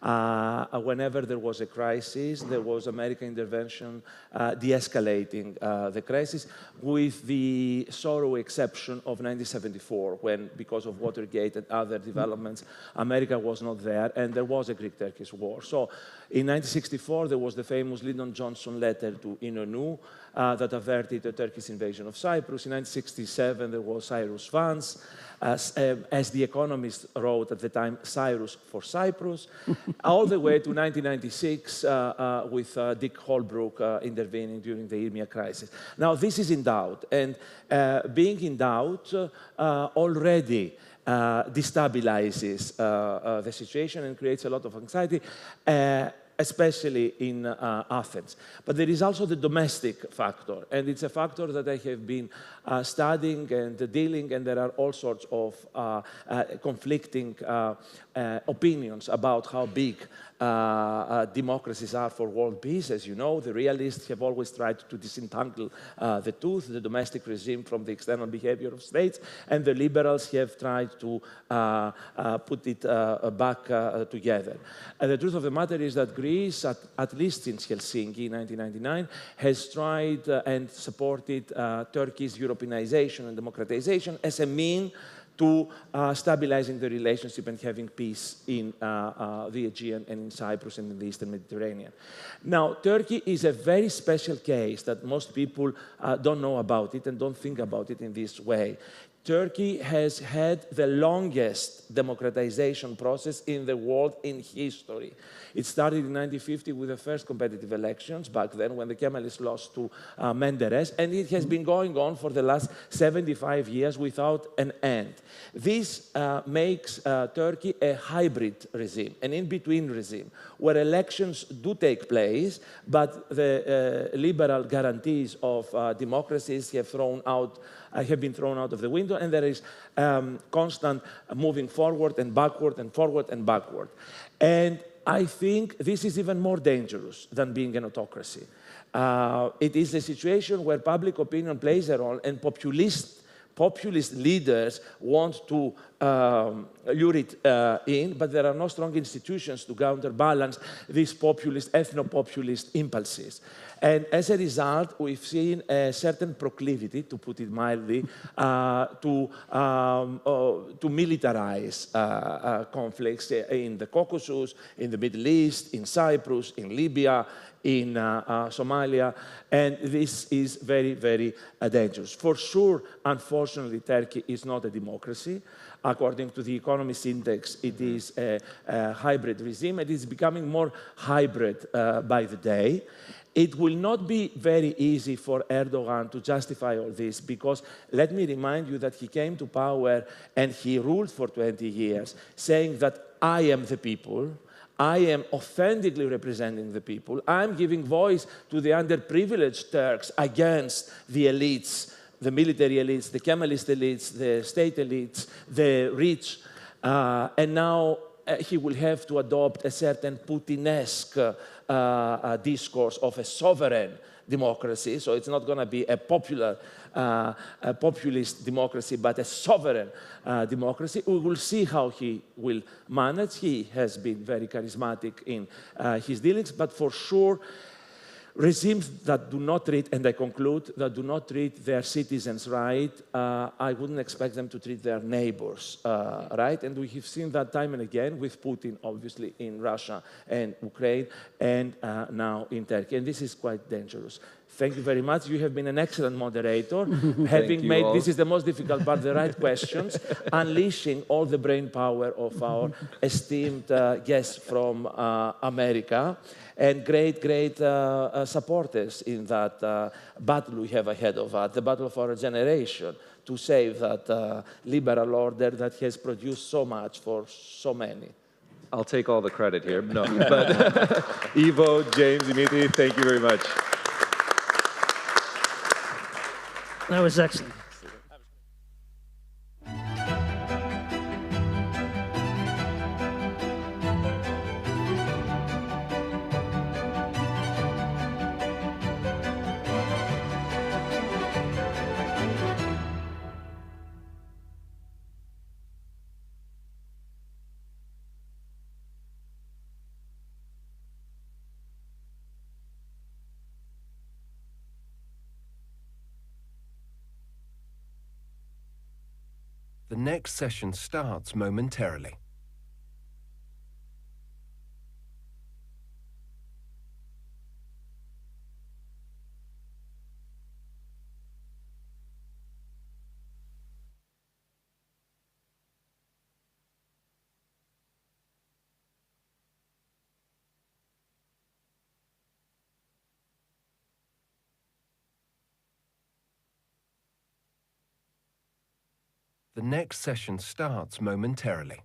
Whenever there was a crisis, there was American intervention de-escalating the crisis, with the sorrow exception of 1974, when, because of Watergate and other developments, America was not there, and there was a Greek-Turkish war. So in 1964, there was the famous Lyndon Johnson letter to Inonu that averted the Turkish invasion of Cyprus. In 1967, there was Cyrus Vance. As The Economist wrote at the time, Cyrus for Cyprus, all the way to 1996 with Dick Holbrooke intervening during the Irmia crisis. Now, this is in doubt, and being in doubt already destabilizes the situation and creates a lot of anxiety, especially in Athens. But there is also the domestic factor, and it's a factor that I have been studying and dealing, and there are all sorts of conflicting opinions about how big democracies are for world peace. As you know, the realists have always tried to disentangle the domestic regime from the external behavior of states, and the liberals have tried to put it back together. The truth of the matter is that Greece, at least since Helsinki in 1999, has tried and supported Turkey's Europeanization and democratization as a mean to stabilizing the relationship and having peace in the Aegean and in Cyprus and in the Eastern Mediterranean. Now, Turkey is a very special case that most people don't know about it and don't think about it in this way. Turkey has had the longest democratization process in the world in history. It started in 1950 with the first competitive elections, back then when the Kemalists lost to Menderes, and it has been going on for the last 75 years without an end. This makes Turkey a hybrid regime, an in-between regime, where elections do take place, but the liberal guarantees of democracies have been thrown out of the window, and there is constant moving forward and backward and forward and backward. And I think this is even more dangerous than being an autocracy. It is a situation where public opinion plays a role, and populist populist leaders want to lure it in, but there are no strong institutions to counterbalance these populist, ethno-populist impulses. And as a result, we've seen a certain proclivity, to put it mildly, to militarize conflicts in the Caucasus, in the Middle East, in Cyprus, in Libya, in Somalia, and this is very, very dangerous. For sure, unfortunately, Turkey is not a democracy. According to the Economist Index, it is a hybrid regime. It is becoming more hybrid by the day. It will not be very easy for Erdogan to justify all this because let me remind you that he came to power and he ruled for 20 years saying that I am the people, I am authentically representing the people, I'm giving voice to the underprivileged Turks against the elites, the military elites, the Kemalist elites, the state elites, the rich, and now he will have to adopt a certain Putinesque discourse of a sovereign democracy. So it's not going to be a populist democracy, but a sovereign democracy. We will see how he will manage. He has been very charismatic in his dealings, but for sure, regimes that do not treat, and I conclude, that do not treat their citizens right, I wouldn't expect them to treat their neighbors right. And we have seen that time and again with Putin, obviously, in Russia and Ukraine, and now in Turkey. And this is quite dangerous. Thank you very much. You have been an excellent moderator, having made, this is the most difficult part, the right questions, unleashing all the brain power of our esteemed guests from America, and great supporters in that battle we have ahead of us, the battle of our generation, to save that liberal order that has produced so much for so many. I'll take all the credit here. No, but Ivo, James, Dimitri, thank you very much. That was excellent. The next session starts momentarily. The next session starts momentarily.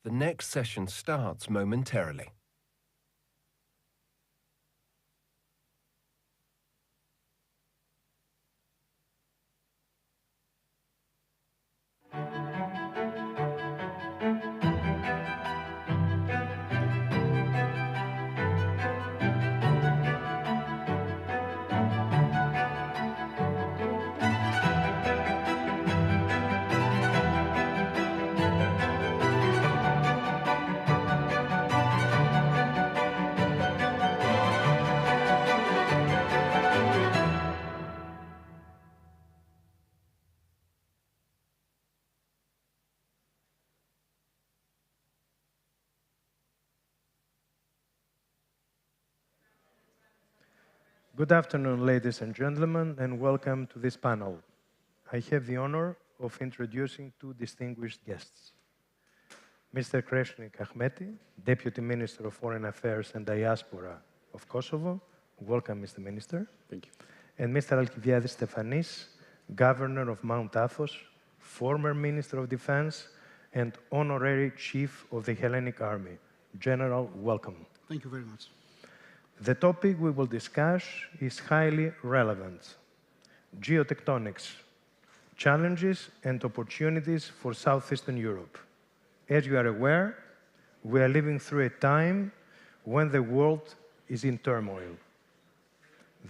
The next session starts momentarily. Good afternoon, ladies and gentlemen, and welcome to this panel. I have the honor of introducing two distinguished guests. Mr. Kreshnik Ahmeti, Deputy Minister of Foreign Affairs and Diaspora of Kosovo. Welcome, Mr. Minister. Thank you. And Mr. Alkiviadis Stefanis, Governor of Mount Athos, former Minister of Defense, and Honorary Chief of the Hellenic Army. General, welcome. Thank you very much. The topic we will discuss is highly relevant. Geotectonics, challenges and opportunities for Southeastern Europe. As you are aware, we are living through a time when the world is in turmoil.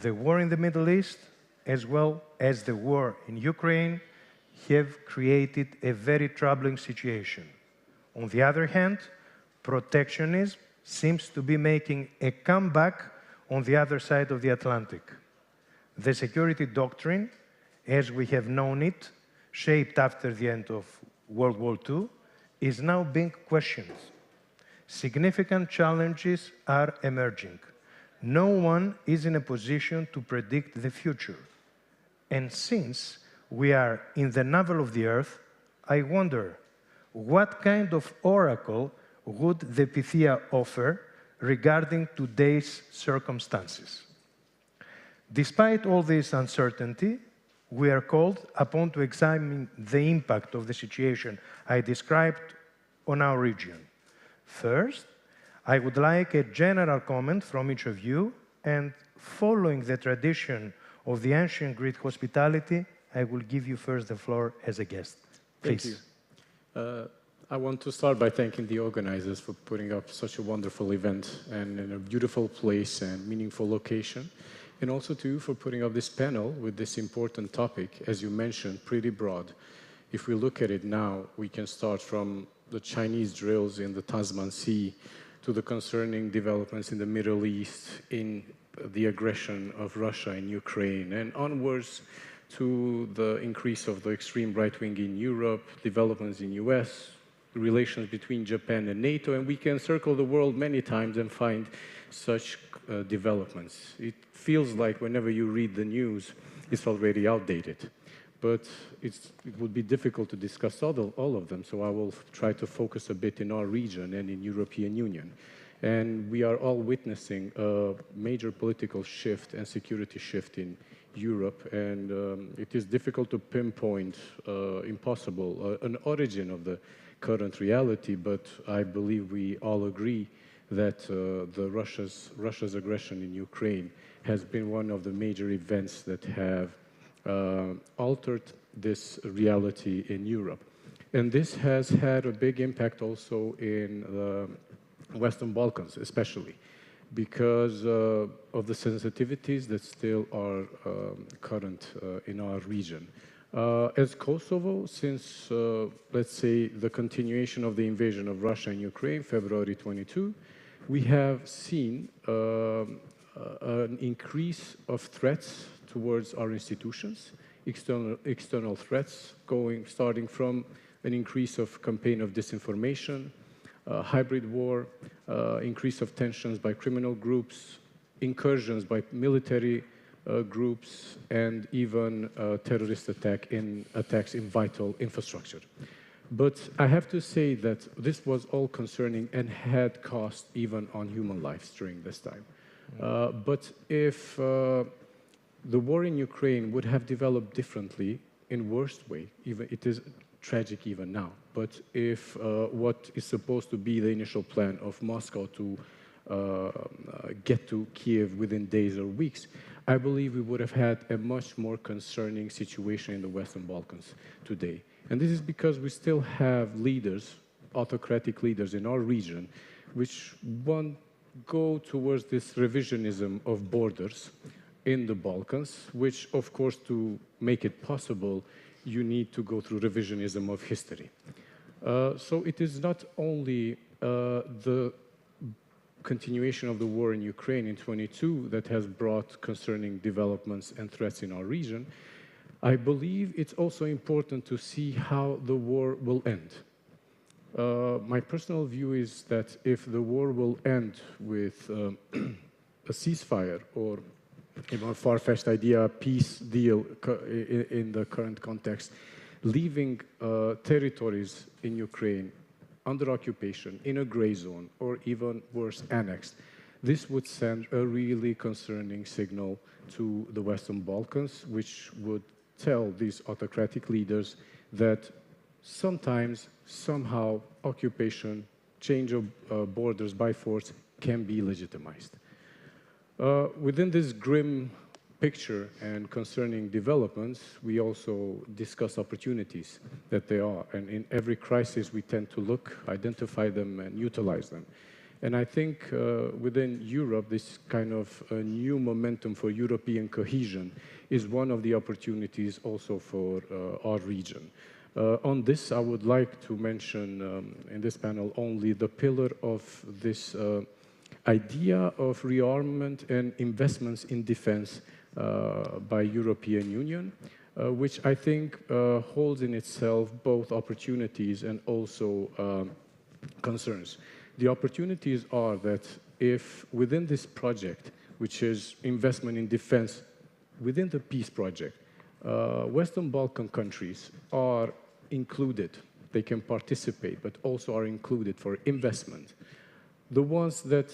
The war in the Middle East, as well as the war in Ukraine, have created a very troubling situation. On the other hand, protectionism seems to be making a comeback on the other side of the Atlantic. The security doctrine, as we have known it, shaped after the end of World War II, is now being questioned. Significant challenges are emerging. No one is in a position to predict the future. And since we are in the navel of the Earth, I wonder, what kind of oracle would the Pythia offer regarding today's circumstances? Despite all this uncertainty, we are called upon to examine the impact of the situation I described on our region. First, I would like a general comment from each of you, and following the tradition of the ancient Greek hospitality, I will give you first the floor as a guest. Please. Thank you. I want to start by thanking the organizers for putting up such a wonderful event and in a beautiful place and meaningful location. And also to you for putting up this panel with this important topic, as you mentioned, pretty broad. If we look at it now, we can start from the Chinese drills in the Tasman Sea to the concerning developments in the Middle East, in the aggression of Russia in Ukraine, and onwards to the increase of the extreme right wing in Europe, developments in US, relations between Japan and NATO, and we can circle the world many times and find such developments. It feels like whenever you read the news, it's already outdated. But it would be difficult to discuss all of them, so I will try to focus a bit in our region and in European Union. And we are all witnessing a major political shift and security shift in Europe, and it is difficult to pinpoint, impossible, an origin of the current reality, but I believe we all agree that Russia's aggression in Ukraine has been one of the major events that have altered this reality in Europe. And this has had a big impact also in the Western Balkans, especially because of the sensitivities that still are current in our region. As Kosovo, since, let's say, the continuation of the invasion of Russia and Ukraine, February 22, we have seen an increase of threats towards our institutions, external threats, starting from an increase of campaign of disinformation, hybrid war, increase of tensions by criminal groups, incursions by military groups, and even terrorist attacks in vital infrastructure. But I have to say that this was all concerning and had cost even on human lives during this time. But if the war in Ukraine would have developed differently, in worst way, even it is tragic even now, but if what is supposed to be the initial plan of Moscow to get to Kiev within days or weeks, I believe we would have had a much more concerning situation in the Western Balkans today. And this is because we still have leaders, autocratic leaders in our region, which go towards this revisionism of borders in the Balkans, which, of course, to make it possible, you need to go through revisionism of history. So it is not only the continuation of the war in Ukraine in 22 that has brought concerning developments and threats in our region. I believe it's also important to see how the war will end. My personal view is that if the war will end with a ceasefire or a more far-fetched idea, a peace deal in the current context, leaving territories in Ukraine under occupation, in a gray zone, or even worse, annexed, this would send a really concerning signal to the Western Balkans, which would tell these autocratic leaders that sometimes, somehow, occupation, change of borders by force can be legitimized. Within this grim picture and concerning developments, we also discuss opportunities that there are. And in every crisis, we tend to look, identify them, and utilize them. And I think within Europe, this kind of new momentum for European cohesion is one of the opportunities also for our region. On this, I would like to mention in this panel only the pillar of this idea of rearmament and investments in defense by European Union, which I think holds in itself both opportunities and also concerns. The opportunities are that if within this project, which is investment in defense within the peace project, Western Balkan countries are included. They can participate, but also are included for investment. The ones that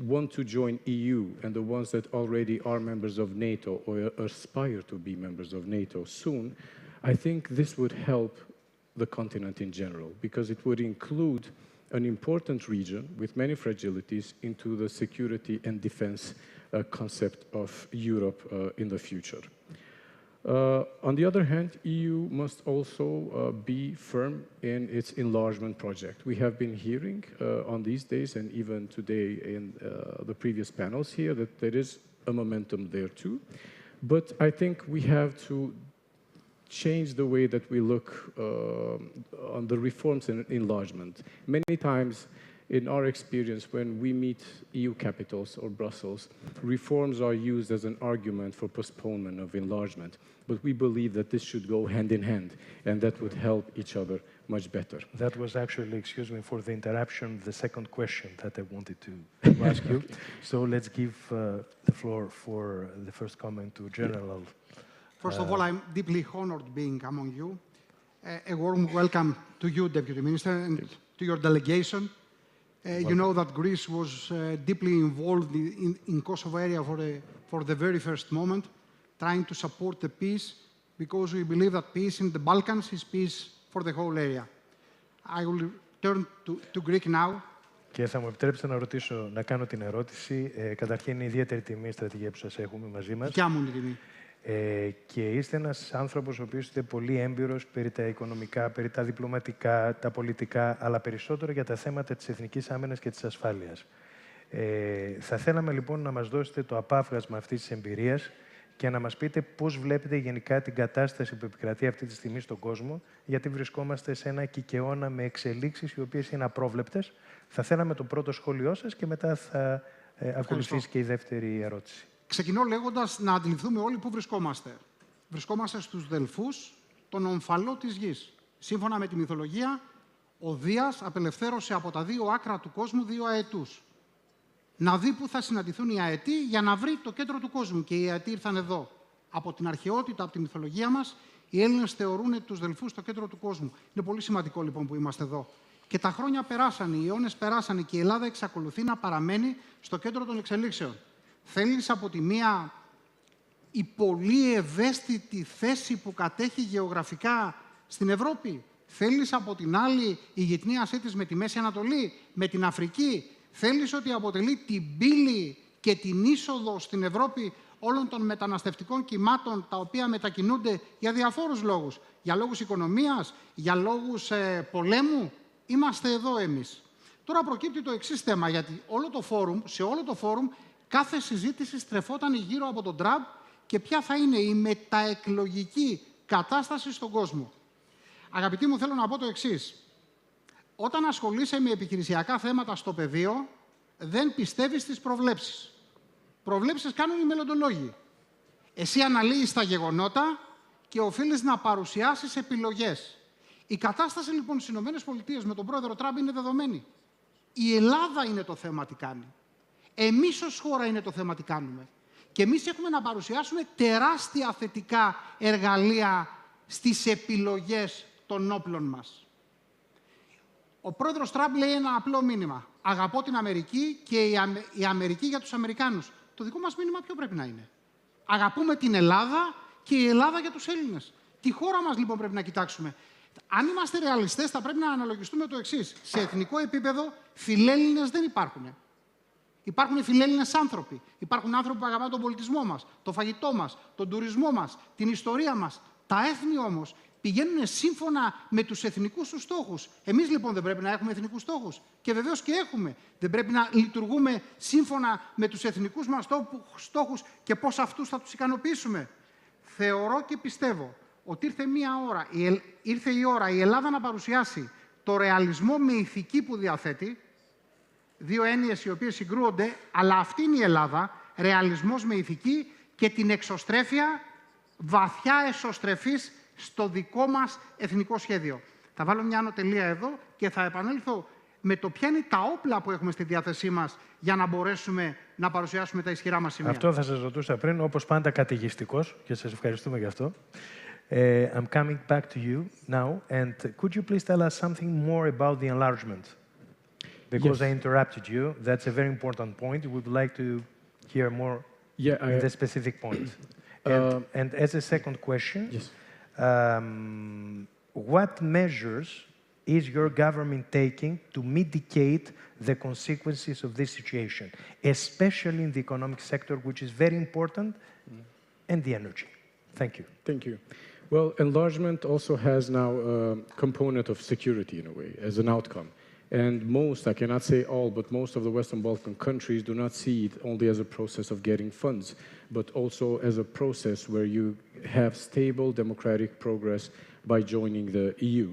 want to join EU and the ones that already are members of NATO or aspire to be members of NATO soon, I think this would help the continent in general, because it would include an important region with many fragilities into the security and defense concept of Europe in the future. On the other hand, EU must also be firm in its enlargement project. We have been hearing on these days and even today in the previous panels here that there is a momentum there too. But I think we have to change the way that we look on the reforms and enlargement. Many times in our experience, when we meet EU capitals or Brussels, reforms are used as an argument for postponement of enlargement. But we believe that this should go hand in hand, and that would help each other much better. That was actually, excuse me for the interruption, the second question that I wanted to ask you. So let's give the floor for the first comment to General. First of all, I'm deeply honored being among you. A warm welcome to you, Deputy Minister, and to your delegation. You know that Greece was deeply involved in Kosovo area for the very first moment, trying to support the peace, because we believe that peace in the Balkans is peace for the whole area. I will turn to Greek now. Και θα μου επιτρέψετε να ρωτήσω, να κάνω την ερώτηση. Καταρχήν, είναι ιδιαίτερη τιμή η στρατηγία που σας έχουμε μαζί μας. Δικιά μου είναι τιμή. Και είστε ένας άνθρωπος ο οποίος είστε πολύ έμπειρος περί τα οικονομικά, περί τα διπλωματικά, τα πολιτικά, αλλά περισσότερο για τα θέματα της εθνικής άμυνας και της ασφάλειας. Θα θέλαμε λοιπόν να μας δώσετε το απάφγασμα αυτής της εμπειρίας και να μας πείτε πώς βλέπετε γενικά την κατάσταση που επικρατεί αυτή τη στιγμή στον κόσμο, γιατί βρισκόμαστε σε ένα κικαιώνα με εξελίξεις οι οποίες είναι απρόβλεπτες. Θα θέλαμε το πρώτο σχόλιο σας και μετά θα ακολουθήσει και η δεύτερη ερώτηση. Ξεκινώ λέγοντας να αντιληφθούμε όλοι πού βρισκόμαστε. Βρισκόμαστε στους Δελφούς, τον ομφαλό της γης. Σύμφωνα με τη μυθολογία, ο Δίας απελευθέρωσε από τα δύο άκρα του κόσμου δύο αετούς. Να δει που θα συναντηθούν οι αετοί για να βρει το κέντρο του κόσμου. Και οι αετοί ήρθαν εδώ. Από την αρχαιότητα, από τη μυθολογία μας, οι Έλληνες θεωρούν τους Δελφούς το κέντρο του κόσμου. Είναι πολύ σημαντικό λοιπόν που είμαστε εδώ. Και τα χρόνια περάσανε, οι αιώνες περάσανε και η Ελλάδα εξακολουθεί να παραμένει στο κέντρο των εξελίξεων. Θέλεις από τη μία η πολύ ευαίσθητη θέση που κατέχει γεωγραφικά στην Ευρώπη. Θέλεις από την άλλη η γειτνίασή της με τη Μέση Ανατολή, με την Αφρική. Θέλεις ότι αποτελεί την πύλη και την είσοδο στην Ευρώπη όλων των μεταναστευτικών κυμάτων τα οποία μετακινούνται για διαφόρους λόγους. Για λόγους οικονομίας, για λόγους πολέμου. Είμαστε εδώ εμείς. Τώρα προκύπτει το εξής θέμα, γιατί σε όλο το φόρουμ κάθε συζήτηση στρεφόταν γύρω από τον Τραμπ και ποια θα είναι η μεταεκλογική κατάσταση στον κόσμο. Αγαπητοί μου, θέλω να πω το εξής. Όταν ασχολείσαι με επιχειρησιακά θέματα στο πεδίο, δεν πιστεύεις στις προβλέψεις. Προβλέψεις κάνουν οι μελλοντολόγοι. Εσύ αναλύεις τα γεγονότα και οφείλεις να παρουσιάσεις επιλογές. Η κατάσταση λοιπόν στις ΗΠΑ με τον πρόεδρο Τραμπ είναι δεδομένη. Η Ελλάδα είναι το θέμα τι κάνει. Εμείς ως χώρα είναι το θέμα τι κάνουμε. Και εμείς έχουμε να παρουσιάσουμε τεράστια θετικά εργαλεία στις επιλογές των όπλων μας. Ο πρόεδρος Τραμπ λέει ένα απλό μήνυμα. Αγαπώ την Αμερική και η Αμερική για τους Αμερικάνους. Το δικό μας μήνυμα ποιο πρέπει να είναι? Αγαπούμε την Ελλάδα και η Ελλάδα για τους Έλληνες. Τη χώρα μας λοιπόν πρέπει να κοιτάξουμε. Αν είμαστε ρεαλιστές θα πρέπει να αναλογιστούμε το εξής. Σε εθνικό επίπεδο φιλέλληνες δεν υπάρχουν. Υπάρχουν φιλέλληνες άνθρωποι. Υπάρχουν άνθρωποι που αγαπάνε τον πολιτισμό μας, το φαγητό μας, τον τουρισμό μας, την ιστορία μας. Τα έθνη όμως πηγαίνουν σύμφωνα με τους εθνικούς τους στόχους. Εμείς λοιπόν δεν πρέπει να έχουμε εθνικούς στόχους. Και βεβαίως και έχουμε. Δεν πρέπει να λειτουργούμε σύμφωνα με τους εθνικούς μας στόχους και πώς αυτούς θα τους ικανοποιήσουμε. Θεωρώ και πιστεύω ότι ήρθε η ώρα η Ελλάδα να παρουσιάσει το ρεαλισμό με ηθική που διαθέτει, δύο έννοιες οι οποίες συγκρούονται, αλλά αυτή είναι η Ελλάδα, ρεαλισμός με ηθική και την εξωστρέφεια βαθιά εσωστρεφής στο δικό μας εθνικό σχέδιο. Θα βάλω μια ανωτελεία εδώ και θα επανέλθω με το ποια είναι τα όπλα που έχουμε στη διάθεσή μας για να μπορέσουμε να παρουσιάσουμε τα ισχυρά μας σημεία. Αυτό θα σας ρωτούσα πριν, όπως πάντα κατηγιστικός, και σας ευχαριστούμε γι' αυτό. I'm coming back to you now, and could you please tell us something more about the enlargement? Because I interrupted you, that's a very important point. We would like to hear more the specific point. And as a second question, what measures is your government taking to mitigate the consequences of this situation, especially in the economic sector, which is very important, and the energy? Thank you. Thank you. Well, enlargement also has now a component of security in a way, as an outcome. And most, I cannot say all, but most of the Western Balkan countries do not see it only as a process of getting funds, but also as a process where you have stable democratic progress by joining the EU.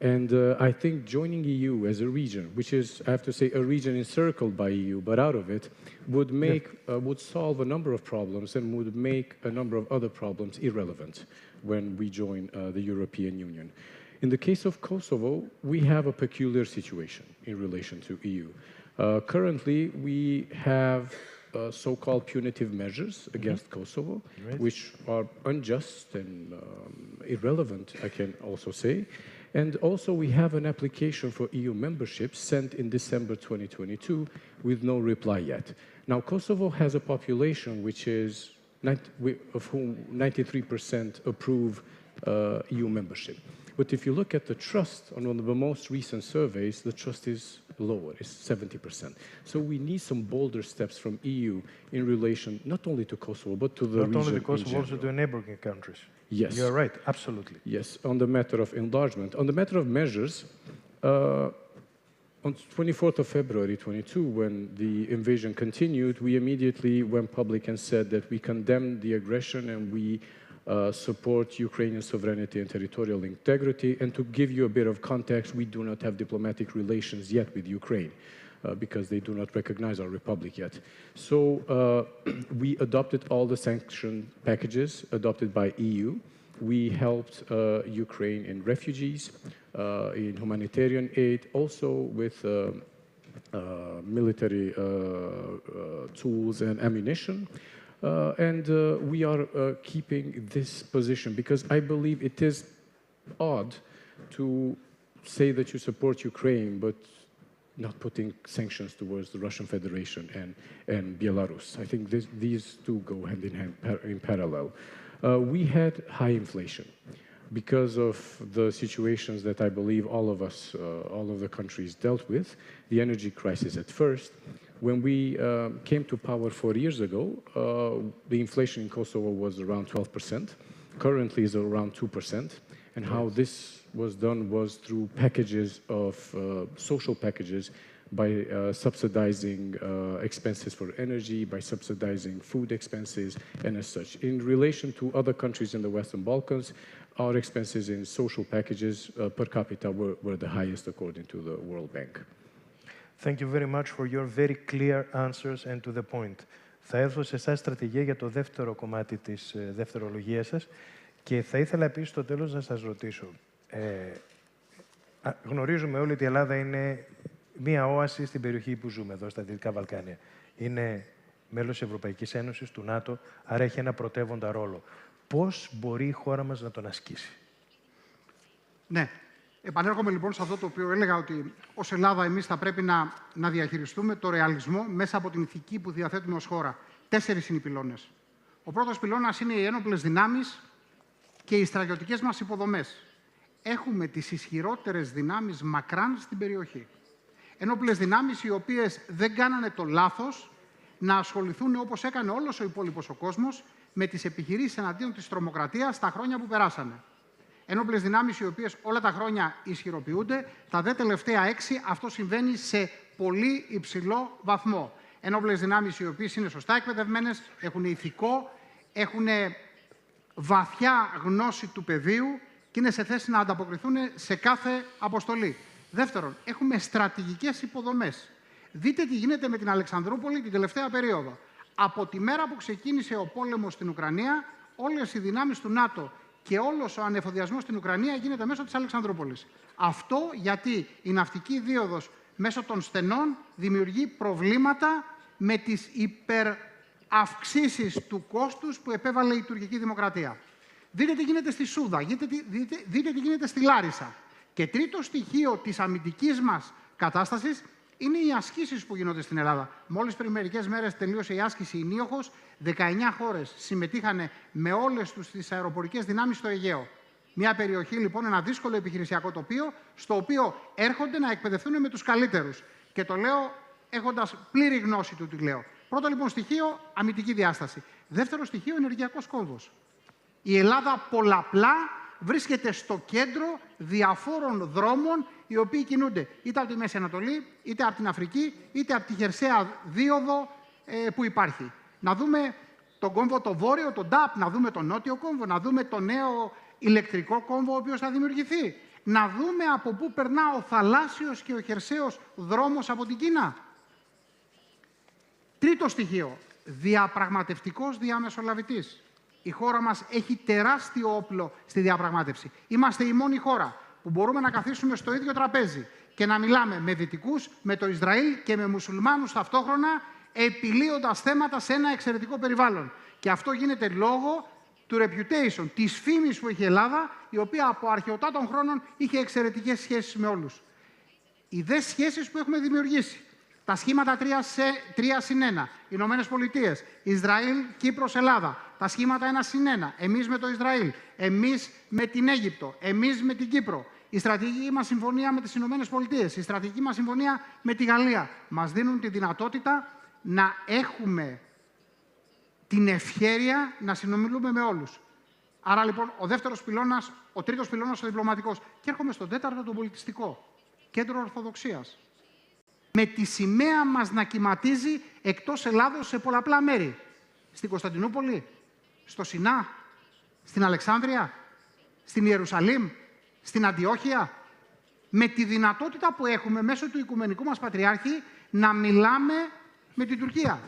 And I think joining EU as a region, which is, I have to say, a region encircled by EU, but out of it, would solve a number of problems and would make a number of other problems irrelevant when we join the European Union. In the case of Kosovo, we have a peculiar situation in relation to EU. Currently, we have so-called punitive measures against Kosovo, which are unjust and irrelevant, I can also say. And also, we have an application for EU membership sent in December 2022 with no reply yet. Now, Kosovo has a population which is, of whom 93% approve EU membership. But if you look at the trust on one of the most recent surveys, the trust is lower, it's 70%. So we need some bolder steps from EU in relation not only to Kosovo, but to the region. Not only to Kosovo, also to neighboring countries. Yes. You're right, absolutely. Yes, on the matter of enlargement. On the matter of measures, on 24th of February 22, when the invasion continued, we immediately went public and said that we condemned the aggression and we support Ukrainian sovereignty and territorial integrity. And to give you a bit of context, we do not have diplomatic relations yet with Ukraine because they do not recognize our republic yet. So we adopted all the sanction packages adopted by EU. We helped Ukraine in refugees, in humanitarian aid, also with military tools and ammunition. And we are keeping this position because I believe it is odd to say that you support Ukraine, but not putting sanctions towards the Russian Federation and Belarus. I think these two go hand in hand in parallel. We had high inflation because of the situations that I believe all of us, all of the countries dealt with, the energy crisis at first. When we came to power 4 years ago, the inflation in Kosovo was around 12%. Currently is around 2%. And how this was done was through packages of social packages by subsidizing expenses for energy, by subsidizing food expenses, and as such. In relation to other countries in the Western Balkans, our expenses in social packages per capita were the highest according to the World Bank. Thank you very much for your very clear answers and to the point. Θα έρθω σε εσάς, στρατηγέ, για το δεύτερο κομμάτι της δευτερολογίας σας και θα ήθελα επίσης στο τέλος να σας ρωτήσω. Γνωρίζουμε όλοι ότι η Ελλάδα είναι μία όαση στην περιοχή που ζούμε εδώ, στα Δυτικά Βαλκάνια. Είναι μέλος της Ευρωπαϊκής Ένωσης, του ΝΑΤΟ, άρα έχει ένα πρωτεύοντα ρόλο. Πώς μπορεί η χώρα μας να τον ασκήσει? Ναι. Επανέρχομαι λοιπόν σε αυτό το οποίο έλεγα, ότι ως Ελλάδα εμείς θα πρέπει να διαχειριστούμε το ρεαλισμό μέσα από την ηθική που διαθέτουμε ως χώρα. 4 είναι οι πυλώνες. Ο πρώτος πυλώνας είναι οι ένοπλες δυνάμεις και οι στρατιωτικές μας υποδομές. Έχουμε τις ισχυρότερες δυνάμεις μακράν στην περιοχή. Ένοπλες δυνάμεις οι οποίες δεν κάνανε το λάθος να ασχοληθούν όπως έκανε όλος ο υπόλοιπος ο κόσμος με τις επιχειρήσεις εναντίον της τρομοκρατίας τα χρόνια που περάσανε. Ένοπλες δυνάμεις οι οποίες όλα τα χρόνια ισχυροποιούνται, τα δε τελευταία 6 αυτό συμβαίνει σε πολύ υψηλό βαθμό. Ένοπλες δυνάμεις οι οποίες είναι σωστά εκπαιδευμένες, έχουν ηθικό, έχουν βαθιά γνώση του πεδίου και είναι σε θέση να ανταποκριθούν σε κάθε αποστολή. Δεύτερον, έχουμε στρατηγικές υποδομές. Δείτε τι γίνεται με την Αλεξανδρούπολη την τελευταία περίοδο. Από τη μέρα που ξεκίνησε ο πόλεμος στην Ουκρανία, όλες οι δυνάμεις του ΝΑΤΟ και όλος ο ανεφοδιασμός στην Ουκρανία γίνεται μέσω της Αλεξανδρούπολης. Αυτό γιατί η ναυτική δίωδος μέσω των στενών δημιουργεί προβλήματα με τις υπεραυξήσεις του κόστους που επέβαλε η τουρκική δημοκρατία. Δείτε τι γίνεται στη Σούδα, δείτε τι γίνεται στη Λάρισα. Και τρίτο στοιχείο της αμυντικής μας κατάστασης είναι οι ασκήσεις που γίνονται στην Ελλάδα. Μόλις πριν μερικές μέρες τελείωσε η άσκηση η Νίοχος, 19 χώρες συμμετείχαν με όλες τις αεροπορικές δυνάμεις στο Αιγαίο. Μια περιοχή, λοιπόν, ένα δύσκολο επιχειρησιακό τοπίο, στο οποίο έρχονται να εκπαιδευτούν με τους καλύτερους. Και το λέω έχοντας πλήρη γνώση του τι λέω. Πρώτο, λοιπόν, στοιχείο, αμυντική διάσταση. Δεύτερο στοιχείο, ενεργειακός κόμβος. Η Ελλάδα πολλαπλά βρίσκεται στο κέντρο διαφόρων δρόμων, οι οποίοι κινούνται είτε από τη Μέση Ανατολή, είτε από την Αφρική, είτε από τη χερσαία δίωδο που υπάρχει. Να δούμε τον κόμβο το βόρειο, τον ΤΑΠ, να δούμε τον νότιο κόμβο, να δούμε το νέο ηλεκτρικό κόμβο ο οποίος θα δημιουργηθεί. Να δούμε από πού περνά ο θαλάσσιος και ο χερσαίος δρόμος από την Κίνα. Τρίτο στοιχείο, διαπραγματευτικός διαμεσολαβητής. Η χώρα μας έχει τεράστιο όπλο στη διαπραγμάτευση. Είμαστε η μόνη χώρα που μπορούμε να καθίσουμε στο ίδιο τραπέζι και να μιλάμε με Δυτικούς, με το Ισραήλ και με Μουσουλμάνους ταυτόχρονα, επιλύοντας θέματα σε ένα εξαιρετικό περιβάλλον. Και αυτό γίνεται λόγω του reputation, της φήμης που έχει η Ελλάδα, η οποία από αρχαιοτά των χρόνων είχε εξαιρετικές σχέσεις με όλους. Οι δε σχέσεις που έχουμε δημιουργήσει. Τα σχήματα 3+1, Ηνωμένες Πολιτείες, Ισραήλ, Κύπρος, Ελλάδα. Τα σχήματα 1+1, εμείς με το Ισραήλ, εμείς με την Αίγυπτο, εμείς με την Κύπρο. Η στρατηγική μας συμφωνία με τις Ηνωμένες Πολιτείες, η στρατηγική μας συμφωνία με τη Γαλλία. Μας δίνουν τη δυνατότητα να έχουμε την ευχέρεια να συνομιλούμε με όλους. Άρα, λοιπόν, ο δεύτερος πυλώνας, ο τρίτος πυλώνας ο διπλωματικός. Και έρχομαι στον τέταρτο, τον πολιτιστικό. Κέντρο Ορθοδοξίας. Με τη σημαία μας να κυματίζει εκτός Ελλάδος σε πολλαπλά μέρη. Στην Κωνσταντινούπολη, στο Σινά, στην Αλεξάνδρεια, στην Ιερουσαλήμ, στην Αντιόχεια. Με τη δυνατότητα που έχουμε μέσω του Οικουμενικού μας Πατριάρχη να μιλάμε με την Τουρκία.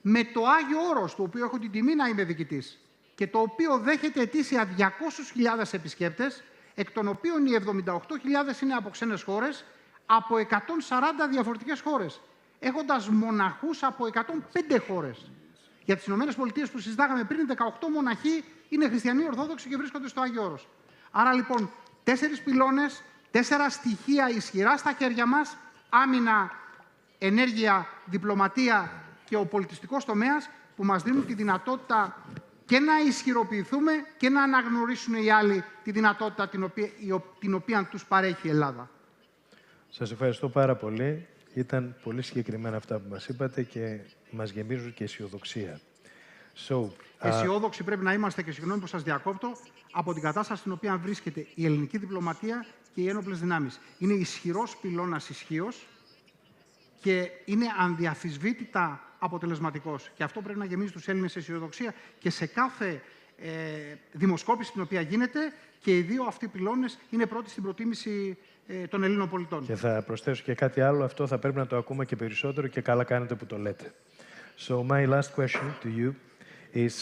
Με το Άγιο Όρος, του οποίου έχω την τιμή να είμαι διοικητής και το οποίο δέχεται ετήσια 200.000 επισκέπτες, εκ των οποίων οι 78.000 είναι από ξένες χώρες, από 140 διαφορετικές χώρες, έχοντας μοναχούς από 105 χώρες. Για τις Ηνωμένες Πολιτείες που συζητάγαμε πριν, 18 μοναχοί είναι χριστιανοί Ορθόδοξοι και βρίσκονται στο Άγιο Όρος. Άρα, λοιπόν, 4 πυλώνες, 4 στοιχεία ισχυρά στα χέρια μας, άμυνα, ενέργεια, διπλωματία και ο πολιτιστικός τομέας, που μας δίνουν τη δυνατότητα και να ισχυροποιηθούμε και να αναγνωρίσουν οι άλλοι τη δυνατότητα την οποία τους παρέχει η Ελλάδα. Σας ευχαριστώ πάρα πολύ. Ήταν πολύ συγκεκριμένα αυτά που μας είπατε και μας γεμίζουν και αισιοδοξία. Αισιόδοξοι πρέπει να είμαστε, και συγγνώμη που σας διακόπτω, από την κατάσταση στην οποία βρίσκεται η ελληνική διπλωματία και οι ένοπλες δυνάμεις. Είναι ισχυρός πυλώνας ισχύος και είναι ανδιαφυσβήτητα αποτελεσματικός. Και αυτό πρέπει να γεμίζει τους Έλληνες αισιοδοξία και σε κάθε δημοσκόπηση την οποία γίνεται, και οι δύο αυτοί πυλώνες είναι πρώτοι στην προτίμηση των Ελλήνων πολιτών. Και θα προσθέσω και κάτι άλλο, αυτό θα πρέπει να το ακούμε και περισσότερο και καλά κάνετε που το λέτε. So my last question to you is,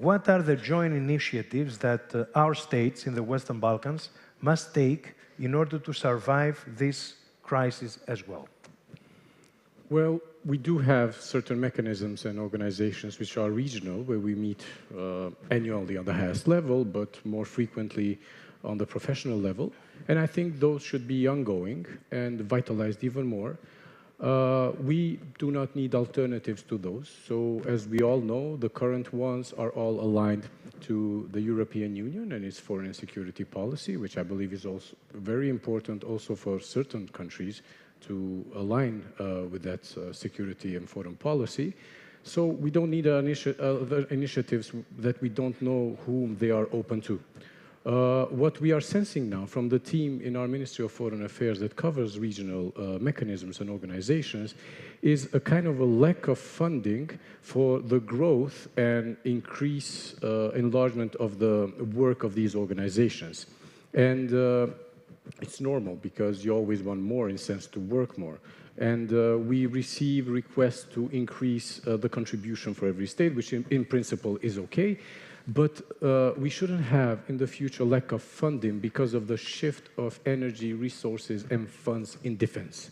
what are the joint initiatives that our states in the Western Balkans must take in order to survive this crisis as well? Well, we do have certain mechanisms and organizations which are regional, where we meet annually on the highest level, but more frequently on the professional level. And I think those should be ongoing and vitalized even more. We do not need alternatives to those. So as we all know, the current ones are all aligned to the European Union and its foreign security policy, which I believe is also very important also for certain countries to align with that security and foreign policy. So we don't need other initiatives that we don't know whom they are open to. What we are sensing now from the team in our Ministry of Foreign Affairs that covers regional mechanisms and organizations is a kind of a lack of funding for the growth and enlargement of the work of these organizations. And it's normal because you always want more in sense to work more. And we receive requests to increase the contribution for every state, which in principle is okay. But we shouldn't have in the future lack of funding because of the shift of energy, resources, and funds in defense.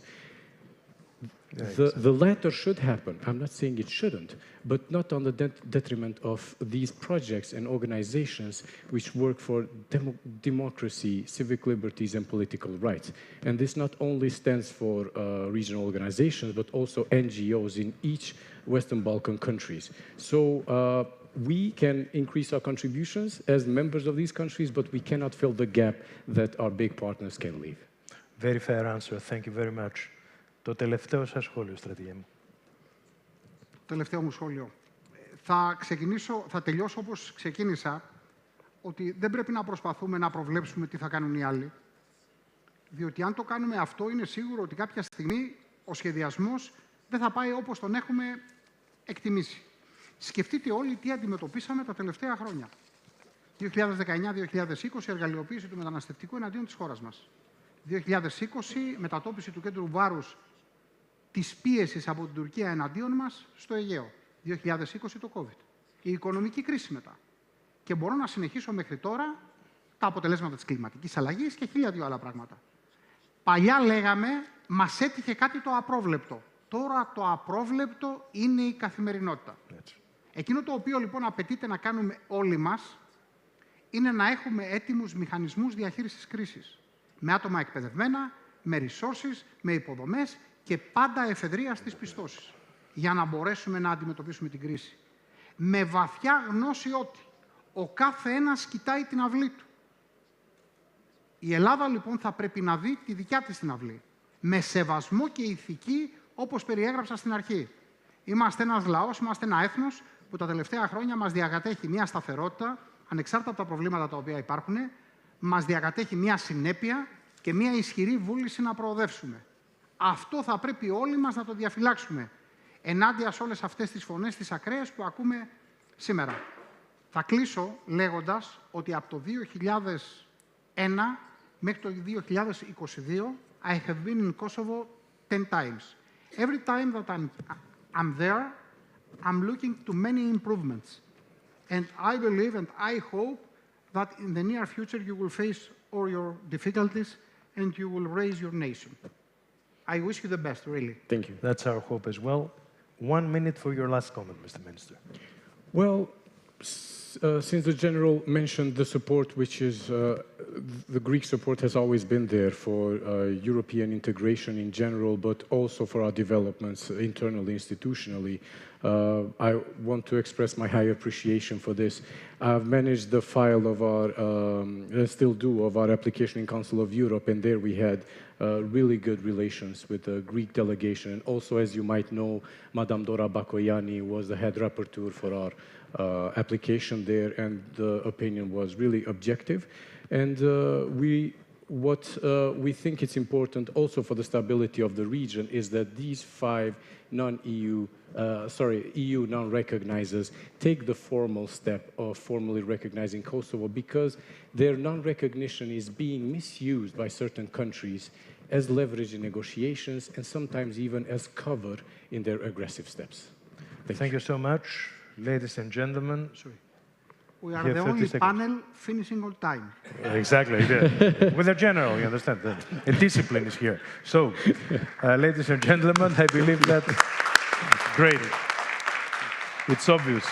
The latter should happen. I'm not saying it shouldn't, but not on the detriment of these projects and organizations which work for democracy, civic liberties, and political rights. And this not only stands for regional organizations, but also NGOs in each Western Balkan countries. So we can increase our contributions as members of these countries, but we cannot fill the gap that our big partners can leave. Very fair answer. Thank you very much. Το τελευταίο σας σχόλιο, στρατηγέ μου. Τελευταίο μου σχόλιο. Θα τελειώσω όπως ξεκίνησα, ότι δεν πρέπει να προσπαθούμε να προβλέψουμε τι θα κάνουν οι άλλοι. Διότι αν το κάνουμε αυτό, είναι σίγουρο ότι κάποια στιγμή ο σχεδιασμός δεν θα πάει όπως τον έχουμε εκτιμήσει. Σκεφτείτε όλοι τι αντιμετωπίσαμε τα τελευταία χρόνια. 2019-2020, εργαλειοποίηση του μεταναστευτικού εναντίον της χώρας μας. 2020, μετατόπιση του κέντρου βάρους της πίεσης από την Τουρκία εναντίον μας στο Αιγαίο. 2020 το COVID. Η οικονομική κρίση μετά. Και μπορώ να συνεχίσω μέχρι τώρα τα αποτελέσματα της κλιματικής αλλαγής και 1002 άλλα πράγματα. Παλιά λέγαμε, μας έτυχε κάτι το απρόβλεπτο. Τώρα το απρόβλεπτο είναι η καθημερινότητα. Εκείνο το οποίο λοιπόν απαιτείται να κάνουμε όλοι μας είναι να έχουμε έτοιμους μηχανισμούς διαχείρισης κρίσης. Με άτομα εκπαιδευμένα, με resources, με υποδομές και πάντα εφεδρεία στις πιστώσεις. Για να μπορέσουμε να αντιμετωπίσουμε την κρίση. Με βαθιά γνώση ότι ο κάθε ένας κοιτάει την αυλή του. Η Ελλάδα λοιπόν θα πρέπει να δει τη δικιά της την αυλή. Με σεβασμό και ηθική όπως περιέγραψα στην αρχή. Είμαστε ένας λαός, είμαστε ένα έθνος που τα τελευταία χρόνια μας διακατέχει μια σταθερότητα, ανεξάρτητα από τα προβλήματα τα οποία υπάρχουν, μας διακατέχει μια συνέπεια και μια ισχυρή βούληση να προοδεύσουμε. Αυτό θα πρέπει όλοι μας να το διαφυλάξουμε, ενάντια σε όλες αυτές τις φωνές, τις ακραίες που ακούμε σήμερα. Θα κλείσω λέγοντας ότι από το 2001 μέχρι το 2022, I have been in Kosovo 10 times. Every time that I'm there, I'm looking to many improvements. And I believe and I hope that in the near future you will face all your difficulties and you will raise your nation. I wish you the best, really. Thank you. That's our hope as well. 1 minute for your last comment, Mr. Minister. Well, since the General mentioned the support, which is the Greek support has always been there for European integration in general, but also for our developments internally, institutionally. I want to express my high appreciation for this. I've managed the file of our, still do, of our application in Council of Europe, and there we had really good relations with the Greek delegation. And also, as you might know, Madame Dora Bakoyani was the head rapporteur for our application there, and the opinion was really objective. And what we think it's important also for the stability of the region is that these 5 EU non-recognizers take the formal step of formally recognizing Kosovo, because their non-recognition is being misused by certain countries as leverage in negotiations and sometimes even as cover in their aggressive steps. Thank you so much. Ladies and gentlemen, we are the only panel finishing on time. Exactly. With a general, you understand, the discipline is here. So, ladies and gentlemen, I believe that, great. It's obvious.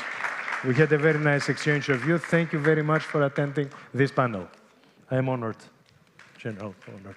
We had a very nice exchange of views. Thank you very much for attending this panel. I am honored. General, honored.